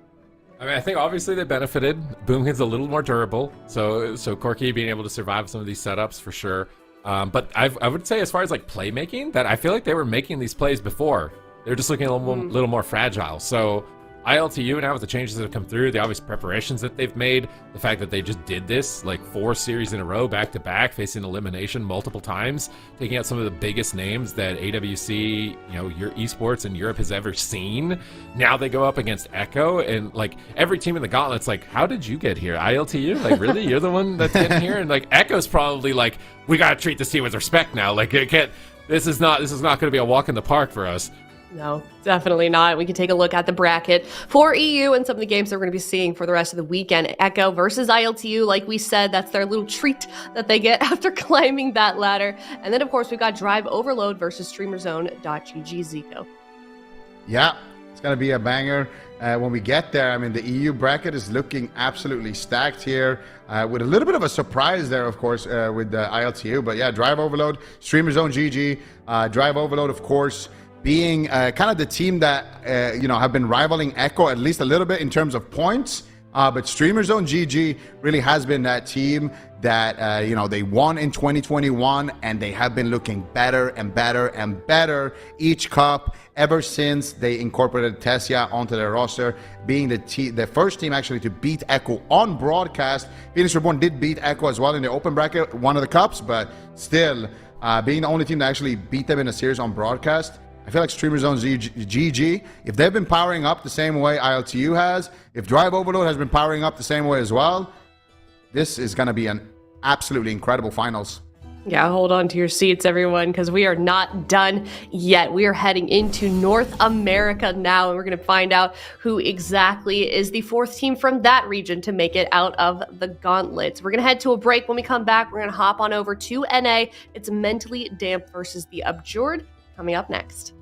I mean, I think obviously they benefited. Boomkin's a little more durable, so Corky being able to survive some of these setups for sure. But I would say, as far as like playmaking, that I feel like they were making these plays before. They're just looking a little more fragile. So ILTU now with the changes that have come through, the obvious preparations that they've made, the fact that they just did this like 4 series in a row back to back, facing elimination multiple times, taking out some of the biggest names that AWC, your esports in Europe has ever seen. Now they go up against Echo, and like every team in the Gauntlet's like, how did you get here? ILTU? Like, really? You're the one that's getting here? And like Echo's probably like, we gotta treat this team with respect now. Like, it can't. This is not going to be a walk in the park for us. No, definitely not. We can take a look at the bracket for EU and some of the games that we're going to be seeing for the rest of the weekend. Echo versus ILTU, like we said, that's their little treat that they get after climbing that ladder. And then, of course, we've got Drive Overload versus StreamerZone.gg, Zico. Yeah, it's going to be a banger. When we get there, I mean, the EU bracket is looking absolutely stacked here, with a little bit of a surprise there, of course, with the ILTU. But yeah, Drive Overload, StreamerZone.gg, Drive Overload, of course, being kind of the team that, have been rivaling Echo at least a little bit in terms of points. But StreamerZone.gg really has been that team that, they won in 2021, and they have been looking better and better and better each cup ever since they incorporated Tessia onto their roster, being the first team actually to beat Echo on broadcast. Phoenix Reborn did beat Echo as well in the open bracket, one of the cups, but still, being the only team that actually beat them in a series on broadcast. I feel like StreamerZone.gg, if they've been powering up the same way ILTU has, if Drive Overload has been powering up the same way as well, this is going to be an absolutely incredible finals. Yeah, hold on to your seats, everyone, because we are not done yet. We are heading into North America now, and we're going to find out who exactly is the 4th team from that region to make it out of the Gauntlets. We're going to head to a break. When we come back, we're going to hop on over to NA. It's Mentally Damp versus the Abjured. Coming up next.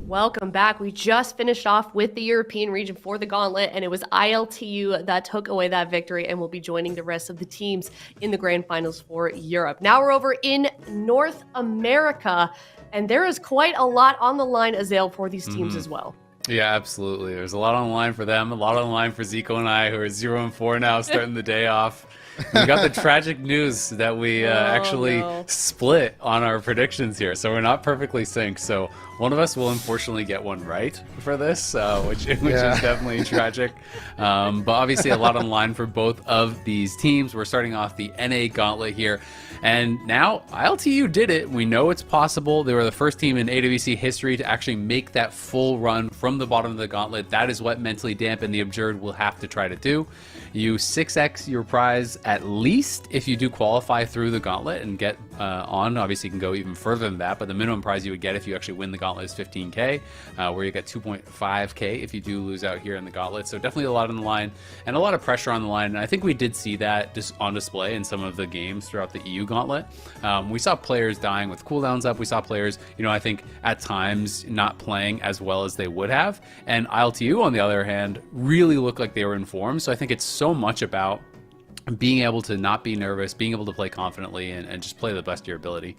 Welcome back. We just finished off with the European region for the Gauntlet, and it was ILTU that took away that victory and will be joining the rest of the teams in the grand finals for Europe. Now we're over in North America, and there is quite a lot on the line, Azael, for these teams as well. Yeah, absolutely. There's a lot on the line for them, a lot on the line for Zico and I, who are 0-4 now, starting the day off. We got the tragic news that we actually split on our predictions here, so we're not perfectly synced. So one of us will unfortunately get one right for this, which is definitely tragic. But obviously a lot on the line for both of these teams. We're starting off the NA Gauntlet here. And now ILTU did it. We know it's possible. They were the first team in AWC history to actually make that full run from the bottom of the gauntlet. That is what Mentally Damp and the ABJURED will have to try to do. You 6x your prize at least if you do qualify through the gauntlet and get on. Obviously, you can go even further than that, but the minimum prize you would get if you actually win the gauntlet is 15K, where you get 2.5K if you do lose out here in the gauntlet. So definitely a lot on the line and a lot of pressure on the line. And I think we did see that just on display in some of the games throughout the EU gauntlet. We saw players dying with cooldowns up. We saw players, I think at times not playing as well as they would have. And ILTU, on the other hand, really looked like they were in form. So I think it's so much about being able to not be nervous, being able to play confidently, and just play the best of your ability.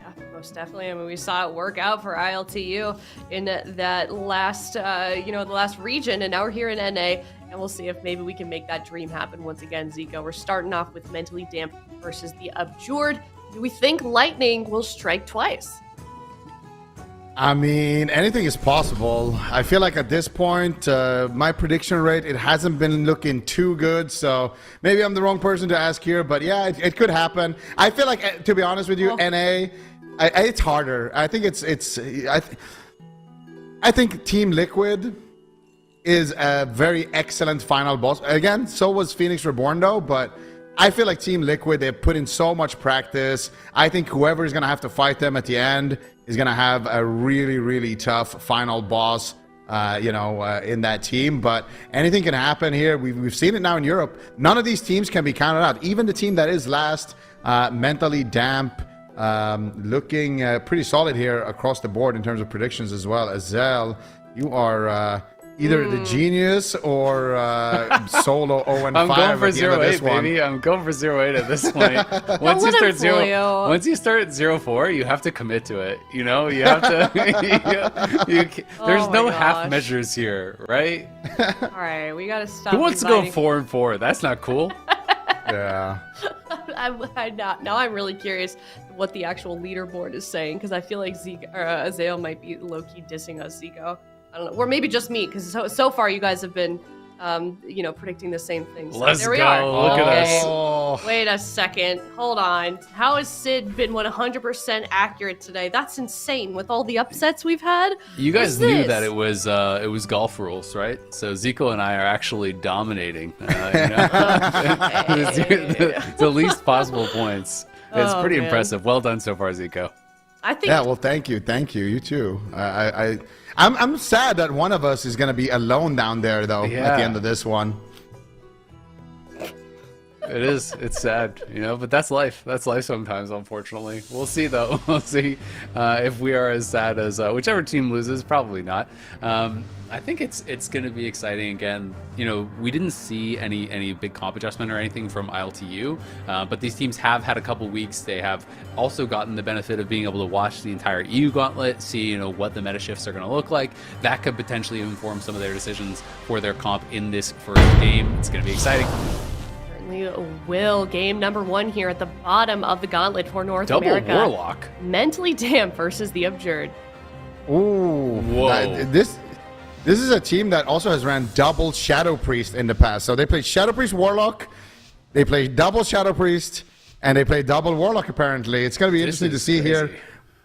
Yeah, most definitely. I mean, we saw it work out for ILTU in that last, the last region, and now we're here in NA, and we'll see if maybe we can make that dream happen once again, Zico. We're starting off with Mentally Damp versus the ABJURED. Do we think Lightning will strike twice? I mean, anything is possible. I feel like at this point, my prediction rate, it hasn't been looking too good. So maybe I'm the wrong person to ask here, but yeah, it could happen. I feel like, to be honest with you, NA, it's harder. I think I think Team Liquid is a very excellent final boss. Again, so was Phoenix Reborn though, but I feel like Team Liquid, they've put in so much practice. I think whoever is going to have to fight them at the end is going to have a really, really tough final boss, in that team. But anything can happen here. We've seen it now in Europe. None of these teams can be counted out. Even the team that is last, Mentally Damp, looking pretty solid here across the board in terms of predictions as well. Azel, you are... either the genius or solo 0-5. I'm going for 0-8, baby. I'm going for 0-8 at this point. Once you start at 0-4, you have to commit to it. You have to. There's no half measures here, right? All right, we gotta stop. Who wants to go 4-4? That's not cool. Yeah. Now I'm really curious what the actual leaderboard is saying, because I feel like Azael might be low-key dissing us, Zico. I don't know, or maybe just me, because so far you guys have been, predicting the same thing. So Let's there we go. are. Look at us. Oh. Wait a second. Hold on. How has Sid been 100% accurate today? That's insane. With all the upsets we've had. You guys knew that it was golf rules, right? So Zico and I are actually dominating. The least possible points. It's pretty impressive. Well done so far, Zico. I think. Yeah. Well, thank you. You too. I'm sad that one of us is going to be alone down there, though, at the end of this one. It is. It's sad, but that's life. That's life sometimes, unfortunately. We'll see, though. We'll see if we are as sad as whichever team loses. Probably not. I think it's going to be exciting again. We didn't see any big comp adjustment or anything from ILTU, but these teams have had a couple weeks. They have also gotten the benefit of being able to watch the entire EU gauntlet, see what the meta shifts are going to look like. That could potentially inform some of their decisions for their comp in this first game. It's going to be exciting. Will. Game number 1 here at the bottom of the gauntlet for North America. Double Warlock. Mentally Damp versus the ABJURED. Ooh. Whoa. This is a team that also has ran double Shadow Priest in the past. So they played Shadow Priest Warlock, they played double Shadow Priest, and they played double Warlock apparently. It's going to be interesting to see here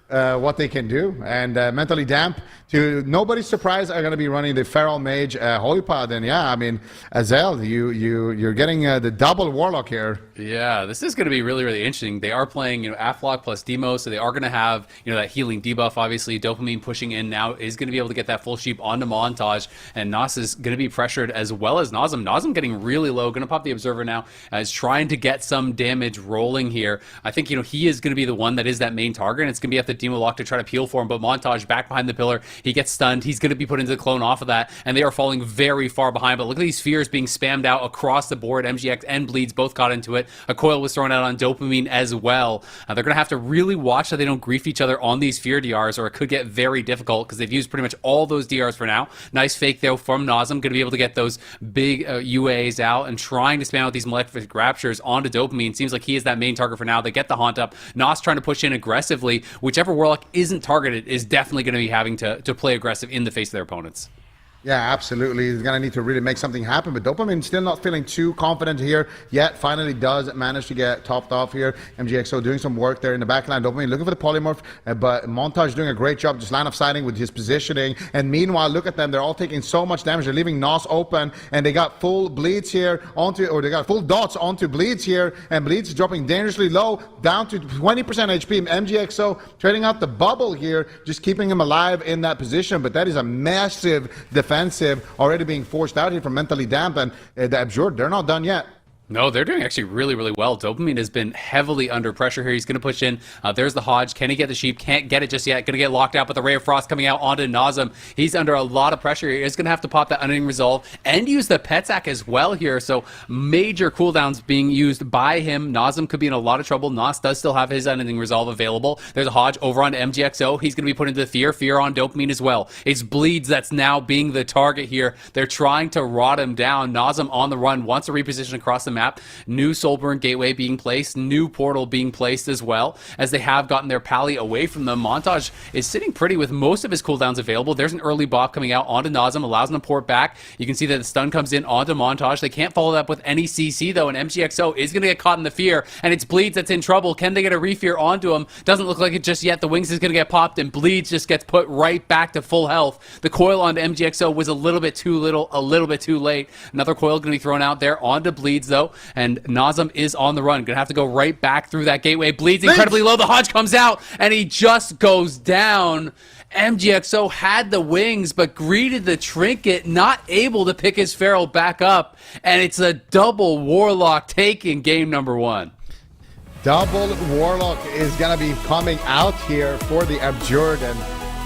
what they can do. And Mentally Damp, to nobody's surprise, are going to be running the Feral Mage Holy Pod. And yeah, I mean, Azel, you're getting the double Warlock here. Yeah, this is going to be really, really interesting. They are playing, Aflock plus Demo, so they are going to have, that healing debuff, obviously. Dopamine pushing in now is going to be able to get that full sheep onto Montage, and Nos is going to be pressured as well as Nazem. Nazem getting really low, going to pop the Observer now, is trying to get some damage rolling here. I think, he is going to be the one that is that main target, and it's going to be at the Demo Lock to try to peel for him, but Montage back behind the pillar, he gets stunned, he's going to be put into the clone off of that, and they are falling very far behind, but look at these fears being spammed out across the board. MGX and Bleeds both got into it. A coil was thrown out on Dopamine as well. They're going to have to really watch that they don't grief each other on these fear DRs, or it could get very difficult because they've used pretty much all those DRs for now. Nice fake, though, from Nazem. Going to be able to get those big UAs out and trying to spam out these Malefic Raptures onto Dopamine. Seems like he is that main target for now. They get the Haunt up. Nos trying to push in aggressively. Whichever Warlock isn't targeted is definitely going to be having to play aggressive in the face of their opponents. Yeah, absolutely. He's going to need to really make something happen, but Dopamine still not feeling too confident here yet. Finally does manage to get topped off here. MGXO doing some work there in the backline. Dopamine looking for the polymorph, but Montage doing a great job just line of sighting with his positioning. And meanwhile, look at them. They're all taking so much damage. They're leaving Nos open, and they got full bleeds here they got full dots onto Bleeds here, and Bleeds is dropping dangerously low, down to 20% HP. MGXO trading out the bubble here, just keeping him alive in that position, but that is a massive defensive already being forced out here from Mentally Damp, and the Abjured, they're not done yet. No, they're doing actually really, really well. Dopamine has been heavily under pressure here. He's going to push in. There's the Hodge. Can he get the sheep? Can't get it just yet. Going to get locked out, but the Ray of Frost coming out onto Nazem. He's under a lot of pressure here. He's going to have to pop that Unending Resolve and use the Petsack as well here. So major cooldowns being used by him. Nazem could be in a lot of trouble. Nos does still have his Unending Resolve available. There's a Hodge over on MGXO. He's going to be put into the Fear on Dopamine as well. It's Bleeds that's now being the target here. They're trying to rot him down. Nazem on the run, wants to reposition across the map. New Soulburn Gateway being placed, new portal being placed as well, as they have gotten their pally away from them. Montage is sitting pretty with most of his cooldowns available. There's an early bop coming out onto Nazem, allows him to port back. You can see that the stun comes in onto Montage. They can't follow that up with any CC though, and MGXO is going to get caught in the fear, and it's Bleeds that's in trouble. Can they get a refear onto him? Doesn't look like it just yet. The Wings is going to get popped, and Bleeds just gets put right back to full health. The coil onto MGXO was a little bit too little, a little bit too late. Another coil going to be thrown out there onto Bleeds though, and Nazem is on the run. Gonna have to go right back through that gateway. Bleeds incredibly low. The Hodge comes out, and he just goes down. MGXO had the wings, but greeted the trinket, not able to pick his Feral back up, and it's a double Warlock take in game number 1. Double Warlock is gonna be coming out here for the Abjured, and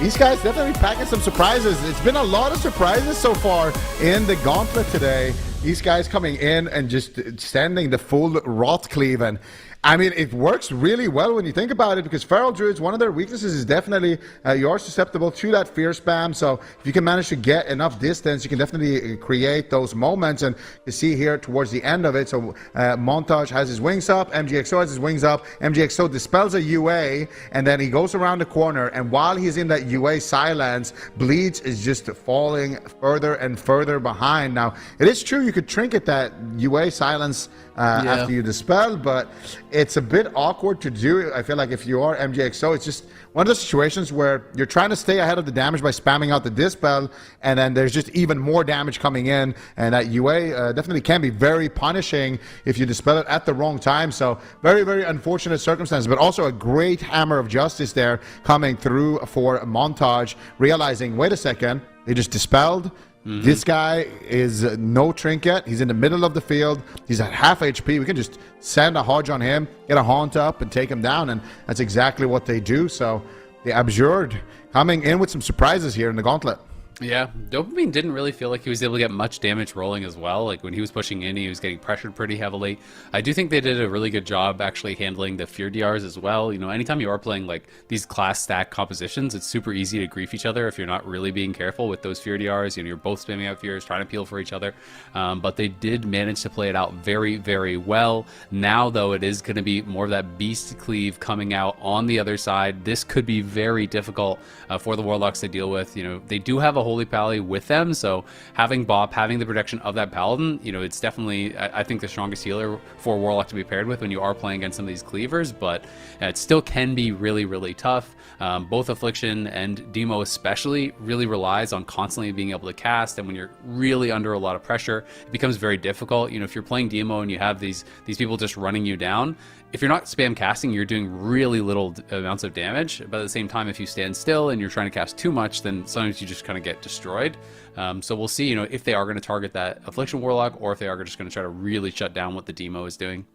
these guys definitely packing some surprises. It's been a lot of surprises so far in the Gauntlet today. These guys coming in and just sending the full Rot Cleave, and I mean, it works really well when you think about it, because Feral Druids, one of their weaknesses is definitely you are susceptible to that fear spam. So if you can manage to get enough distance, you can definitely create those moments. And you see here towards the end of it, so Montage has his wings up, MGXO has his wings up, MGXO dispels a UA, and then he goes around the corner, and while he's in that UA silence, Bleeds is just falling further and further behind. Now, it is true you could trinket that UA silence after you dispel, but it's a bit awkward to do. I feel like if you are MGXO, it's just one of those situations where you're trying to stay ahead of the damage by spamming out the dispel, and then there's just even more damage coming in, and that UA definitely can be very punishing if you dispel it at the wrong time. So very, very unfortunate circumstances, but also a great hammer of justice there coming through for Montage, realizing, wait a second, they just dispelled. This guy is no trinket. He's in the middle of the field. He's at half HP. We can just send a Hodge on him, get a Haunt up, and take him down, and that's exactly what they do. So the Abjured coming in with some surprises here in the Gauntlet. Yeah, Dopamine didn't really feel like he was able to get much damage rolling as well. Like when he was pushing in, he was getting pressured pretty heavily. I do think they did a really good job actually handling the fear DRs as well. You know, anytime you are playing like these class stack compositions, it's super easy to grief each other if you're not really being careful with those fear DRs. You know, you're both spamming out fears, trying to peel for each other. But they did manage to play it out very, very well. Now, though, it is going to be more of that beast cleave coming out on the other side. This could be very difficult for the Warlocks to deal with. You know, they do have a a Holy Pally with them, so having Bop, having the protection of that Paladin, you know, it's definitely, I think, the strongest healer for Warlock to be paired with when you are playing against some of these cleavers, but it still can be really, really tough. Both Affliction and Demo especially really relies on constantly being able to cast, and when you're really under a lot of pressure, it becomes very difficult. You know, if you're playing Demo and you have these people just running you down, if you're not spam casting, you're doing really little amounts of damage. But at the same time, if you stand still and you're trying to cast too much, then sometimes you just kind of get destroyed. So we'll see, you know, if they are going to target that Affliction Warlock, or if they are just going to try to really shut down what the Demo is doing.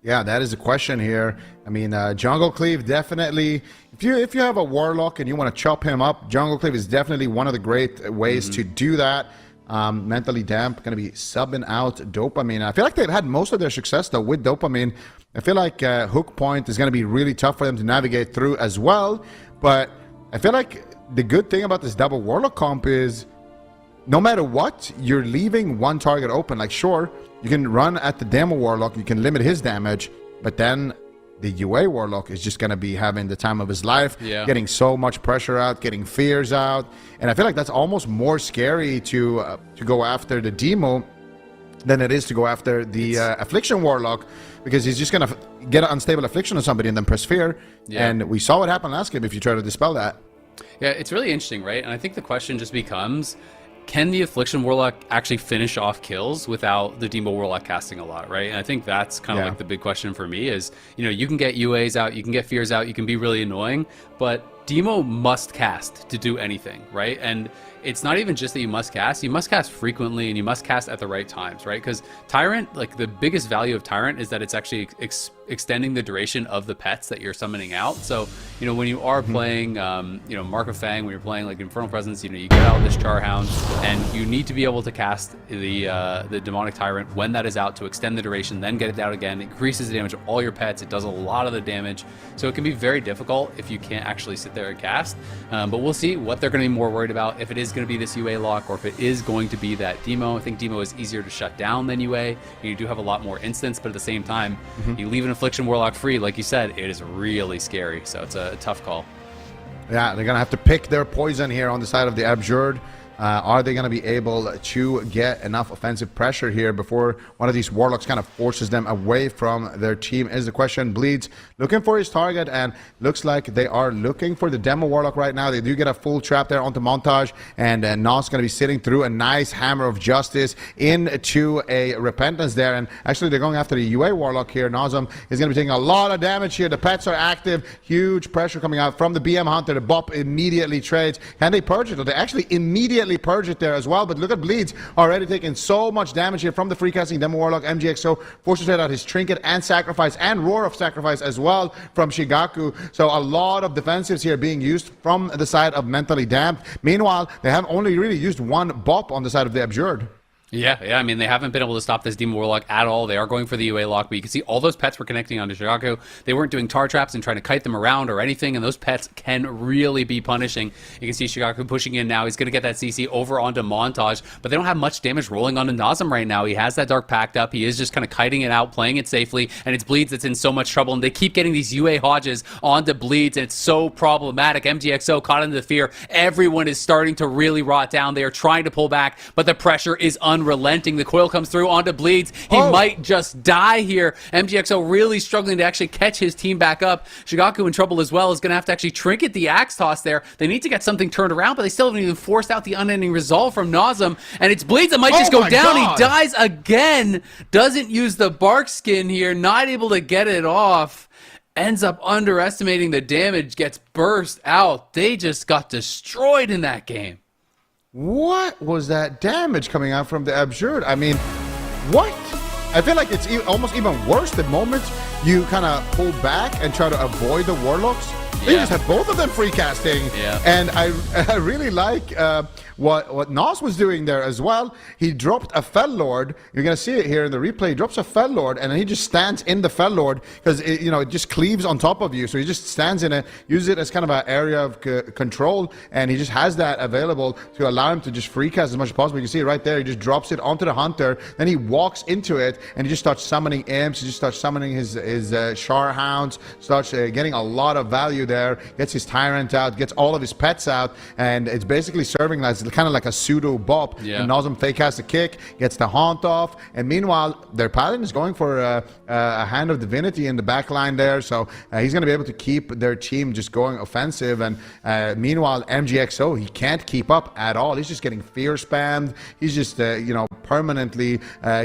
Yeah, that is the question here. I mean, Jungle Cleave definitely, if you have a Warlock and you want to chop him up, Jungle Cleave is definitely one of the great ways to do that. Mentally Damp going to be subbing out Dopamine. I feel like they've had most of their success though with Dopamine. I feel like Hook Point is going to be really tough for them to navigate through as well. But I feel like the good thing about this double Warlock comp is no matter what, you're leaving one target open. Like, sure, you can run at the Demo Warlock, you can limit his damage, but then the UA Warlock is just going to be having the time of his life, getting so much pressure out, getting fears out. And I feel like that's almost more scary to go after the Demo than it is to go after the Affliction Warlock, because he's just going to get an unstable Affliction on somebody and then press Fear. And we saw what happened last game if you try to dispel that. Yeah, it's really interesting, right? And I think the question just becomes, can the Affliction Warlock actually finish off kills without the Demo Warlock casting a lot, right? And I think that's kind of like the big question for me is, you know, you can get UAs out, you can get Fears out, you can be really annoying, but Demo must cast to do anything, right? And it's not even just that you must cast frequently, and you must cast at the right times, right? Because Tyrant, like the biggest value of Tyrant is that it's actually extending the duration of the pets that you're summoning out. So, you know, when you are playing, you know, Mark of Fang, when you're playing like Infernal Presence, you know, you get out this Charhound, and you need to be able to cast the Demonic Tyrant when that is out to extend the duration, then get it out again. It increases the damage of all your pets. It does a lot of the damage. So it can be very difficult if you can't actually sit there and cast. But we'll see what they're going to be more worried about, if it is going to be this UA lock or if it is going to be that Demo. I think Demo is easier to shut down than UA, and you do have a lot more instance, but at the same time, you leave an Affliction Warlock free, like you said, it is really scary. So it's a tough call. Yeah, they're going to have to pick their poison here on the side of the Abjured. Are they going to be able to get enough offensive pressure here before one of these Warlocks kind of forces them away from their team is the question. Bleeds looking for his target, and looks like they are looking for the Demo Warlock right now. They do get a full trap there onto Montage, and Nas going to be sitting through a nice Hammer of Justice into a Repentance there. And actually, they're going after the UA Warlock here. Nazem is going to be taking a lot of damage here. The pets are active. Huge pressure coming out from the BM Hunter. The Bop immediately trades. Can they purge it? They actually immediately purge it there as well, but look at Bleeds already taking so much damage here from the free casting Demo Warlock. MGXO forces right out his Trinket and Sacrifice and Roar of Sacrifice as well from Shigaku. So a lot of defensives here being used from the side of Mentally Damp. Meanwhile, they have only really used one Bop on the side of the Abjured. Yeah, I mean, they haven't been able to stop this Demo Warlock at all. They are going for the UA lock, but you can see all those pets were connecting onto Shigaku. They weren't doing tar traps and trying to kite them around or anything, and those pets can really be punishing. You can see Shigaku pushing in now. He's going to get that CC over onto Montage, but they don't have much damage rolling onto Nazem right now. He has that Dark Pact up. He is just kind of kiting it out, playing it safely, and it's Bleeds that's in so much trouble, and they keep getting these UA Hodges onto Bleeds, and it's so problematic. MGXO caught into the fear. Everyone is starting to really rot down. They are trying to pull back, but the pressure is unrelenting. The coil comes through onto Bleeds. He might just die here. MGXO really struggling to actually catch his team back up. Shigaku in trouble as well, is going to have to actually trinket the Axe Toss there. They need to get something turned around, but they still haven't even forced out the unending resolve from Nazem, and it's Bleeds that might just go down. God. He dies again. Doesn't use the bark skin here. Not able to get it off. Ends up underestimating the damage. Gets burst out. They just got destroyed in that game. What was that damage coming out from the Abjured? I mean, what? I feel like it's almost even worse the moment you kind of pull back and try to avoid the Warlocks. They just have both of them free casting. And I really like what Nos was doing there as well. He dropped a Fel Lord. You're going to see it here in the replay. He drops a Fel Lord, and then he just stands in the Fel Lord because it just cleaves on top of you. So he just stands in it, uses it as kind of an area of control, and he just has that available to allow him to just free cast as much as possible. You can see it right there. He just drops it onto the Hunter. Then he walks into it, and he just starts summoning imps. He just starts summoning his Char Hounds, starts getting a lot of value there, gets his Tyrant out, gets all of his pets out, and it's basically serving as kind of like a pseudo bop. Yeah. And Nazem fake has a kick, gets the haunt off, and meanwhile, their Paladin is going for a Hand of Divinity in the back line there, so he's going to be able to keep their team just going offensive, and meanwhile, MGXO, he can't keep up at all. He's just getting fear spammed. He's just, permanently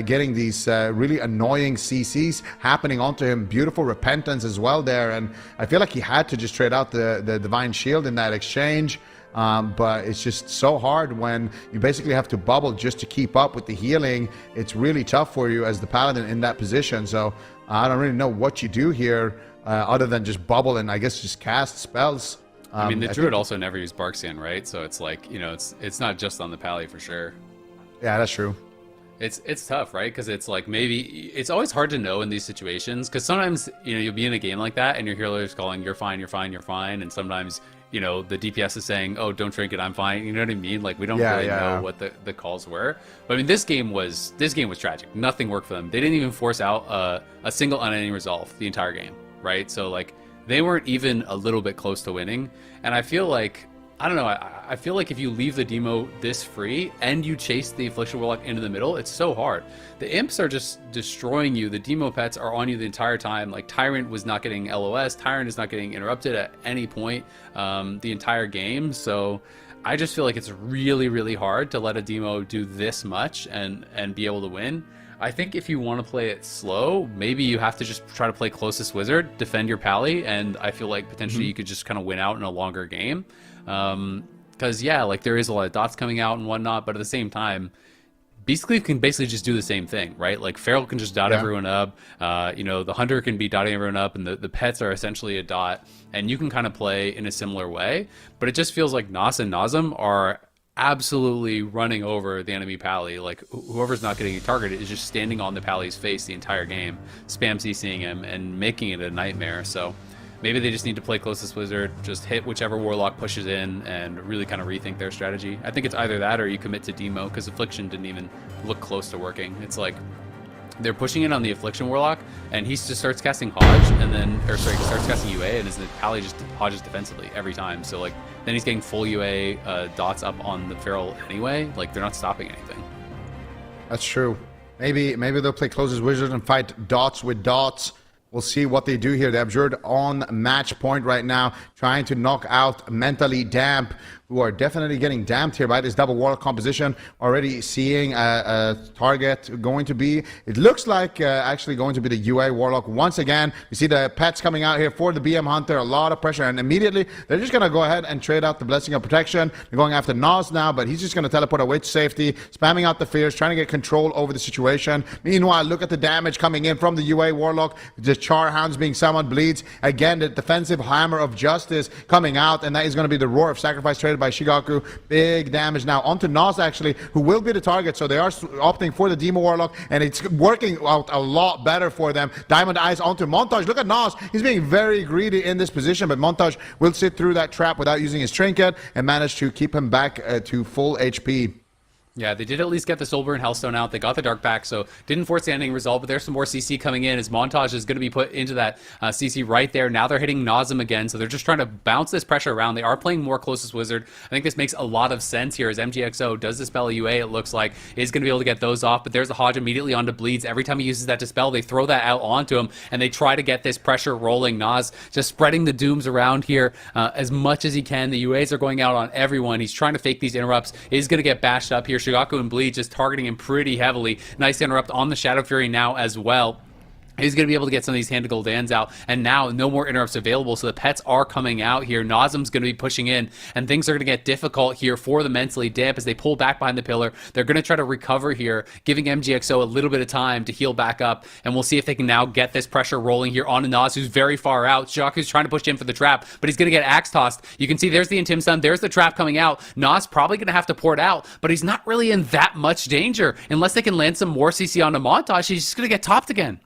getting these really annoying CCs happening onto him. Beautiful repentance as well there, and I feel like he had to just trade out the Divine Shield in that exchange. But it's just so hard when you basically have to bubble just to keep up with the healing. It's really tough for you as the Paladin in that position. So I don't really know what you do here other than just bubble and I guess just cast spells. I mean, the Druid also never used Barkscan, right? So it's like, it's not just on the Pally for sure. Yeah, that's true. It's tough, right? Because it's like maybe it's always hard to know in these situations. Because sometimes you'll be in a game like that and your healer is calling, "You're fine, you're fine, you're fine," and sometimes the DPS is saying, "Oh, don't drink it, I'm fine." You know what I mean? Like we don't really know what the calls were. But I mean, this game was tragic. Nothing worked for them. They didn't even force out a single unending resolve the entire game, right? So like they weren't even a little bit close to winning. And I feel like, I don't know, I feel like if you leave the demo this free and you chase the Affliction Warlock into the middle, it's so hard. The imps are just destroying you. The demo pets are on you the entire time. Like Tyrant was not getting LOS. Tyrant is not getting interrupted at any point the entire game. So I just feel like it's really, really hard to let a demo do this much and be able to win. I think if you want to play it slow, maybe you have to just try to play Closest Wizard, defend your Pally, and I feel like potentially you could just kind of win out in a longer game. Because like there is a lot of dots coming out and whatnot, but at the same time, basically can just do the same thing, right? Like Feral can just dot everyone up, the Hunter can be dotting everyone up, and the pets are essentially a dot, and you can kind of play in a similar way. But it just feels like Nas and Nazem are absolutely running over the enemy Pally. Like whoever's not getting targeted is just standing on the Pally's face the entire game, spam CCing him and making it a nightmare. So maybe they just need to play Closest Wizard, just hit whichever Warlock pushes in and really kind of rethink their strategy. I think it's either that or you commit to Demo, because Affliction didn't even look close to working. It's like they're pushing in on the Affliction Warlock and he just starts casting Hodge and then, he starts casting UA and his Pally just Hodges defensively every time. So like then he's getting full UA dots up on the Feral anyway. Like they're not stopping anything. That's true. Maybe they'll play Closest Wizard and fight dots with dots. We'll see what they do here. The Abjured on match point right now, trying to knock out Mentally Damp, who are definitely getting damped here by this double Warlock composition. Already seeing a target going to be, it looks like actually going to be the UA Warlock once again. You see the pets coming out here for the BM Hunter, a lot of pressure, and immediately they're just going to go ahead and trade out the Blessing of Protection. They're going after Nas now, but he's just going to teleport away to safety, spamming out the fears, trying to get control over the situation. Meanwhile, look at the damage coming in from the UA Warlock. The Char Hounds being summoned, bleeds. Again, the defensive Hammer of Justice coming out, and that is going to be the Roar of Sacrifice traded by Shigaku. Big damage now onto Nas, actually, who will be the target. So they are opting for the Demo Warlock, and it's working out a lot better for them. Diamond Eyes onto Montage. Look at Nas. He's being very greedy in this position, but Montage will sit through that trap without using his trinket and manage to keep him back to full HP. Yeah, they did at least get the Soulburn Hellstone out. They got the Dark Pack, so didn't force the ending resolve, but there's some more CC coming in as Montage is going to be put into that CC right there. Now they're hitting Nazem again, so they're just trying to bounce this pressure around. They are playing more Closest Wizard. I think this makes a lot of sense here as MGXO does dispel a UA, it looks like, is going to be able to get those off, but there's a Hodge immediately onto Bleeds. Every time he uses that dispel, they throw that out onto him, and they try to get this pressure rolling. Nas just spreading the dooms around here as much as he can. The UAs are going out on everyone. He's trying to fake these interrupts. He's going to get bashed up here. Shigaku and Bleed just targeting him pretty heavily. Nice interrupt on the Shadow Fury now as well. He's going to be able to get some of these Hand of Gul'dans out, and now no more interrupts available, so the pets are coming out here. Nazem's going to be pushing in, and things are going to get difficult here for the Mentally Damp as they pull back behind the pillar. They're going to try to recover here, giving MGXO a little bit of time to heal back up, and we'll see if they can now get this pressure rolling here on Nas, who's very far out. Jaku's trying to push in for the trap, but he's going to get axe tossed. You can see there's the Intim Stun, there's the trap coming out. Nas probably going to have to pour it out, but he's not really in that much danger. Unless they can land some more CC onto Montage, he's just going to get topped again.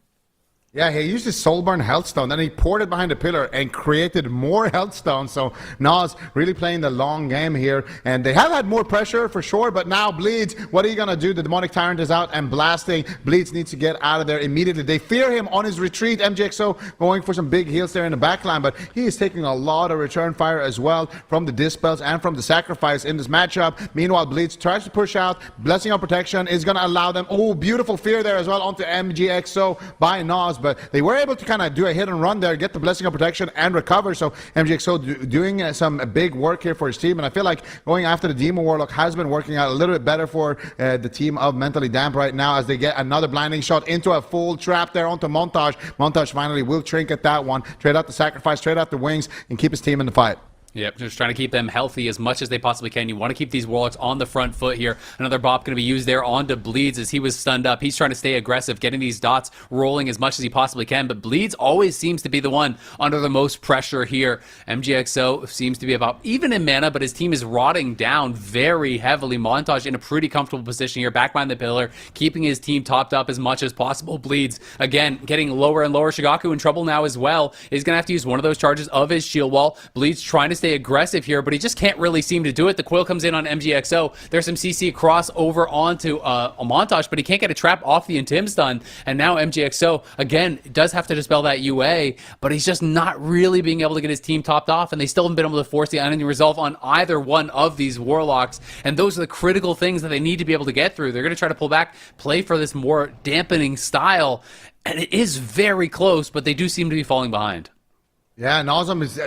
Yeah, he used his Soulburn Health Stone, then he poured it behind the pillar and created more Health Stones. So Nas really playing the long game here, and they have had more pressure for sure, but now Bleeds, what are you going to do? The Demonic Tyrant is out and blasting. Bleeds needs to get out of there immediately. They fear him on his retreat. MGXO going for some big heals there in the backline, but he is taking a lot of return fire as well from the Dispels and from the Sacrifice in this matchup. Meanwhile, Bleeds tries to push out. Blessing of Protection is going to allow them. Oh, beautiful fear there as well onto MGXO by Nas. But they were able to kind of do a hit and run there, get the Blessing of Protection and recover. So MGXO doing some big work here for his team. And I feel like going after the Demon Warlock has been working out a little bit better for the team of Mentally Damp right now as they get another blinding shot into a full trap there onto Montage. Montage finally will trinket that one, trade out the Sacrifice, trade out the Wings, and keep his team in the fight. Yep, just trying to keep them healthy as much as they possibly can. You want to keep these Warlocks on the front foot here. Another bop going to be used there onto Bleeds as he was stunned up. He's trying to stay aggressive, getting these dots rolling as much as he possibly can, but Bleeds always seems to be the one under the most pressure here. MGXO seems to be about even in mana, but his team is rotting down very heavily. Montage in a pretty comfortable position here, back behind the pillar, keeping his team topped up as much as possible. Bleeds, again, getting lower and lower. Shigaku in trouble now as well. He's going to have to use one of those charges of his shield wall. Bleeds trying to stay aggressive here, but he just can't really seem to do it. The coil comes in on MGXO. There's some CC cross over onto a Montage, but he can't get a trap off the Intim stun. And now MGXO, again, does have to dispel that UA, but he's just not really being able to get his team topped off, and they still haven't been able to force the Unending Resolve on either one of these Warlocks. And those are the critical things that they need to be able to get through. They're going to try to pull back, play for this more dampening style, and it is very close, but they do seem to be falling behind. Yeah, Nazem is...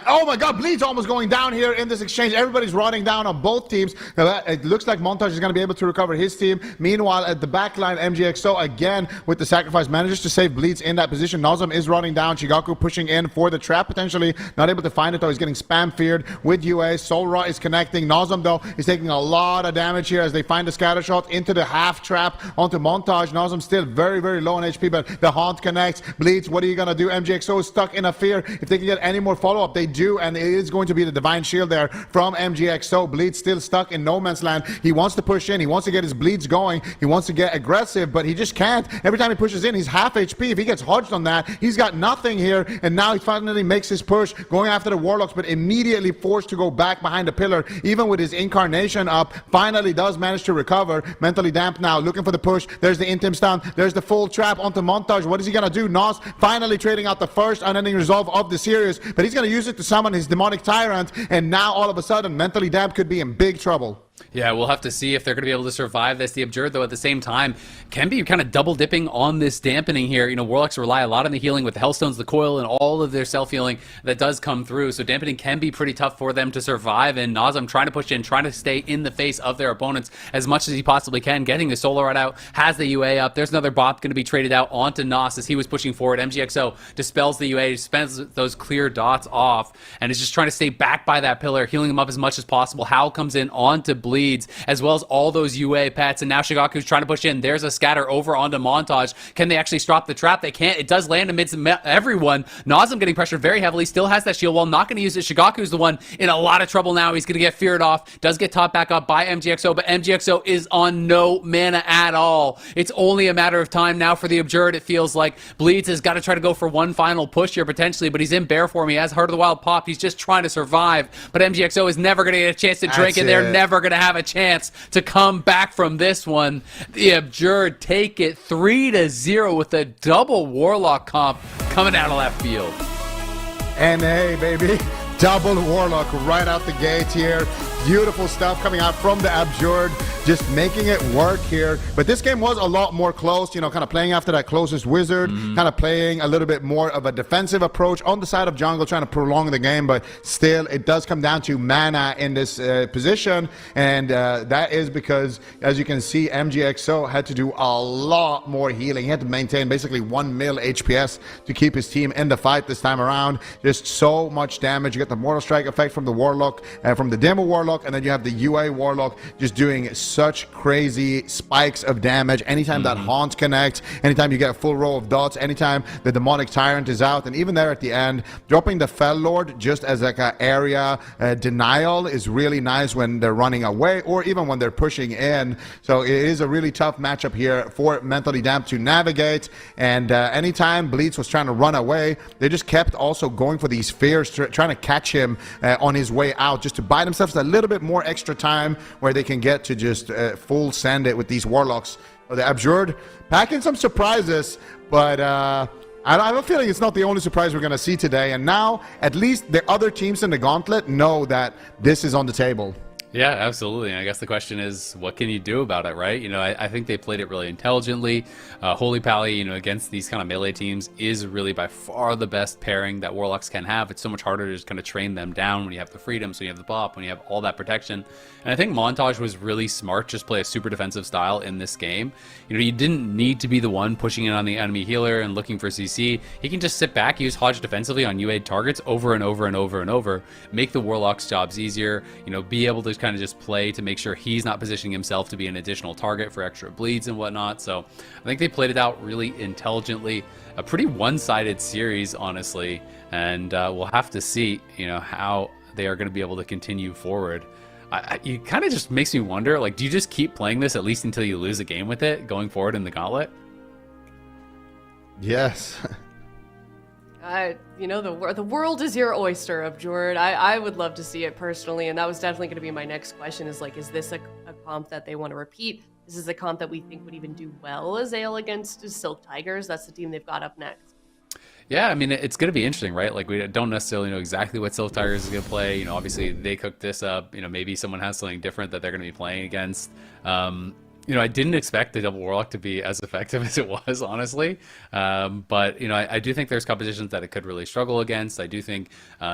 oh my god, Bleed's almost going down here in this exchange. Everybody's running down on both teams. It looks like Montage is going to be able to recover his team. Meanwhile, at the backline, MGXO again with the Sacrifice manages to save Bleeds in that position. Nazem is running down. Shigaku pushing in for the trap potentially. Not able to find it though. He's getting spam feared with UA. Soul Ra is connecting. Nazem though is taking a lot of damage here as they find the scatter shot into the half trap onto Montage. Nazem still very, very low on HP, but the Haunt connects. Bleeds, what are you going to do? MGXO is stuck in a fear. If they can get any more follow-up, they do, and it is going to be the Divine Shield there from MGXO. Bleeds still stuck in no man's land. He wants to push in. He wants to get his bleeds going. He wants to get aggressive, but he just can't. Every time he pushes in, he's half HP. If he gets hodged on that, he's got nothing here, and now he finally makes his push, going after the Warlocks, but immediately forced to go back behind the pillar, even with his Incarnation up. Finally does manage to recover. Mentally Damp now, looking for the push. There's the Intim stun. There's the full trap onto Montage. What is he going to do? Nas finally trading out the first Unending Resolve of the series, but he's going to use it to summon his Demonic Tyrant, and now all of a sudden Mentally Damp could be in big trouble. Yeah, we'll have to see if they're going to be able to survive this. The Abjured, though, at the same time, can be kind of double dipping on this dampening here. You know, Warlocks rely a lot on the healing with the Hellstones, the coil, and all of their self-healing that does come through. So dampening can be pretty tough for them to survive. And Nazem trying to push in, trying to stay in the face of their opponents as much as he possibly can. Getting the Solar Rod out, has the UA up. There's another bop going to be traded out onto Nas as he was pushing forward. MGXO dispels the UA, dispels those clear dots off, and is just trying to stay back by that pillar, healing him up as much as possible. Howl comes in onto Bleeds, as well as all those UA pets, and now Shigaku's trying to push in. There's a scatter over onto Montage. Can they actually stop the trap? They can't. It does land amidst everyone. Nazem getting pressured very heavily, still has that shield wall, not going to use it. Shigaku's the one in a lot of trouble now. He's going to get feared off, does get topped back up by MGXO, but MGXO is on no mana at all. It's only a matter of time now for the Abjured. It feels like Bleeds has got to try to go for one final push here potentially, but he's in bear form. He has Heart of the Wild popped. He's just trying to survive, but MGXO is never going to get a chance to drink, and they're never going to have a chance to come back from this one. The Abjured take it 3-0 with a double Warlock comp coming out of left field. NA, baby. Double Warlock right out the gate here. Beautiful stuff coming out from the Abjured, just making it work here. But this game was a lot more close, you know, kind of playing after that closest wizard, kind of playing a little bit more of a defensive approach on the side of jungle, trying to prolong the game. But still, it does come down to mana in this position. And that is because, as you can see, MGXO had to do a lot more healing. He had to maintain basically 1 mil HPS to keep his team in the fight this time around. Just so much damage. You get the Mortal Strike effect from the Warlock, from the Demo Warlock. Warlock, and then you have the UA Warlock just doing such crazy spikes of damage anytime that Haunt connects, anytime you get a full row of dots, anytime the Demonic Tyrant is out, and even there at the end, dropping the Fell Lord just as like an area denial is really nice when they're running away or even when they're pushing in. So it is a really tough matchup here for Mentally Damp to navigate, and anytime Bleach was trying to run away, they just kept also going for these fears, trying to catch him on his way out, just to buy themselves a little bit more extra time where they can get to just full send it with these Warlocks. The Abjured packing some surprises, but I have a feeling it's not the only surprise we're going to see today. And now, at least the other teams in the Gauntlet know that this is on the table. Yeah, absolutely. And I guess the question is, what can you do about it, right? You know, I think they played it really intelligently. Holy Pally, you know, against these kind of melee teams is really by far the best pairing that Warlocks can have. It's so much harder to just kind of train them down when you have the freedom, so you have the pop, when you have all that protection. And I think Montage was really smart, just play a super defensive style in this game. You know, you didn't need to be the one pushing in on the enemy healer and looking for CC. He can just sit back, use Hodge defensively on UA targets over and over and over and over, make the Warlock's jobs easier, you know, be able to kind of just play to make sure he's not positioning himself to be an additional target for extra bleeds and whatnot. So I think they played it out really intelligently. A pretty one-sided series, honestly, and we'll have to see, you know, how they are going to be able to continue forward. It kind of just makes me wonder, like, do you just keep playing this at least until you lose a game with it going forward in the Gauntlet? Yes. You know, the world is your oyster, Abjured. I would love to see it personally, and that was definitely going to be my next question, is like, is this a comp that they want to repeat? This is a comp that we think would even do well as Ale against Silk Tigers. That's the team they've got up next. Yeah, I mean, it's going to be interesting, right? Like, we don't necessarily know exactly what Silk Tigers is going to play. You know, obviously, they cooked this up. You know, maybe someone has something different that they're going to be playing against. You know, I didn't expect the Double Warlock to be as effective as it was, honestly. But, you know, I do think there's compositions that it could really struggle against. I do think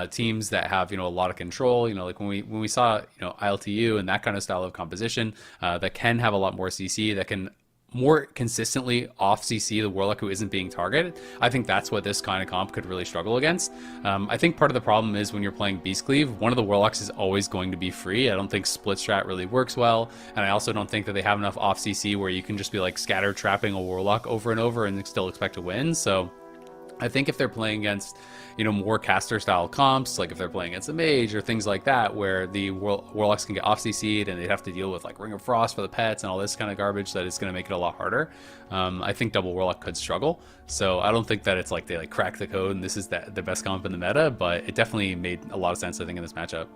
teams that have, you know, a lot of control, you know, like when we saw, you know, ILTU and that kind of style of composition that can have a lot more CC, that can more consistently off CC the Warlock who isn't being targeted. I think that's what this kind of comp could really struggle against. I think part of the problem is when you're playing Beast Cleave, one of the Warlocks is always going to be free. I don't think split strat really works well, and I also don't think that they have enough off CC where you can just be like scatter trapping a Warlock over and over and still expect to win. So I think if they're playing against, you know, more caster style comps, like if they're playing against a mage or things like that, where the Warlocks can get off CC'd and they'd have to deal with like Ring of Frost for the pets and all this kind of garbage, that is going to make it a lot harder. I think Double Warlock could struggle. So I don't think that it's like they like crack the code and this is the best comp in the meta, but it definitely made a lot of sense, I think, in this matchup.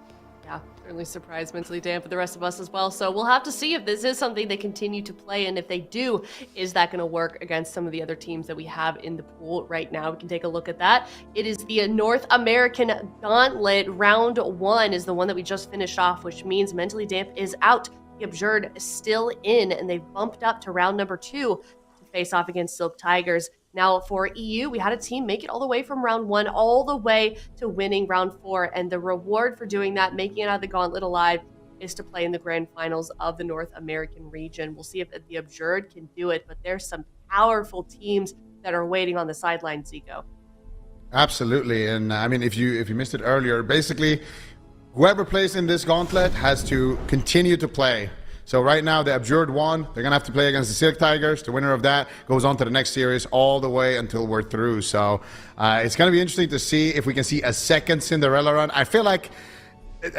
Yeah, certainly surprised Mentally Damp for the rest of us as well. So we'll have to see if this is something they continue to play, and if they do, is that going to work against some of the other teams that we have in the pool right now? We can take a look at that. It is the North American Gauntlet. Round 1 is the one that we just finished off, which means Mentally Damp is out. The Abjured is still in, and they've bumped up to round number 2 to face off against Silk Tigers. Now, for EU, we had a team make it all the way from round 1 all the way to winning round 4. And the reward for doing that, making it out of the Gauntlet alive, is to play in the grand finals of the North American region. We'll see if the Abjured can do it, but there's some powerful teams that are waiting on the sidelines, Zico. Absolutely. And I mean, if you missed it earlier, basically, whoever plays in this Gauntlet has to continue to play. So right now, the Abjured won. They're going to have to play against the Silk Tigers. The winner of that goes on to the next series all the way until we're through. So it's going to be interesting to see if we can see a second Cinderella run. I feel like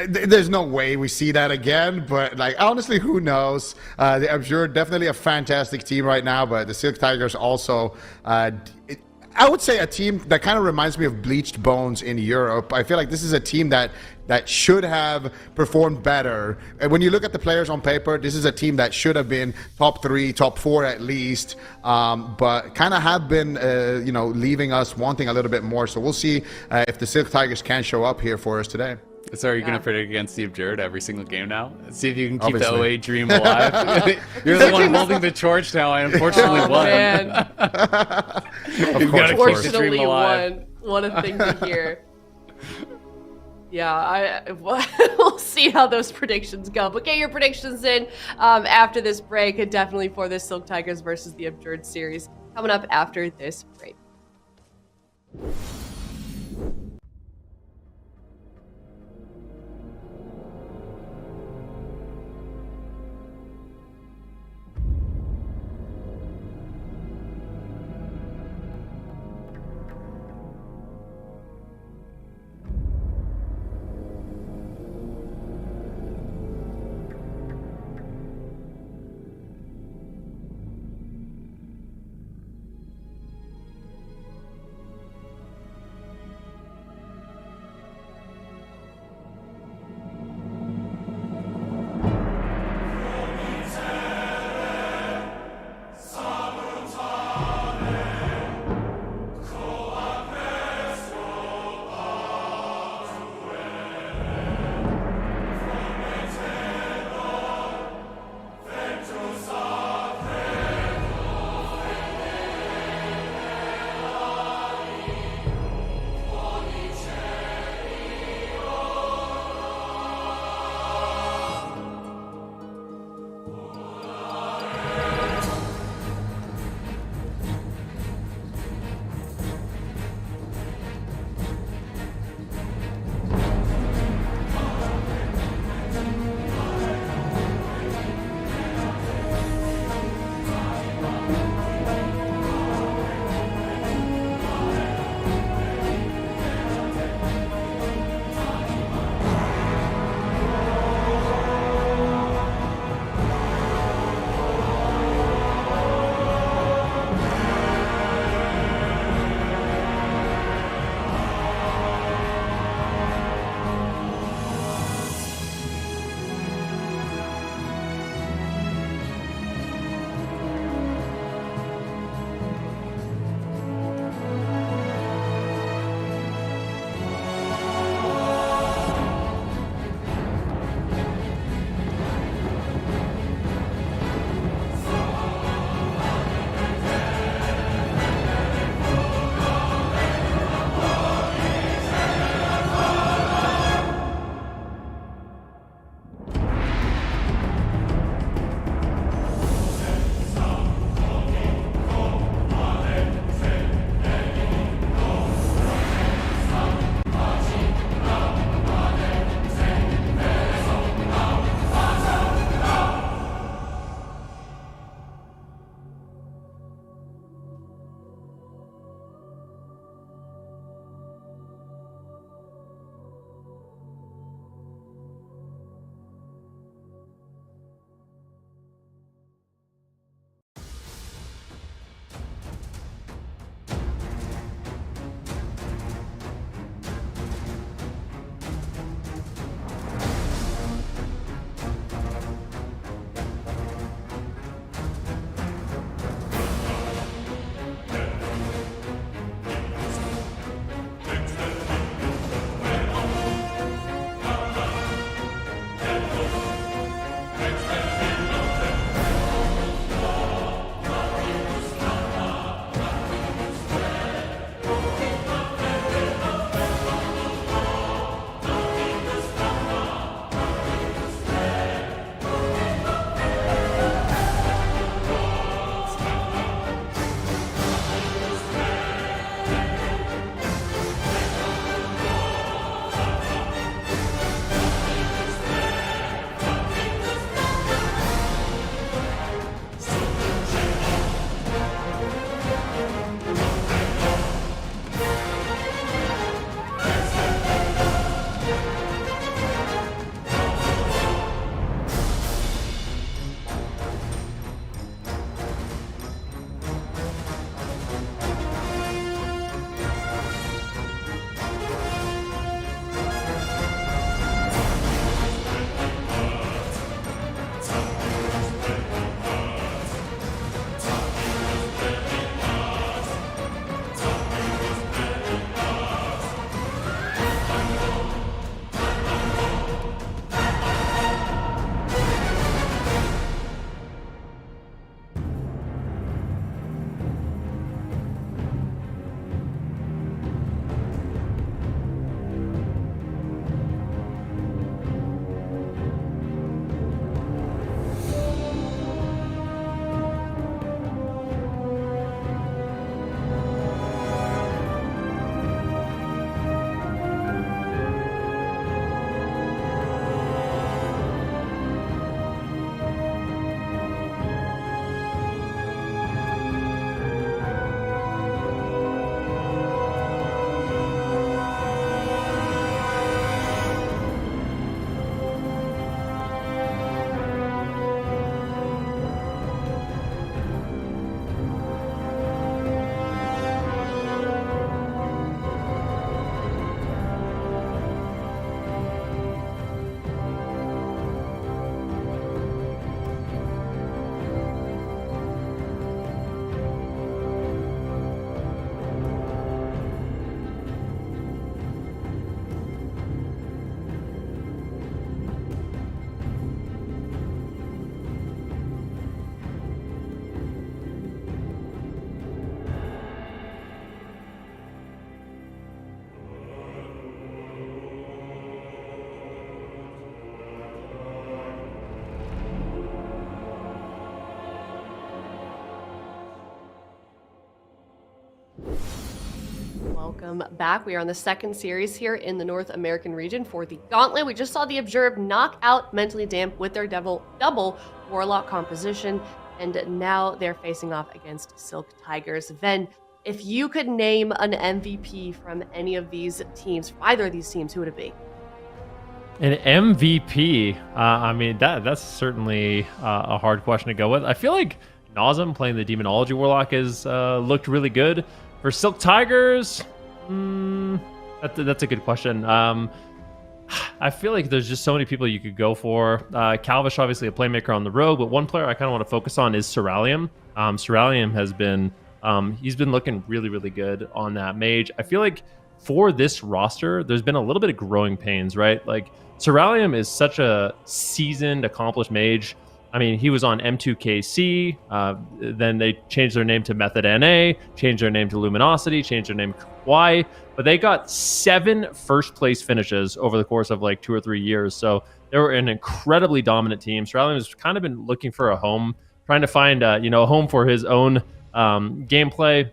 there's no way we see that again, but like honestly, who knows? The Abjured, definitely a fantastic team right now, but the Silk Tigers also... I would say a team that kind of reminds me of Bleached Bones in Europe. I feel like this is a team that should have performed better. And when you look at the players on paper, this is a team that should have been top 3, top 4 at least, but kind of have been, you know, leaving us wanting a little bit more. So we'll see if the Silk Tigers can show up here for us today. So are you going to predict against the Abjured every single game now? See if you can keep the OA dream alive. You're the one holding the torch now. I unfortunately won. Man. You've got to keep the dream Unfortunately alive. won. What a thing to hear. Yeah, we'll see how those predictions go. But get your predictions in after this break, and definitely for this Silk Tigers versus the Abjured series coming up after this break. Welcome back. We are on the second series here in the North American region for the Gauntlet. We just saw the ABJURED knock out Mentally Damp with their double Warlock composition, and now they're facing off against Silk Tigers. Ven, if you could name an MVP from any of these teams, either of these teams, who would it be? An MVP? I mean, that's certainly a hard question to go with. I feel like Nazem playing the Demonology Warlock has looked really good. For Silk Tigers, that's a good question. I feel like there's just so many people you could go for. Calvish, obviously a playmaker on the road, but one player I kind of want to focus on is Ceralium. Ceralium has been, he's been looking really, really good on that mage. I feel like for this roster, there's been a little bit of growing pains, right? Like Ceralium is such a seasoned, accomplished mage. I mean, he was on M2KC, then they changed their name to Method NA, changed their name to Luminosity, changed their name to Kwai, but they got 7 first-place finishes over the course of like 2 or 3 years. So they were an incredibly dominant team. Ceralium has kind of been looking for a home, trying to find a home for his own gameplay.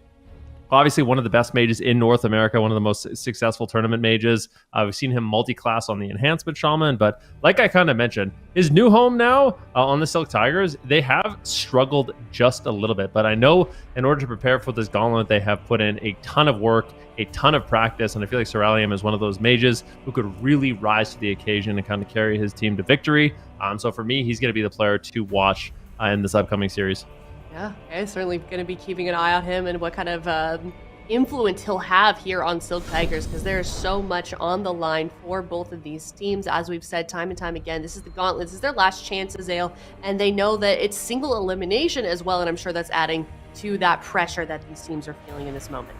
Obviously, one of the best mages in North America, one of the most successful tournament mages. We've seen him multi-class on the Enhancement Shaman, but like I kind of mentioned, his new home now on the Silk Tigers, they have struggled just a little bit. But I know in order to prepare for this Gauntlet, they have put in a ton of work, a ton of practice, and I feel like Ceralium is one of those mages who could really rise to the occasion and kind of carry his team to victory. So for me, he's going to be the player to watch in this upcoming series. Yeah, okay, certainly going to be keeping an eye on him and what kind of influence he'll have here on Silk Tigers, because there's so much on the line for both of these teams. As we've said time and time again, this is the Gauntlet. This is their last chance, Azale, and they know that it's single elimination as well, and I'm sure that's adding to that pressure that these teams are feeling in this moment.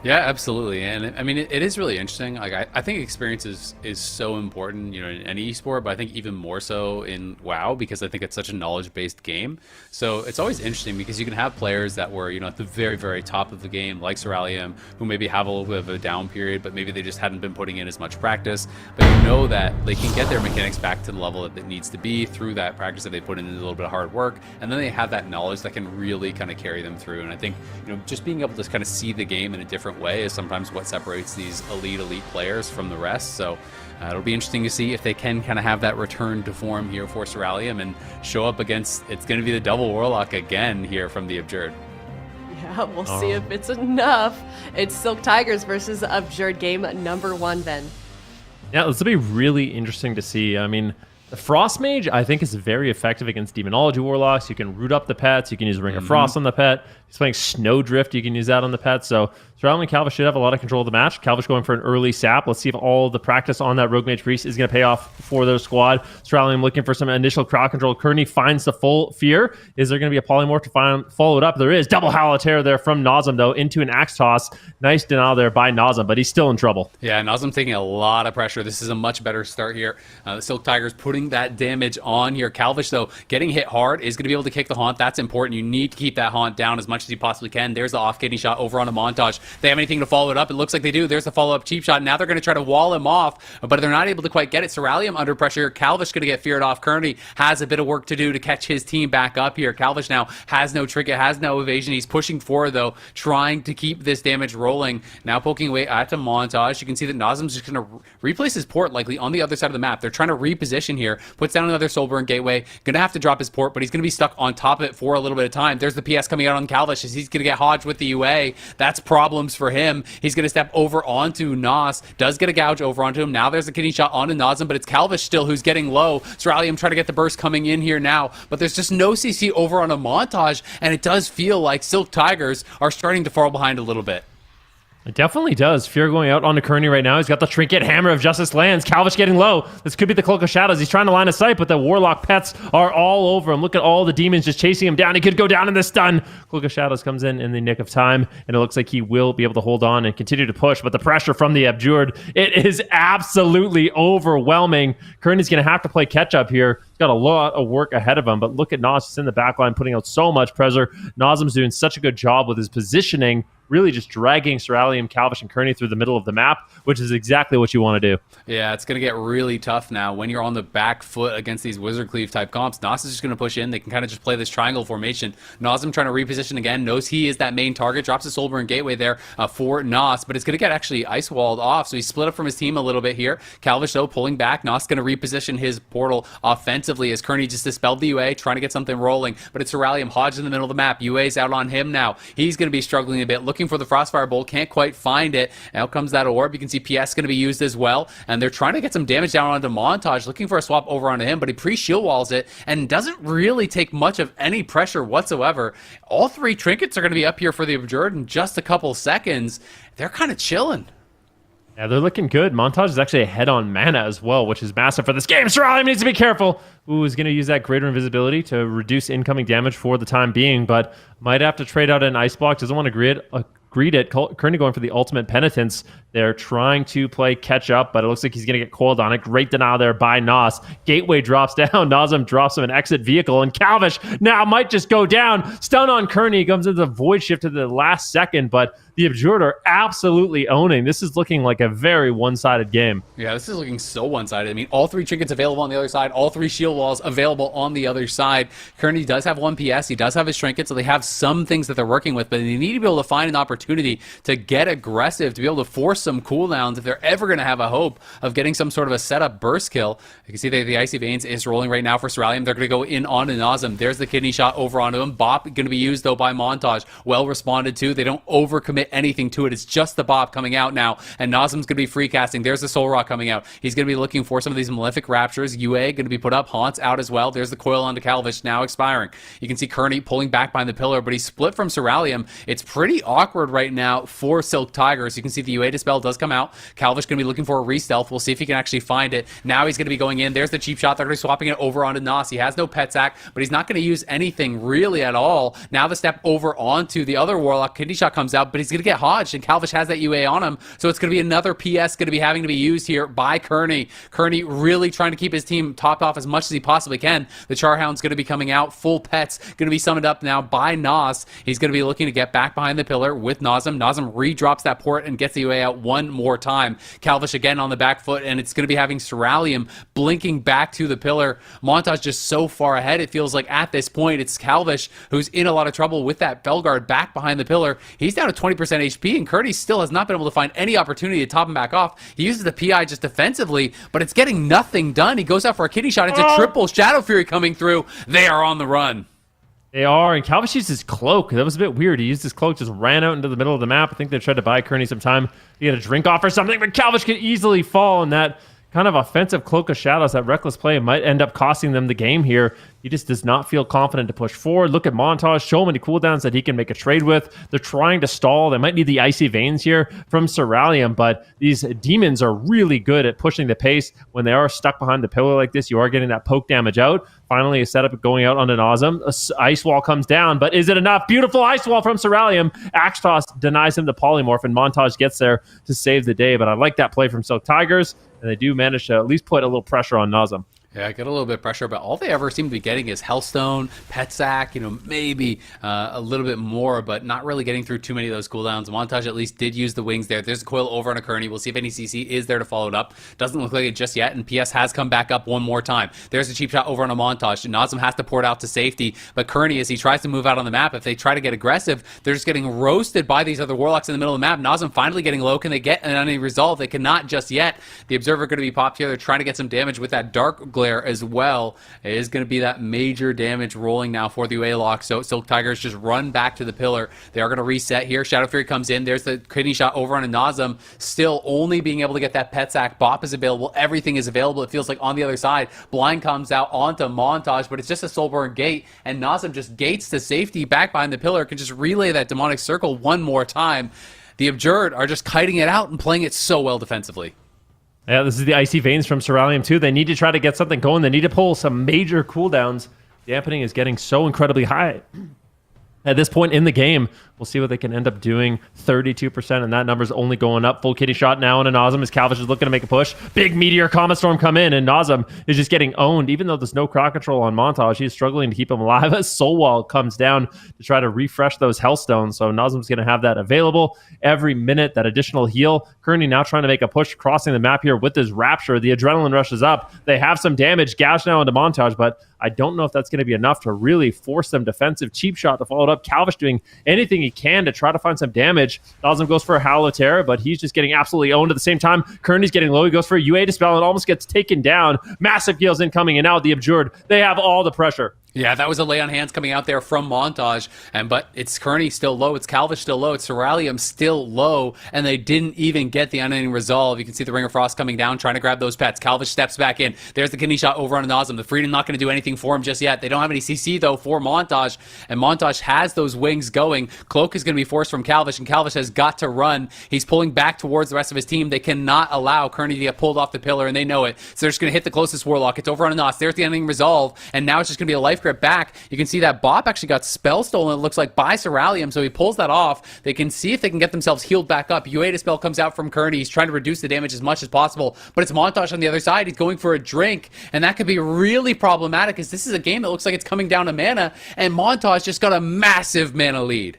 Yeah, absolutely. And I mean, it is really interesting. Like, I think experience is so important, in any esport, but I think even more so in WoW, because I think it's such a knowledge-based game. So it's always interesting because you can have players that were, at the very, very top of the game, like Ceralium, who maybe have a little bit of a down period, but maybe they just hadn't been putting in as much practice. But you know that they can get their mechanics back to the level that it needs to be through that practice that they put in a little bit of hard work. And then they have that knowledge that can really kind of carry them through. And I think, just being able to kind of see the game in a different way is sometimes what separates these elite players from the rest. So it'll be interesting to see if they can kind of have that return to form here for Ceralium and show up against, it's going to be the double Warlock again here from the ABJURED. Yeah, we'll see if it's enough. It's Silk Tigers versus ABJURED game number 1, Ben. Yeah, this will be really interesting to see. I mean, the Frost Mage, I think, is very effective against Demonology Warlocks. You can root up the pets. You can use Ring of Frost on the pet. He's playing Snowdrift. You can use that on the pet. So Ceralium and Calvish should have a lot of control of the match. Calvish going for an early sap. Let's see if all the practice on that Rogue Mage Priest is going to pay off for their squad. Ceralium looking for some initial crowd control. Kearney finds the full fear. Is there going to be a polymorph to follow it up? There is. Double Halitaire there from Nazem, though, into an Axe Toss. Nice denial there by Nazem, but he's still in trouble. Yeah, Nazem taking a lot of pressure. This is a much better start here. The Silk Tigers putting that damage on here. Calvish, though, getting hit hard, is going to be able to kick the haunt. That's important. You need to keep that haunt down as much as you possibly can. There's the off-kidney shot over on a montage. They have anything to follow it up? It looks like they do. There's the follow-up cheap shot. Now they're going to try to wall him off, but they're not able to quite get it. Ceralium under pressure. Calvish going to get feared off. Kearney has a bit of work to do to catch his team back up here. Calvish now has no trinket, has no evasion. He's pushing forward, though, trying to keep this damage rolling. Now poking away at the montage. You can see that Nazem's just going to replace his port likely on the other side of the map. They're trying to reposition here. Puts down another Soulburn Gateway. Going to have to drop his port, but he's going to be stuck on top of it for a little bit of time. There's the PS coming out on Calvish as he's going to get hodged with the UA. That's problems for him. He's going to step over onto Nas. Does get a gouge over onto him. Now there's a kidney shot onto Nazem, but it's Calvish still who's getting low. Ceralium trying to get the burst coming in here now, but there's just no CC over on a montage, and it does feel like Silk Tigers are starting to fall behind a little bit. It definitely does. Fear going out onto Kearney right now. He's got the Trinket. Hammer of Justice lands. Calvish getting low. This could be the Cloak of Shadows. He's trying to line of sight, but the Warlock pets are all over him. Look at all the demons just chasing him down. He could go down in the stun. Cloak of Shadows comes in the nick of time, and it looks like he will be able to hold on and continue to push, but the pressure from the ABJURED, it is absolutely overwhelming. Kearney's going to have to play catch-up here. He's got a lot of work ahead of him, but look at Nas just in the back line putting out so much pressure. Nazem's doing such a good job with his positioning really just dragging Ceralium, Calvish, and Kearney through the middle of the map, which is exactly what you want to do. Yeah, it's going to get really tough now when you're on the back foot against these Wizard Cleave type comps. Nos is just going to push in. They can kind of just play this triangle formation. Nazem trying to reposition again, knows he is that main target, drops a Soulburn Gateway there for Nos, but it's going to get actually ice walled off, so he's split up from his team a little bit here. Calvish, though, pulling back. Nos going to reposition his portal offensively as Kearney just dispelled the UA, trying to get something rolling, but it's Ceralium, Hodge in the middle of the map. UA's out on him now. He's going to be struggling a bit, looking for the Frostfire Bolt, can't quite find it. Out comes that orb. You can see PS going to be used as well, and they're trying to get some damage down onto Montage, looking for a swap over onto him, but he pre-shield walls it and doesn't really take much of any pressure whatsoever. All three trinkets are going to be up here for the Abjured in just a couple seconds. They're kind of chilling. Yeah, they're looking good. Montage is actually ahead on mana as well, which is massive for this game. Ceralium needs to be careful. Ooh, is going to use that greater invisibility to reduce incoming damage for the time being, but might have to trade out an ice block. Doesn't want to greet it. Kearney going for the ultimate penitence. They're trying to play catch up, but it looks like he's going to get coiled on it. Great denial there by Nos. Gateway drops down. Nazem drops him an exit vehicle, and Calvish now might just go down. Stun on Kearney. Comes into the void shift to the last second, but the Abjured are absolutely owning. This is looking like a very one-sided game. Yeah, this is looking so one-sided. I mean, all three trinkets available on the other side, all three shield walls available on the other side. Kearney does have 1 PS. He does have his trinket, so they have some things that they're working with, but they need to be able to find an opportunity to get aggressive, to be able to force some cooldowns if they're ever going to have a hope of getting some sort of a setup burst kill. You can see the Icy Veins is rolling right now for Ceralium. They're going to go in on Nazem. There's the kidney shot over onto him. Bop going to be used, though, by Montage. Well responded to. They don't overcommit anything to it. It's just the Bop coming out now, and Nazem's going to be free casting. There's the Soul Rock coming out. He's going to be looking for some of these Malefic Raptures. UA going to be put up. Haunts out as well. There's the coil onto Calvish, now expiring. You can see Kearney pulling back behind the pillar, but he's split from Ceralium. It's pretty awkward right now for Silk Tigers. You can see the UA Dispel does come out. Calvish going to be looking for a re-stealth. We'll see if he can actually find it. Now he's going to be going in. There's the cheap shot. They're going to be swapping it over onto Nos. He has no pet sack, but he's not going to use anything really at all. Now the step over onto the other Warlock. Kidney shot comes out, but he's going to get Hodged, and Calvish has that UA on him, so it's going to be another PS going to be having to be used here by Kearney. Kearney really trying to keep his team topped off as much as he possibly can. The Charhound's going to be coming out. Full pets going to be summoned up now by Nos. He's going to be looking to get back behind the pillar with Nazem. Nazem re-drops that port and gets the UA out one more time. Calvish again on the back foot, and it's going to be having Ceralium blinking back to the pillar. Montage just so far ahead, it feels like at this point it's Calvish who's in a lot of trouble with that Felguard back behind the pillar. He's down to 20% HP, and Kearney still has not been able to find any opportunity to top him back off. He uses the PI just defensively, but it's getting nothing done. He goes out for a kidney shot. It's a triple Shadow Fury coming through. They are on the run. They are, and Calvish used his cloak. That was a bit weird. He used his cloak, just ran out into the middle of the map. I think they tried to buy Kearney some time to get a drink off or something, but Calvish could easily fall, and that kind of offensive Cloak of Shadows, that reckless play, might end up costing them the game here. He just does not feel confident to push forward. Look at Montage, show many cooldowns that he can make a trade with. They're trying to stall. They might need the Icy Veins here from Ceralium, but these demons are really good at pushing the pace. When they are stuck behind the pillar like this, you are getting that poke damage out. Finally, a setup going out onto Nazem. Ice Wall comes down, but is it enough? Beautiful Ice Wall from Ceralium. Axe Toss denies him the polymorph, and Montage gets there to save the day, but I like that play from Silk Tigers, and they do manage to at least put a little pressure on Nazem. Yeah, get a little bit of pressure, but all they ever seem to be getting is Hellstone, Pet Sack, maybe a little bit more, but not really getting through too many of those cooldowns. Montage at least did use the wings there. There's a coil over on a Kearney. We'll see if any CC is there to follow it up. Doesn't look like it just yet, and PS has come back up one more time. There's a cheap shot over on a Montage. Nazem has to port out to safety, but Kearney, as he tries to move out on the map, if they try to get aggressive, they're just getting roasted by these other Warlocks in the middle of the map. Nazem finally getting low. Can they get any resolve? They cannot just yet. The Observer going to be popped here. They're trying to get some damage with that Dark Glare as well. It is going to be that major damage rolling now for the UA lock. So Silk Tigers just run back to the pillar. They are going to reset here. Shadow Fury comes in. There's the kidney shot over on a Nazem. Still only being able to get that pet sack. Bop is available. Everything is available. It feels like on the other side. Blind comes out onto Montage, but it's just a Soulburn gate, and Nazem just gates to safety back behind the pillar. Can just relay that demonic circle one more time. The Abjured are just kiting it out and playing it so well defensively. Yeah, this is the Icy Veins from Ceralium too. They need to try to get something going. They need to pull some major cooldowns. Dampening is getting so incredibly high. At this point in the game, we'll see what they can end up doing. 32%, and that number's only going up. Full kitty shot now on a Nazem as Calvish is looking to make a push. Big Meteor Comet Storm come in, and Nazem is just getting owned. Even though there's no crowd control on Montage, he's struggling to keep him alive as Soul Wall comes down to try to refresh those Hellstones. So Nazem's going to have that available every minute, that additional heal. Kearney now trying to make a push, crossing the map here with his Rapture. The adrenaline rushes up. They have some damage. Gash now into Montage, but I don't know if that's going to be enough to really force them defensive. Cheap shot to follow it up. Calvish doing anything he can to try to find some damage. Nazem goes for a Howl of Terror, but he's just getting absolutely owned at the same time. Kearney's getting low. He goes for a UA Dispel and almost gets taken down. Massive heals incoming, and now the Abjured. They have all the pressure. Yeah, that was a lay on hands coming out there from Montage, but it's Kearney still low, it's Calvish still low, it's Ceralium still low, and they didn't even get the unending resolve. You can see the Ring of Frost coming down, trying to grab those pets. Calvish steps back in. There's the kidney shot over on Nazem. The Freedom not going to do anything for him just yet. They don't have any CC though for Montage, and Montage has those wings going. Cloak is going to be forced from Calvish, and Calvish has got to run. He's pulling back towards the rest of his team. They cannot allow Kearney to get pulled off the pillar, and they know it. So they're just going to hit the closest Warlock. It's over on Anas. There's the unending resolve, and now it's just going to be a life grip back. You can see that Bop actually got spell stolen, it looks like, by Ceralium, so he pulls that off. They can see if they can get themselves healed back up. UA Dispel comes out from Kearney. He's trying to reduce the damage as much as possible, but it's Montage on the other side. He's going for a drink, and that could be really problematic, because this is a game that looks like it's coming down to mana, and Montage just got a massive mana lead.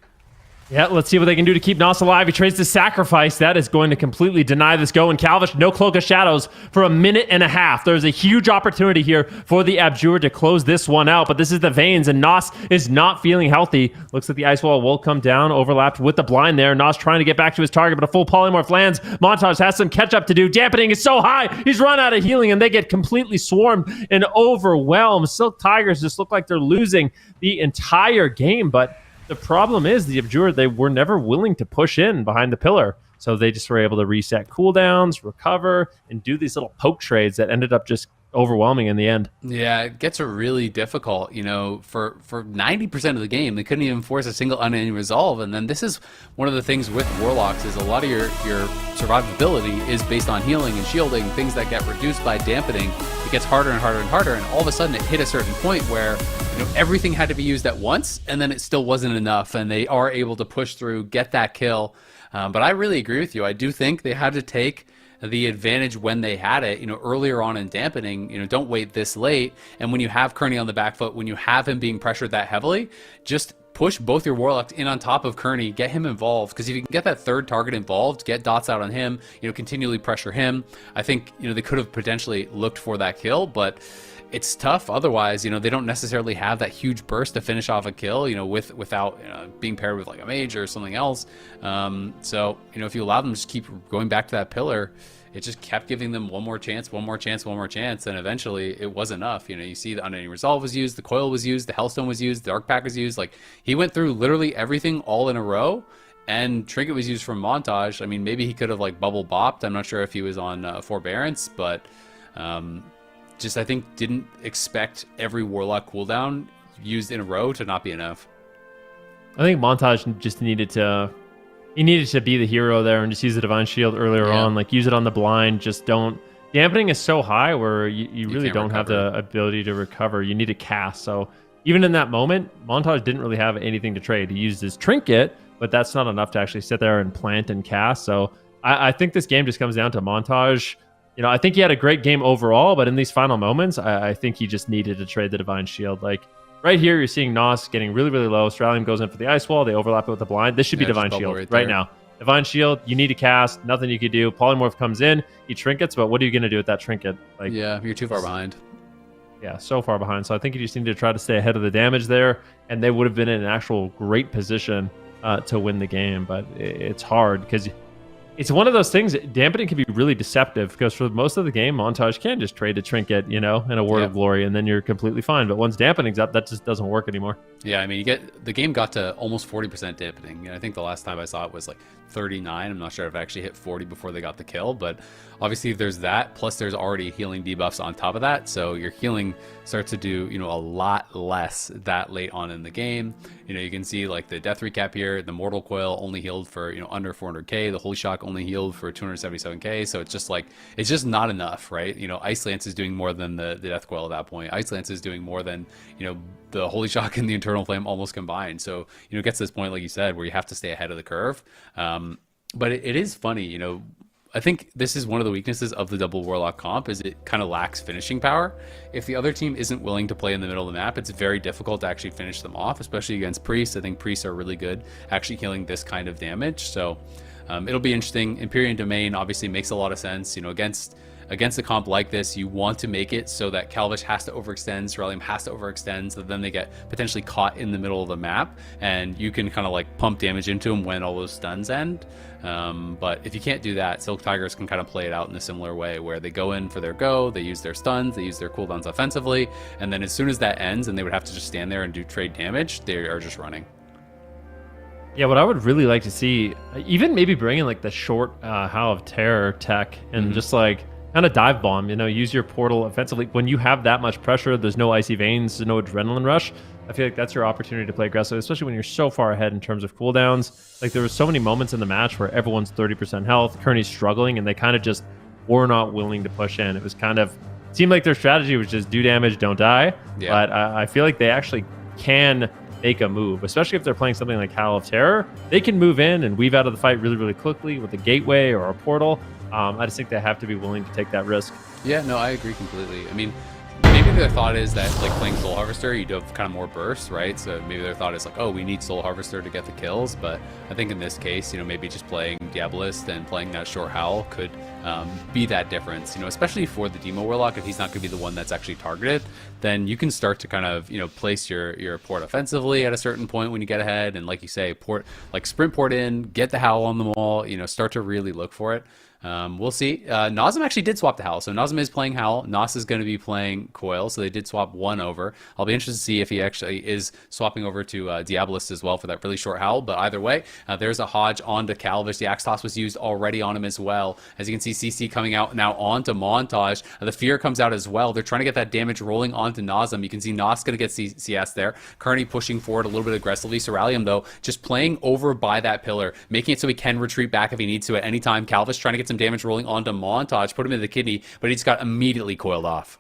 Yeah, let's see what they can do to keep Nos alive. He trades the sacrifice. That is going to completely deny this go. And Calvish, no Cloak of Shadows for a minute and a half. There's a huge opportunity here for the Abjured to close this one out. But this is the Veins, and Nos is not feeling healthy. Looks like the Ice Wall will come down, overlapped with the blind there. Nos trying to get back to his target, but a full Polymorph lands. Montage has some catch-up to do. Dampening is so high. He's run out of healing, and they get completely swarmed and overwhelmed. Silk Tigers just look like they're losing the entire game, but the problem is the Abjured, they were never willing to push in behind the pillar. So they just were able to reset cooldowns, recover, and do these little poke trades that ended up just overwhelming in the end. Yeah, it gets really difficult, you know, for 90% of the game. They couldn't even force a single unending resolve. And then this is one of the things with Warlocks is a lot of your survivability is based on healing and shielding, things that get reduced by dampening. It gets harder and harder and harder, and all of a sudden it hit a certain point where, you know, everything had to be used at once, and then it still wasn't enough, and they are able to push through, get that kill. But I really agree with you. I do think they had to take the advantage when they had it, you know, earlier on in dampening. You know, don't wait this late. And when you have Kearney on the back foot, when you have him being pressured that heavily, just push both your Warlocks in on top of Kearney, get him involved, because if you can get that third target involved, get dots out on him, you know, continually pressure him, I think, you know, they could have potentially looked for that kill, but it's tough otherwise. You know, they don't necessarily have that huge burst to finish off a kill, you know, without being paired with like a mage or something else. So, you know, if you allow them to just keep going back to that pillar, it just kept giving them one more chance, one more chance, one more chance, and eventually it was enough. You know, you see the Unending Resolve was used, the Coil was used, the Hellstone was used, the Dark Pack was used. Like, he went through literally everything all in a row, and Trinket was used from Montage. I mean, maybe he could have like bubble bopped. I'm not sure if he was on Forbearance, but just I think didn't expect every Warlock cooldown used in a row to not be enough. I think Montage just needed to be the hero there and just use the Divine Shield earlier on. Like, use it on the blind. Just don't. Dampening is so high where you really don't have the ability to recover. You need to cast. So even in that moment, Montage didn't really have anything to trade. He used his Trinket, but that's not enough to actually sit there and plant and cast. So I think this game just comes down to Montage. You know, I think he had a great game overall, but in these final moments, I think he just needed to trade the Divine Shield. Like, right here, you're seeing Nos getting really, really low. Stralium goes in for the Ice Wall. They overlap it with the blind. This should be Divine Shield right now. Divine Shield, you need to cast. Nothing you could do. Polymorph comes in. He trinkets, but what are you going to do with that trinket? Like, yeah, you're too far behind. Yeah, so far behind. So I think you just need to try to stay ahead of the damage there, and they would have been in an actual great position to win the game. But it's hard because it's one of those things. Dampening can be really deceptive because for most of the game, Montage can just trade a trinket, you know, and a Word of Glory, and then you're completely fine. But once dampening's up, that just doesn't work anymore. Yeah, I mean, the game got to almost 40% dampening. I think the last time I saw it was like 39. I'm not sure if it actually hit 40 before they got the kill, but obviously there's that. Plus, there's already healing debuffs on top of that, so your healing starts to do, you know, a lot less that late on in the game. You know, you can see like the death recap here. The Mortal Coil only healed for, you know, under 400k. The Holy Shock only healed for 277k, so it's just not enough, right? You know, Ice Lance is doing more than the Death Coil at that point. Ice Lance is doing more than, you know, the Holy Shock and the Eternal Flame almost combined. So, you know, it gets to this point, like you said, where you have to stay ahead of the curve. But it is funny, you know, I think this is one of the weaknesses of the double Warlock comp, is it kind of lacks finishing power. If the other team isn't willing to play in the middle of the map, it's very difficult to actually finish them off, especially against Priests. I think Priests are really good actually healing this kind of damage. So it'll be interesting. Empyrean Domain obviously makes a lot of sense. You know, against a comp like this, you want to make it so that Calvish has to overextend, Cerulean has to overextend, so that then they get potentially caught in the middle of the map, and you can kind of like pump damage into them when all those stuns end. But if you can't do that, Silk Tigers can kind of play it out in a similar way, where they go in for their go, they use their stuns, they use their cooldowns offensively, and then as soon as that ends and they would have to just stand there and do trade damage, they are just running. Yeah, what I would really like to see, even maybe bring in like the short Howl of Terror tech and just like kind of dive bomb, you know, use your portal offensively. When you have that much pressure, there's no icy veins, there's no adrenaline rush. I feel like that's your opportunity to play aggressive, especially when you're so far ahead in terms of cooldowns. Like there were so many moments in the match where everyone's 30% health, Kearney's struggling, and they kind of just were not willing to push in. It was kind of, seemed like their strategy was just do damage, don't die. Yeah. But I feel like they actually can make a move, especially if they're playing something like Howl of Terror. They can move in and weave out of the fight really, really quickly with a gateway or a portal. I just think they have to be willing to take that risk. Yeah, no, I agree completely. I mean, maybe their thought is that like playing Soul Harvester, you do have kind of more bursts, right? So maybe their thought is like, oh, we need Soul Harvester to get the kills. But I think in this case, you know, maybe just playing Diabolist and playing that short Howl could be that difference, you know, especially for the Demo Warlock. If he's not going to be the one that's actually targeted, then you can start to kind of, you know, place your port offensively at a certain point when you get ahead. And like you say, sprint port in, get the Howl on the wall, you know, start to really look for it. We'll see. Nazem actually did swap the Howl, so Nazem is playing Howl. Nos is going to be playing Coil, so they did swap one over. I'll be interested to see if he actually is swapping over to Diabolist as well for that really short Howl, but either way, there's a Hodge onto Calvish. The Axe Toss was used already on him as well. As you can see, CC coming out now onto Montage. The Fear comes out as well. They're trying to get that damage rolling onto Nazem. You can see Nos going to get CS there. Kearney pushing forward a little bit aggressively. Cerulean, though, just playing over by that pillar, making it so he can retreat back if he needs to at any time. Calvish trying to get some damage rolling onto Montage, put him in the kidney, but he's got immediately coiled off.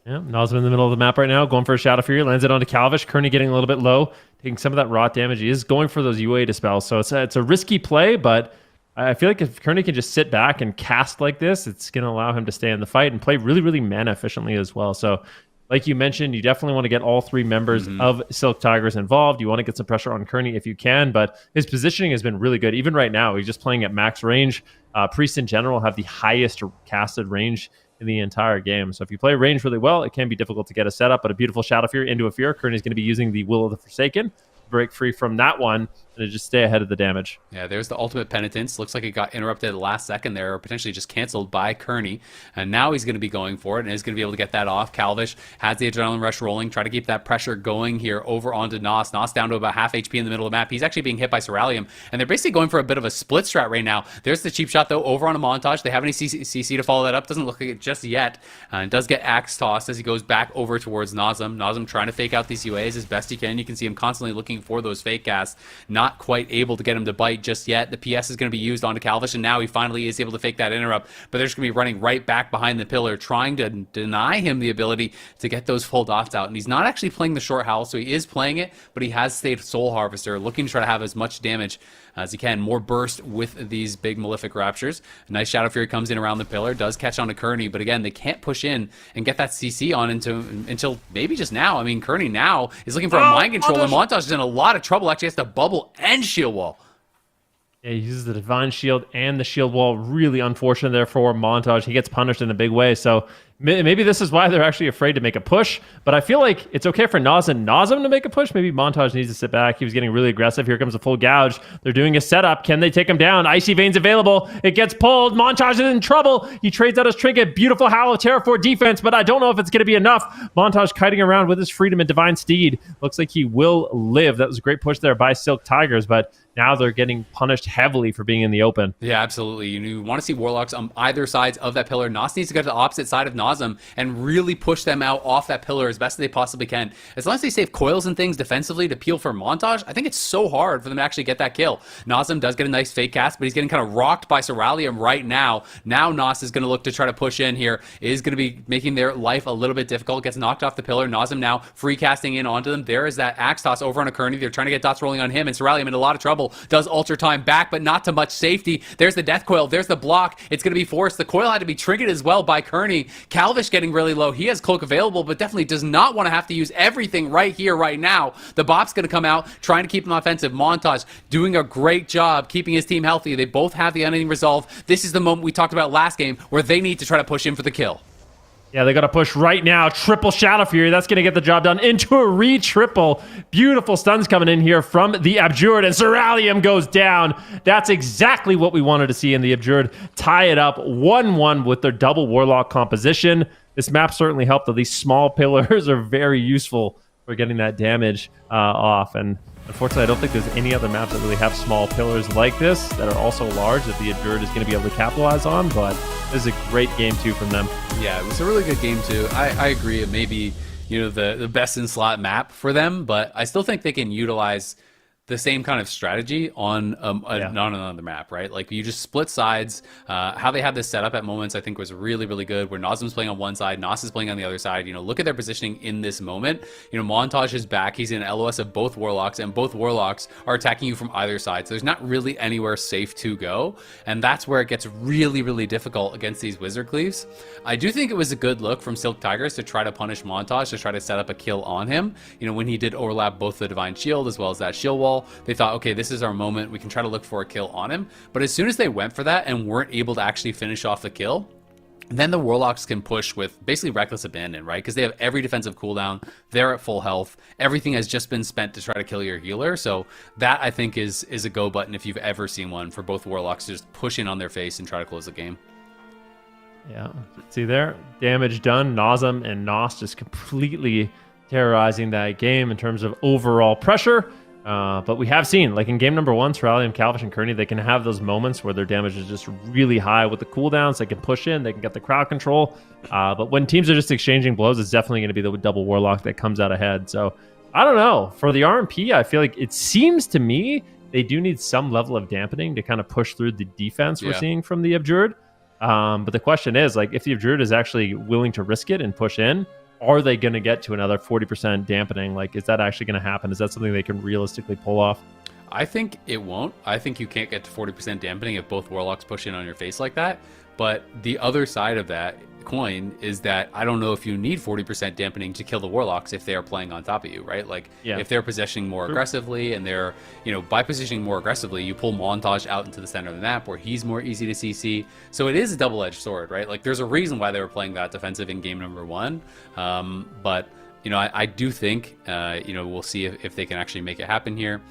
Yeah, Nazem in the middle of the map right now, going for a Shadow Fury, lands it onto Calvish. Kearney getting a little bit low, taking some of that rot damage. He is going for those UA dispels, so it's a risky play, but I feel like if Kearney can just sit back and cast like this, it's going to allow him to stay in the fight and play really, really mana efficiently as well. So like you mentioned, you definitely want to get all three members of Silk Tigers involved. You want to get some pressure on Kearney if you can, but his positioning has been really good. Even right now, he's just playing at max range. Priests in general have the highest casted range in the entire game. So if you play range really well, it can be difficult to get a setup, but a beautiful Shadow Fury into a Fear. Kearney's going to be using the Will of the Forsaken to break free from that one and to just stay ahead of the damage. Yeah, there's the ultimate penitence. Looks like it got interrupted at the last second there, or potentially just canceled by Kearney. And now he's going to be going for it, and is going to be able to get that off. Calvish has the Adrenaline Rush rolling, try to keep that pressure going here over onto Nos. Nos down to about half HP in the middle of the map. He's actually being hit by Cerulean, and they're basically going for a bit of a split strat right now. There's the cheap shot, though, over on a Montage. They have any CC to follow that up. Doesn't look like it just yet. And does get Axe tossed as he goes back over towards Nazem. Nazem trying to fake out these UAs as best he can. You can see him constantly looking for those fake casts. Not quite able to get him to bite just yet. The PS is going to be used onto Calvish, and now he finally is able to fake that interrupt, but they're just going to be running right back behind the pillar, trying to deny him the ability to get those full dots out. And he's not actually playing the short Howl, so he is playing it, but he has stayed Soul Harvester, looking to try to have as much damage as he can. More burst with these big Malefic Raptures. A nice Shadow Fury comes in around the pillar, does catch on to Kearney, but again, they can't push in and get that CC on until maybe just now. I mean, Kearney now is looking for a mind control, and Montage is in a lot of trouble. Actually has to bubble and shield wall. Yeah, he uses the Divine Shield and the Shield Wall. Really unfortunate there for Montage. He gets punished in a big way. So maybe this is why they're actually afraid to make a push. But I feel like it's okay for Nazem to make a push. Maybe Montage needs to sit back. He was getting really aggressive. Here comes a full gouge. They're doing a setup. Can they take him down? Icy Veins available. It gets pulled. Montage is in trouble. He trades out his trinket. Beautiful Howl of Terror for defense, but I don't know if it's going to be enough. Montage kiting around with his Freedom and Divine Steed. Looks like he will live. That was a great push there by Silk Tigers, but now they're getting punished heavily for being in the open. Yeah, absolutely. You want to see Warlocks on either sides of that pillar. Nos needs to go to the opposite side of Nazem and really push them out off that pillar as best as they possibly can. As long as they save coils and things defensively to peel for Montage, I think it's so hard for them to actually get that kill. Nazem does get a nice fake cast, but he's getting kind of rocked by Ceralium right now. Now Nos is going to look to try to push in here. Is going to be making their life a little bit difficult. Gets knocked off the pillar. Nazem now free casting in onto them. There is that axe toss over on a Kearney. They're trying to get dots rolling on him, and Ceralium in a lot of trouble. Does ultra time back, but not to much safety. There's the death coil. There's the block. It's going to be forced. The coil had to be triggered as well by Kearney. Calvish getting really low. He has cloak available, but definitely does not want to have to use everything right here, right now. The Bop's going to come out, trying to keep him offensive. Montage doing a great job keeping his team healthy. They both have the unending resolve. This is the moment we talked about last game where they need to try to push in for the kill. Yeah, they got to push right now. Triple Shadow Fury. That's going to get the job done into a re-triple. Beautiful stuns coming in here from the Abjured, and Ceralium goes down. That's exactly what we wanted to see in the Abjured. Tie it up 1-1 with their double Warlock composition. This map certainly helped, though. These small pillars are very useful for getting that damage off. And unfortunately, I don't think there's any other maps that really have small pillars like this that are also large that the Abjured is going to be able to capitalize on, but this is a great game too from them. Yeah, it was a really good game too. I agree it may be, the best in slot map for them, but I still think they can utilize the same kind of strategy on another map, right? Like you just split sides. How they had this set up at moments, I think, was really, really good. Where Nazem's playing on one side, Nos is playing on the other side. Look at their positioning in this moment. Montage is back. He's in LOS of both Warlocks, and both Warlocks are attacking you from either side. So there's not really anywhere safe to go, and that's where it gets really, really difficult against these Wizard Cleaves. I do think it was a good look from Silk Tigers to try to punish Montage, to try to set up a kill on him. When he did overlap both the Divine Shield as well as that shield wall, they thought, okay, this is our moment. We can try to look for a kill on him. But as soon as they went for that and weren't able to actually finish off the kill, then the Warlocks can push with basically reckless abandon, right? Because they have every defensive cooldown. They're at full health. Everything has just been spent to try to kill your healer. So that, I think, is a go button if you've ever seen one, for both Warlocks to just push in on their face and try to close the game. Yeah, see there, damage done. Nazem and Nos just completely terrorizing that game in terms of overall pressure. But we have seen, like in game number 1, Ceralium, Calvish, and Kearney, they can have those moments where their damage is just really high with the cooldowns. They can push in, they can get the crowd control. But when teams are just exchanging blows, it's definitely going to be the double Warlock that comes out ahead. So I don't know. For the RMP, I feel like it seems to me they do need some level of dampening to kind of push through the defense we're seeing from the Abjured. But the question is, like, if the Abjured is actually willing to risk it and push in, are they going to get to another 40% dampening? Like, is that actually going to happen? Is that something they can realistically pull off? I think it won't. I think you can't get to 40% dampening if both Warlocks push in on your face like that. But the other side of that coin is that I don't know if you need 40% dampening to kill the Warlocks if they are playing on top of you, right? Like, if they're positioning more aggressively and they're, by positioning more aggressively, you pull Montage out into the center of the map where he's more easy to CC. So it is a double-edged sword, right? Like, there's a reason why they were playing that defensive in game number 1. But, I do think, we'll see if they can actually make it happen here.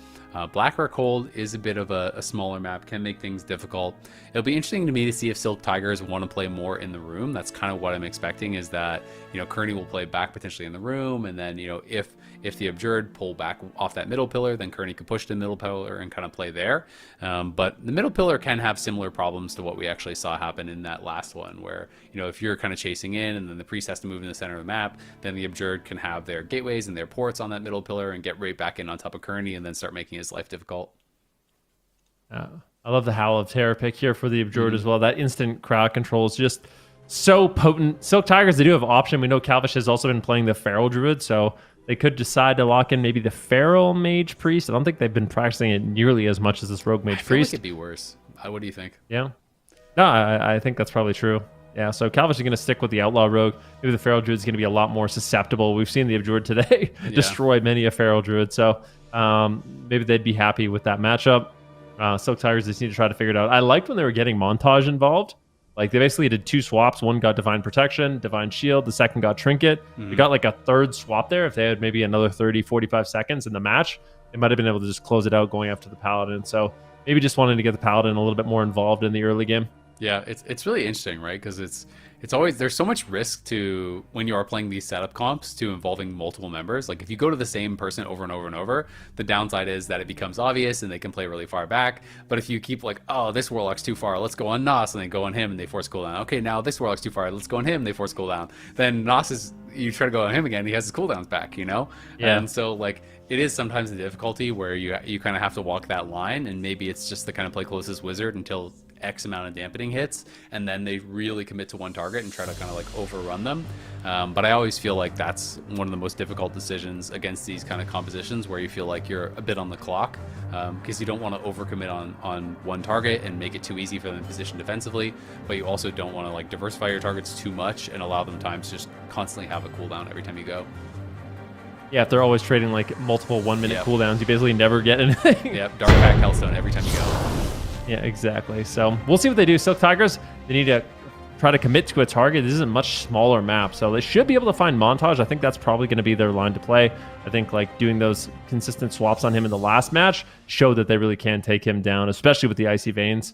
Black or Cold is a bit of a smaller map, can make things difficult. It'll be interesting to me to see if Silk Tigers want to play more in the room. That's kind of what I'm expecting, is that, Kearney will play back potentially in the room, and then, if the Abjured pull back off that middle pillar, then Kearney could push the middle pillar and kind of play there. But the middle pillar can have similar problems to what we actually saw happen in that last one, where, if you're kind of chasing in and then the priest has to move in the center of the map, then the Abjured can have their gateways and their ports on that middle pillar and get right back in on top of Kearney and then start making his life difficult. I love the Howl of Terror pick here for the Abjured as well. That instant crowd control is just so potent. Silk Tigers, they do have option. We know Calvish has also been playing the Feral Druid, so they could decide to lock in maybe the Feral Mage Priest. I don't think they've been practicing it nearly as much as this Rogue Mage Priest. I feel like it'd be worse. What do you think? Yeah. No, I think that's probably true. Yeah, so Calvish is going to stick with the Outlaw Rogue. Maybe the Feral Druid is going to be a lot more susceptible. We've seen the Abjured today destroy many a Feral Druid, so maybe they'd be happy with that matchup. Silk Tigers just need to try to figure it out. I liked when they were getting Montage involved. Like, they basically did 2 swaps. One got Divine Protection, Divine Shield. The second got Trinket. They got like a third swap there. If they had maybe another 30, 45 seconds in the match, they might have been able to just close it out going after the Paladin. So maybe just wanting to get the Paladin a little bit more involved in the early game. Yeah, it's really interesting, right? Because It's always, there's so much risk to when you are playing these setup comps to involving multiple members. Like if you go to the same person over and over and over, the downside is that it becomes obvious and they can play really far back. But if you keep like, oh, this Warlock's too far, let's go on Nos, and then go on him and they force cooldown. Okay, now this Warlock's too far, let's go on him, they force cooldown. Then Nos is, you try to go on him again, he has his cooldowns back, you know? Yeah. And so like it is sometimes the difficulty where you kind of have to walk that line, and maybe it's just the kind of play closest wizard until X amount of dampening hits, and then they really commit to one target and try to kind of like overrun them. But I always feel like that's one of the most difficult decisions against these kind of compositions, where you feel like you're a bit on the clock, because you don't want to overcommit on one target and make it too easy for them to position defensively, but you also don't want to like diversify your targets too much and allow them time to just constantly have a cooldown every time you go. Yeah, if they're always trading like multiple 1 minute cooldowns, you basically never get anything. Yep, Dark Pack Hellstone every time you go. Yeah, exactly. So we'll see what they do. Silk Tigers, they need to try to commit to a target. This is a much smaller map, so they should be able to find Montage. I think that's probably going to be their line to play. I think like doing those consistent swaps on him in the last match showed that they really can take him down, especially with the Icy Veins.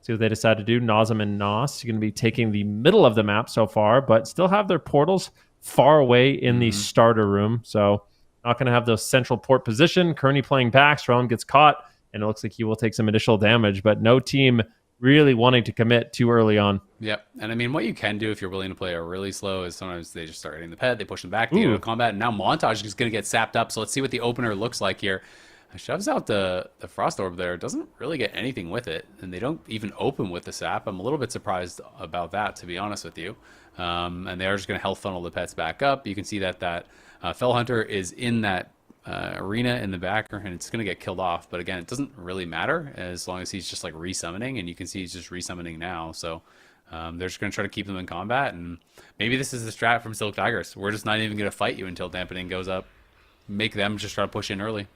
See what they decide to do. Nazem and Nos are going to be taking the middle of the map so far, but still have their portals far away in the starter room, so not going to have those central port position. Kearney playing back, Strelin gets caught, and it looks like he will take some initial damage, but no team really wanting to commit too early on. Yep, and I mean, what you can do if you're willing to play really slow is sometimes they just start hitting the pet, they push them back, they get into combat, and now Montage is going to get sapped up, so let's see what the opener looks like here. Shoves out the Frost Orb there, doesn't really get anything with it, and they don't even open with the sap. I'm a little bit surprised about that, to be honest with you. And they're just going to health funnel the pets back up. You can see that Fell Hunter is in that arena in the back, and it's going to get killed off. But again, it doesn't really matter as long as he's just like resummoning, and you can see he's just resummoning now. So they're just going to try to keep them in combat, and maybe this is the strat from Silk Tigers. We're just not even going to fight you until dampening goes up. Make them just try to push in early.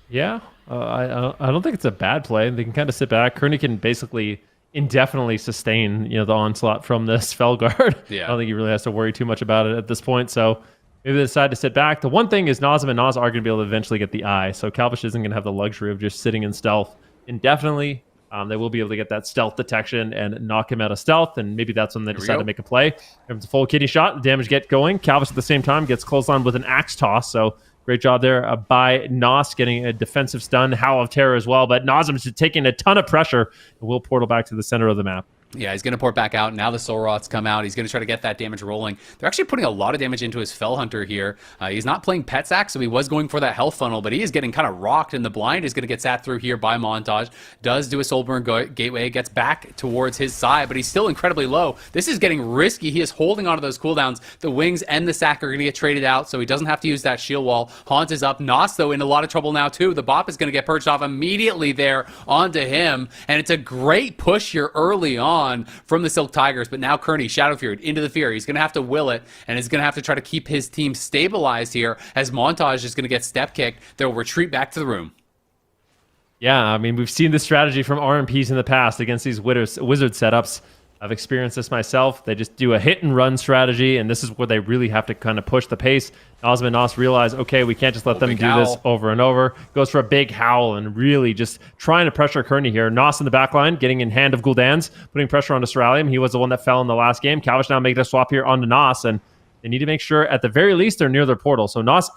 Yeah, I don't think it's a bad play. They can kind of sit back. Kearney can basically indefinitely sustain, the onslaught from this Felguard. Yeah. I don't think he really has to worry too much about it at this point. So maybe they decide to sit back. The one thing is Nazem and Nas are going to be able to eventually get the eye. So Calvish isn't going to have the luxury of just sitting in stealth indefinitely. They will be able to get that stealth detection and knock him out of stealth, and maybe that's when they decide to make a play. If it's a full kitty shot, the damage get going. Calvish at the same time gets clotheslined with an axe toss, so great job there by Nos getting a defensive stun, Howl of Terror as well, but Nazem's taking a ton of pressure and will portal back to the center of the map. Yeah, he's going to port back out. Now the Soul Rots come out. He's going to try to get that damage rolling. They're actually putting a lot of damage into his Fell Hunter here. He's not playing Pet Sack, so he was going for that health funnel, but he is getting kind of rocked in the blind. He's going to get sat through here by Montage. Does do a Soulburn Gateway, gets back towards his side, but he's still incredibly low. This is getting risky. He is holding onto those cooldowns. The Wings and the Sack are going to get traded out, so he doesn't have to use that shield wall. Haunt is up. Nos, though, in a lot of trouble now, too. The Bop is going to get purged off immediately there onto him, and it's a great push here early on from the Silk Tigers, but now Kearney, Shadow Feared, into the Fear. He's going to have to will it, and he's going to have to try to keep his team stabilized here as Montage is going to get step kicked. They'll retreat back to the room. Yeah, I mean, we've seen this strategy from RMPs in the past against these wizard setups. I've experienced this myself. They just do a hit and run strategy, and this is where they really have to kind of push the pace. Nazem and Nos realize, okay, we can't just let them do this over and over. Goes for a big howl and really just trying to pressure Kearney here. Nos in the back line, getting in hand of Gul'dan's, putting pressure onto Seralium. He was the one that fell in the last game. Calvish now making a swap here onto Nos, and they need to make sure at the very least they're near their portal. So Nos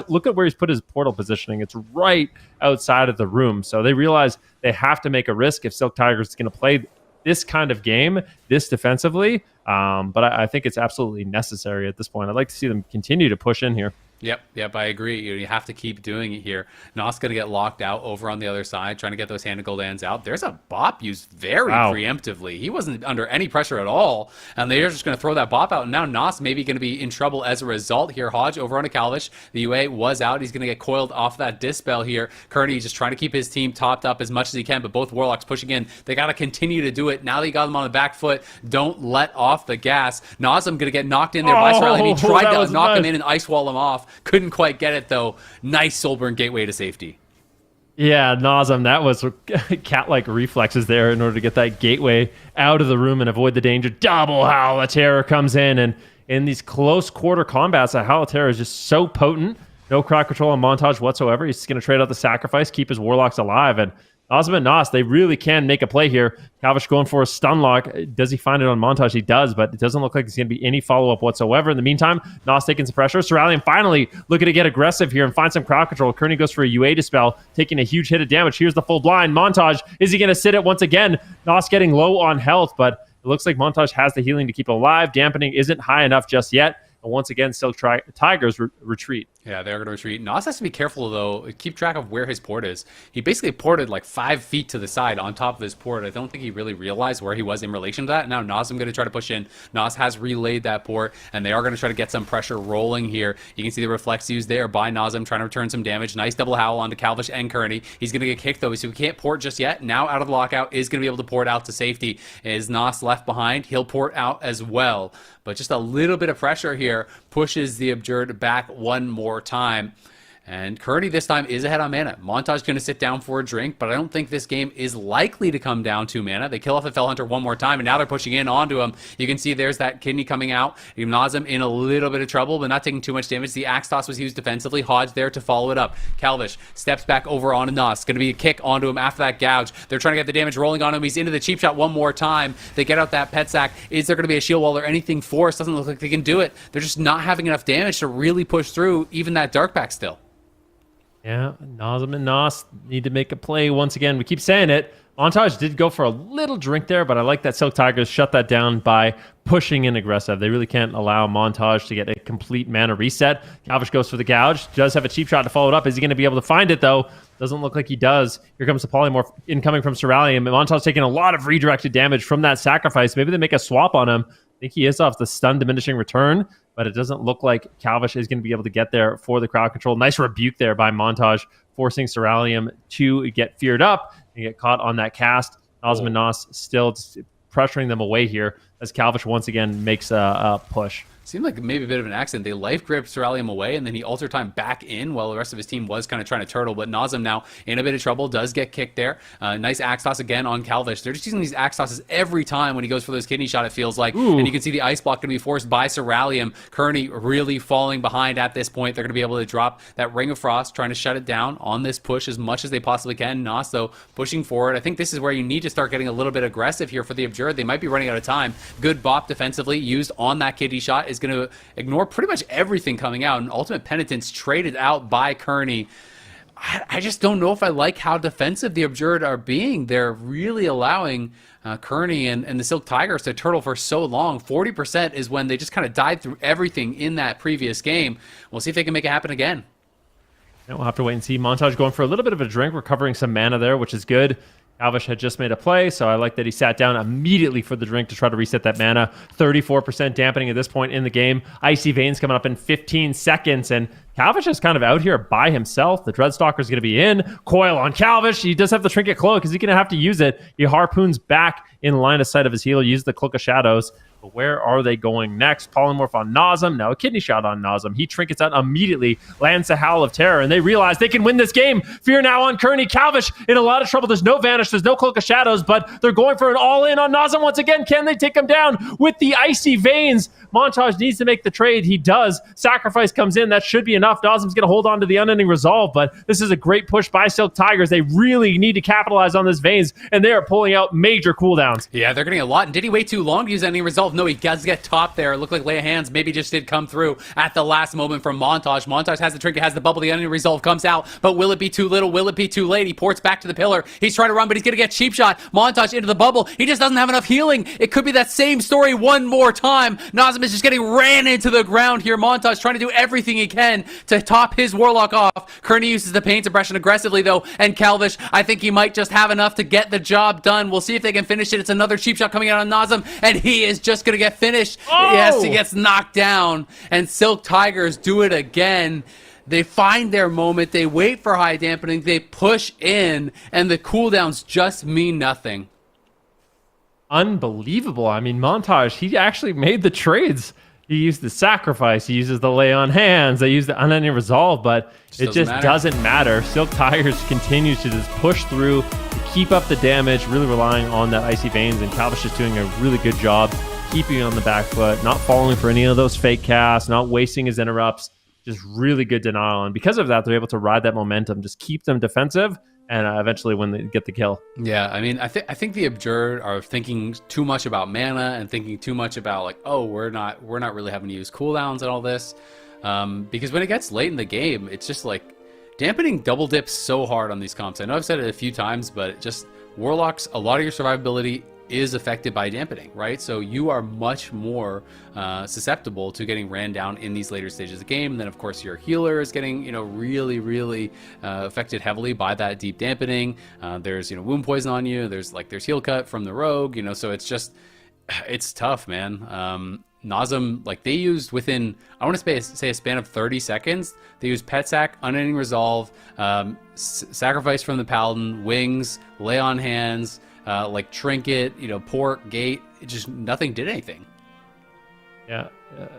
look at where he's put his portal positioning. It's right outside of the room. So they realize they have to make a risk if Silk Tigers is going to play this kind of game, this defensively. But I think it's absolutely necessary at this point. I'd like to see them continue to push in here. Yep, I agree. You have to keep doing it here. Nos going to get locked out over on the other side, trying to get those Hand of Gul'dans out. There's a Bop used very preemptively. He wasn't under any pressure at all, and they're just going to throw that Bop out, and now Nos maybe going to be in trouble as a result here. Hodge over on a Calvish. The UA was out. He's going to get coiled off that Dispel here. Kearney just trying to keep his team topped up as much as he can, but both Warlocks pushing in. They got to continue to do it. Now they got them on the back foot. Don't let off the gas. Nazem going to get knocked in there by Seralium. He tried to knock him in and ice wall him off. Couldn't quite get it, though. Nice Soulburn Gateway to safety. Yeah, Nazem, that was cat-like reflexes there in order to get that gateway out of the room and avoid the danger. Double Howl of Terror comes in, and in these close quarter combats, that Howl of Terror is just so potent. No crowd control on Montage whatsoever. He's just going to trade out the sacrifice, keep his Warlocks alive, and Nazem and Nos, they really can make a play here. Calvish going for a stun lock. Does he find it on Montage? He does, but it doesn't look like there's going to be any follow-up whatsoever. In the meantime, Nos taking some pressure. Cerulean finally looking to get aggressive here and find some crowd control. Kearney goes for a UA dispel, taking a huge hit of damage. Here's the full blind. Montage, is he going to sit it once again? Nos getting low on health, but it looks like Montage has the healing to keep it alive. Dampening isn't high enough just yet. And once again, Silk Tigers retreat. Yeah, they're going to retreat. Nos has to be careful, though. Keep track of where his port is. He basically ported like 5 feet to the side on top of his port. I don't think he really realized where he was in relation to that. Now, Nos is going to try to push in. Nos has relayed that port, and they are going to try to get some pressure rolling here. You can see the reflex used there by Nazem trying to return some damage. Nice double howl onto Calvish and Kearney. He's going to get kicked, though, so he can't port just yet. Now, out of the lockout, is going to be able to port out to safety. Is Nos left behind? He'll port out as well. But just a little bit of pressure here pushes the Abjured back one more time. And Kearney this time is ahead on mana. Montage going to sit down for a drink, but I don't think this game is likely to come down to mana. They kill off the Fell Hunter one more time, and now they're pushing in onto him. You can see there's that kidney coming out. Nazem in a little bit of trouble, but not taking too much damage. The Axe Toss was used defensively. Hodge there to follow it up. Calvish steps back over onto Nos. Going to be a kick onto him after that gouge. They're trying to get the damage rolling on him. He's into the cheap shot one more time. They get out that pet sack. Is there going to be a shield wall or anything forced? Doesn't look like they can do it. They're just not having enough damage to really push through even that dark pack still. Yeah, Nazem and Nos need to make a play once again. We keep saying it. Montage did go for a little drink there, but I like that Silk Tigers shut that down by pushing in aggressive. They really can't allow Montage to get a complete mana reset. Calvish goes for the gouge. Does have a cheap shot to follow it up. Is he going to be able to find it, though? Doesn't look like he does. Here comes the polymorph incoming from Cerulean. Montage taking a lot of redirected damage from that sacrifice. Maybe they make a swap on him. I think he is off the stun diminishing return, but it doesn't look like Calvish is going to be able to get there for the crowd control. Nice rebuke there by Montage, forcing Cerulean to get feared up and get caught on that cast. Nazem and Nos still pressuring them away here as Calvish once again makes a push. Seemed like maybe a bit of an accident. They life gripped Cerulean away, and then he altered time back in while the rest of his team was kind of trying to turtle. But Nazem now in a bit of trouble, does get kicked there. Nice axe toss again on Calvish. They're just using these axe tosses every time when he goes for those kidney shot, it feels like. Ooh. And you can see the ice block going to be forced by Cerulean. Kearney really falling behind at this point. They're going to be able to drop that Ring of Frost, trying to shut it down on this push as much as they possibly can. Nos, though, pushing forward. I think this is where you need to start getting a little bit aggressive here for the Abjured. They might be running out of time. Good bop defensively used on that kidney shot is going to ignore pretty much everything coming out, and Ultimate Penitence traded out by Kearney. I just don't know if I like how defensive the Abjured are being. They're really allowing Kearney and the Silk Tigers to turtle for so long. 40% is when they just kind of died through everything in that previous game. We'll see if they can make it happen again. Yeah, we'll have to wait and see. Montage going for a little bit of a drink, recovering some mana there, which is good. Calvish had just made a play, so I like that he sat down immediately for the drink to try to reset that mana. 34% dampening at this point in the game. Icy Veins coming up in 15 seconds, and Calvish is kind of out here by himself. The Dreadstalker's going to be in. Coil on Calvish. He does have the Trinket Cloak because he's going to have to use it. He harpoons back in line of sight of his healer, uses the Cloak of Shadows. But where are they going next? Polymorph on Nazem. Now a kidney shot on Nazem. He trinkets out immediately, lands a Howl of Terror, and they realize they can win this game. Fear now on Kearney. Calvish in a lot of trouble. There's no Vanish. There's no Cloak of Shadows, but they're going for an all-in on Nazem once again. Can they take him down with the Icy Veins? Montage needs to make the trade. He does. Sacrifice comes in. That should be enough. Nazem's going to hold on to the Unending Resolve, but this is a great push by Silk Tigers. They really need to capitalize on this Veins, and they are pulling out major cooldowns. Yeah, they're getting a lot. And did he wait too long to use Unending Resolve? No, he does get topped there. It looked like Lay of Hands maybe just did come through at the last moment from Montage. Montage has the trinket, has the bubble. The Unending Resolve comes out, but will it be too little? Will it be too late? He ports back to the pillar. He's trying to run, but he's going to get cheap shot. Montage into the bubble. He just doesn't have enough healing. It could be that same story one more time. Nazem is just getting ran into the ground here. Montage trying to do everything he can to top his Warlock off. Kearney uses the Pain Suppression aggressively, though, and Calvish, I think he might just have enough to get the job done. We'll see if they can finish it. It's another cheap shot coming out on Nazem, and he is just going to get finished. Oh! Yes, he gets knocked down, and Silk Tigers do it again. They find their moment, they wait for high dampening, they push in, and the cooldowns just mean nothing. Unbelievable. I mean, Montage, he actually made the trades. He used the Sacrifice, he uses the Lay on Hands, they use the Unending Resolve, but it just doesn't matter. Silk Tigers continues to just push through, to keep up the damage, really relying on that Icy Veins, and Calvish is doing a really good job keeping on the back foot, not falling for any of those fake casts, not wasting his interrupts, just really good denial. And because of that, they're able to ride that momentum, just keep them defensive, and eventually when they get the kill. Yeah, I mean, I think the Abjured are thinking too much about mana and thinking too much about like, oh, we're not really having to use cooldowns and all this, because when it gets late in the game, it's just like dampening double dips so hard on these comps. I know I've said it a few times, but it just Warlocks, a lot of your survivability is affected by dampening, right? So you are much more susceptible to getting ran down in these later stages of the game. And then of course your healer is getting, really affected heavily by that deep dampening. There's, wound poison on you. There's heal cut from the rogue, so it's tough, man. Nazem, like they used within, I want to say a span of 30 seconds, they used Pet Sack, Unending Resolve, Sacrifice from the Paladin, Wings, Lay on Hands, like Trinket, Port, Gate, nothing did anything. Yeah,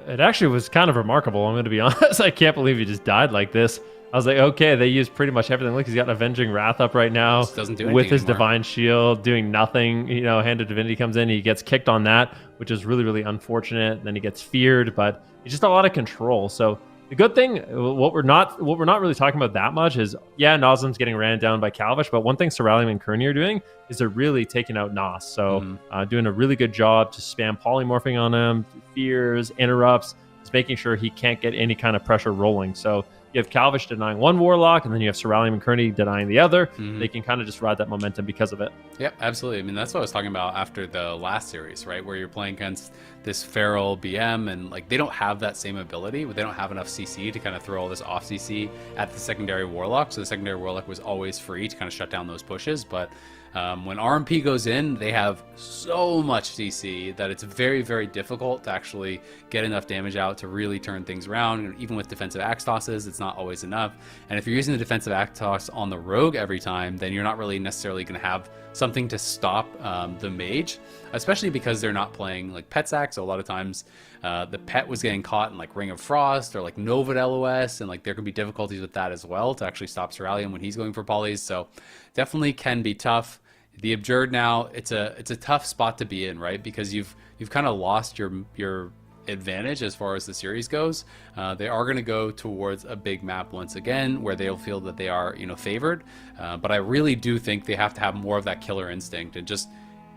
it actually was kind of remarkable. I'm going to be honest. I can't believe he just died like this. I was like, okay, they used pretty much everything. Look, he's got Avenging Wrath up right now. Just doesn't do with his anymore. Divine Shield, doing nothing. Hand of Divinity comes in, he gets kicked on that, which is really, really unfortunate. Then he gets feared, but he's just a lot of control. So the good thing, what we're not really talking about that much is, yeah, Nazem's getting ran down by Calvish, but one thing Soralium and Kearney are doing is they're really taking out Nas. So doing a really good job to spam polymorphing on him, fears, interrupts, just making sure he can't get any kind of pressure rolling. So you have Calvish denying one Warlock, and then you have Soralium and Kearney denying the other. They can kind of just ride that momentum because of it. Yep, absolutely. I mean, that's what I was talking about after the last series, right? Where you're playing against this feral BM, and like they don't have that same ability, but they don't have enough CC to kind of throw all this off CC at the secondary Warlock. So the secondary Warlock was always free to kind of shut down those pushes. But when RMP goes in, they have so much CC that it's very, very difficult to actually get enough damage out to really turn things around. Even with defensive axe tosses, it's not always enough. And if you're using the defensive axe toss on the rogue every time, then you're not really necessarily going to have something to stop the mage, especially because they're not playing like Pet Sack. So a lot of times the pet was getting caught in like Ring of Frost or like Nova LOS, and like there can be difficulties with that as well to actually stop Soralium when he's going for polys. So definitely can be tough. The Abjured now, it's a tough spot to be in, right? Because you've kind of lost your advantage as far as the series goes. They are going to go towards a big map once again, where they'll feel that they are favored. But I really do think they have to have more of that killer instinct, and just,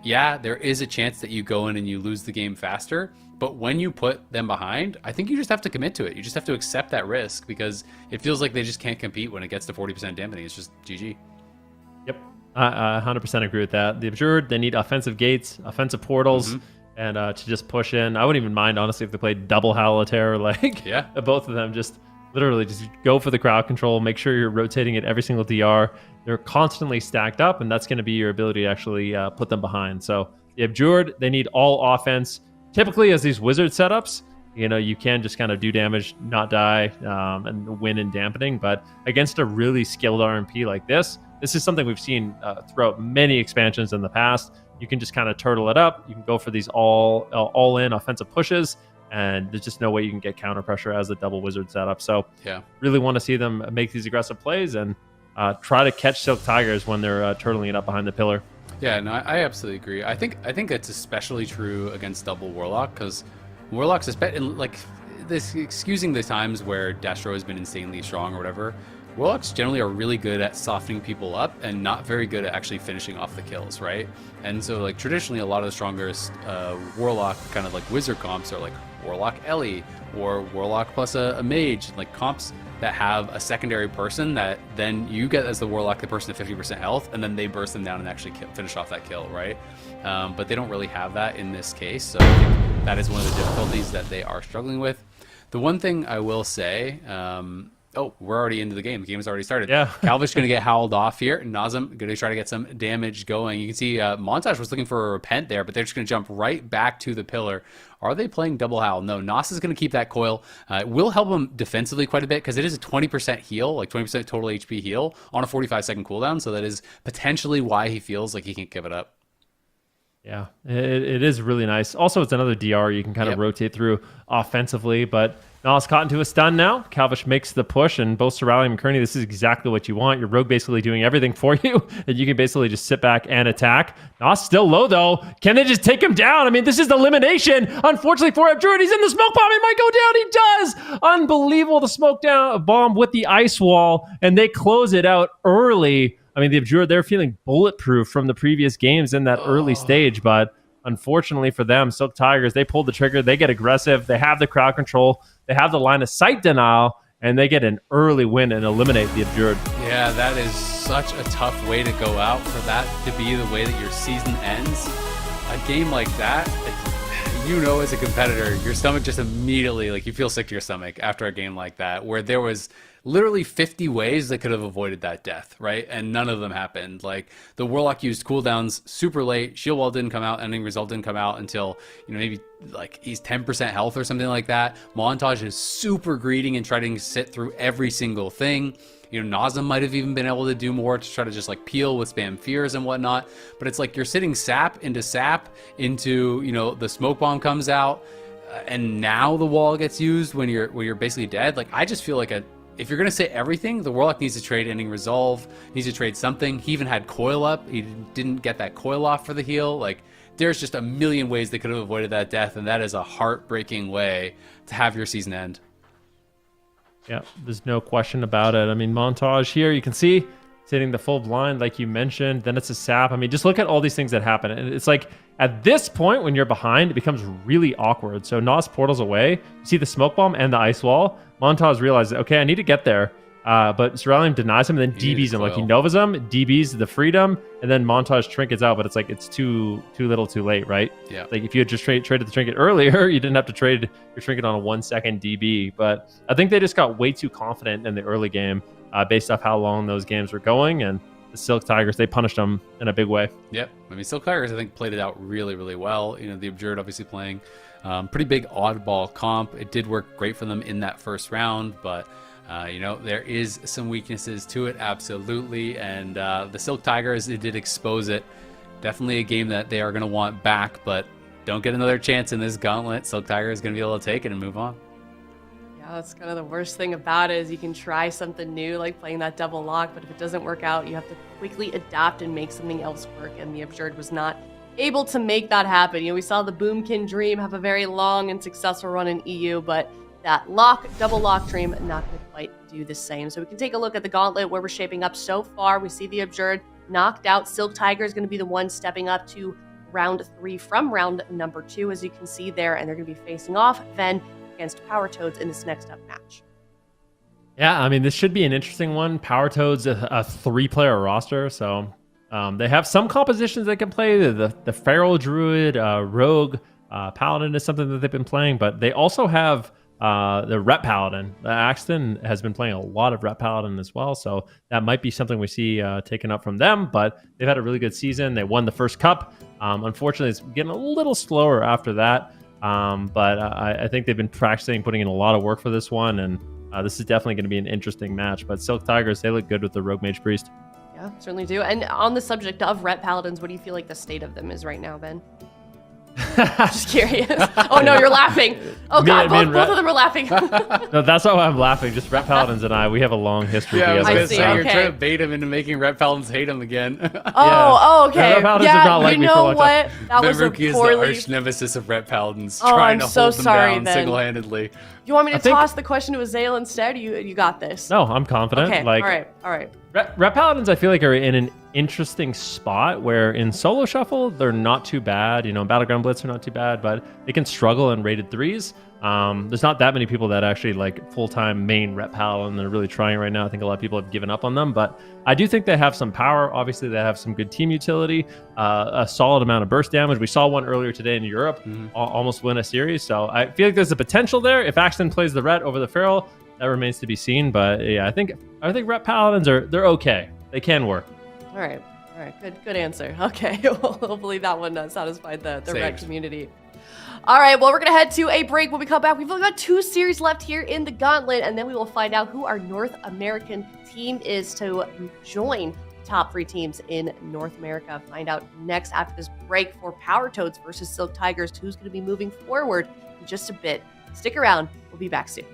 yeah, there is a chance that you go in and you lose the game faster. But when you put them behind, I think you just have to commit to it. You just have to accept that risk, because it feels like they just can't compete when it gets to 40% dampening. It's just GG. Yep. I 100% agree with that. The Abjured, they need offensive gates, offensive portals, and to just push in. I wouldn't even mind, honestly, if they played double Howl of Terror. Like, yeah, both of them, just literally just go for the crowd control. Make sure you're rotating at every single DR. They're constantly stacked up, and that's going to be your ability to actually put them behind. So the Abjured, they need all offense. Typically, as these wizard setups, you can just kind of do damage, not die, and win in dampening. But against a really skilled RMP like this is something we've seen throughout many expansions in the past. You can just kind of turtle it up. You can go for these all-in offensive pushes, and there's just no way you can get counter pressure as a double wizard setup. So yeah, really want to see them make these aggressive plays and try to catch Silk Tigers when they're turtling it up behind the pillar. Yeah, no, I absolutely agree. I think it's especially true against double Warlock, because Warlocks, like this, excusing the times where Destro has been insanely strong or whatever, Warlocks generally are really good at softening people up and not very good at actually finishing off the kills, right? And so, like, traditionally, a lot of the strongest Warlock kind of like wizard comps are like Warlock Ellie or Warlock plus a mage, like comps that have a secondary person that then you get as the Warlock the person at 50% health, and then they burst them down and actually finish off that kill, right? But they don't really have that in this case, so I think that is one of the difficulties that they are struggling with. The one thing I will say, oh, we're already into the game. The game has already started. Yeah. Calvish going to get howled off here. Nazem going to try to get some damage going. You can see Montage was looking for a repent there, but they're just going to jump right back to the pillar. Are they playing double howl? No, Nas is going to keep that coil. It will help him defensively quite a bit, because it is a 20% heal, like 20% total HP heal on a 45-second cooldown. So that is potentially why he feels like he can't give it up. Yeah, it is really nice. Also, it's another DR you can kind of rotate through offensively, but Nas caught into a stun now. Calvish makes the push, and both Soralium and Kearney, this is exactly what you want. Your rogue basically doing everything for you, and you can basically just sit back and attack. Nas still low, though. Can they just take him down? I mean, this is the elimination. Unfortunately for Abjured, he's in the smoke bomb. He might go down. He does. Unbelievable. The smoke down bomb with the ice wall, and they close it out early. I mean, the Abjured, they're feeling bulletproof from the previous games in that early stage, but unfortunately for them, Silk Tigers, they pulled the trigger. They get aggressive. They have the crowd control. They have the line of sight denial, and they get an early win and eliminate the Abjured. Yeah, that is such a tough way to go out, for that to be the way that your season ends. A game like that, you know, as a competitor, your stomach just immediately, like, you feel sick to your stomach after a game like that, where there was literally 50 ways that could have avoided that death, right? And none of them happened. Like, the Warlock used cooldowns super late. Shield Wall didn't come out. Ending Result didn't come out until, you know, maybe like he's 10% health or something like that. Montage is super greedy and trying to sit through every single thing. You know, Nazem might have even been able to do more to try to just like peel with spam fears and whatnot. But it's like you're sitting sap into, you know, the smoke bomb comes out, and now the wall gets used when you're basically dead. Like, I just feel like if you're gonna say everything, the Warlock needs to trade Ending Resolve, needs to trade something. He even had Coil up. He didn't get that Coil off for the heal. Like, there's just a million ways they could have avoided that death, and that is a heartbreaking way to have your season end. Yeah, there's no question about it. I mean, Montage here, you can see it's hitting the full blind, like you mentioned. Then it's a sap. I mean, just look at all these things that happen. And it's like, at this point, when you're behind, it becomes really awkward. So Nas portals away. You see the smoke bomb and the ice wall. Montage realizes, okay, I need to get there. But Cerulean denies him, and then DBs him. Like, he Novas him, DBs the freedom, and then Montage trinkets out. But it's like, it's too little too late, right? Yeah. Like, if you had just traded the trinket earlier, you didn't have to trade your trinket on a 1 second DB. But I think they just got way too confident in the early game based off how long those games were going. And the Silk Tigers, they punished them in a big way. Yep. I mean, Silk Tigers, I think, played it out really, really well. You know, the Abjured obviously playing pretty big oddball comp. It did work great for them in that first round, but you know, there is some weaknesses to it, absolutely. And the Silk Tigers, it did expose it. Definitely a game that they are going to want back, but don't get another chance in this gauntlet. Silk Tiger is going to be able to take it and move on. Yeah, that's kind of the worst thing about it, is you can try something new, like playing that double lock, but if it doesn't work out, you have to quickly adapt and make something else work, and the Abjured was not able to make that happen. You know, we saw the Boomkin Dream have a very long and successful run in EU, but that double lock Dream not going to quite do the same. So we can take a look at the gauntlet where we're shaping up so far. We see the Abjured knocked out. Silk Tiger is going to be the one stepping up to round 3 from round number 2, as you can see there, and they're going to be facing off then against Power Toads in this next up match. Yeah, I mean, this should be an interesting one. Power Toads, a 3-player roster, so they have some compositions they can play. The Feral Druid, Rogue, Paladin is something that they've been playing, but they also have the Rep Paladin. Axton has been playing a lot of Rep Paladin as well, so that might be something we see taken up from them, but they've had a really good season. They won the first cup. Unfortunately, it's getting a little slower after that, but I think they've been practicing, putting in a lot of work for this one, and this is definitely going to be an interesting match. But Silk Tigers, they look good with the Rogue Mage Priest. Yeah, certainly do. And on the subject of Rep Paladins, what do you feel like the state of them is right now, Ben? Just curious. Oh no, you're laughing. Oh god, both of them are laughing. No, that's why I'm laughing. Just Rep Paladins and we have a long history together. I was see, say, okay. you're trying to bait him into making Rep Paladins hate him again. Oh, okay. Rep Paladins have not liked you me for a know long what? time. That was a Meruki is poorly... the arch nemesis of Rep Paladins, Oh, trying I'm to so hold them sorry, down then. single-handedly. You want me to I think- toss the question to Azael instead? You got this. No, I'm confident. Okay, Like, all right. Rep Paladins, I feel like, are in an interesting spot where in solo shuffle, they're not too bad. You know, in Battleground Blitz, they're not too bad, but they can struggle in rated 3s. There's not that many people that actually like full-time main Rep Paladin. They're really trying right now. I think a lot of people have given up on them, but I do think they have some power. Obviously, they have some good team utility, a solid amount of burst damage. We saw one earlier today in Europe, almost win a series. So I feel like there's a potential there. If Axton plays the Ret over the Feral, that remains to be seen. But yeah, I think Rep Paladins they're okay. They can work. All right. Good answer. Okay, well, hopefully that one satisfied the Red community. All right, well, we're going to head to a break. When we come back, we've only got 2 series left here in the Gauntlet, and then we will find out who our North American team is to join top 3 teams in North America. Find out next after this break for Power Toads versus Silk Tigers, who's going to be moving forward in just a bit. Stick around. We'll be back soon.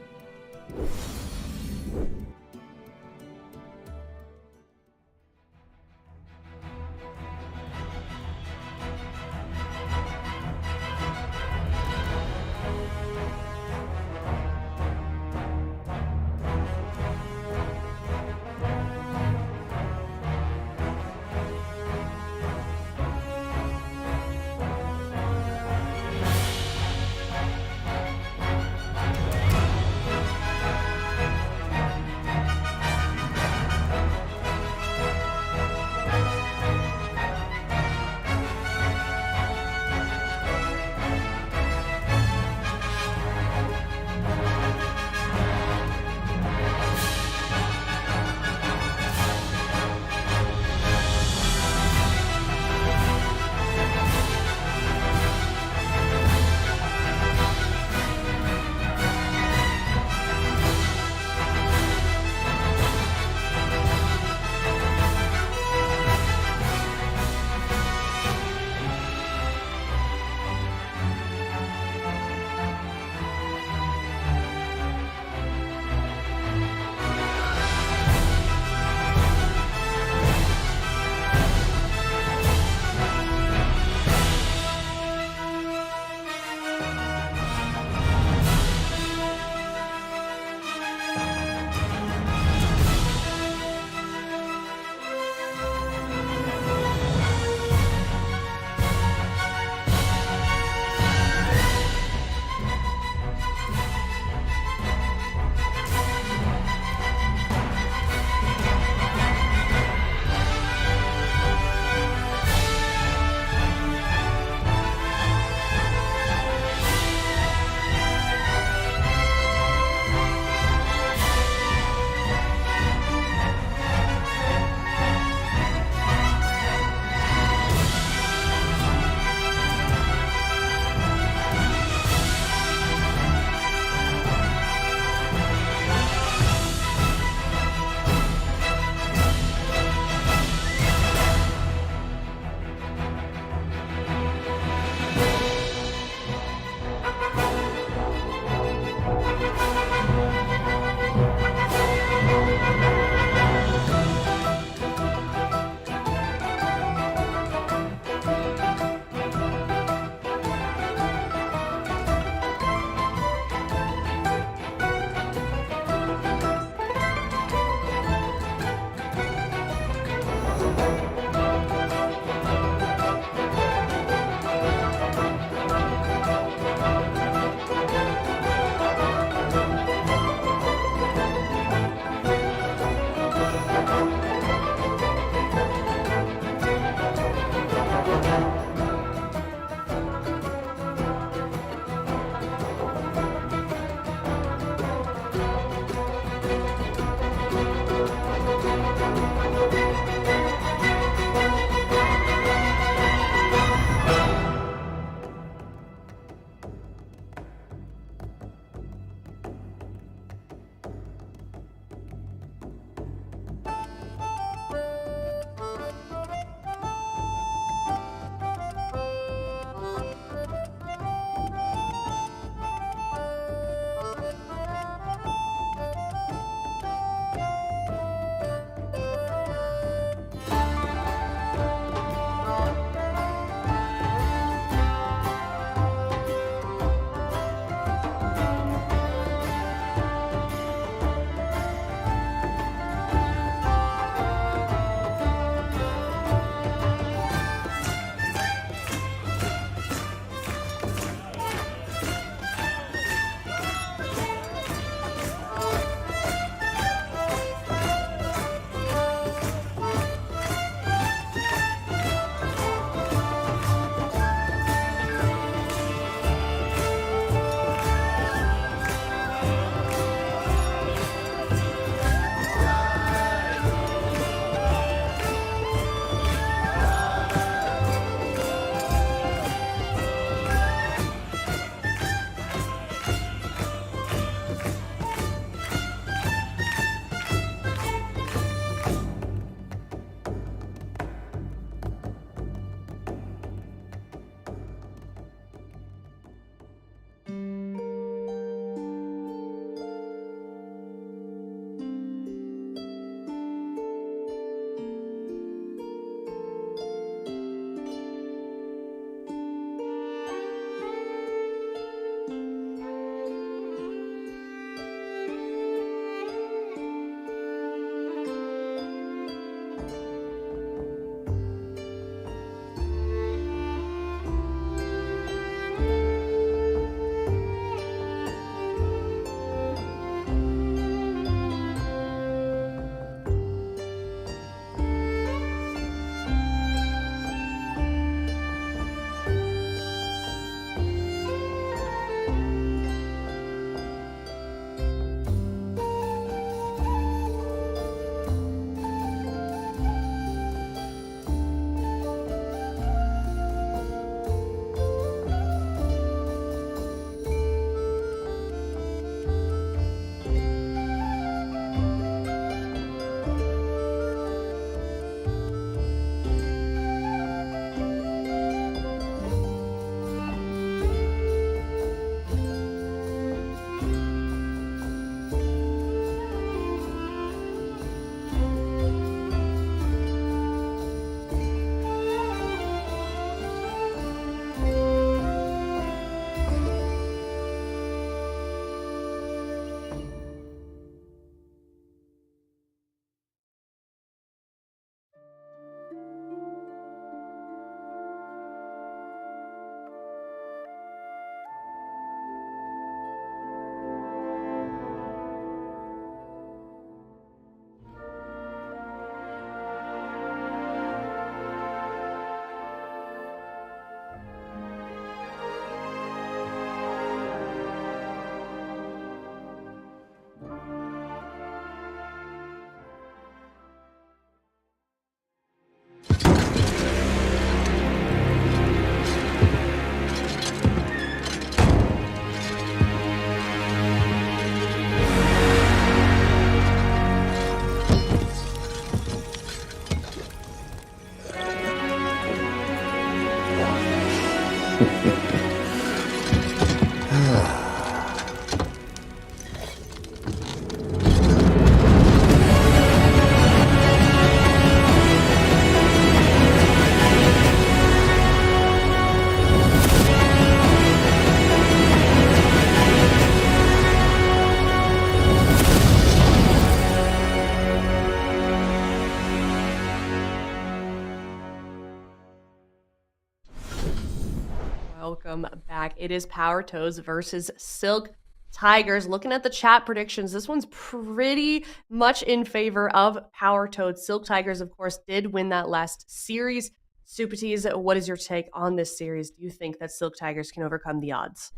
It is Power Toads versus Silk Tigers. Looking at the chat predictions, this one's pretty much in favor of Power Toads. Silk Tigers, of course, did win that last series. Supatees, what is your take on this series? Do you think that Silk Tigers can overcome the odds?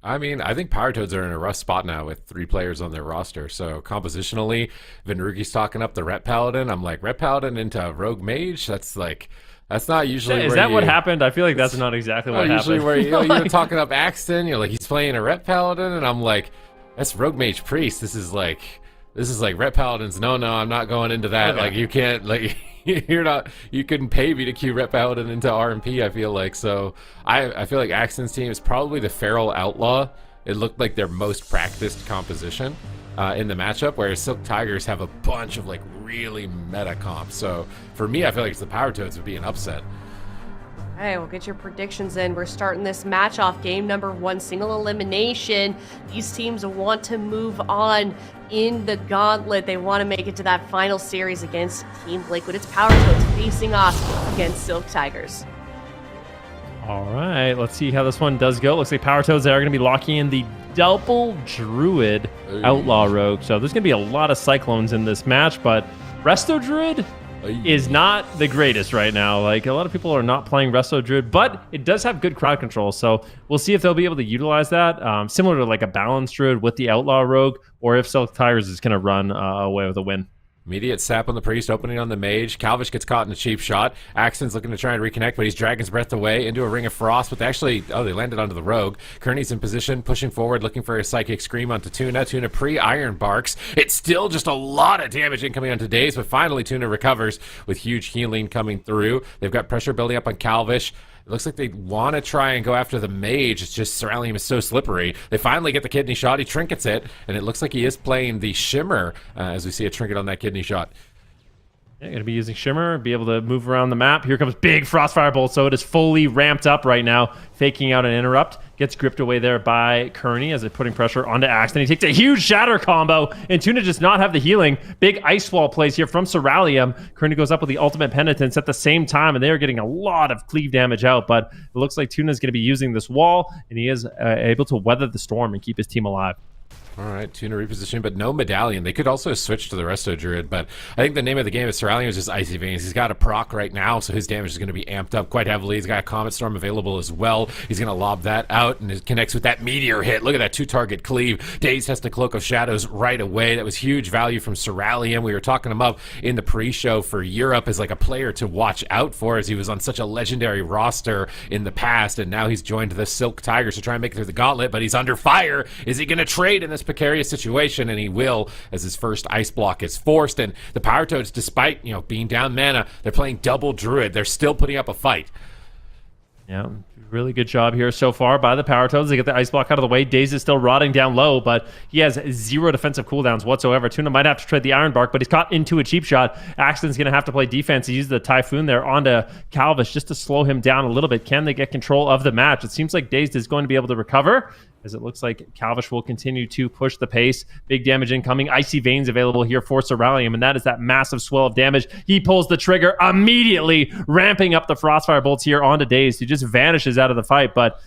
I mean, I think Power Toads are in a rough spot now with 3 players on their roster. So compositionally, Vinrugi's talking up the Ret Paladin. I'm like, Ret Paladin into Rogue Mage? That's not usually Is that what happened? I feel like that's not exactly what happened. Usually where you're talking up Axton, you're like, he's playing a Ret Paladin, and I'm like, that's Rogue Mage Priest. This is like Ret Paladins. No, I'm not going into that. Okay. Like, you can't, like, you couldn't pay me to queue Ret Paladin into RMP, I feel like. So I feel like Axton's team is probably the Feral Outlaw. It looked like their most practiced composition in the matchup, whereas Silk Tigers have a bunch of like really meta comps. So for me, I feel like it's the Power Toads would be an upset. All right, we'll get your predictions in. We're starting this match off. Game number 1, single elimination. These teams want to move on in the Gauntlet. They want to make it to that final series against Team Liquid. It's Power Toads facing off against Silk Tigers. All right, let's see how this one does go. Looks like Power Toads are going to be locking in the double Druid Outlaw Rogue. So there's going to be a lot of Cyclones in this match, but Resto Druid is not the greatest right now. Like, a lot of people are not playing Resto Druid, but it does have good crowd control. So we'll see if they'll be able to utilize that, similar to like a balanced Druid with the Outlaw Rogue, or if Silk Tigers is going to run away with a win. Immediate sap on the Priest, opening on the Mage. Calvish gets caught in a cheap shot. Axton's looking to try and reconnect, but he's Dragon's Breath away into a Ring of Frost, but they landed onto the Rogue. Kearney's in position, pushing forward, looking for a Psychic Scream onto Tuna. Tuna pre-Iron Barks. It's still just a lot of damage incoming onto Daze, but finally Tuna recovers with huge healing coming through. They've got pressure building up on Calvish. It looks like they want to try and go after the Mage. It's just Ceruleum is so slippery. They finally get the kidney shot. He trinkets it, and it looks like he is playing the Shimmer as we see a trinket on that kidney shot. Yeah, going to be using Shimmer, be able to move around the map. Here comes big Frostfire Bolt, so it is fully ramped up right now, faking out an interrupt. Gets gripped away there by Kearney as they're putting pressure onto Axton. He takes a huge Shatter combo, and Tuna does not have the healing. Big Ice Wall plays here from Ceruleum. Kearney goes up with the Ultimate Penitence at the same time, and they are getting a lot of cleave damage out, but it looks like Tuna is going to be using this wall, and he is able to weather the storm and keep his team alive. All right, Tuna reposition, but no medallion. They could also switch to the Resto Druid, but I think the name of the game is Ceruleum is just Icy Veins. He's got a proc right now, so his damage is going to be amped up quite heavily. He's got a Comet Storm available as well. He's going to lob that out, and it connects with that Meteor hit. Look at that 2-target cleave. Daze has the Cloak of Shadows right away. That was huge value from Ceruleum. We were talking him up in the pre-show for Europe as like a player to watch out for, as he was on such a legendary roster in the past, and now he's joined the Silk Tigers to try and make it through the Gauntlet, but he's under fire. Is he going to trade in this precarious situation? And he will, as his first ice block is forced. And the Power Toads, despite being down mana, they're playing double Druid. They're still putting up a fight. Yeah, really good job here so far by the Power Toads. They get the ice block out of the way. Daze is still rotting down low, but he has 0 defensive cooldowns whatsoever. Tuna might have to trade the Iron Bark, but he's caught into a cheap shot. Axton's going to have to play defense. He uses the Typhoon there onto Calvish just to slow him down a little bit. Can they get control of the match? It seems like Dazed is going to be able to recover, as it looks like Calvish will continue to push the pace. Big damage incoming. Icy Veins available here for Ceruleum, and that is that massive swell of damage. He pulls the trigger immediately, ramping up the Frostfire Bolts here onto Daze. He just vanishes out of the fight, but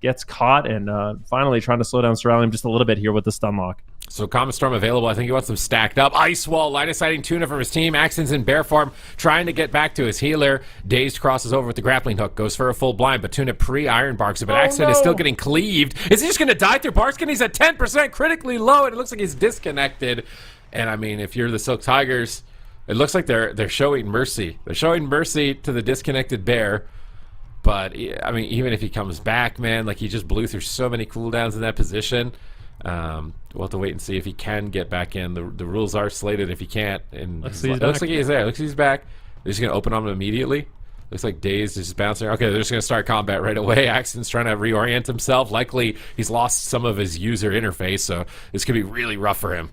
gets caught and finally trying to slow down Ceruleum just a little bit here with the stun lock. So Comet Storm available. I think he wants them stacked up. Ice Wall, line of sighting Tuna from his team. Axton's in bear form, trying to get back to his healer. Dazed crosses over with the grappling hook, goes for a full blind, but Tuna pre-Iron Barks it. But Axton is still getting cleaved. Is he just going to die through Barkskin? He's at 10%, critically low, and it looks like he's disconnected. And I mean, if you're the Silk Tigers, it looks like they're showing mercy. They're showing mercy to the disconnected bear. But I mean, even if he comes back, man, like he just blew through so many cooldowns in that position. We'll have to wait and see if he can get back in. The rules are slated if he can't. And it looks like he's there. Looks like he's back. They're just going to open on him immediately. Looks like Daze is just bouncing. Okay, they're just going to start combat right away. Axton's trying to reorient himself. Likely he's lost some of his user interface, so this could be really rough for him.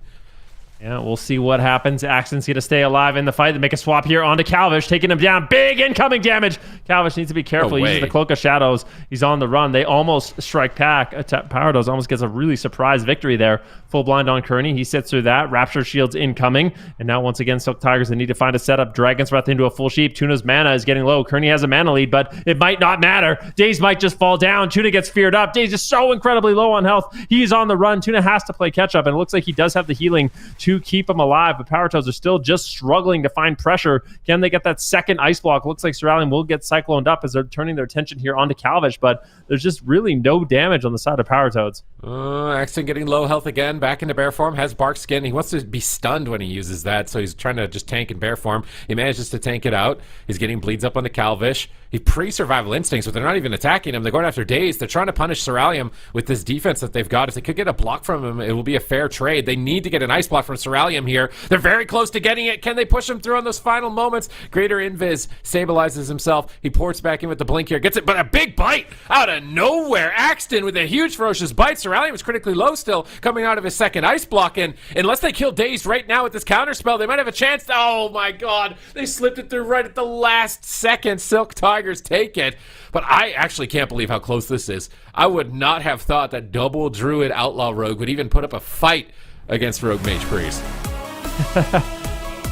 Yeah, we'll see what happens. Axton's going to stay alive in the fight. They make a swap here onto Calvish, taking him down. Big incoming damage. Calvish needs to be careful. He uses the Cloak of Shadows. He's on the run. They almost strike back. Powertoes almost gets a really surprise victory there. Full blind on Kearney. He sits through that. Rapture Shield's incoming. And now once again, Silk Tigers, they need to find a setup. Dragon's Breath into a full sheep. Tuna's mana is getting low. Kearney has a mana lead, but it might not matter. Daze might just fall down. Tuna gets feared up. Daze is so incredibly low on health. He's on the run. Tuna has to play catch up, and it looks like he does have the healing to keep him alive, but Powertoes are still just struggling to find pressure. Can they get that second ice block? Looks like Cerulean will get cycloned up as they're turning their attention here onto Calvish, but there's just really no damage on the side of Powertoes. Axton getting low health again, back into bear form, has bark skin. He wants to be stunned when he uses that, so he's trying to just tank in bear form. He manages to tank it out. He's getting bleeds up onto Calvish. He pre-survival instincts, but they're not even attacking him. They're going after Daze. They're trying to punish Cerulean with this defense that they've got. If they could get a block from him, it will be a fair trade. They need to get an ice block from Cerulean here. They're very close to getting it. Can they push him through on those final moments? Greater Invis stabilizes himself. He ports back in with the blink here. Gets it, but a big bite out of nowhere. Axton with a huge ferocious bite. Cerulean was critically low still, coming out of his second ice block. And unless they kill Daze right now with this counter spell, they might have a chance. Oh my god. They slipped it through right at the last second. Silk Tigers take it. But I actually can't believe how close this is. I would not have thought that double Druid Outlaw Rogue would even put up a fight against Rogue Mage Priest.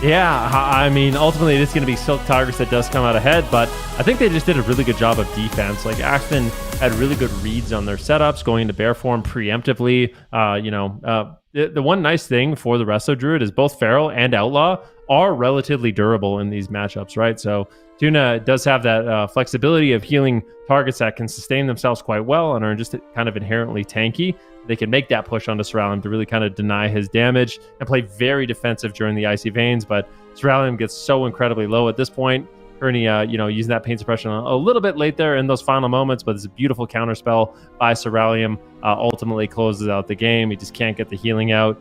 Yeah, I mean, ultimately it is going to be Silk Tigers that does come out ahead, but I think they just did a really good job of defense. Like, Axton had really good reads on their setups, going into bear form preemptively. The one nice thing for the Resto Druid is both Feral and Outlaw are relatively durable in these matchups, right? So Tuna does have that flexibility of healing targets that can sustain themselves quite well and are just kind of inherently tanky. They can make that push onto Cerulean to really kind of deny his damage and play very defensive during the Icy Veins, but Cerulean gets so incredibly low at this point. Kearney, using that pain suppression a little bit late there in those final moments, but it's a beautiful counterspell by Cerulean. Ultimately closes out the game. He just can't get the healing out.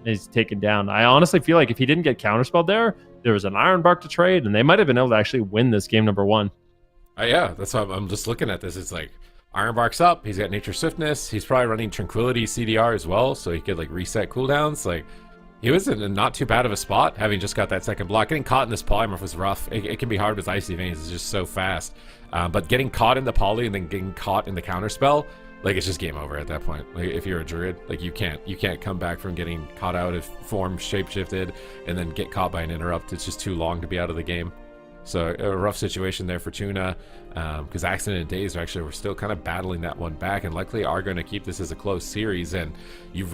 He's taken down. I honestly feel like if he didn't get counterspelled there was an Iron Bark to trade, and they might have been able to actually win this game number one. Yeah, that's why I'm just looking at this. It's like, Iron Bark's up. He's got Nature Swiftness. He's probably running Tranquility CDR as well, so he could like reset cooldowns. Like, he was in a not too bad of a spot, having just got that second block. Getting caught in this polymorph was rough. It can be hard with Icy Veins. It's just so fast. But getting caught in the poly and then getting caught in the counterspell, like, it's just game over at that point. Like, if you're a druid, like, you can't come back from getting caught out of form shapeshifted and then get caught by an interrupt. It's just too long to be out of the game. So a rough situation there for Tuna, because Axton and Daze were still kind of battling that one back, and likely are going to keep this as a close series. And you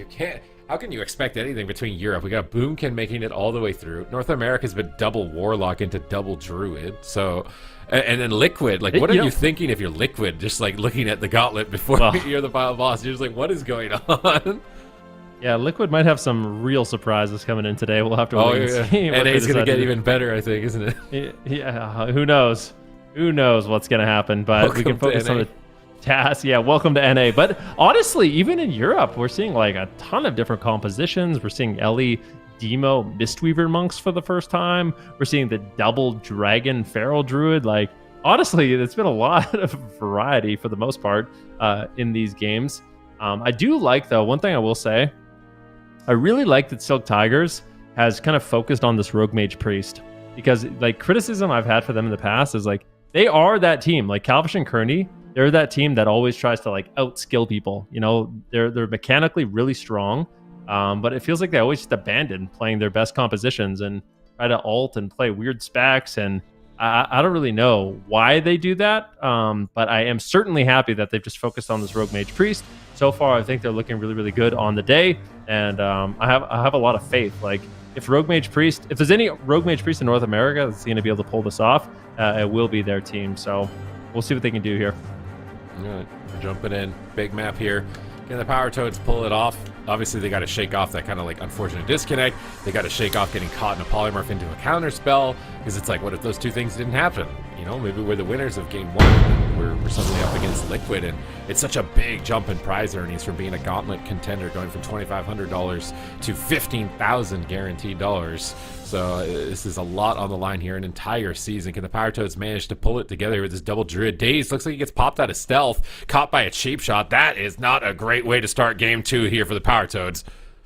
can't. How can you expect anything between Europe? We got Boomkin making it all the way through. North America's been double Warlock into double Druid. So, and then Liquid. Like, what are you thinking if you're Liquid? Just like looking at the Gauntlet before you're the final boss, you're just like, what is going on? Yeah, Liquid might have some real surprises coming in today. We'll have to wait and see. And it's going to get even better, I think, isn't it? Yeah, who knows? Who knows what's going to happen? But we can focus on the task. Yeah, welcome to NA. But honestly, even in Europe, we're seeing like a ton of different compositions. We're seeing Ellie Demo Mistweaver monks for the first time. We're seeing the double Dragon Feral Druid. Like, honestly, it's been a lot of variety for the most part in these games. I do like, though, one thing I will say, I really like that Silk Tigers has kind of focused on this Rogue Mage Priest, because like criticism I've had for them in the past is like they are that team, like Calvish and Kearney, they're that team that always tries to like outskill people. You know, they're mechanically really strong, but it feels like they always just abandon playing their best compositions and try to ult and play weird specs. And I don't really know why they do that, but I am certainly happy that they've just focused on this Rogue Mage Priest. So far, I think they're looking really, really good on the day, and I have a lot of faith. Like, if there's any Rogue Mage Priest in North America that's going to be able to pull this off, it will be their team. So we'll see what they can do here. All right, we're jumping in. Big map here. Can the Powertoads pull it off? Obviously, they got to shake off that kind of like unfortunate disconnect. They got to shake off getting caught in a polymorph into a counter spell, because it's like, what if those two things didn't happen? You know, maybe we're the winners of game one, and we're suddenly up against Liquid, and it's such a big jump in prize earnings from being a Gauntlet contender, going from $2,500 to $15,000 guaranteed dollars. So this is a lot on the line here, an entire season. Can the Powertoads manage to pull it together with this double Druid? Daze looks like he gets popped out of stealth, caught by a cheap shot. That is not a great way to start game two here for the Powertoads.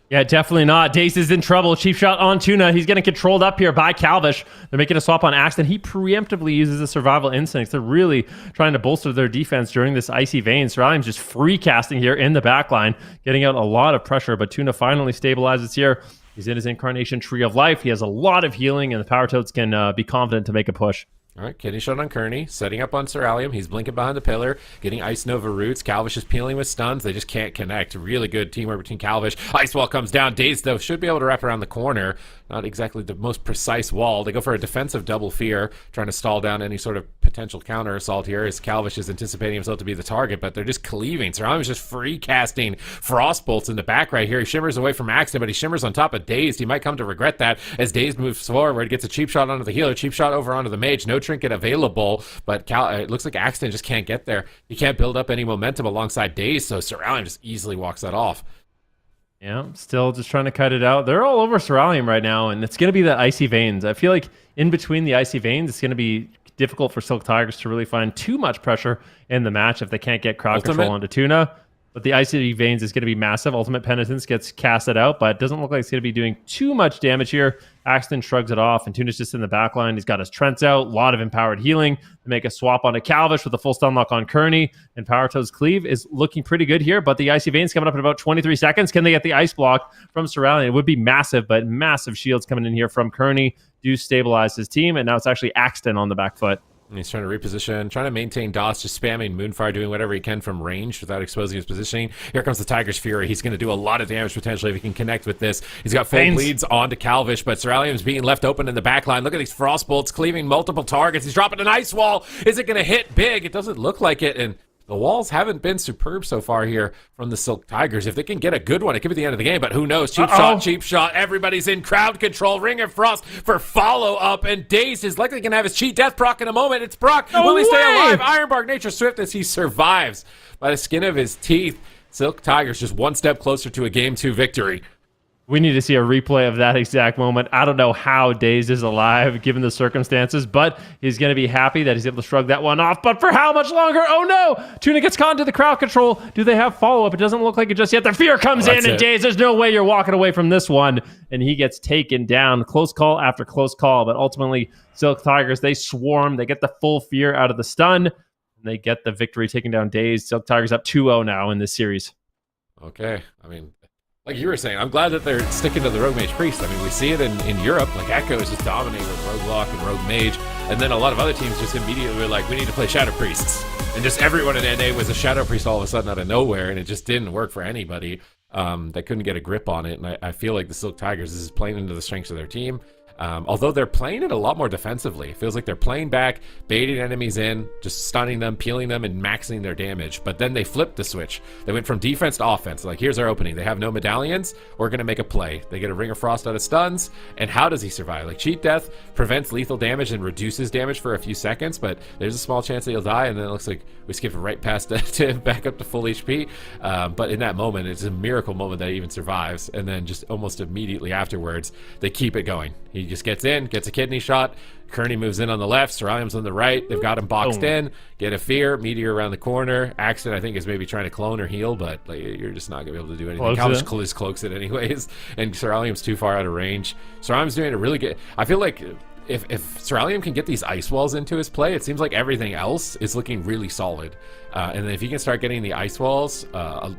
Yeah, definitely not. Dace is in trouble. Cheap shot on Tuna. He's getting controlled up here by Calvish. They're making a swap on Axton. He preemptively uses the survival instincts. They're really trying to bolster their defense during this icy vein. Ceruleum's just free casting here in the backline, getting out a lot of pressure, but Tuna finally stabilizes here. He's in his Incarnation Tree of Life. He has a lot of healing, and the Power Toads can be confident to make a push. All right, kidney shot on Kearney, setting up on Ceruleum. He's blinking behind the pillar, getting Ice Nova roots. Calvish is peeling with stuns. They just can't connect. Really good teamwork between Calvish. Ice Wall comes down. Daze, though, should be able to wrap around the corner. Not exactly the most precise wall. They go for a defensive double fear, trying to stall down any sort of potential counter assault here, as Calvish is anticipating himself to be the target, but they're just cleaving. Ceruleum is just free casting frost bolts in the back right here. He shimmers away from Axton, but he shimmers on top of Dazed. He might come to regret that as Dazed moves forward, gets a cheap shot onto the healer, cheap shot over onto the mage. No trinket available. But it looks like Axton just can't get there. He can't build up any momentum alongside Daze, so Ceruleum just easily walks that off. Yeah, still just trying to cut it out. They're all over Ceruleum right now, and it's going to be the icy veins. I feel like in between the icy veins, it's going to be difficult for Silk Tigers to really find too much pressure in the match if they can't get crowd control onto Tuna. But the icy veins is going to be massive. Ultimate Penitence gets casted out, but it doesn't look like it's going to be doing too much damage here. Axton shrugs it off, and Tuna's just in the back line. He's got his Trents out, a lot of empowered healing to make a swap onto Calvish with a full stun lock on Kearney. And Power Toad's Cleave is looking pretty good here, but the icy veins coming up in about 23 seconds. Can they get the ice block from Ceruleum? It would be massive, but massive shields coming in here from Kearney do stabilize his team, and now it's actually Axton on the back foot. And he's trying to reposition, trying to maintain DOS, just spamming Moonfire, doing whatever he can from range without exposing his positioning. Here comes the Tiger's Fury. He's going to do a lot of damage potentially if he can connect with this. He's got full bleeds onto Calvish, but Ceruleum's being left open in the backline. Look at these frost bolts cleaving multiple targets. He's dropping an ice wall. Is it going to hit big? It doesn't look like it, and the walls haven't been superb so far here from the Silk Tigers. If they can get a good one, it could be the end of the game, but who knows? Cheap shot, cheap shot. Everybody's in crowd control. Ring of Frost for follow-up, and Daze is likely going to have his cheat death proc in a moment. It's proc. Will he stay alive? Ironbark Nature Swift as he survives by the skin of his teeth. Silk Tigers just one step closer to a Game 2 victory. We need to see a replay of that exact moment. I don't know how Dazed is alive given the circumstances, but he's going to be happy that he's able to shrug that one off. But for how much longer? Oh no! Tuna gets caught into the crowd control. Do they have follow-up? It doesn't look like it just yet. The fear comes in, and Dazed, there's no way you're walking away from this one. And he gets taken down. Close call after close call, but ultimately Silk Tigers, they swarm. They get the full fear out of the stun, and they get the victory, taking down Dazed. Silk Tigers up 2-0 now in this series. Okay, I mean, like you were saying, I'm glad that they're sticking to the Rogue Mage Priest. I mean, we see it in Europe. Like, Echo is just dominating with Rogue Lock and Rogue Mage. And then a lot of other teams just immediately were like, we need to play Shadow Priests. And just everyone in NA was a Shadow Priest all of a sudden out of nowhere, and it just didn't work for anybody that couldn't get a grip on it. And I feel like the Silk Tigers, this is playing into the strengths of their team. Although they're playing it a lot more defensively. It feels like they're playing back, baiting enemies in, just stunning them, peeling them, and maxing their damage. But then they flipped the switch. They went from defense to offense. Like, here's our opening. They have no medallions. We're going to make a play. They get a Ring of Frost out of stuns. And how does he survive? Like, Cheat Death prevents lethal damage and reduces damage for a few seconds, but there's a small chance that he'll die, and then it looks like we skipped right past to back up to full HP. But in that moment, it's a miracle moment that he even survives. And then just almost immediately afterwards, they keep it going. He just gets in, gets a kidney shot. Kearney moves in on the left. Ceruleum's on the right. They've got him boxed in. Get a fear. Meteor around the corner. Axton, I think, is maybe trying to clone or heal, but like, you're just not going to be able to do anything. Calvish cloaks it anyways, and Ceruleum's too far out of range. Ceruleum's doing a really good... I feel like if Ceruleum can get these ice walls into his play, it seems like everything else is looking really solid. And if he can start getting the ice walls,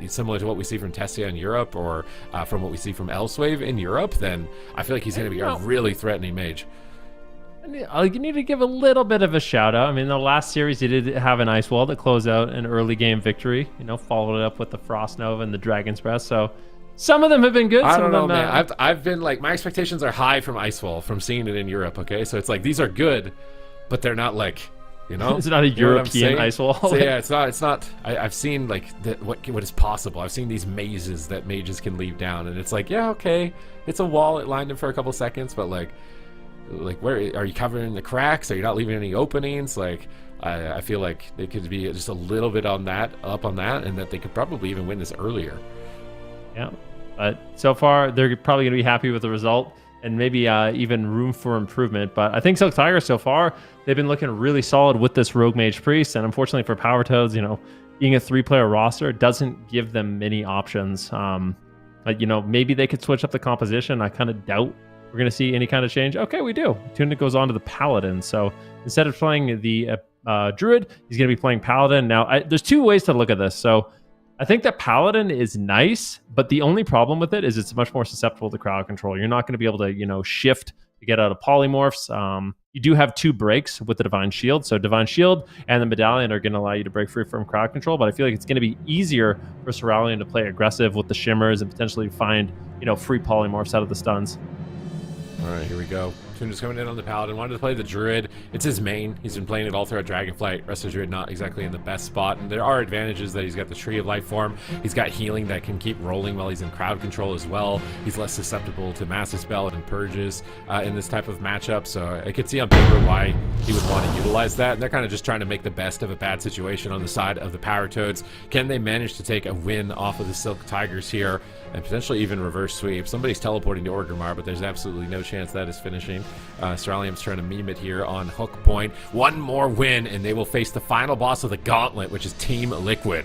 similar to what we see from Tessia in Europe, or from what we see from Elswave in Europe, then I feel like he's going to be a really threatening mage. You need to give a little bit of a shout out. I mean, the last series, he did have an ice wall that closed out an early game victory. You know, followed it up with the Frost Nova and the Dragon's Breath. So some of them have been good. I don't know, man. I've been like, my expectations are high from Icewall, from seeing it in Europe. Okay, so it's like these are good, but they're not like, you know, it's not a European ice wall. So yeah, it's not. I've seen like what is possible. I've seen these mazes that mages can leave down, and it's like, yeah, okay, it's a wall. It lined him for a couple seconds, but like where are you covering the cracks? Are you not leaving any openings? Like, I feel like they could be just a little bit up on that, and that they could probably even win this earlier. Yeah, but so far they're probably going to be happy with the result, and maybe even room for improvement. But I think Silk Tigers so far, they've been looking really solid with this Rogue Mage Priest, and unfortunately for Power Toads, you know, being a 3-player roster doesn't give them many options. Maybe they could switch up the composition. I kind of doubt we're going to see any kind of change. Okay, we do. Tuna goes on to the Paladin. So instead of playing the Druid, he's going to be playing Paladin. Now, there's two ways to look at this. So I think that Paladin is nice, but the only problem with it is it's much more susceptible to crowd control. You're not going to be able to, shift to get out of polymorphs. You do have 2 breaks with the Divine Shield. So Divine Shield and the Medallion are going to allow you to break free from crowd control, but I feel like it's going to be easier for Cerulean to play aggressive with the Shimmers and potentially find, free polymorphs out of the stuns. All right, here we go. Tuna's coming in on the Paladin. Wanted to play the Druid. It's his main. He's been playing it all throughout Dragonflight. Rest of Druid not exactly in the best spot. And there are advantages that he's got the Tree of Life form. He's got healing that can keep rolling while he's in crowd control as well. He's less susceptible to Massive Spell and Purges in this type of matchup. So I could see on paper why he would want to utilize that. And they're kind of just trying to make the best of a bad situation on the side of the Power Toads. Can they manage to take a win off of the Silk Tigers here and potentially even reverse sweep? Somebody's teleporting to Orgrimmar, but there's absolutely no chance that is finishing. Cerulean's trying to meme it here on hook point. One more win, and they will face the final boss of the Gauntlet, which is Team Liquid.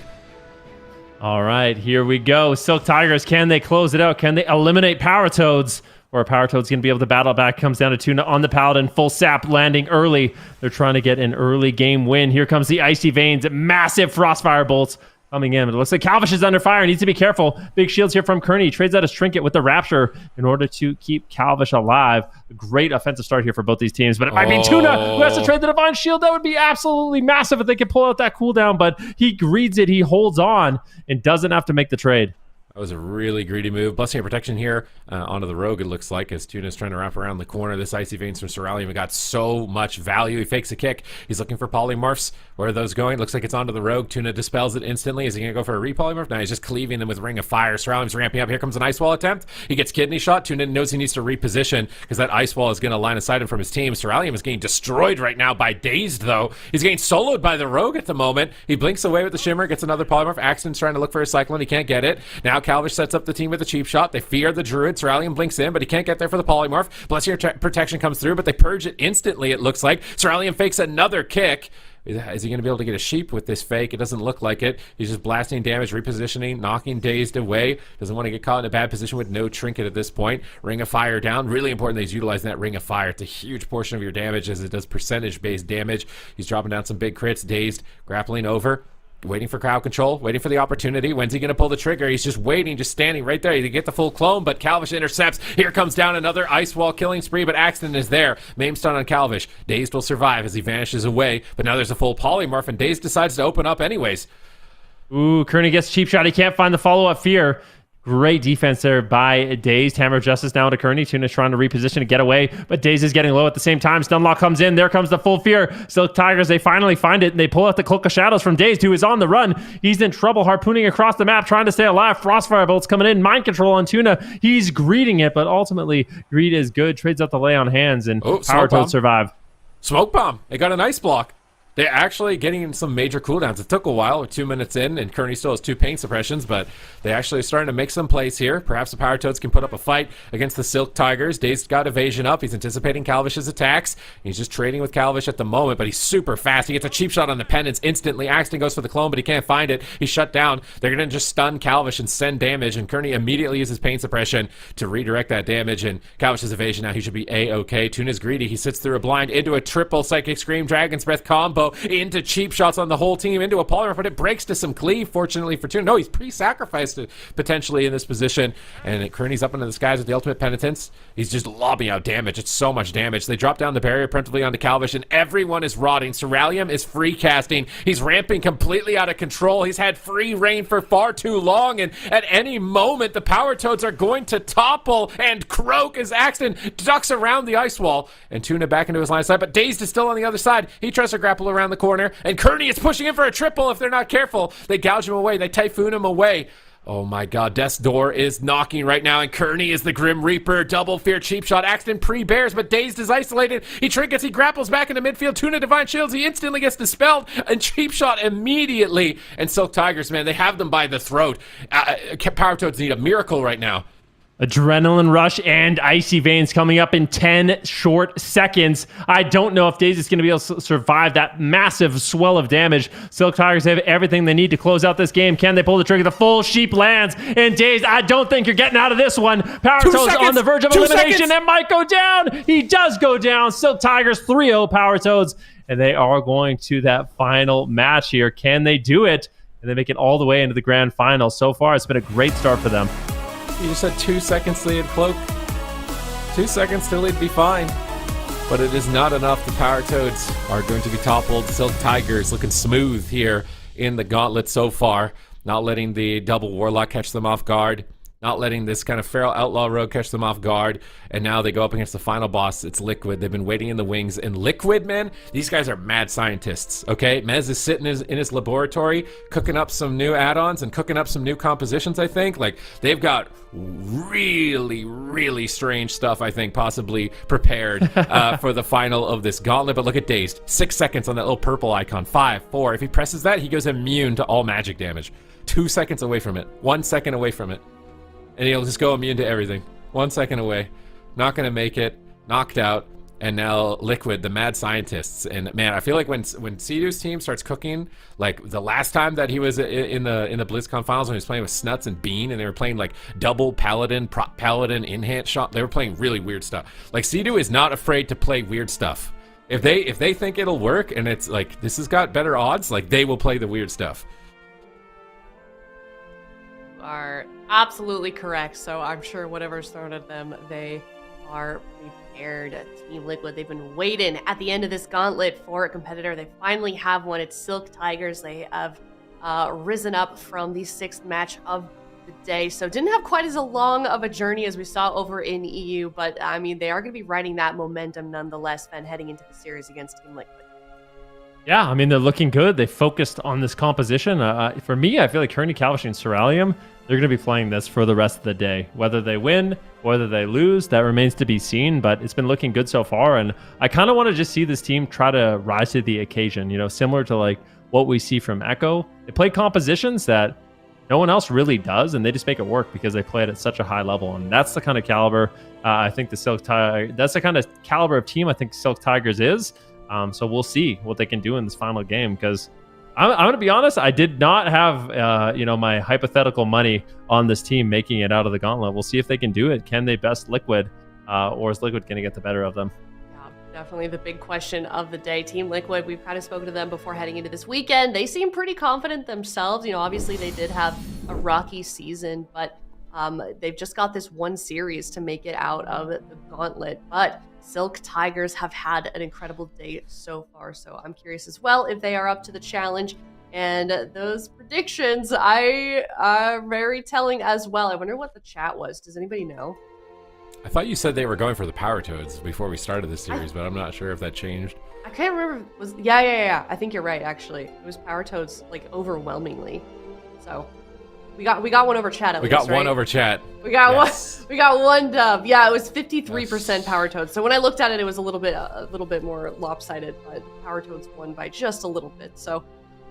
All right, here we go. Silk Tigers, can they close it out? Can they eliminate Power Toads? Or Power Toad's going to be able to battle back? Comes down to Tuna on the Paladin. Full sap landing early. They're trying to get an early game win. Here comes the Icy Veins. Massive Frostfire bolts coming in. It looks like Calvish is under fire. Needs to be careful. Big shields here from Kearney. Trades out his trinket with the Rapture in order to keep Calvish alive. A great offensive start here for both these teams, but it might be Tuna who has to trade the Divine Shield. That would be absolutely massive if they could pull out that cooldown, but he reads it. He holds on and doesn't have to make the trade. That was a really greedy move. Blessing of Protection here onto the Rogue, it looks like, as Tuna's trying to wrap around the corner. This Icy Veins from Cerulean got so much value. He fakes a kick. He's looking for polymorphs. Where are those going? Looks like it's onto the Rogue. Tuna dispels it instantly. Is he going to go for a repolymorph? No, he's just cleaving them with Ring of Fire. Cerulean's ramping up. Here comes an Ice Wall attempt. He gets Kidney Shot. Tuna knows he needs to reposition because that Ice Wall is going to line aside him from his team. Cerulean is getting destroyed right now by Dazed, though. He's getting soloed by the Rogue at the moment. He blinks away with the Shimmer, gets another polymorph. Axton's trying to look for a Cyclone. He can't get it. Now Calvish sets up the team with a cheap shot. They fear the Druid. Cerulean blinks in, but he can't get there for the polymorph. Blessing Protection comes through, but they purge it instantly, it looks like. Cerulean fakes another kick. Is he going to be able to get a sheep with this fake? It doesn't look like it. He's just blasting damage, repositioning, knocking Dazed away. Doesn't want to get caught in a bad position with no trinket at this point. Ring of Fire down. Really important that he's utilizing that Ring of Fire. It's a huge portion of your damage as it does percentage-based damage. He's dropping down some big crits. Dazed, grappling over. Waiting for crowd control, waiting for the opportunity. When's he going to pull the trigger? He's just waiting, just standing right there to get the full clone, but Calvish intercepts. Here comes down another Ice Wall killing spree, but Axton is there. Maim stun on Calvish. Dazed will survive as he vanishes away, but now there's a full polymorph, and Dazed decides to open up anyways. Ooh, Kearney gets cheap shot. He can't find the follow-up Fear. Great defense there by Dazed. Hammer of Justice now to Kearney. Tuna's trying to reposition and get away, but Dazed is getting low at the same time. Stunlock comes in. There comes the full Fear. Silk Tigers, they finally find it, and they pull out the Cloak of Shadows from Dazed, who is on the run. He's in trouble, harpooning across the map, trying to stay alive. Frostfire bolts coming in. Mind control on Tuna. He's greeting it, but ultimately, greed is good. Trades out the lay on hands, and Power Toad survive. Smoke Bomb. They got an ice block. They're actually getting some major cooldowns. It took a while. We're 2 minutes in, and Kearney still has 2 pain suppressions, but they actually are starting to make some plays here. Perhaps the Power Toads can put up a fight against the Silk Tigers. Dazed got evasion up. He's anticipating Calvish's attacks. He's just trading with Calvish at the moment, but he's super fast. He gets a cheap shot on the pendants instantly. Axton goes for the clone, but he can't find it. He's shut down. They're going to just stun Calvish and send damage, and Kearney immediately uses pain suppression to redirect that damage, and Calvish's evasion now. He should be A-okay. Tuna's greedy. He sits through a blind into a triple Psychic Scream, Dragon's Breath combo, into cheap shots on the whole team, into a polymorph, but it breaks to some cleave, fortunately for Tuna. No, he's pre-sacrificed it, potentially in this position, and Kearney's up into the skies with the ultimate penitence. He's just lobbing out damage. It's so much damage. They drop down the barrier preemptively onto Calvish, and everyone is rotting. Cerulean is free casting. He's ramping completely out of control. He's had free reign for far too long, and at any moment, the Power Toads are going to topple and croak as Axton ducks around the ice wall, and Tuna back into his line of sight, but Dazed is still on the other side. He tries to grapple around the corner, and Kearney is pushing in for a triple if they're not careful. They gouge him away. They typhoon him away. Oh my god, Death's Door is knocking right now, and Kearney is the Grim Reaper. Double Fear cheap shot. Axton pre-bears, but Dazed is isolated. He trinkets, he grapples back into midfield. Tuna Divine Shields, he instantly gets dispelled, and cheap shot immediately. And Silk Tigers, man, they have them by the throat. Power Toads need a miracle right now. Adrenaline rush and icy veins coming up in 10 short seconds. I don't know if DayZ is going to be able to survive that massive swell of damage. Silk Tigers have everything they need to close out this game. Can they pull the trigger? The full sheep lands. And DayZ, I don't think you're getting out of this one. Power Toads on the verge of elimination and might go down. He does go down. Silk Tigers 3-0 Power Toads. And they are going to that final match here. Can they do it? And they make it all the way into the grand final. So far, it's been a great start for them. You just had 2 seconds till he'd cloak. 2 seconds till he'd be fine. But it is not enough. The Power Toads are going to be toppled. Silk Tigers looking smooth here in the Gauntlet so far. Not letting the double Warlock catch them off guard. Not letting this kind of Feral Outlaw Rogue catch them off guard. And now they go up against the final boss. It's Liquid. They've been waiting in the wings. And Liquid, man, these guys are mad scientists, okay? Mez is sitting in his laboratory, cooking up some new add-ons and cooking up some new compositions, I think. Like, they've got really, really strange stuff, I think, possibly prepared for the final of this Gauntlet. But look at Dazed. 6 seconds on that little purple icon. 5, 4. If he presses that, he goes immune to all magic damage. 2 seconds away from it. 1 second away from it. And he'll just go immune to everything. 1 second away. Not going to make it. Knocked out. And now Liquid, the mad scientists. And man, I feel like when Sea-Doo's team starts cooking, like the last time that he was in the BlizzCon finals when he was playing with Snuts and Bean, and they were playing like double Paladin, prop Paladin, enhance shot. They were playing really weird stuff. Like Sea-Doo is not afraid to play weird stuff. If they think it'll work and it's like this has got better odds, like they will play the weird stuff. Are absolutely correct. So I'm sure whatever started them, they are prepared. Team Liquid, they've been waiting at the end of this Gauntlet for a competitor. They finally have one. It's Silk Tigers. They have risen up from the 6th match of the day. So didn't have quite as long of a journey as we saw over in EU, but I mean, they are going to be riding that momentum nonetheless, then heading into the series against Team Liquid. Yeah, I mean, they're looking good. They focused on this composition. For me, I feel like Kearney, Calvary, and Ceralium, they're going to be playing this for the rest of the day. Whether they win, whether they lose, that remains to be seen, but it's been looking good so far, and I kind of want to just see this team try to rise to the occasion, you know, similar to like what we see from Echo. They play compositions that no one else really does, and they just make it work because they play it at such a high level, and that's the kind of caliber I think that's the kind of caliber of team I think Silk Tigers is. So we'll see what they can do in this final game, because I'm going to be honest, I did not have my hypothetical money on this team making it out of the Gauntlet. We'll see if they can do it. Can they best Liquid, or is Liquid going to get the better of them? Yeah, definitely the big question of the day. Team Liquid, we've kind of spoken to them before heading into this weekend. They seem pretty confident themselves. You know, obviously they did have a rocky season, but they've just got this one series to make it out of the Gauntlet. But Silk Tigers have had an incredible day so far, so I'm curious as well if they are up to the challenge. And those predictions are very telling as well. I wonder what the chat was. Does anybody know? I thought you said they were going for the Power Toads before we started this series, but I'm not sure if that changed. I can't remember. Yeah. I think you're right, actually. It was Power Toads, like, overwhelmingly. So we got one over chat at least, We got one right? over chat. We got one dub. Yeah, it was 53% Power Toads. So when I looked at it, it was a little bit more lopsided, but Power Toads won by just a little bit. So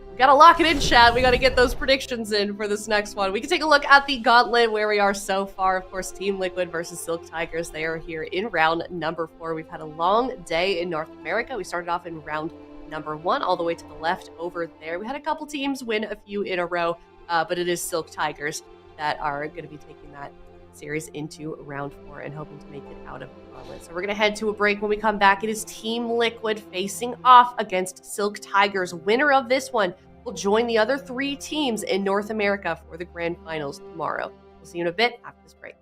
we gotta lock it in, chat. We gotta get those predictions in for this next one. We can take a look at the Gauntlet where we are so far. Of course, Team Liquid versus Silk Tigers. They are here in round number 4. We've had a long day in North America. We started off in round number 1 all the way to the left over there. We had a couple teams win a few in a row. But it is Silk Tigers that are going to be taking that series into round 4 and hoping to make it out of the Gauntlet. So we're going to head to a break. When we come back, it is Team Liquid facing off against Silk Tigers. Winner of this one will join the other 3 teams in North America for the grand finals tomorrow. We'll see you in a bit after this break.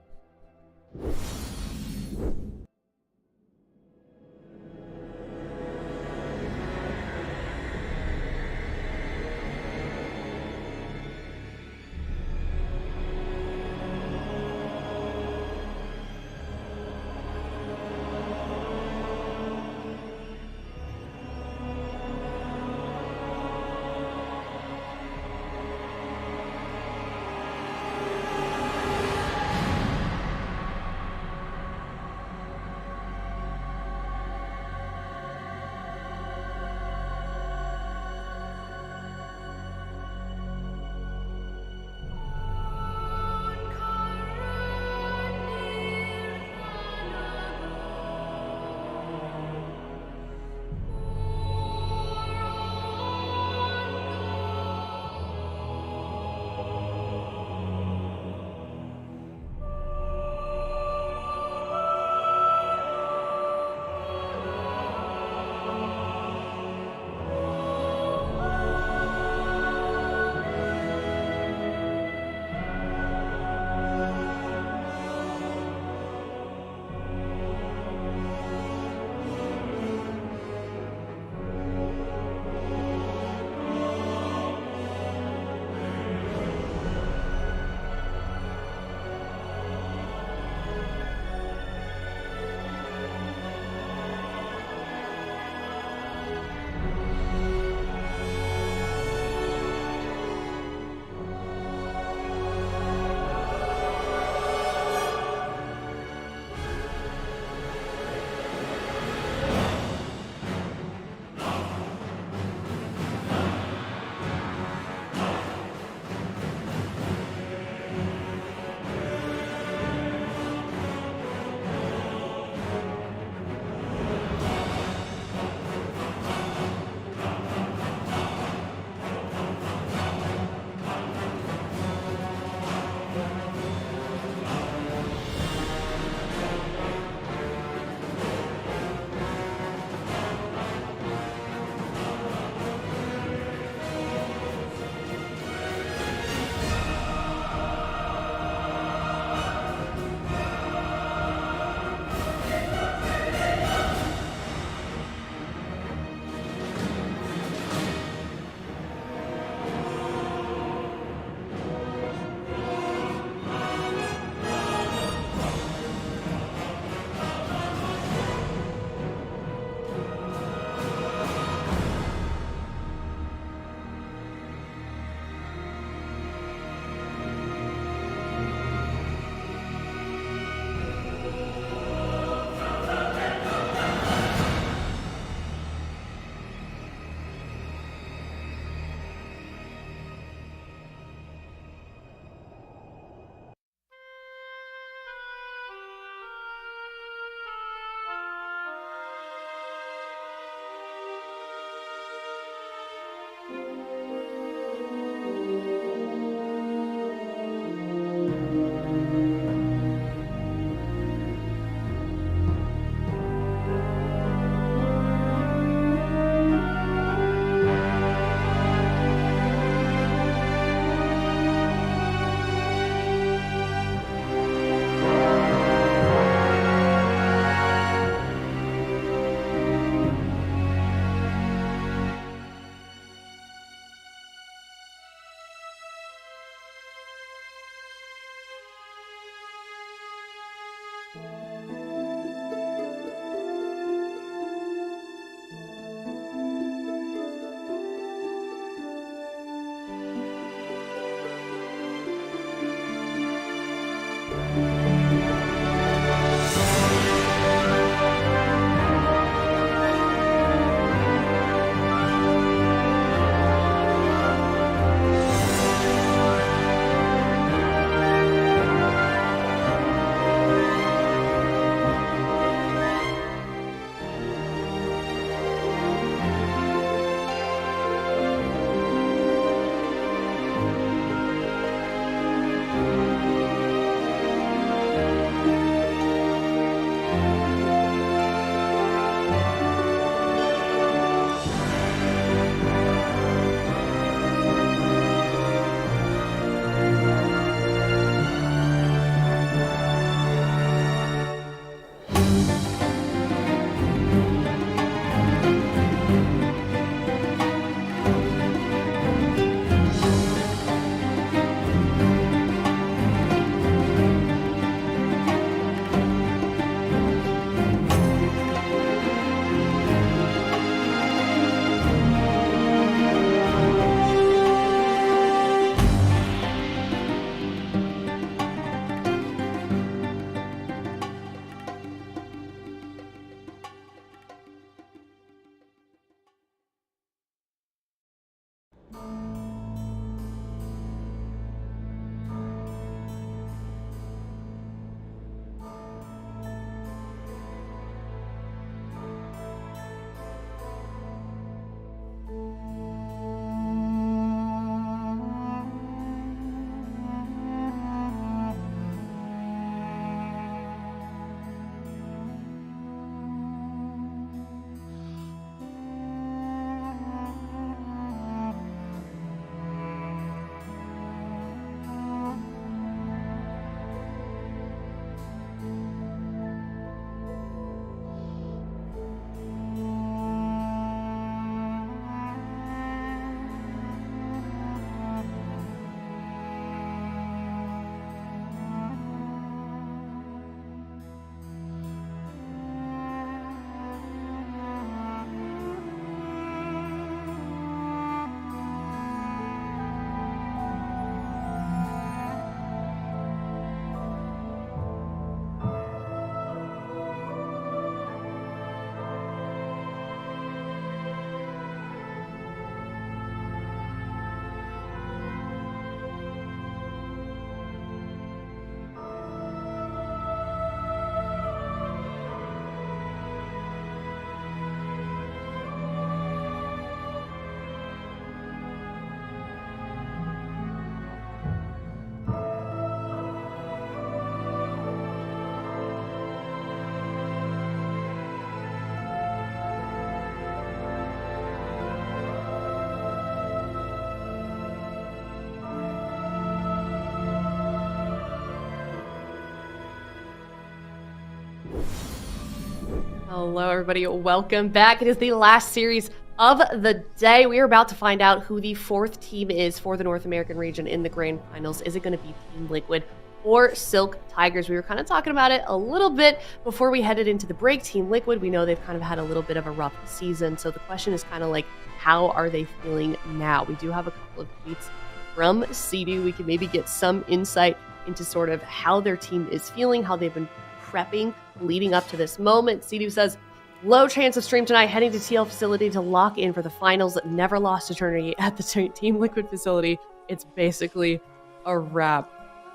Hello, everybody. Welcome back. It is the last series of the day. We are about to find out who the fourth team is for the North American region in the grand finals. Is it going to be Team Liquid or Silk Tigers? We were kind of talking about it a little bit before we headed into the break. Team Liquid, we know they've kind of had a little bit of a rough season. So the question is kind of like, how are they feeling now? We do have a couple of tweets from CD. We can maybe get some insight into sort of how their team is feeling, how they've been prepping leading up to this moment. CD says, low chance of stream tonight, heading to TL facility to lock in for the finals. Never lost a tourney at the Team Liquid facility. It's basically a wrap.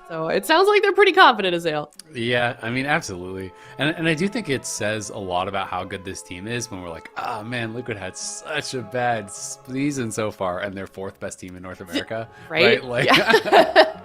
So it sounds like they're pretty confident, Azale. Yeah, I mean, absolutely. And I do think it says a lot about how good this team is when we're like, oh man, Liquid had such a bad season so far, and they're fourth best team in North America. Right? Like, yeah.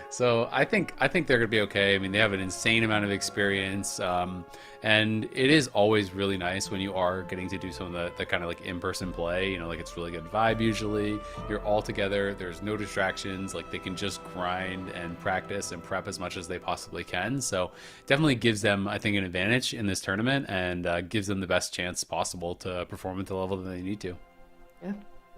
So I think they're gonna be okay. I mean, they have an insane amount of experience, and it is always really nice when you are getting to do some of the kind of like in-person play. You know, like it's really good vibe usually. You're all together. There's no distractions. Like they can just grind and practice and prep as much as they possibly can. So definitely gives them, I think, an advantage in this tournament and gives them the best chance possible to perform at the level that they need to.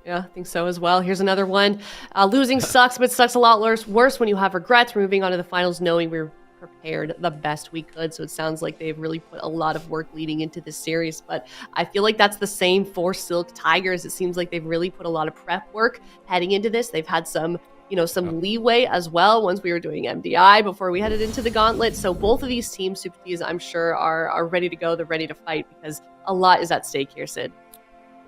Yeah, I think so as well. Here's another one. Losing sucks, but sucks a lot worse when you have regrets. We're moving on to the finals knowing we're prepared the best we could. So it sounds like they've really put a lot of work leading into this series. But I feel like that's the same for Silk Tigers. It seems like they've really put a lot of prep work heading into this. They've had some leeway as well once we were doing MDI before we headed into the Gauntlet. So both of these teams, Super Ts, I'm sure are ready to go. They're ready to fight because a lot is at stake here, Sid.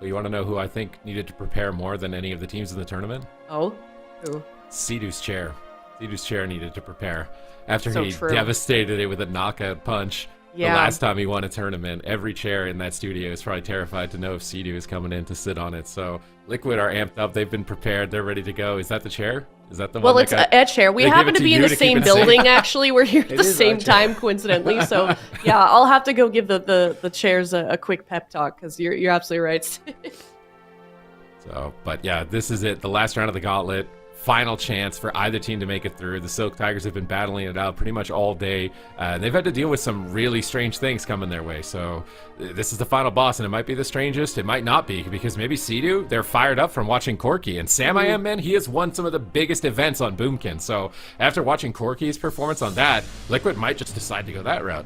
Well, you want to know who I think needed to prepare more than any of the teams in the tournament? Oh, who? Sea-Doo's chair. Sea-Doo's chair needed to prepare after So he true. devastated it with a knockout punch. Yeah. The last time he won a tournament, every chair in that studio is probably terrified to know if Sea-Doo is coming in to sit on it. So Liquid are amped up. They've been prepared. They're ready to go. Is that the chair? Is that the one? Well, it's a chair. We they give happen it to be you in the to keep same it safe? building, actually. We're here at the is same our chair. time, coincidentally. So, yeah, I'll have to go give the chairs a quick pep talk because you're absolutely right. So, but yeah, this is it. The last round of the Gauntlet. Final chance for either team to make it through. The Silk Tigers have been battling it out pretty much all day. They've had to deal with some really strange things coming their way. So this is the final boss, and it might be the strangest. It might not be, because maybe Sea-Doo, they're fired up from watching Corki. And Sam I Am, man, he has won some of the biggest events on Boomkin. So after watching Corki's performance on that, Liquid might just decide to go that route.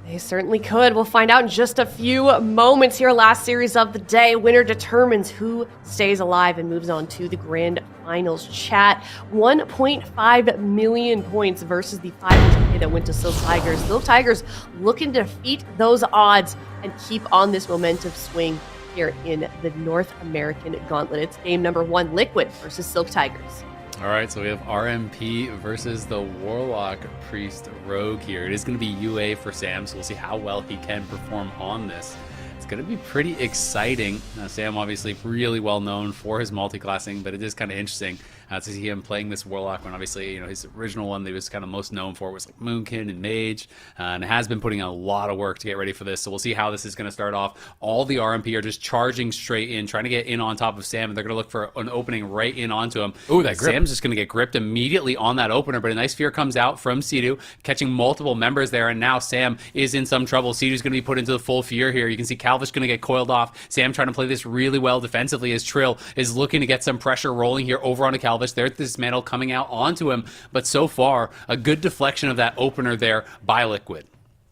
They certainly could. We'll find out in just a few moments here. Last series of the day. Winner determines who stays alive and moves on to the grand finals. Chat, 1.5 million points versus the 500K that went to Silk Tigers. Silk Tigers looking to defeat those odds and keep on this momentum swing here in the North American Gauntlet. It's game number 1, Liquid versus Silk Tigers. All right, so we have RMP versus the Warlock Priest Rogue here. It is going to be UA for Sam, so we'll see how well he can perform on this. It's going to be pretty exciting. Sam obviously really well known for his multi-classing, but it is kind of interesting to see him playing this Warlock when obviously, his original one that he was kind of most known for was like Moonkin and Mage, and has been putting in a lot of work to get ready for this. So we'll see how this is going to start off. All the RMP are just charging straight in, trying to get in on top of Sam, and they're going to look for an opening right in onto him. Ooh, that grip. Sam's just going to get gripped immediately on that opener, but a nice fear comes out from Sea-Doo, catching multiple members there, and now Sam is in some trouble. Sea-Doo's going to be put into the full fear here. You can see Calvish going to get coiled off. Sam trying to play this really well defensively as Trill is looking to get some pressure rolling here over onto Calvish. There's this mantle coming out onto him, but so far, a good deflection of that opener there by Liquid.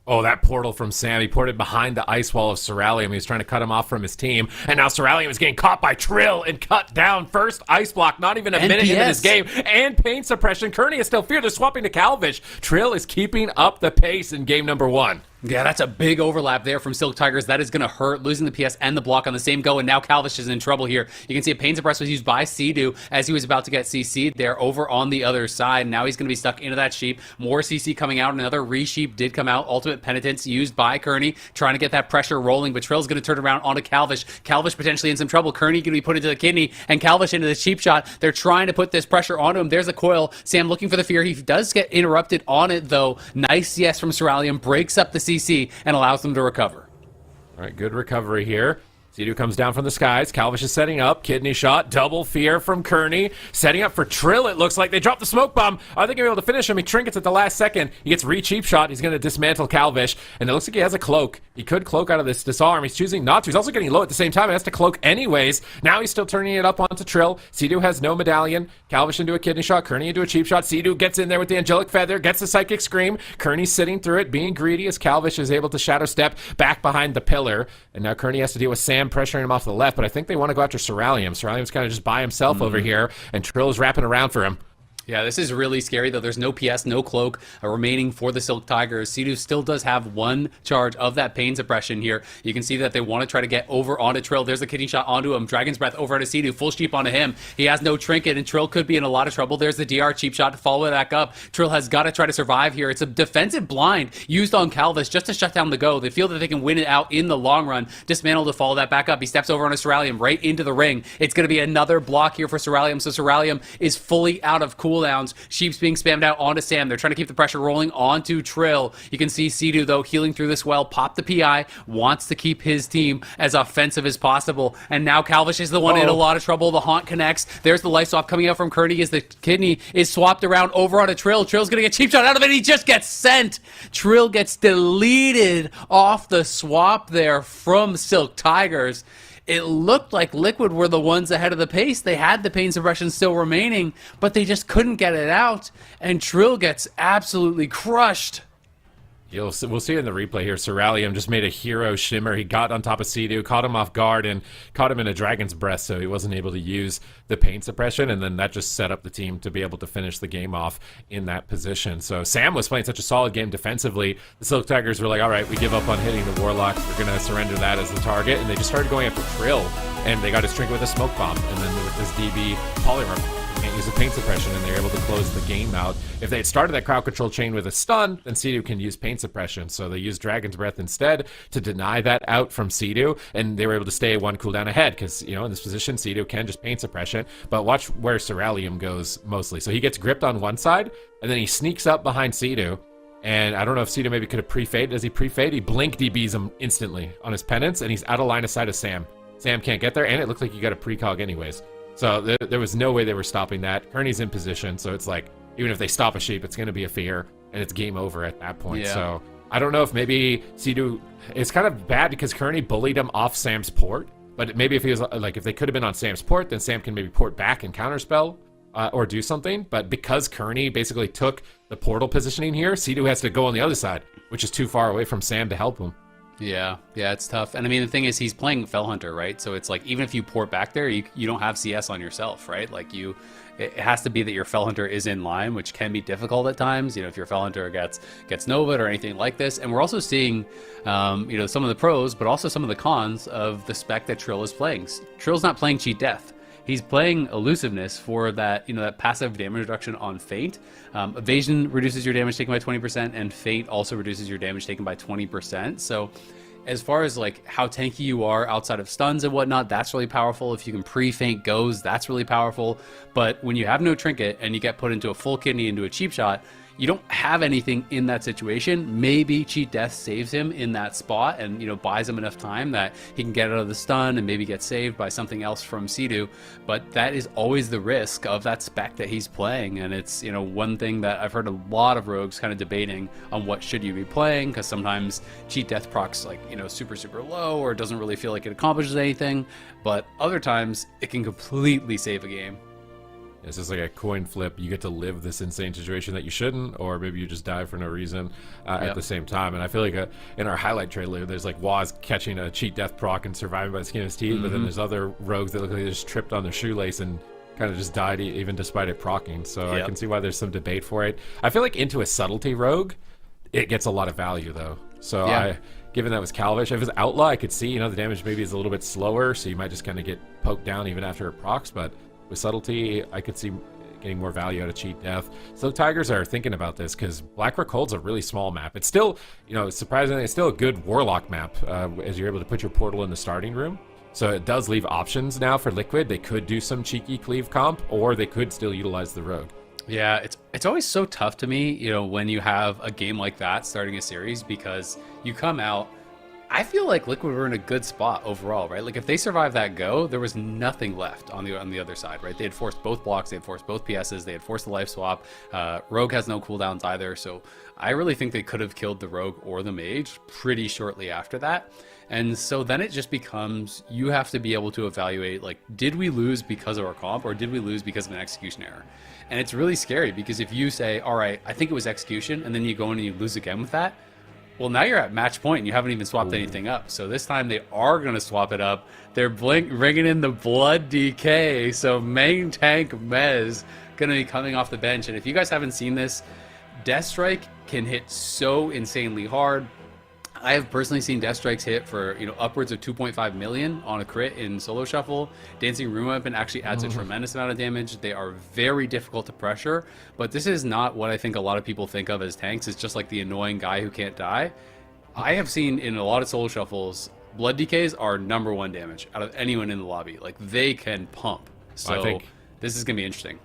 Oh, that portal from Sam. He ported behind the ice wall of Ceralium. He was trying to cut him off from his team. And now Ceralium is getting caught by Trill and cut down. First ice block, not even a minute into this game. And pain suppression. Kearney is still feared. They're swapping to Calvish. Trill is keeping up the pace in game number 1. Yeah, that's a big overlap there from Silk Tigers. That is going to hurt, losing the PS and the block on the same go, and now Calvish is in trouble here. You can see a Pain Suppress was used by Sea-Doo as he was about to get CC'd there over on the other side. Now he's going to be stuck into that sheep. More CC coming out. Another re-sheep did come out. Ultimate Penitence used by Kearney, trying to get that pressure rolling, but Trill's going to turn around onto Calvish. Calvish potentially in some trouble. Kearney going to be put into the kidney, and Calvish into the cheap shot. They're trying to put this pressure onto him. There's a coil. Sam looking for the fear. He does get interrupted on it, though. Nice yes from Ceralium. Breaks up the CC and allows them to recover. All right, good recovery here. Sea-Doo comes down from the skies. Calvish is setting up. Kidney shot. Double fear from Kearney. Setting up for Trill, it looks like. They drop the smoke bomb. Are they going to be able to finish him? He trinkets at the last second. He gets re-cheap shot. He's going to dismantle Calvish. And it looks like he has a cloak. He could cloak out of this disarm. He's choosing not to. He's also getting low at the same time. He has to cloak anyways. Now he's still turning it up onto Trill. Sea-Doo has no medallion. Calvish into a kidney shot. Kearney into a cheap shot. Sea-Doo gets in there with the angelic feather. Gets the psychic scream. Kearney's sitting through it, being greedy as Calvish is able to shadow step back behind the pillar. And now Kearney has to deal with Sam pressuring him off the left, but I think they want to go after Ceralium. Ceralium's kind of just by himself over here, and Trill is wrapping around for him. Yeah, this is really scary, though. There's no PS, no cloak remaining for the Silk Tigers. Sea-Doo still does have one charge of that pain suppression here. You can see that they want to try to get over onto Trill. There's a kidney shot onto him. Dragon's Breath over onto Sea-Doo. Full sheep onto him. He has no trinket, and Trill could be in a lot of trouble. There's the DR cheap shot to follow it back up. Trill has got to try to survive here. It's a defensive blind used on Calvish just to shut down the go. They feel that they can win it out in the long run. Dismantle to follow that back up. He steps over onto Ceralium right into the ring. It's going to be another block here for Ceralium, so Ceralium is fully out of cooldowns. Sheep's being spammed out onto Sam. They're trying to keep the pressure rolling onto Trill. You can see Sea-Doo, though, healing through this well. Pop the PI. Wants to keep his team as offensive as possible. And now Calvish is the one in a lot of trouble. The Haunt connects. There's the life swap coming out from Kearney as the kidney is swapped around over onto Trill. Trill's going to get cheap shot out of it. He just gets sent. Trill gets deleted off the swap there from Silk Tigers. it looked like Liquid were the ones ahead of the pace. They had the pain suppression still remaining, but they just couldn't get it out, and Trill gets absolutely crushed. We'll see it in the replay here. Ceralium just made a hero shimmer. He got on top of Sea-Doo, caught him off guard, and caught him in a Dragon's Breath, so he wasn't able to use the pain suppression, and then that just set up the team to be able to finish the game off in that position. So Sam was playing such a solid game defensively. The Silk Tigers were like, all right, we give up on hitting the Warlocks. We're going to surrender that as the target, and they just started going after Trill, and they got his trinket with a smoke bomb, and then with this DB Polymer. Can't use a pain suppression, and they're able to close the game out. If they had started that crowd control chain with a stun, then Sea-Doo can use pain suppression. So they used Dragon's Breath instead to deny that out from Sea-Doo, and they were able to stay one cooldown ahead because, you know, in this position, Sea-Doo can just pain suppression. But watch where Ceralium goes mostly. So he gets gripped on one side, and then he sneaks up behind Sea-Doo. And I don't know if Sea-Doo maybe could have pre-fade. Does he pre-fade? He blink DBs him instantly on his penance, and he's out of line of sight of Sam. Sam can't get there, and it looked like he got a precog anyways. So there was no way they were stopping that. Kearney's in position, so it's like, even if they stop a sheep, it's going to be a fear, and it's game over at that point. Yeah. So I don't know if maybe Sea-Doo, it's kind of bad because Kearney bullied him off Sam's port, but maybe if he was like, if they could have been on Sam's port, then Sam can maybe port back and counterspell or do something. But because Kearney basically took the portal positioning here, Sea-Doo has to go on the other side, which is too far away from Sam to help him. Yeah, it's tough. And I mean, the thing is, he's playing Fell Hunter, right? So it's like, even if you port back there, you don't have CS on yourself, right? Like, it has to be that your Fell Hunter is in line, which can be difficult at times, you know, if your Fell Hunter gets Nova'd or anything like this. And we're also seeing, you know, some of the pros, but also some of the cons of the spec that Trill is playing. Trill's not playing Cheat Death. He's playing Elusiveness for that, you know, that passive damage reduction on Feint. Evasion reduces your damage taken by 20%, and Feint also reduces your damage taken by 20%. So as far as like how tanky you are outside of stuns and whatnot, that's really powerful. If you can pre-feint goes, that's really powerful. But when you have no trinket and you get put into a full kidney, into a cheap shot, you don't have anything in that situation. Maybe Cheat Death saves him in that spot and, you know, buys him enough time that he can get out of the stun and maybe get saved by something else from Sea-Doo. But that is always the risk of that spec that he's playing. And it's, you know, one thing that I've heard a lot of rogues kind of debating on what should you be playing, because sometimes Cheat Death procs, like, you know, super low, or it doesn't really feel like it accomplishes anything. But other times it can completely save a game. It's just like a coin flip. You get to live this insane situation that you shouldn't, or maybe you just die for no reason at the same time. And I feel like in our highlight trailer, there's like Waz catching a Cheat Death proc and surviving by the skin of his teeth, but then there's other rogues that look like they just tripped on their shoelace and kind of just died even despite it procking. So I can see why there's some debate for it. I feel like into a subtlety rogue, it gets a lot of value though. So given that was Calvish, if it was Outlaw, I could see, you know, the damage maybe is a little bit slower, so you might just kind of get poked down even after it procs, but with subtlety, I could see getting more value out of Cheat Death. So Tigers are thinking about this because Blackrock Hold's a really small map. It's still, you know, surprisingly, it's still a good Warlock map as you're able to put your portal in the starting room. So it does leave options now for Liquid. They could do some cheeky cleave comp, or they could still utilize the Rogue. Yeah, it's always so tough to me, you know, when you have a game like that starting a series, because you come out, I feel like Liquid were in a good spot overall, right? Like if they survived that go, there was nothing left on the other side, right? They had forced both blocks, they had forced both PSs, they had forced the life swap. Rogue has no cooldowns either, so I really think they could have killed the Rogue or the Mage pretty shortly after that. And so then it just becomes, you have to be able to evaluate, like, did we lose because of our comp, or did we lose because of an execution error? And it's really scary, because if you say, all right, I think it was execution, and then you go in and you lose again with that, well, now you're at match point and you haven't even swapped anything up. So this time they are going to swap it up. They're bringing in the Blood DK. So main tank Mez going to be coming off the bench. And if you guys haven't seen this, Death Strike can hit so insanely hard. I have personally seen Death Strikes hit for, you know, upwards of 2.5 million on a crit in solo shuffle. Dancing Room Weapon actually adds a tremendous amount of damage. They are very difficult to pressure, but this is not what I think a lot of people think of as tanks. It's just like the annoying guy who can't die. I have seen in a lot of solo shuffles, Blood DKs are #1 damage out of anyone in the lobby. Like, they can pump. So I think this is going to be interesting.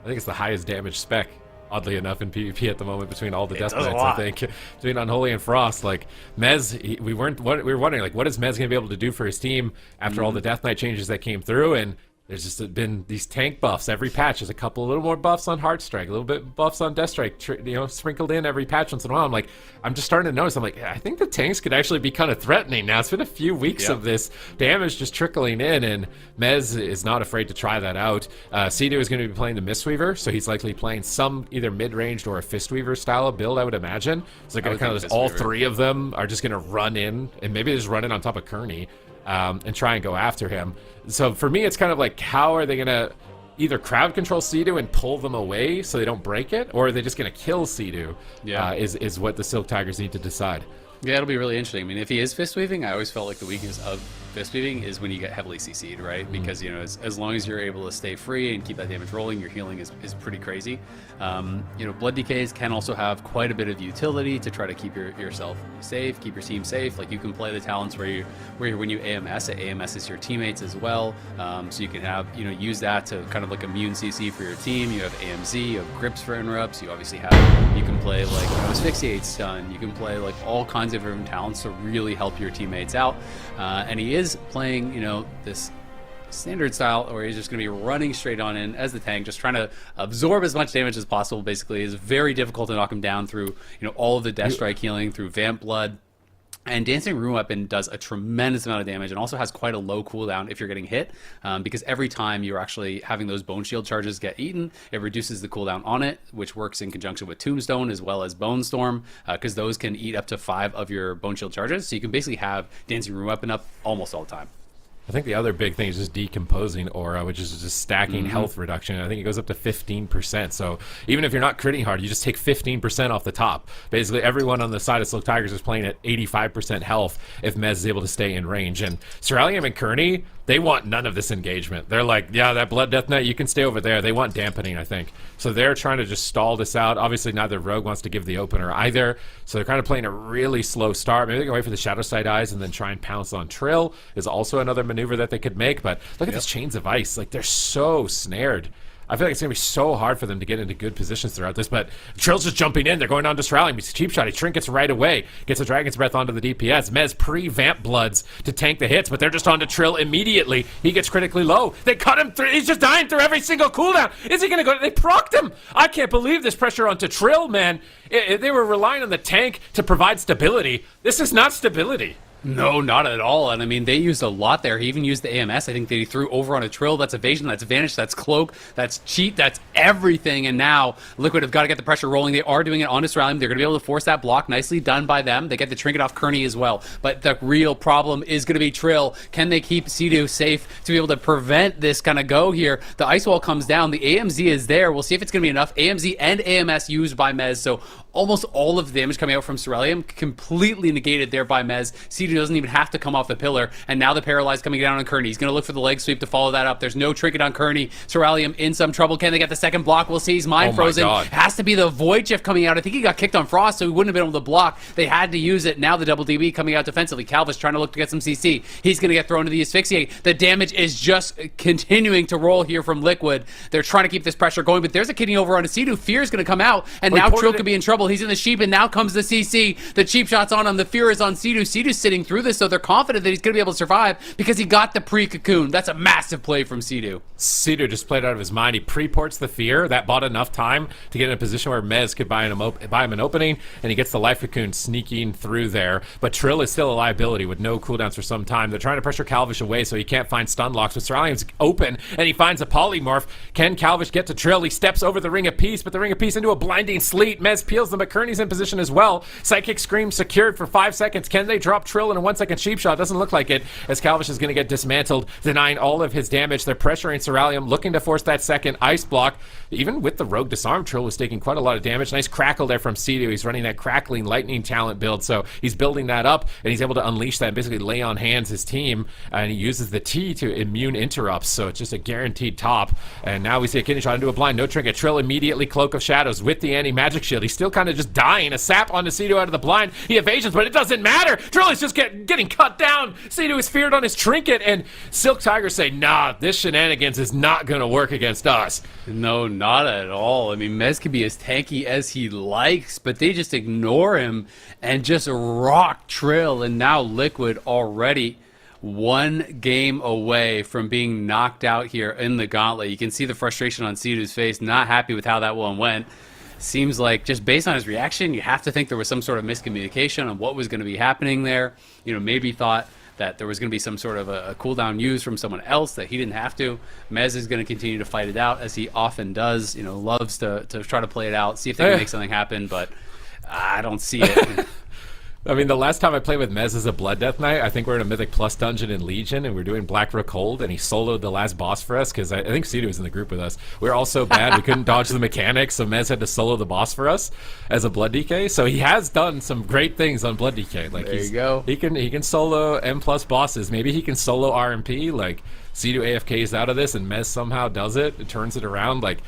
I think it's the highest damage spec, oddly enough, in PvP at the moment between all the Death Knights, I think. Between Unholy and Frost, like, Mez, we were wondering, like, what is Mez going to be able to do for his team after all the Death Knight changes that came through? And there's just been these tank buffs every patch. There's a little more buffs on Heartstrike, a little bit buffs on Deathstrike, sprinkled in every patch once in a while. I'm just starting to notice. I'm like, I think the tanks could actually be kind of threatening now. It's been a few weeks of this damage just trickling in, and Mez is not afraid to try that out. Sea-Doo is going to be playing the Mistweaver, so he's likely playing some either mid-ranged or a Fistweaver style of build, I would imagine. So all three of them are just going to run in, and maybe just run in on top of Kearney. And try and go after him. So for me, it's kind of like, how are they going to either crowd control Sea-Doo and pull them away so they don't break it, or are they just going to kill Sea-Doo? Is what the Silk Tigers need to decide. Yeah, it'll be really interesting. I mean, if he is fist weaving, I always felt like the weakness of fist weaving is when you get heavily CC'd, right? Because, as long as you're able to stay free and keep that damage rolling, your healing is pretty crazy. Blood decays can also have quite a bit of utility to try to keep yourself safe, keep your team safe. Like, you can play the talents where when you AMS, it AMSs your teammates as well. So you can have, use that to kind of like immune CC for your team. You have AMZ, you have grips for interrupts. You obviously you can play like asphyxiate stun. You can play like all kinds of different talents to really help your teammates out. And he is playing, this standard style where he's just going to be running straight on in as the tank, just trying to absorb as much damage as possible. Basically, it's very difficult to knock him down through, all of the Death Strike healing, through Vamp Blood. And Dancing Rune Weapon does a tremendous amount of damage and also has quite a low cooldown if you're getting hit, because every time you're actually having those Bone Shield charges get eaten, it reduces the cooldown on it, which works in conjunction with Tombstone as well as Bone Storm, because those can eat up to 5 of your Bone Shield charges. So you can basically have Dancing Rune Weapon up almost all the time. I think the other big thing is just decomposing aura, which is just stacking health reduction. I think it goes up to 15%. So even if you're not critting hard, you just take 15% off the top. Basically, everyone on the side of Silk Tigers is playing at 85% health if Mez is able to stay in range. And Cerulean and Kearney, they want none of this engagement. They're like, yeah, that Blood Death Knight, you can stay over there. They want dampening, I think. So they're trying to just stall this out. Obviously, neither Rogue wants to give the opener either. So they're kind of playing a really slow start. Maybe they can wait for the Shadow Side Eyes and then try and pounce on Trill is also another maneuver that they could make. But look at these Chains of Ice. Like, they're so snared. I feel like it's going to be so hard for them to get into good positions throughout this, but Trill's just jumping in. They're going on to Cerulean. He's a cheap shot. He trinkets right away. Gets a Dragon's Breath onto the DPS. Mez pre-Vamp Bloods to tank the hits, but they're just on to Trill immediately. He gets critically low. They cut him through. He's just dying through every single cooldown. Is he going to go? They procced him. I can't believe this pressure onto Trill, man. They were relying on the tank to provide stability. This is not stability. No, not at all. And I mean, they used a lot there. He even used the AMS. I think that he threw over on a Trill. That's evasion, that's vanish, that's cloak, that's cheat, that's everything. And now Liquid have got to get the pressure rolling. They are doing it on Cerulean. They're going to be able to force that block. Nicely done by them. They get the trinket off Kearney as well. But the real problem is going to be Trill. Can they keep Sea-Doo safe to be able to prevent this kind of go here? The Ice Wall comes down. The AMZ is there. We'll see if it's going to be enough. AMZ and AMS used by Mez. So almost all of the damage coming out from Cerulean completely negated there by Mez. Sea-Doo doesn't even have to come off the pillar, and now the Paralyzed coming down on Kearney. He's going to look for the leg sweep to follow that up. There's no trinket on Kearney. Cerulean in some trouble. Can they get the second block? We'll see. He's mind frozen. Has to be the Void Shift coming out. I think he got kicked on Frost, so he wouldn't have been able to block. They had to use it. Now the double DB coming out defensively. Calvis trying to look to get some CC. He's going to get thrown to the Asphyxiate. The damage is just continuing to roll here from Liquid. They're trying to keep this pressure going, but there's a kidney over on a Sea-Doo. Fear is going to come out, and now Trill could be in trouble. He's in the Sheep, and now comes the CC. The cheap shot's on him. The Fear is on Sea-Doo. Sea-Doo's sitting through this, so they're confident that he's going to be able to survive because he got the pre-cocoon. That's a massive play from Sea-Doo. Sea-Doo just played out of his mind. He pre-ports the Fear. That bought enough time to get in a position where Mez could buy him an opening, and he gets the Life Cocoon sneaking through there. But Trill is still a liability with no cooldowns for some time. They're trying to pressure Calvish away so he can't find stun locks, but Cerulean's open, and he finds a Polymorph. Can Calvish get to Trill? He steps over the Ring of Peace, but the Ring of Peace into a blinding sleet. Mez peels them, but Kearney's in position as well. Psychic Scream secured for 5 seconds. Can they drop Trill in a 1-second cheap shot? Doesn't look like it, as Calvish is going to get dismantled, denying all of his damage. They're pressuring Cerulean, looking to force that second ice block. Even with the Rogue Disarm, Trill was taking quite a lot of damage. Nice crackle there from Sea-Doo. He's running that crackling lightning talent build, so he's building that up, and he's able to unleash that and basically lay on hands his team, and he uses the T to immune interrupts, so it's just a guaranteed top. And now we see a kidney shot into a blind, no trinket. Trill immediately Cloak of Shadows with the anti-magic shield. He's still kind of just dying. A sap onto Sea-Doo out of the blind. He evasions, but it doesn't matter. Trill is just getting cut down. Sea-Doo is feared on his trinket, and Silk Tigers say, nah, this shenanigans is not going to work against us. No, not at all. I mean, Mez can be as tanky as he likes, but they just ignore him and just rock Trill, and now Liquid already one game away from being knocked out here in the Gauntlet. You can see the frustration on Sidu's face, not happy with how that one went. Seems like, just based on his reaction, you have to think there was some sort of miscommunication on what was going to be happening there. You know, maybe thought that there was going to be some sort of a cooldown used from someone else that he didn't have to. Mez is going to continue to fight it out, as he often does. You know, loves to try to play it out, see if they can make something happen, but I don't see it. I mean, the last time I played with Mez as a Blood Death Knight, I think we're in a Mythic Plus dungeon in Legion, and we're doing Black Rook Hold, and he soloed the last boss for us, because I think Sidu was in the group with us. We were all so bad, we couldn't dodge the mechanics, so Mez had to solo the boss for us as a Blood DK. So he has done some great things on Blood DK. Like, there you go. He can solo M+ bosses. Maybe he can solo RMP, like, Sidu AFKs out of this, and Mez somehow does it, and turns it around, like...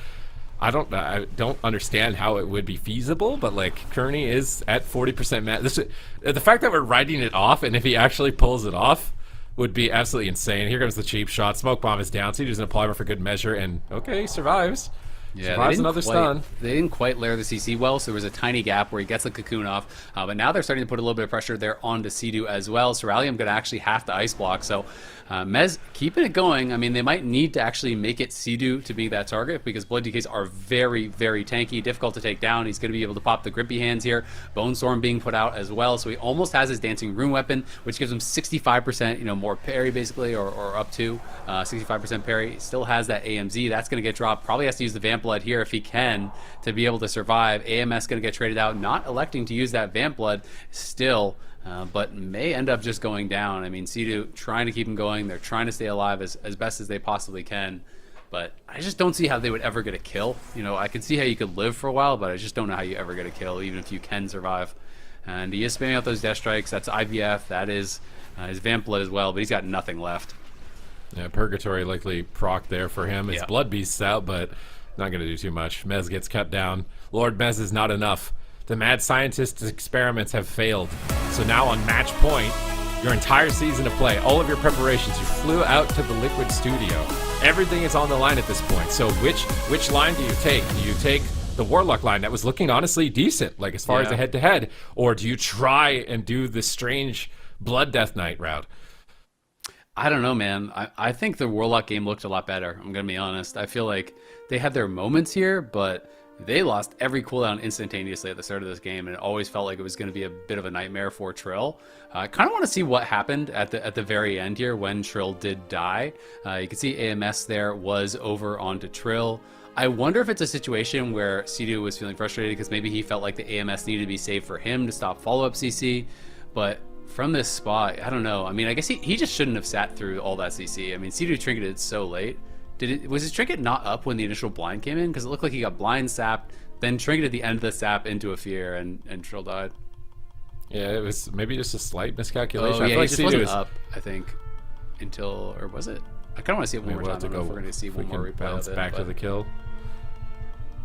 I don't understand how it would be feasible, but like Kearney is at 40% the fact that we're writing it off, and if he actually pulls it off, would be absolutely insane. Here comes the cheap shot. Smoke bomb is down, so he doesn't apply for good measure, and okay, he survives. Yeah, survives another stun. They didn't quite layer the CC well, so there was a tiny gap where he gets the cocoon off. But now they're starting to put a little bit of pressure there onto Sidu as well. Ceralium going to actually have to ice block. So Mez keeping it going. I mean, they might need to actually make it Sidu to be that target, because Blood DKs are very, very tanky, difficult to take down. He's going to be able to pop the grippy hands here. Bone Storm being put out as well, so he almost has his Dancing Rune weapon, which gives him 65%, more parry basically, or up to 65% parry. Still has that AMZ. That's going to get dropped. Probably has to use the Vamp Blood here if he can to be able to survive. AMS going to get traded out, not electing to use that Vamp Blood still. But may end up just going down. I mean, Sidu trying to keep him going. They're trying to stay alive as best as they possibly can. But I just don't see how they would ever get a kill. I can see how you could live for a while, but I just don't know how you ever get a kill, even if you can survive. And he is spamming out those Death Strikes. That's IVF. That is his Vamp Blood as well, but he's got nothing left. Yeah, Purgatory likely proc there for him. His Blood Beast's out, but not going to do too much. Mez gets cut down. Lord Mez is not enough. The mad scientist's experiments have failed. So now on match point, your entire season of play, all of your preparations, you flew out to the Liquid studio. Everything is on the line at this point. So which line do you take? Do you take the Warlock line that was looking honestly decent, like as far as a head-to-head, or do you try and do the strange Blood Death Knight route? I don't know, man. I think the Warlock game looked a lot better. I'm going to be honest. I feel like they had their moments here, but they lost every cooldown instantaneously at the start of this game, and it always felt like it was going to be a bit of a nightmare for Trill. I kind of want to see what happened at the very end here when Trill did die. You can see AMS there was over onto Trill. I wonder if it's a situation where Sidu was feeling frustrated because maybe he felt like the AMS needed to be saved for him to stop follow-up CC, but from this spot, I don't know. I mean, I guess he just shouldn't have sat through all that CC. I mean, Sidu trinketed so late. Was his trinket not up when the initial blind came in? Because it looked like he got blind sapped, then trinketed the end of the sap into a fear, and Trill died. Yeah, it was maybe just a slight miscalculation. Oh, I yeah, feel he just wasn't up, I think, until, or was it? I kind of want to see it one more time. I don't know if we're going to see one more replay of it. Back to the kill.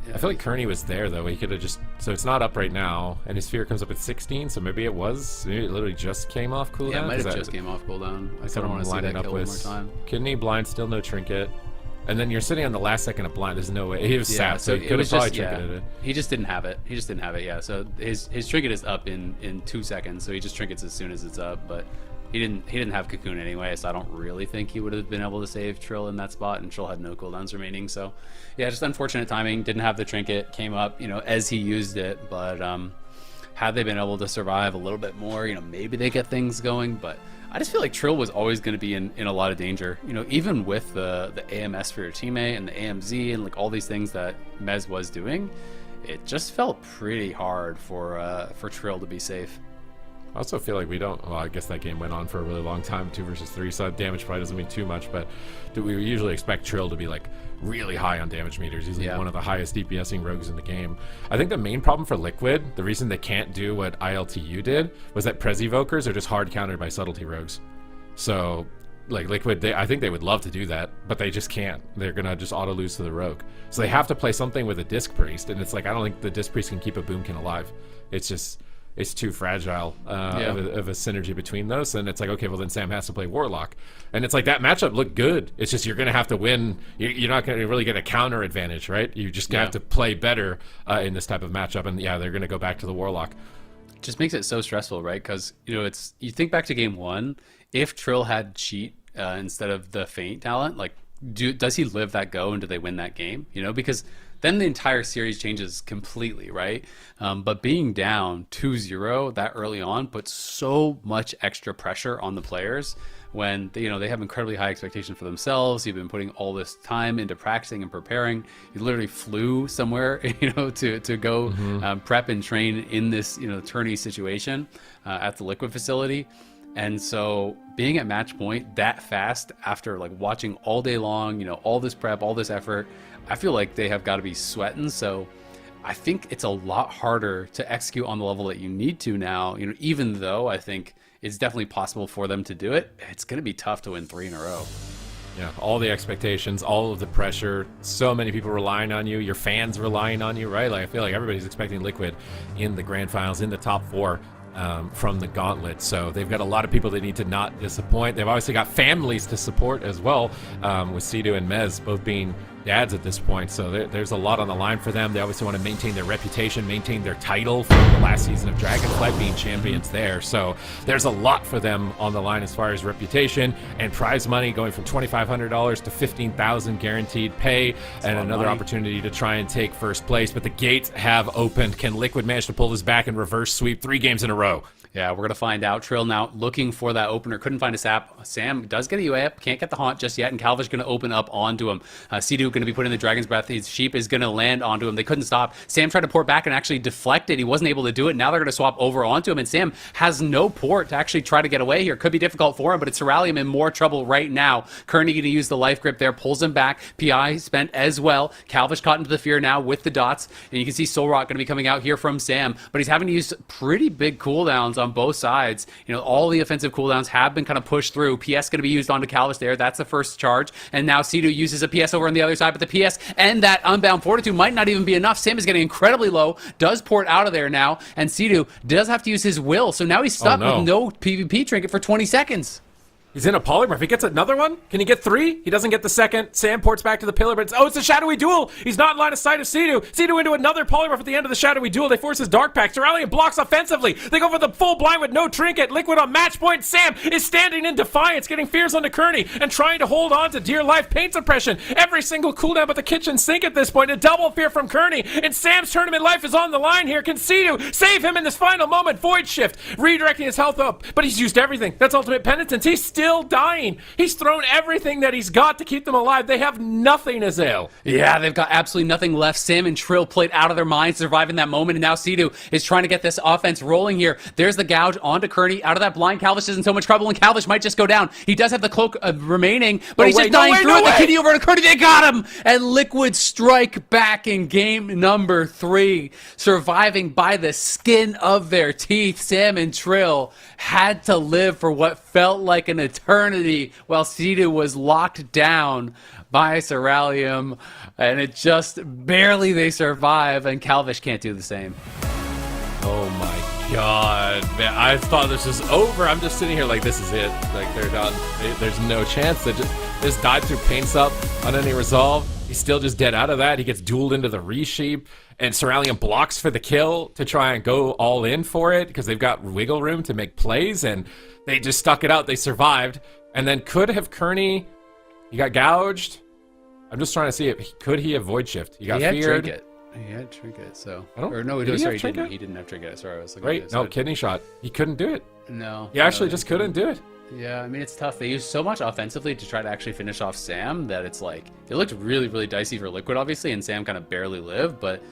Yeah, I feel like Kearney was there, though. He could have just... So it's not up right now, and his fear comes up at 16, so maybe it was... Maybe it literally just came off cooldown? Yeah, it might have just came off cooldown. I kind of want to see that kill one more time. Kidney, blind, still no trinket. And then you're sitting on the last second of blind. There's no way. He was sapped, so he could have probably trinketed it. He just didn't have it. Yeah. So his trinket is up in 2 seconds, so he just trinkets as soon as it's up, but... He didn't have Cocoon anyway, so I don't really think he would have been able to save Trill in that spot, and Trill had no cooldowns remaining. So, yeah, just unfortunate timing. Didn't have the trinket, came up, as he used it. But had they been able to survive a little bit more, maybe they get things going. But I just feel like Trill was always going to be in a lot of danger. Even with the AMS for your teammate and the AMZ and like all these things that Mez was doing, it just felt pretty hard for Trill to be safe. I also feel like we don't... Well, I guess that game went on for a really long time, 2 versus 3, so damage probably doesn't mean too much, but we usually expect Trill to be, like, really high on damage meters. He's like one of the highest DPSing rogues in the game. I think the main problem for Liquid, the reason they can't do what ILTU did, was that Prez Evokers are just hard countered by subtlety rogues. So, like, Liquid, I think they would love to do that, but they just can't. They're gonna just auto-lose to the rogue. So they have to play something with a Disc Priest, and it's like, I don't think the Disc Priest can keep a Boomkin alive. It's just... It's too fragile of a synergy between those, and it's like, okay, well then Sam has to play Warlock, and it's like that matchup looked good. It's just you're gonna have to win. You're not gonna really get a counter advantage, right? You just have to play better in this type of matchup, and they're gonna go back to the Warlock. just makes it so stressful, right? Because, you know, it's, you think back to game one, if Trill had cheat instead of the feint talent, like, does he live that go and do they win that game? You know, because then the entire series changes completely, right? But being down 2-0 that early on puts so much extra pressure on the players when they, you know, they have incredibly high expectations for themselves. You've been putting all this time into practicing and preparing. You literally flew somewhere, you know, to go prep and train in this, you know, tourney situation at the Liquid facility. And so being at match point that fast after like watching all day long, you know, all this prep, all this effort, I feel like they have got to be sweating. So I think it's a lot harder to execute on the level that you need to now, you know, even though I think it's definitely possible for them to do it. It's going to be tough to win 3 in a row. Yeah, all the expectations, all of the pressure, so many people relying on you, your fans relying on you, right? Like I feel like everybody's expecting Liquid in the grand finals, in the top 4. From the Gauntlet, so they've got a lot of people they need to not disappoint. They've obviously got families to support as well, with Sidu and Mez both being dads at this point, so there's a lot on the line for them. They obviously want to maintain their reputation, maintain their title from the last season of Dragonflight, being champions there, so there's a lot for them on the line as far as reputation and prize money, going from $2,500 to $15,000 guaranteed pay. That's and another opportunity to try and take first place, but the gates have opened. Can Liquid manage to pull this back and reverse sweep 3 games in a row? Yeah, we're going to find out. Trill now looking for that opener. Couldn't find a sap. Sam does get a UA up. Can't get the haunt just yet. And Calvish going to open up onto him. Sidu going to be putting the Dragon's Breath. His sheep is going to land onto him. They couldn't stop. Sam tried to port back and actually deflect it. He wasn't able to do it. Now they're going to swap over onto him. And Sam has no port to actually try to get away here. Could be difficult for him, but it's Cerulean in more trouble right now. Kearney going to use the life grip there. Pulls him back. PI spent as well. Calvish caught into the fear now with the dots. And you can see Soul Rock going to be coming out here from Sam. But he's having to use pretty big cooldowns on both sides. You know, all the offensive cooldowns have been kind of pushed through. PS going to be used onto Calvish there. That's the first charge. And now Sidu uses a PS over on the other side, but the PS and that Unbound Fortitude might not even be enough. Sam is getting incredibly low, does port out of there now, and Sidu does have to use his will, so now he's stuck with no PvP trinket for 20 seconds. He's in a polymorph. He gets another one. Can he get 3? He doesn't get the second. Sam ports back to the pillar, but it's a shadowy duel. He's not in line of sight of Sidu. Sidu into another polymorph at the end of the shadowy duel. They force his Dark Pact. Cerulean blocks offensively. They go for the full blind with no trinket. Liquid on match point. Sam is standing in defiance, getting fears onto Kearney and trying to hold on to dear life. Paint suppression. Every single cooldown but the kitchen sink at this point. A double fear from Kearney. And Sam's tournament life is on the line here. Can Sidu save him in this final moment? Void Shift. Redirecting his health up. But he's used everything. That's ultimate penitence. He's still dying. He's thrown everything that he's got to keep them alive. They have nothing, Azael. Yeah, they've got absolutely nothing left. Sam and Trill played out of their minds, surviving that moment, and now Sidu is trying to get this offense rolling here. There's the gouge onto Kearney. Out of that blind, Calvish is in so much trouble, and Calvish might just go down. He does have the cloak remaining, but he's just dying through it. The kitty over to Kearney. They got him! And Liquid strike back in game number 3, surviving by the skin of their teeth. Sam and Trill had to live for what felt like an eternity while Sidu was locked down by Cerulean, and it just barely they survive, and Calvish can't do the same. Oh my god, man, I thought this was over. I'm just sitting here like, this is it. Like, they're done. There's no chance. They just died through paints up on any resolve. He's still just dead out of that. He gets dueled into the resheep, and Cerulean blocks for the kill to try and go all in for it because they've got wiggle room to make plays, and they just stuck it out. They survived. And then could have Kearney, he got gouged. I'm just trying to see if could he have void shift. He got feared. He had trinket, so he didn't have trinket. Sorry, I was looking at it. Kidney shot. He couldn't do it. No. He actually just couldn't do it. Yeah, I mean, it's tough. They used so much offensively to try to actually finish off Sam that it's like, it looked really, really dicey for Liquid, obviously, and Sam kind of barely lived, but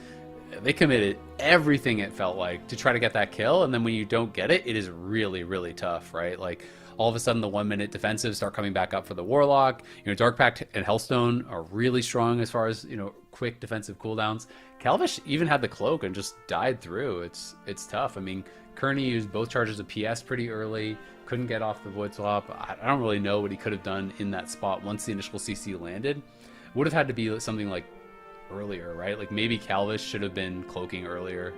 they committed everything, it felt like, to try to get that kill, and then when you don't get it, it is really, really tough, right? Like, all of a sudden the 1 minute defensives start coming back up for the Warlock. You know, Dark Pact and Hellstone are really strong as far as, you know, quick defensive cooldowns. Calvish even had the cloak and just died through. It's tough. I mean, Kearney used both charges of PS pretty early, couldn't get off the void swap. I don't really know what he could have done in that spot once the initial CC landed. Would have had to be something like earlier, right? Like maybe Calvish should have been cloaking earlier,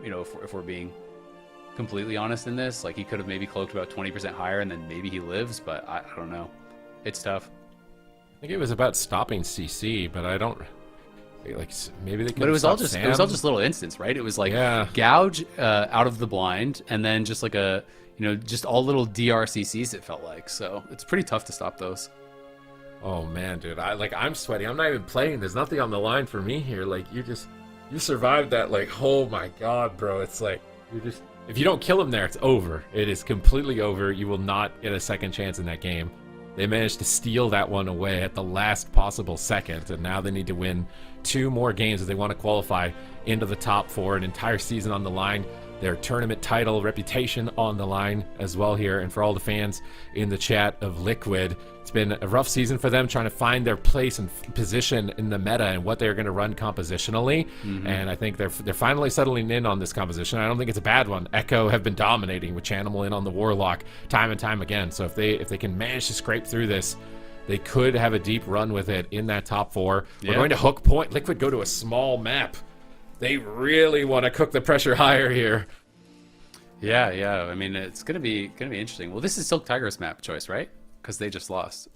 you know, if we're being completely honest in this. Like, he could have maybe cloaked about 20% higher and then maybe he lives, but I don't know. It's tough. I think it was about stopping CC, but I don't... Like maybe they could. But it was all just Sam. it was all just little instants, right? It was like Yeah. gouge out of the blind, and then just like a just all little DRCCs. It felt like, so it's pretty tough to stop those. Oh man, dude, I'm sweating. I'm not even playing. There's nothing on the line for me here. Like you survived that. Like, oh my god, bro. It's like if you don't kill him there, it's over. It is completely over. You will not get a second chance in that game. They managed to steal that one away at the last possible second, and now they need to win 2 more games if they want to qualify into the top 4. An entire season on the line, their tournament title, reputation on the line as well here. And for all the fans in the chat of Liquid, it's been a rough season for them trying to find their place and position in the meta and what they're going to run compositionally. And I think they're finally settling in on this composition. I don't think it's a bad one. Echo have been dominating with Channel in on the Warlock time and time again. So if they can manage to scrape through this, they could have a deep run with it in that top 4. We're going to hook point. Liquid go to a small map. They really want to cook the pressure higher here. Yeah. I mean, it's gonna be interesting. Well, this is Silk Tiger's map choice, right? Because they just lost.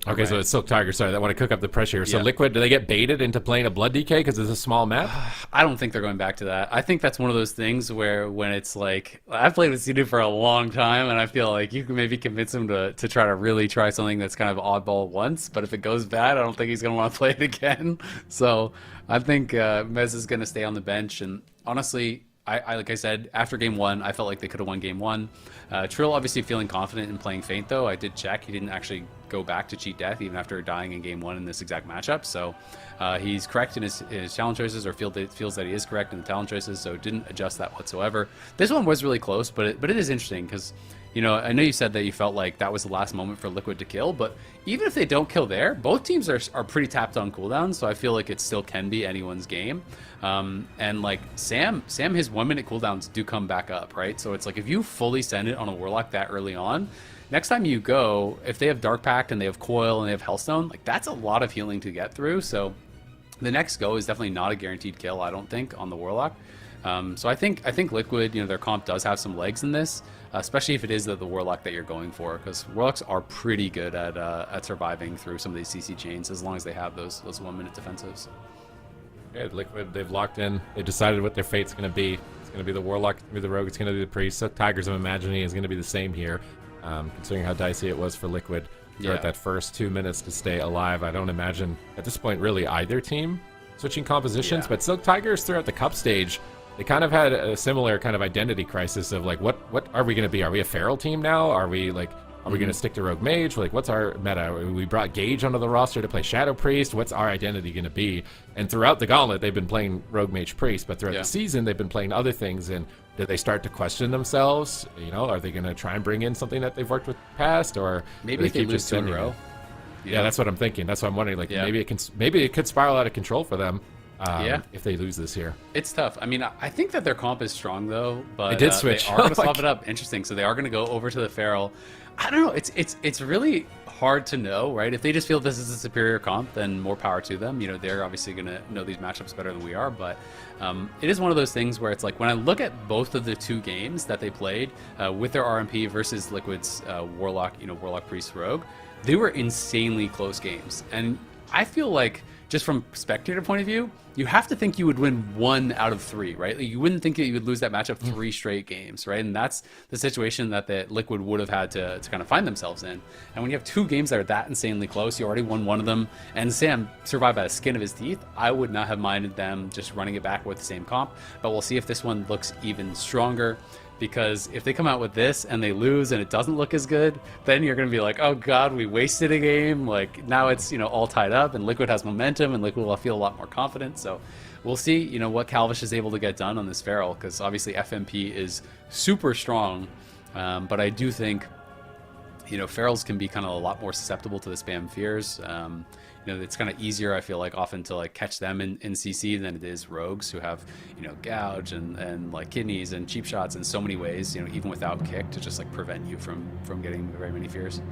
Okay, Right. so it's Silk Tiger. Sorry, that want to cook up the pressure here. So Yeah. Liquid, do they get baited into playing a Blood DK because it's a small map? I don't think they're going back to that. I think that's one of those things where when it's like, I've played with Sudu for a long time, and I feel like you can maybe convince him to try to really try something that's kind of oddball once, but if it goes bad, I don't think he's going to want to play it again. So I think Mez is going to stay on the bench, and honestly, I like I said, after game 1, I felt like they could have won game 1. Trill obviously feeling confident in playing Feint, though. I did check. He didn't actually go back to cheat death, even after dying in game 1 in this exact matchup. So he's correct in his talent choices, or feels that he is correct in the talent choices, so didn't adjust that whatsoever. This one was really close, but it is interesting because, I know you said that you felt like that was the last moment for Liquid to kill, but even if they don't kill there, both teams are pretty tapped on cooldowns, so I feel like it still can be anyone's game. And like Sam, his 1 minute cooldowns do come back up, right? So it's like if you fully send it on a Warlock that early on, next time you go, if they have Dark Pact and they have Coil and they have Hellstone, like that's a lot of healing to get through. So the next go is definitely not a guaranteed kill, I don't think, on the Warlock. So I think Liquid, their comp does have some legs in this, especially if it is the Warlock that you're going for, because Warlocks are pretty good at surviving through some of these CC chains as long as they have those 1 minute defensives. Yeah, Liquid, they've locked in. They decided what their fate's going to be. It's going to be the Warlock, it's going to be the Rogue, it's going to be the Priest. So Tigers, I'm imagining, is going to be the same here, considering how dicey it was for Liquid throughout that first 2 minutes to stay alive. I don't imagine, at this point, really either team switching compositions, but Silk Tigers throughout the Cup stage, they kind of had a similar kind of identity crisis of like, what are we going to be? Are we a feral team now? Are we like... Are we going to stick to Rogue Mage? Like, what's our meta? We brought Gage onto the roster to play Shadow Priest. What's our identity going to be? And throughout the Gauntlet, they've been playing Rogue Mage Priest, but throughout the season, they've been playing other things. And do they start to question themselves? Are they going to try and bring in something that they've worked with in the past, or maybe if they lose 2 in a row? Yeah, that's what I'm thinking. That's what I'm wondering. Like, maybe it could spiral out of control for them. If they lose this here, it's tough. I mean, I think that their comp is strong though, but they did switch. They are going to swap it up. Interesting. So they are going to go over to the Feral. I don't know. It's really hard to know, right? If they just feel this is a superior comp, then more power to them. They're obviously going to know these matchups better than we are. But it is one of those things where it's like when I look at both of the 2 games that they played with their RMP versus Liquid's Warlock, Warlock Priest Rogue, they were insanely close games, and I feel like, just from spectator point of view, you have to think you would win 1 out of 3, right? Like, you wouldn't think that you would lose that matchup 3 straight games, right? And that's the situation that the Liquid would have had to kind of find themselves in. And when you have 2 games that are that insanely close, you already won 1 of them, and Sam survived by the skin of his teeth, I would not have minded them just running it back with the same comp. But we'll see if this one looks even stronger. Because if they come out with this and they lose and it doesn't look as good, then you're going to be like, oh god, we wasted a game. Like, now it's all tied up, and Liquid has momentum, and Liquid will feel a lot more confident. So we'll see what Calvish is able to get done on this Feral, because obviously FMP is super strong, but I do think Ferals can be kind of a lot more susceptible to the spam fears. It's kind of easier, I feel like, often to like catch them in CC than it is rogues who have gouge and like kidneys and cheap shots in so many ways, even without kick, to just like prevent you from getting very many fears.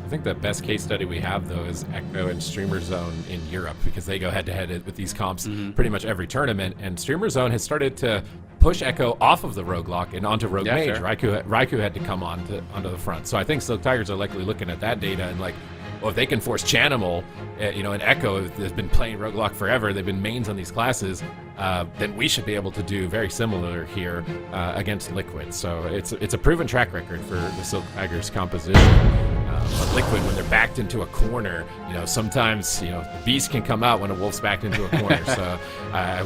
I think the best case study we have, though, is Echo and Streamer Zone in Europe, because they go head-to-head with these comps pretty much every tournament, and Streamer Zone has started to push Echo off of the Rogue Lock and onto Rogue Mage. Raikou had to come onto the front. So I think Silk Tigers are likely looking at that data and like, well, if they can force Chanimal, and Echo has been playing Roguelock forever, they've been mains on these classes, then we should be able to do very similar here against Liquid. So it's a proven track record for the Silk Tigers composition. But Liquid, when they're backed into a corner, sometimes the beast can come out when a wolf's backed into a corner. So I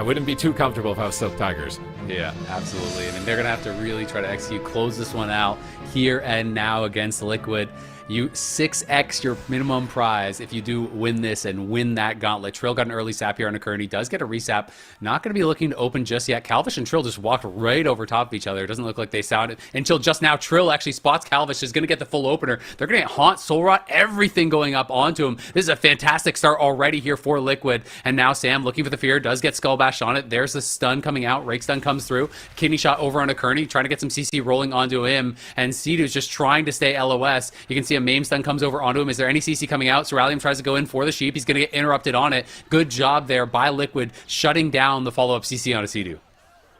wouldn't be too comfortable if I was Silk Tigers. Yeah, absolutely. I mean, they're gonna have to really try to execute, close this one out here and now against Liquid. You 6x your minimum prize if you do win this and win that gauntlet. Trill got an early sap here on a Kearney. He does get a resap. Not going to be looking to open just yet. Calvish and Trill just walked right over top of each other. It doesn't look like they sounded until just now. Trill actually spots Calvish. Is going to get the full opener. They're going to get Haunt, Soul Rot, everything going up onto him. This is a fantastic start already here for Liquid. And now Sam looking for the fear. Does get Skull Bash on it. There's the stun coming out. Rake stun comes through. Kidney shot over on a Kearney. Trying to get some CC rolling onto him. And Cedu's just trying to stay LOS. You can see a Maim stun comes over onto him. Is there any CC coming out? Ceralium tries to go in for the sheep. He's going to get interrupted on it. Good job there by Liquid, shutting down the follow-up CC on a Cedu.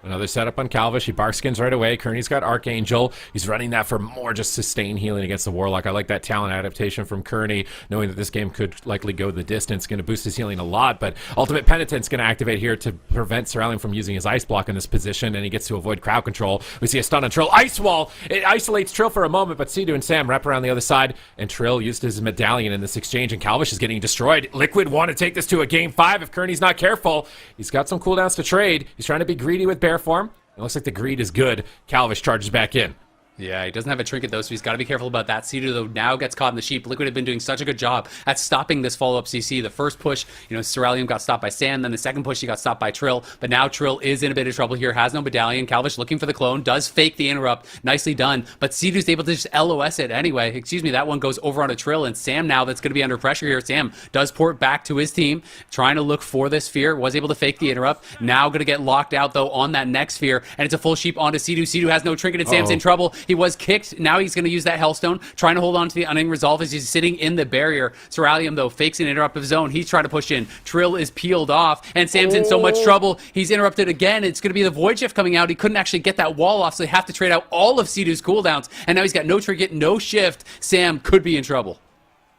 Another setup on Calvish. He bark skins right away. Kearney's got Archangel. He's running that for more just sustain healing against the Warlock. I like that talent adaptation from Kearney, knowing that this game could likely go the distance. Going to boost his healing a lot, but Ultimate Penitent's going to activate here to prevent Ceralium from using his Ice Block in this position, and he gets to avoid crowd control. We see a stun on Trill. Ice Wall! It isolates Trill for a moment, but Cedu and Sam wrap around the other side, and Trill used his medallion in this exchange, and Calvish is getting destroyed. Liquid want to take this to a game 5 if Kearney's not careful. He's got some cooldowns to trade. He's trying to be greedy with Bear Form. It looks like the greed is good. Calvish charges back in. Yeah, he doesn't have a trinket, though, so he's got to be careful about that. Cedu, though, now gets caught in the sheep. Liquid have been doing such a good job at stopping this follow-up CC. The first push, Ceralium got stopped by Sam. Then the second push, he got stopped by Trill. But now Trill is in a bit of trouble here, has no medallion. Calvish looking for the clone, does fake the interrupt. Nicely done. But Cedu's able to just LOS it anyway. Excuse me, that one goes over on a Trill. And Sam now that's going to be under pressure here. Sam does port back to his team, trying to look for this fear. Was able to fake the interrupt. Now going to get locked out, though, on that next fear. And it's a full sheep onto Cedu. Cedu has no trinket, and Sam's in trouble. He was kicked. Now he's going to use that Hellstone, trying to hold on to the Unending Resolve as he's sitting in the barrier. Ceralium, though, fakes an interrupt of his own. He's trying to push in. Trill is peeled off, and Sam's in so much trouble. He's interrupted again. It's going to be the Void Shift coming out. He couldn't actually get that wall off, so they have to trade out all of Cedu's cooldowns, and now he's got no trinket, no shift. Sam could be in trouble.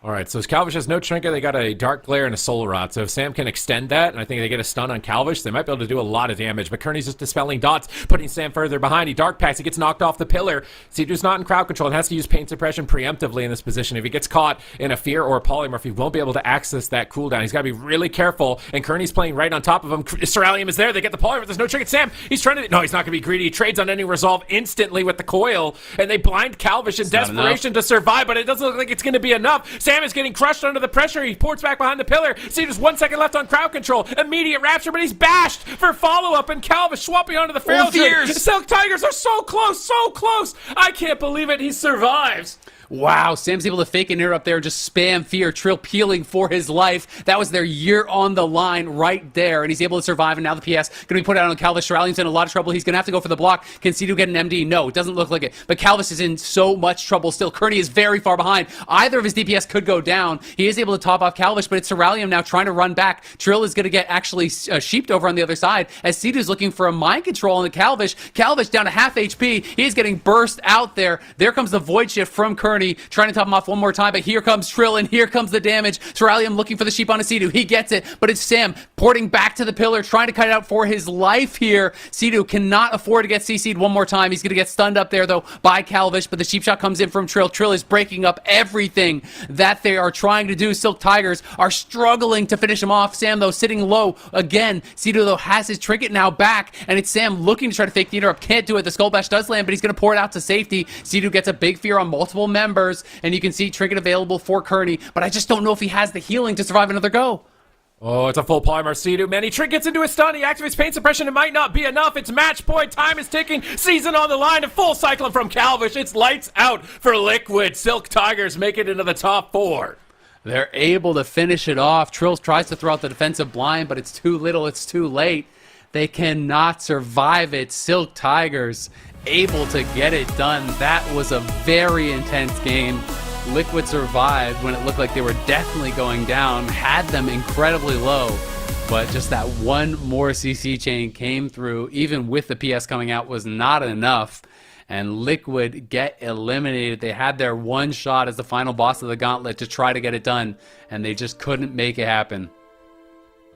All right, so Calvish has no trinket. They got a Dark Glare and a Soul Rot. So if Sam can extend that, and I think they get a stun on Calvish, they might be able to do a lot of damage. But Kearney's just dispelling dots, putting Sam further behind. He Dark Packs. He gets knocked off the pillar. Cedu's not in crowd control and has to use Pain Suppression preemptively in this position. If he gets caught in a Fear or a Polymorph, he won't be able to access that cooldown. He's got to be really careful, and Kearney's playing right on top of him. Ceralium is there. They get the Polymorph. There's no trinket. Sam, he's trying to... No, he's not going to be greedy. He trades on any resolve instantly with the coil, and they blind Calvish in desperation to survive, but it doesn't look like it's going to be enough. Sam is getting crushed under the pressure. He ports back behind the pillar. See, there's 1 second left on crowd control. Immediate rapture, but he's bashed for follow-up, and Calvish swapping onto the Feral Trade. Silk Tigers are so close, so close. I can't believe it. He survives. Wow, Sam's able to fake an interrupt there and just spam fear. Trill peeling for his life. That was their year on the line right there, and he's able to survive, and now the PS going to be put out on Calvish. Ceralium's in a lot of trouble. He's going to have to go for the block. Can Cedu get an MD? No, it doesn't look like it. But Calvish is in so much trouble still. Kearney is very far behind. Either of his DPS could go down. He is able to top off Calvish, but it's Ceralium now trying to run back. Trill is going to get actually sheeped over on the other side as Cedu's looking for a mind control on the Calvish. Calvish down to half HP. He's getting burst out there. There comes the Void Shift from Kearney, trying to top him off one more time, but here comes Trill, and here comes the damage. Ceralium looking for the sheep on a Cedu. He gets it, but it's Sam porting back to the pillar, trying to cut it out for his life here. Cedu cannot afford to get CC'd one more time. He's going to get stunned up there, though, by Calvish, but the sheep shot comes in from Trill. Trill is breaking up everything that they are trying to do. Silk Tigers are struggling to finish him off. Sam, though, sitting low again. Cedu, though, has his trinket now back, and it's Sam looking to try to fake the interrupt. Can't do it. The Skull Bash does land, but he's going to pour it out to safety. Cedu gets a big fear on multiple members, and you can see trinket available for Kearney, but I just don't know if he has the healing to survive another go. Oh, it's a full Polymorph Cedu. Man, he trinkets into a stun. He activates Pain Suppression. It might not be enough. It's match point. Time is ticking. Season on the line. A full cyclone from Calvish. It's lights out for Liquid. Silk Tigers make it into the top 4. They're able to finish it off. Trills tries to throw out the defensive blind, but it's too little. It's too late. They cannot survive it. Silk Tigers able to get it done. That was a very intense game. Liquid survived when it looked like they were definitely going down, had them incredibly low, but just that one more CC chain came through, even with the PS coming out, was not enough. and Liquid get eliminated. They had their one shot as the final boss of the Gauntlet to try to get it done, and they just couldn't make it happen.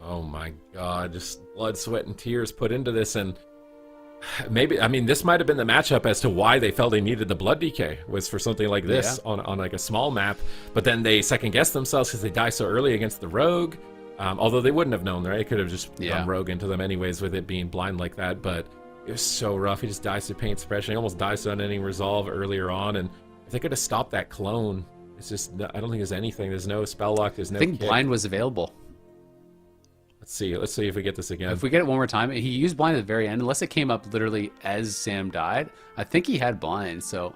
Oh my god, just blood, sweat, and tears put into this, and maybe, I mean, this might have been the matchup as to why they felt they needed the blood DK, was for something like this on like a small map, but then they second-guessed themselves because they die so early against the Rogue, although they wouldn't have known, right? It could have just gone Rogue into them anyways with it being blind like that, but it was so rough. He just dies to paint suppression. He almost dies to unending resolve earlier on, and if they could have stopped that clone, it's just, I don't think there's anything. There's no spell lock, there's no I think kick. blind was available. Let's see if we get this again. If we get it one more time, he used blind at the very end, unless it came up literally as Sam died. I think he had blind, so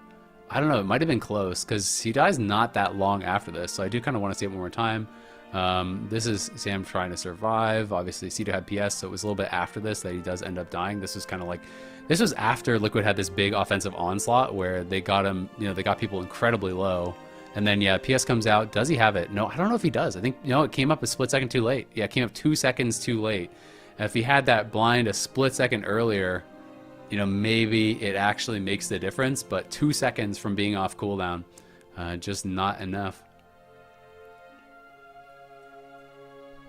I don't know. It might have been close because he dies not that long after this, so I do kind of want to see it one more time. This is Sam trying to survive. Obviously, Cito had PS, so it was a little bit after this that he does end up dying. This was kind of like, this was after Liquid had this big offensive onslaught where they got him, you know, they got people incredibly low. And then, yeah, PS comes out. Does he have it? No, I don't know if he does. I think, you know, it came up a split second too late. Yeah, it came up 2 seconds too late. And if he had that blind a split second earlier, you know, maybe it actually makes the difference. But 2 seconds from being off cooldown, just not enough.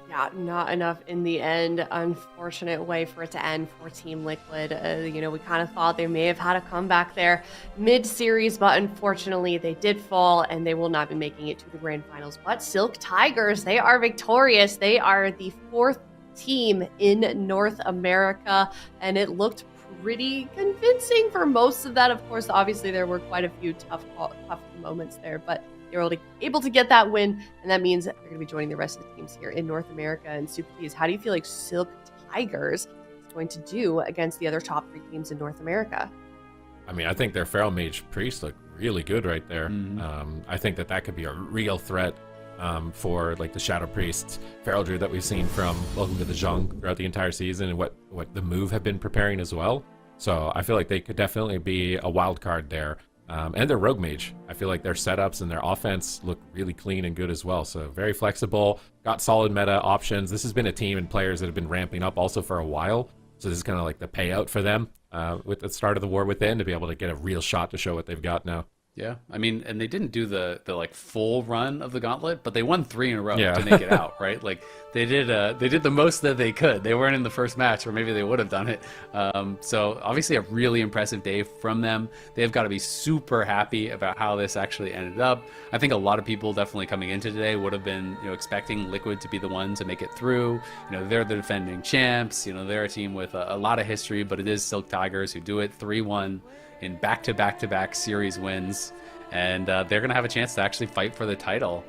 Yeah, not enough in the end. Unfortunate way for it to end for Team Liquid. You know, we kind of thought they may have had a comeback there mid-series, but unfortunately they did fall and they will not be making it to the grand finals. But Silk Tigers, they are victorious. They are the 4th team in North America, and it looked pretty convincing for most of that. Of course, obviously there were quite a few tough moments there, but they were able to get that win, and that means that they're going to be joining the rest of the teams here in North America. And Super Keys, how do you feel like Silk Tigers is going to do against the other top 3 teams in North America? I mean, I think their Feral Mage Priest look really good right there. I think that could be a real threat for like the Shadow Priests, Feral Druid that we've seen from Welcome to the Zhong throughout the entire season, and what the move have been preparing as well. So I feel like they could definitely be a wild card there. And their Rogue Mage, I feel like their setups and their offense look really clean and good as well. So very flexible, got solid meta options. This has been a team and players that have been ramping up also for a while. So this is kind of like the payout for them with the start of the War Within to be able to get a real shot to show what they've got now. Yeah, I mean, and they didn't do the like full run of the Gauntlet, but they won 3 in a row to make it out, right? Like they did the most that they could. They weren't in the first match, or maybe they would have done it. So obviously a really impressive day from them. They've got to be super happy about how this actually ended up. I think a lot of people definitely coming into today would have been, you know, expecting Liquid to be the one to make it through. You know, they're the defending champs. You know, they're a team with a lot of history, but it is Silk Tigers who do it 3-1. In back-to-back series wins, and they're going to have a chance to actually fight for the title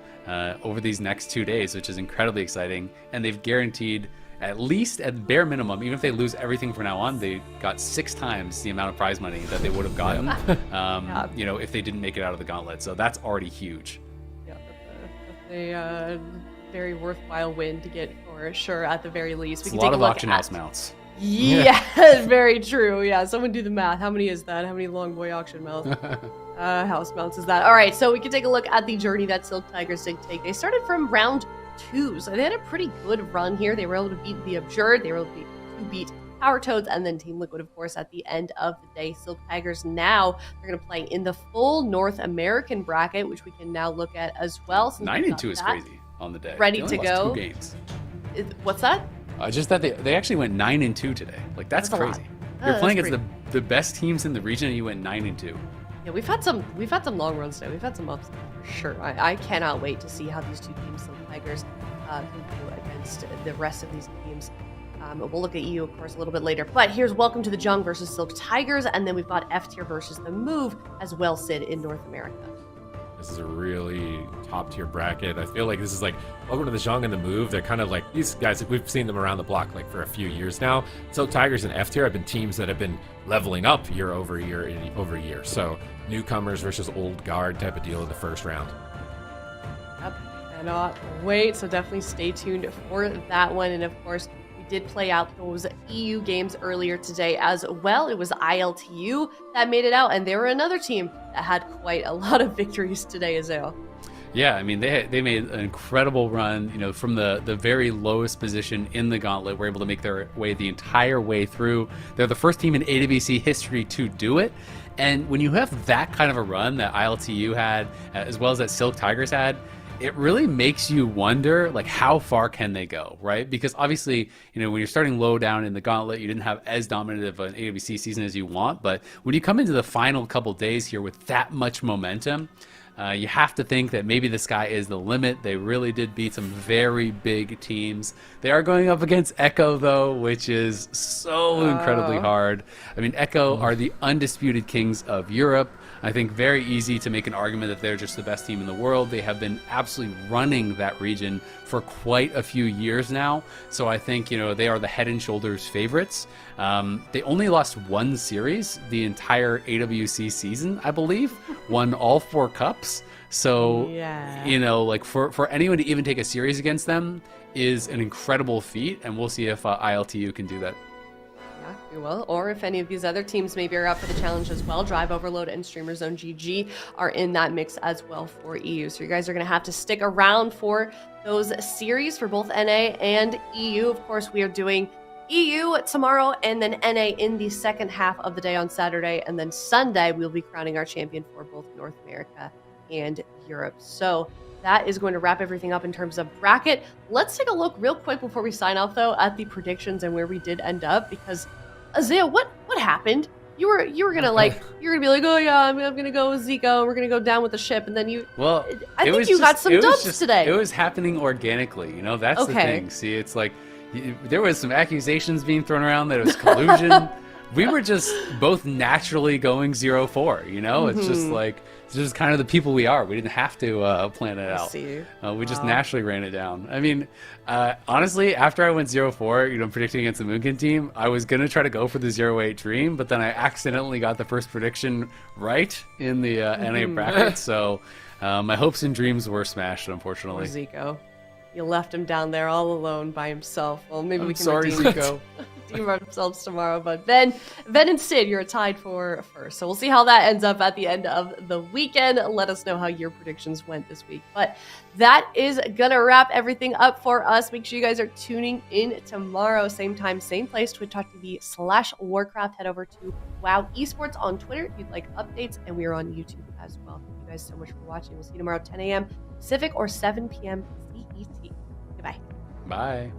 over these next 2 days, which is incredibly exciting. And they've guaranteed, at least at bare minimum, even if they lose everything from now on, they got 6 times the amount of prize money that they would have gotten, you know, if they didn't make it out of the Gauntlet. So that's already huge. Yeah, that's a very worthwhile win to get for sure. At the very least, we It's can a lot take of a look auction at house mounts. Yeah, very true. Yeah, someone do the math. How many is that? How many long boy auction mounts? House mounts is that? All right, so we can take a look at the journey that Silk Tigers did take. They started from round 2, so they had a pretty good run here. They were able to beat the ABJURED. They were able to beat Power Toads, and then Team Liquid, of course, at the end of the day. Silk Tigers now, they're going to play in the full North American bracket, which we can now look at as well. 9-2 is crazy on the day. Ready they to only lost go. 2 games. What's that? Just that they actually went 9-2 today. Like that's crazy. You're playing against the best teams in the region, and you went 9-2. Yeah, we've had some long runs today. We've had some ups for sure. I cannot wait to see how these 2 teams, Silk Tigers, can do against the rest of these teams. We'll look at EU, of course, a little bit later. But here's Welcome to the Jung versus Silk Tigers, and then we've got F tier versus the Move as well, Sid, in North America. This is a really top tier bracket. I feel like this is like Welcome to the Zhong and the Move. They're kind of like these guys. We've seen them around the block like for a few years now. Silk Tigers and F tier have been teams that have been leveling up year over year. So newcomers versus old guard type of deal in the first round. Yep, cannot wait. So definitely stay tuned for that one. And of course, we did play out those EU games earlier today as well. It was ILTU that made it out, and they were another team that had quite a lot of victories today as well. Yeah, I mean, they made an incredible run, you know, from the very lowest position in the Gauntlet. Were able to make their way the entire way through. They're the first team in AWC history to do it. And when you have that kind of a run that ILTU had, as well as that Silk Tigers had, it really makes you wonder, like, how far can they go, right? Because obviously, you know, when you're starting low down in the Gauntlet, you didn't have as dominant of an AWC season as you want. But when you come into the final couple days here with that much momentum, you have to think that maybe the sky is the limit. They really did beat some very big teams. They are going up against Echo, though, which is so incredibly hard. I mean, Echo are the undisputed kings of Europe. I think very easy to make an argument that they're just the best team in the world. They have been absolutely running that region for quite a few years now. So I think, you know, they are the head and shoulders favorites. They only lost one series the entire AWC season, I believe, won all 4 cups. So, you know, like for anyone to even take a series against them is an incredible feat. And we'll see if ILTU can do that. Yeah, we will. Or if any of these other teams maybe are up for the challenge as well. Drive Overload and Streamer Zone GG are in that mix as well for EU. So you guys are going to have to stick around for those series for both NA and EU. Of course, we are doing EU tomorrow and then NA in the second half of the day on Saturday. And then Sunday, we'll be crowning our champion for both North America and Europe. So that is going to wrap everything up in terms of bracket. Let's take a look real quick before we sign off, though, at the predictions and where we did end up. Because Isaiah, what happened? You were gonna be like, oh yeah, I'm gonna go with Zico. We're gonna go down with the ship, and then you. Well, I think you got some dubs today. It was happening organically. You know, that's the thing. See, it's like there was some accusations being thrown around that it was collusion. We were just both naturally going 0-4. You know, it's just like. It's just kind of the people we are. We didn't have to plan it out. We just naturally ran it down. I mean, honestly, after I went 0-4, you know, predicting against the Moonkin team, I was going to try to go for the 0-8 Dream, but then I accidentally got the first prediction right in the NA bracket. So my hopes and dreams were smashed, unfortunately. Poor Zico. You left him down there all alone by himself. Well, maybe we can Zico. redeem ourselves tomorrow. But Ben and Sid, you're tied for first. So we'll see how that ends up at the end of the weekend. Let us know how your predictions went this week. But that is going to wrap everything up for us. Make sure you guys are tuning in tomorrow. Same time, same place, twitch.tv/Warcraft. Head over to WoW Esports on Twitter if you'd like updates. And we are on YouTube as well. Thank you guys so much for watching. We'll see you tomorrow at 10 a.m. Pacific or 7 p.m. CET. Goodbye. Bye.